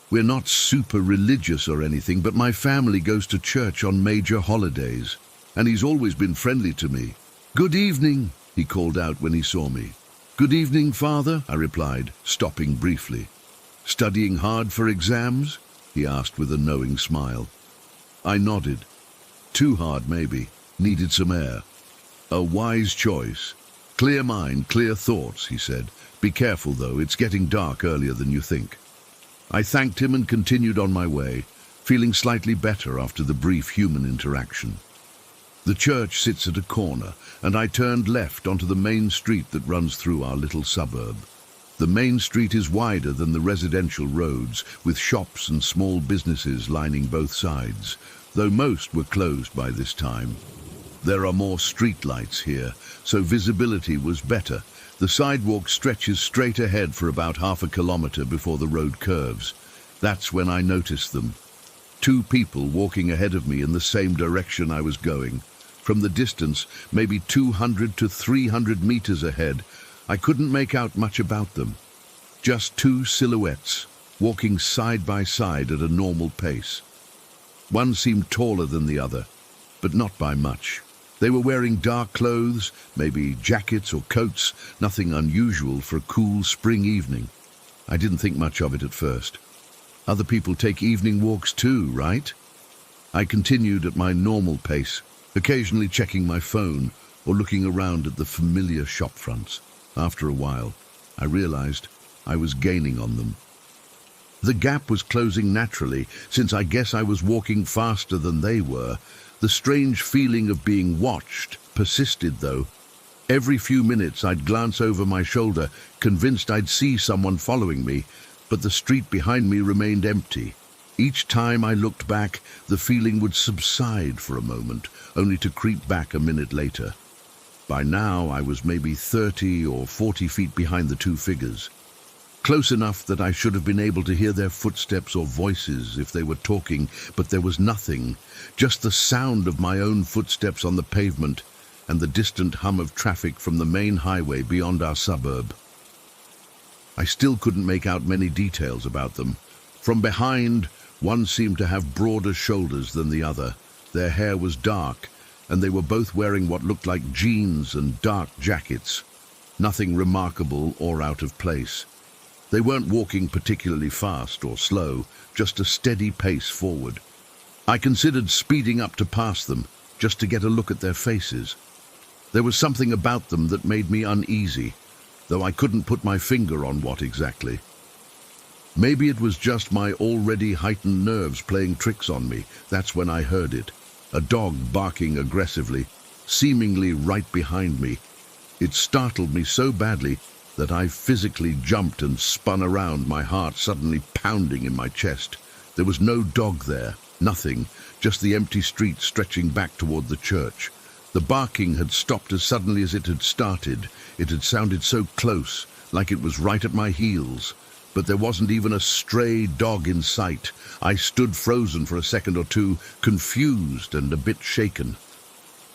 We're not super religious or anything, but my family goes to church on major holidays, and he's always been friendly to me. "Good evening," he called out when he saw me. "Good evening, Father," I replied, stopping briefly. "Studying hard for exams?" he asked with a knowing smile. I nodded. Too hard, maybe. Needed some air. "A wise choice. Clear mind, clear thoughts," he said. "Be careful, though. It's getting dark earlier than you think." I thanked him and continued on my way, feeling slightly better after the brief human interaction. The church sits at a corner, and I turned left onto the main street that runs through our little suburb. The main street is wider than the residential roads, with shops and small businesses lining both sides, though most were closed by this time. There are more street lights here, so visibility was better. The sidewalk stretches straight ahead for about half a kilometer before the road curves. That's when I noticed them. Two people walking ahead of me in the same direction I was going. From the distance, maybe 200 to 300 meters ahead, I couldn't make out much about them. Just two silhouettes, walking side by side at a normal pace. One seemed taller than the other, but not by much. They were wearing dark clothes, maybe jackets or coats, nothing unusual for a cool spring evening. I didn't think much of it at first. Other people take evening walks too, right? I continued at my normal pace, occasionally checking my phone or looking around at the familiar shop fronts. After a while, I realized I was gaining on them. The gap was closing naturally, since I guess I was walking faster than they were. The strange feeling of being watched persisted, though. Every few minutes I'd glance over my shoulder, convinced I'd see someone following me, but the street behind me remained empty. Each time I looked back, the feeling would subside for a moment, only to creep back a minute later. By now I was maybe 30 or 40 feet behind the two figures. Close enough that I should have been able to hear their footsteps or voices if they were talking, but there was nothing, just the sound of my own footsteps on the pavement and the distant hum of traffic from the main highway beyond our suburb. I still couldn't make out many details about them. From behind, one seemed to have broader shoulders than the other. Their hair was dark, and they were both wearing what looked like jeans and dark jackets. Nothing remarkable or out of place. They weren't walking particularly fast or slow, just a steady pace forward. I considered speeding up to pass them, just to get a look at their faces. There was something about them that made me uneasy, though I couldn't put my finger on what exactly. Maybe it was just my already heightened nerves playing tricks on me. That's when I heard it. A dog barking aggressively, seemingly right behind me. It startled me so badly that I physically jumped and spun around, my heart suddenly pounding in my chest. There was no dog there, nothing, just the empty street stretching back toward the church. The barking had stopped as suddenly as it had started. It had sounded so close, like it was right at my heels. But there wasn't even a stray dog in sight. I stood frozen for a second or two, confused and a bit shaken.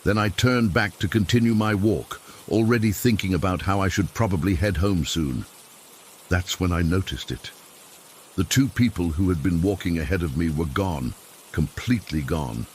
Then I turned back to continue my walk, already thinking about how I should probably head home soon. That's when I noticed it. The two people who had been walking ahead of me were gone, completely gone.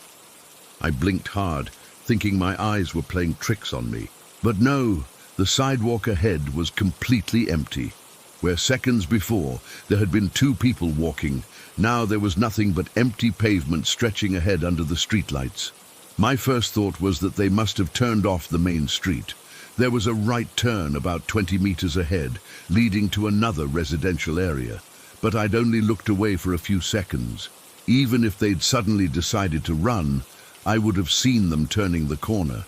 I blinked hard, thinking my eyes were playing tricks on me. But no, the sidewalk ahead was completely empty. Where seconds before there had been two people walking, now there was nothing but empty pavement stretching ahead under the streetlights. My first thought was that they must have turned off the main street. There was a right turn about 20 meters ahead, leading to another residential area. But I'd only looked away for a few seconds. Even if they'd suddenly decided to run, I would have seen them turning the corner.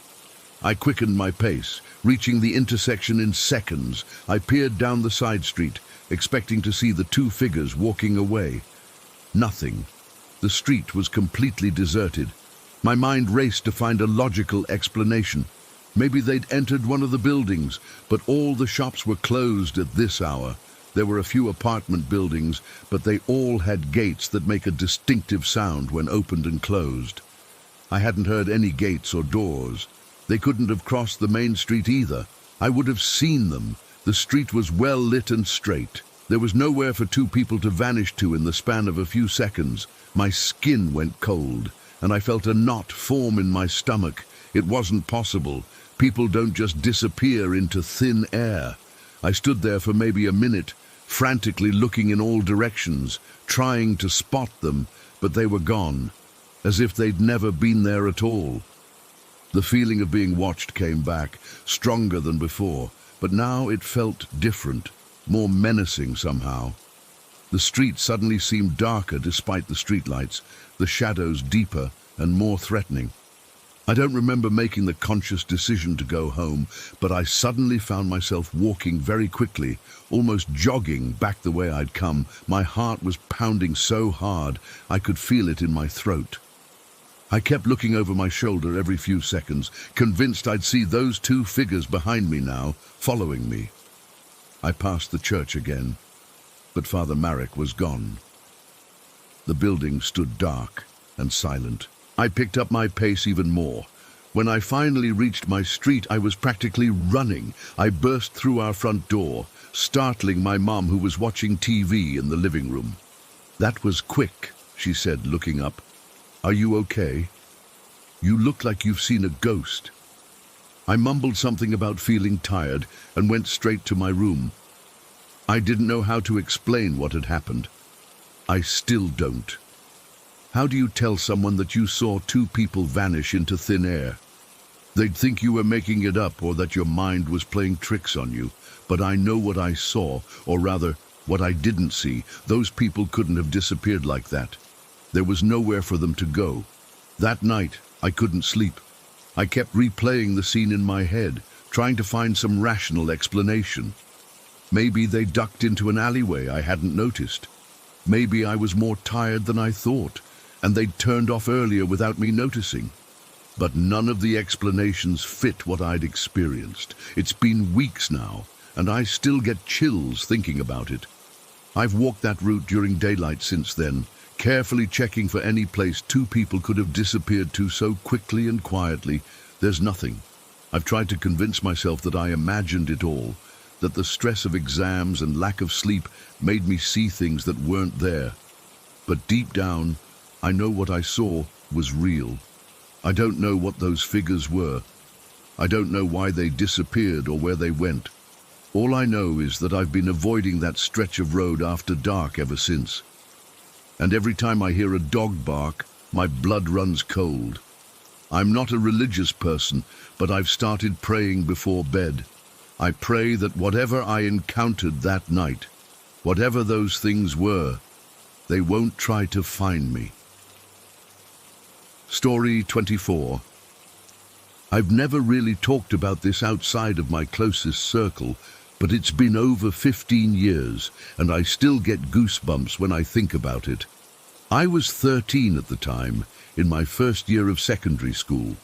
I quickened my pace, reaching the intersection in seconds. I peered down the side street, expecting to see the two figures walking away. Nothing. The street was completely deserted. My mind raced to find a logical explanation. Maybe they'd entered one of the buildings, but all the shops were closed at this hour. There were a few apartment buildings, but they all had gates that make a distinctive sound when opened and closed. I hadn't heard any gates or doors. They couldn't have crossed the main street either. I would have seen them. The street was well lit and straight. There was nowhere for two people to vanish to in the span of a few seconds. My skin went cold, and I felt a knot form in my stomach. It wasn't possible. People don't just disappear into thin air. I stood there for maybe a minute, frantically looking in all directions, trying to spot them, but they were gone, as if they'd never been there at all. The feeling of being watched came back, stronger than before, but now it felt different, more menacing somehow. The street suddenly seemed darker despite the streetlights, the shadows deeper and more threatening. I don't remember making the conscious decision to go home, but I suddenly found myself walking very quickly, almost jogging back the way I'd come. My heart was pounding so hard I could feel it in my throat. I kept looking over my shoulder every few seconds, convinced I'd see those two figures behind me now, following me. I passed the church again, but Father Marek was gone. The building stood dark and silent. I picked up my pace even more. When I finally reached my street, I was practically running. I burst through our front door, startling my mom, who was watching TV in the living room. "That was quick," she said, looking up. "Are you okay? You look like you've seen a ghost." I mumbled something about feeling tired and went straight to my room. I didn't know how to explain what had happened. I still don't. How do you tell someone that you saw two people vanish into thin air? They'd think you were making it up or that your mind was playing tricks on you. But I know what I saw, or rather, what I didn't see. Those people couldn't have disappeared like that. There was nowhere for them to go. That night, I couldn't sleep. I kept replaying the scene in my head, trying to find some rational explanation. Maybe they ducked into an alleyway I hadn't noticed. Maybe I was more tired than I thought, and they'd turned off earlier without me noticing. But none of the explanations fit what I'd experienced. It's been weeks now, and I still get chills thinking about it. I've walked that route during daylight since then, carefully checking for any place two people could have disappeared to so quickly and quietly. There's nothing. I've tried to convince myself that I imagined it all, that the stress of exams and lack of sleep made me see things that weren't there. But deep down, I know what I saw was real. I don't know what those figures were. I don't know why they disappeared or where they went. All I know is that I've been avoiding that stretch of road after dark ever since. And every time I hear a dog bark, my blood runs cold. I'm not a religious person, but I've started praying before bed. I pray that whatever I encountered that night, whatever those things were, they won't try to find me. Story 24. I've never really talked about this outside of my closest circle, but it's been over 15 years, and I still get goosebumps when I think about it. I was 13 at the time, in my first year of secondary school.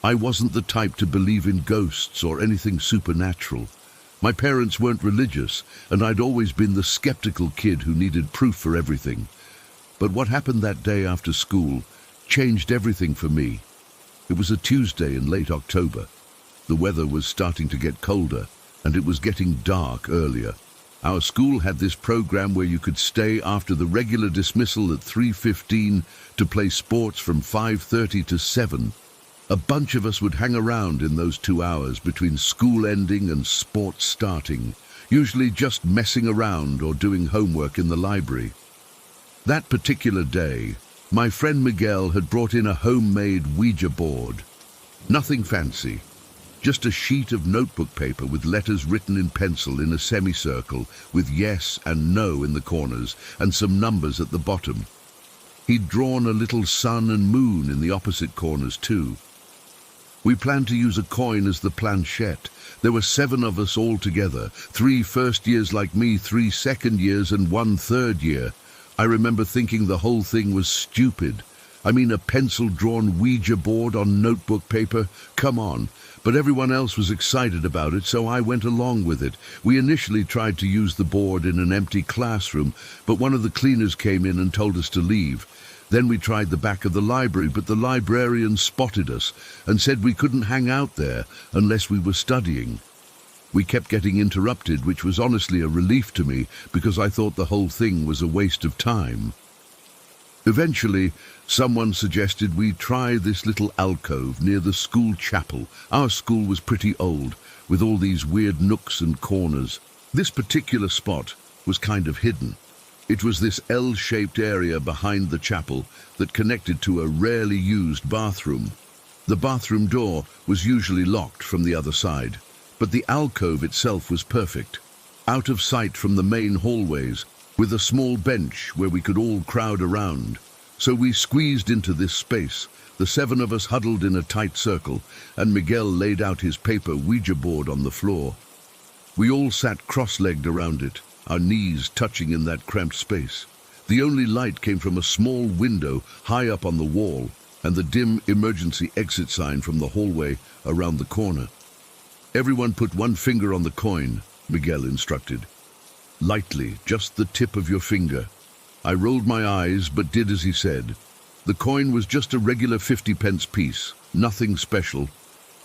I wasn't the type to believe in ghosts or anything supernatural. My parents weren't religious, and I'd always been the skeptical kid who needed proof for everything. But what happened that day after school changed everything for me. It was a Tuesday in late October. The weather was starting to get colder, and it was getting dark earlier. Our school had this program where you could stay after the regular dismissal at 3:15 to play sports from 5:30 to 7. A bunch of us would hang around in those 2 hours between school ending and sports starting, usually just messing around or doing homework in the library. That particular day, my friend Miguel had brought in a homemade Ouija board. Nothing fancy. Just a sheet of notebook paper with letters written in pencil in a semicircle with yes and no in the corners and some numbers at the bottom. He'd drawn a little sun and moon in the opposite corners too. We planned to use a coin as the planchette. There were 7 of us all together, 3 first years like me, 3 second years and 1 third year. I remember thinking the whole thing was stupid. I mean, a pencil-drawn Ouija board on notebook paper? Come on. But everyone else was excited about it, so I went along with it. We initially tried to use the board in an empty classroom, but one of the cleaners came in and told us to leave. Then we tried the back of the library, but the librarian spotted us and said we couldn't hang out there unless we were studying. We kept getting interrupted, which was honestly a relief to me because I thought the whole thing was a waste of time. Eventually, someone suggested we try this little alcove near the school chapel. Our school was pretty old, with all these weird nooks and corners. This particular spot was kind of hidden. It was this L-shaped area behind the chapel that connected to a rarely used bathroom. The bathroom door was usually locked from the other side, but the alcove itself was perfect, out of sight from the main hallways, with a small bench where we could all crowd around. So we squeezed into this space, the 7 of us huddled in a tight circle, and Miguel laid out his paper Ouija board on the floor. We all sat cross-legged around it, our knees touching in that cramped space. The only light came from a small window high up on the wall, and the dim emergency exit sign from the hallway around the corner. Everyone put 1 finger on the coin, Miguel instructed. Lightly, just the tip of your finger. I rolled my eyes, but did as he said. The coin was just a regular 50-pence piece, nothing special.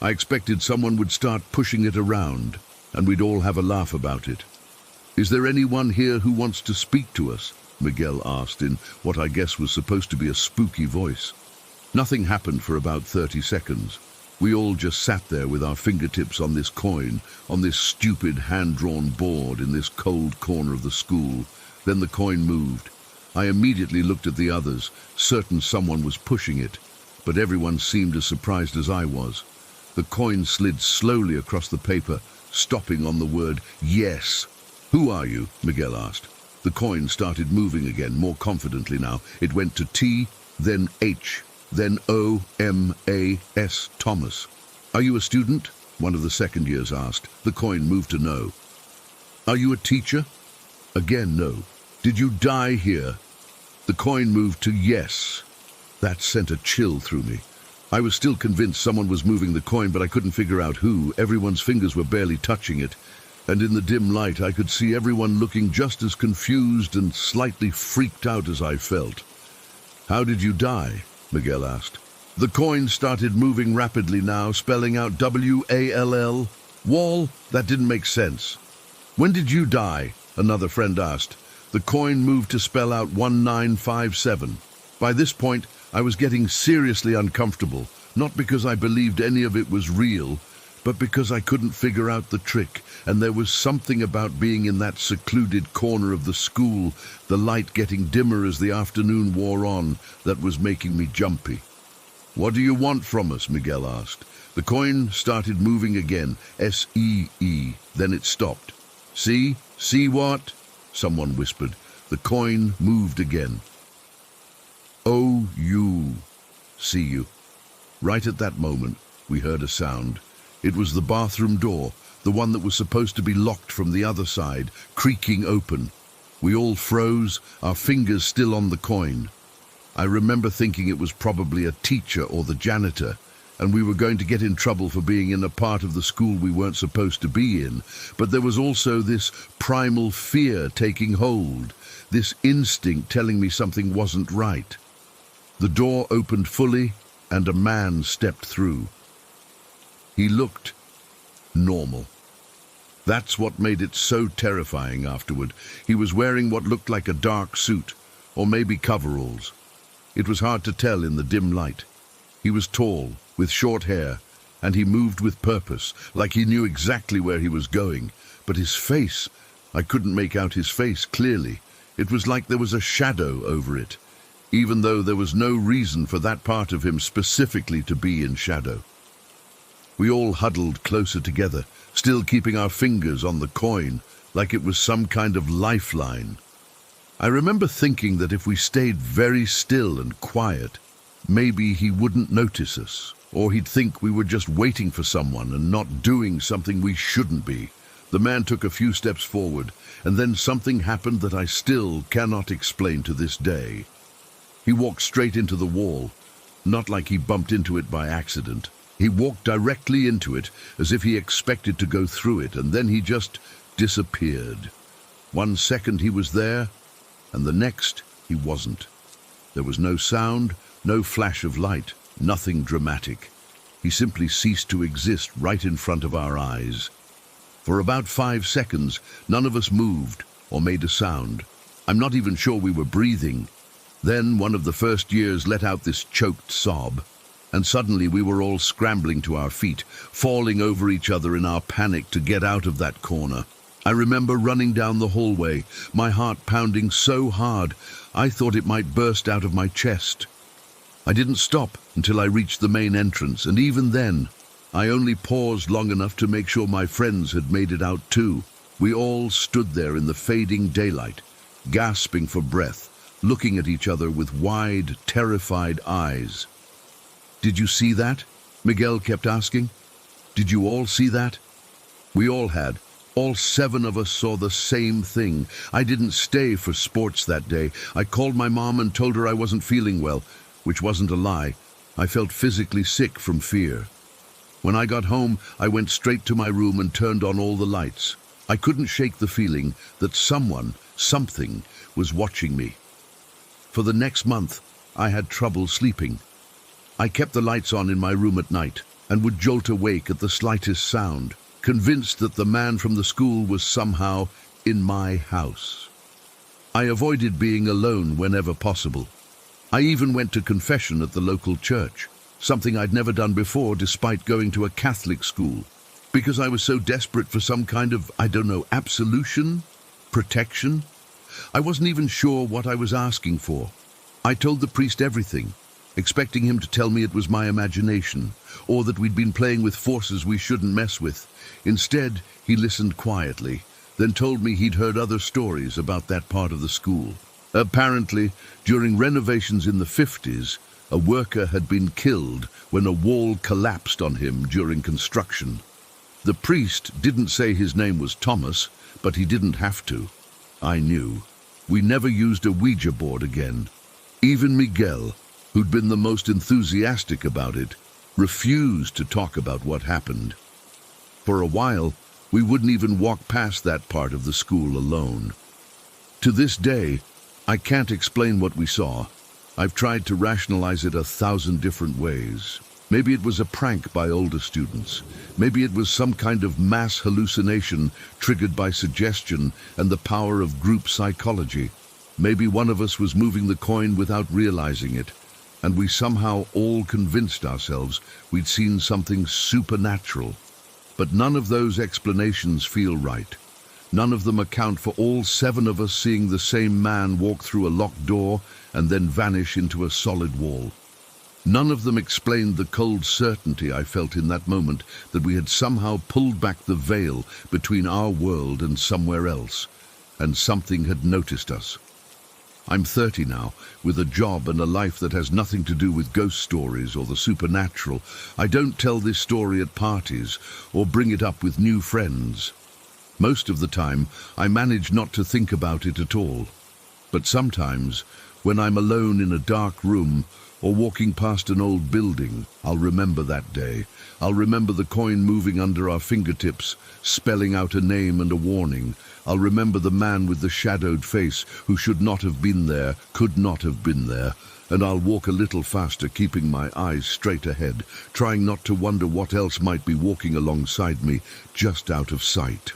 I expected someone would start pushing it around, and we'd all have a laugh about it. "Is there anyone here who wants to speak to us?" Miguel asked in what I guess was supposed to be a spooky voice. Nothing happened for about 30 seconds. We all just sat there with our fingertips on this coin, on this stupid hand-drawn board in this cold corner of the school. Then the coin moved. I immediately looked at the others, certain someone was pushing it, but everyone seemed as surprised as I was. The coin slid slowly across the paper, stopping on the word yes. "Who are you?" Miguel asked. The coin started moving again, more confidently now. It went to T, then H. Then O-M-A-S, Thomas. "Are you a student?" one of the second years asked. The coin moved to no. "Are you a teacher?" Again no. "Did you die here?" The coin moved to yes. That sent a chill through me. I was still convinced someone was moving the coin, but I couldn't figure out who. Everyone's fingers were barely touching it. and in the dim light I could see everyone looking just as confused and slightly freaked out as I felt. "How did you die?" Miguel asked. The coin started moving rapidly now, spelling out WALL. Wall? That didn't make sense. "When did you die?" another friend asked. The coin moved to spell out 1957. By this point, I was getting seriously uncomfortable, not because I believed any of it was real, but because I couldn't figure out the trick, and there was something about being in that secluded corner of the school, the light getting dimmer as the afternoon wore on, that was making me jumpy. "What do you want from us?" Miguel asked. The coin started moving again, SEE, then it stopped. "See? See what?" someone whispered. The coin moved again. "OU, see you." Right at that moment, we heard a sound. It was the bathroom door, the one that was supposed to be locked from the other side, creaking open. We all froze, our fingers still on the coin. I remember thinking it was probably a teacher or the janitor, and we were going to get in trouble for being in a part of the school we weren't supposed to be in. But there was also this primal fear taking hold, this instinct telling me something wasn't right. The door opened fully, and a man stepped through. He looked normal. That's what made it so terrifying afterward. He was wearing what looked like a dark suit, or maybe coveralls. It was hard to tell in the dim light. He was tall, with short hair, and he moved with purpose, like he knew exactly where he was going. But his face, I couldn't make out his face clearly. It was like there was a shadow over it, even though there was no reason for that part of him specifically to be in shadow. We all huddled closer together, still keeping our fingers on the coin, like it was some kind of lifeline. I remember thinking that if we stayed very still and quiet, maybe he wouldn't notice us, or he'd think we were just waiting for someone and not doing something we shouldn't be. The man took a few steps forward, and then something happened that I still cannot explain to this day. He walked straight into the wall, not like he bumped into it by accident. He walked directly into it, as if he expected to go through it, and then he just disappeared. 1 second he was there, and the next he wasn't. There was no sound, no flash of light, nothing dramatic. He simply ceased to exist right in front of our eyes. For about 5 seconds, none of us moved or made a sound. I'm not even sure we were breathing. Then one of the first years let out this choked sob, and suddenly we were all scrambling to our feet, falling over each other in our panic to get out of that corner. I remember running down the hallway, my heart pounding so hard I thought it might burst out of my chest. I didn't stop until I reached the main entrance, and even then, I only paused long enough to make sure my friends had made it out too. We all stood there in the fading daylight, gasping for breath, looking at each other with wide, terrified eyes. "Did you see that?" Miguel kept asking. "Did you all see that?" We all had. All 7 of us saw the same thing. I didn't stay for sports that day. I called my mom and told her I wasn't feeling well, which wasn't a lie. I felt physically sick from fear. When I got home, I went straight to my room and turned on all the lights. I couldn't shake the feeling that something was watching me. For the next month, I had trouble sleeping. I kept the lights on in my room at night and would jolt awake at the slightest sound, convinced that the man from the school was somehow in my house. I avoided being alone whenever possible. I even went to confession at the local church, something I'd never done before despite going to a Catholic school, because I was so desperate for some kind of, absolution, protection. I wasn't even sure what I was asking for. I told the priest everything, expecting him to tell me it was my imagination, or that we'd been playing with forces we shouldn't mess with. Instead, he listened quietly, then told me he'd heard other stories about that part of the school. Apparently, during renovations in the 50s, a worker had been killed when a wall collapsed on him during construction. The priest didn't say his name was Thomas, but he didn't have to. I knew. We never used a Ouija board again. Even Miguel, who'd been the most enthusiastic about it, refused to talk about what happened. For a while, We wouldn't even walk past that part of the school alone. To this day, I can't explain what we saw. I've tried to rationalize it 1,000 different ways. Maybe it was a prank by older students. Maybe it was some kind of mass hallucination triggered by suggestion and the power of group psychology. Maybe one of us was moving the coin without realizing it, and we somehow all convinced ourselves we'd seen something supernatural. But none of those explanations feel right. None of them account for all 7 of us seeing the same man walk through a locked door and then vanish into a solid wall. None of them explained the cold certainty I felt in that moment that we had somehow pulled back the veil between our world and somewhere else, and something had noticed us. I'm 30 now, with a job and a life that has nothing to do with ghost stories or the supernatural. I don't tell this story at parties or bring it up with new friends. Most of the time, I manage not to think about it at all. But sometimes, when I'm alone in a dark room or walking past an old building, I'll remember that day. I'll remember the coin moving under our fingertips, spelling out a name and a warning. I'll remember the man with the shadowed face who should not have been there, could not have been there. And I'll walk a little faster, keeping my eyes straight ahead, trying not to wonder what else might be walking alongside me, just out of sight.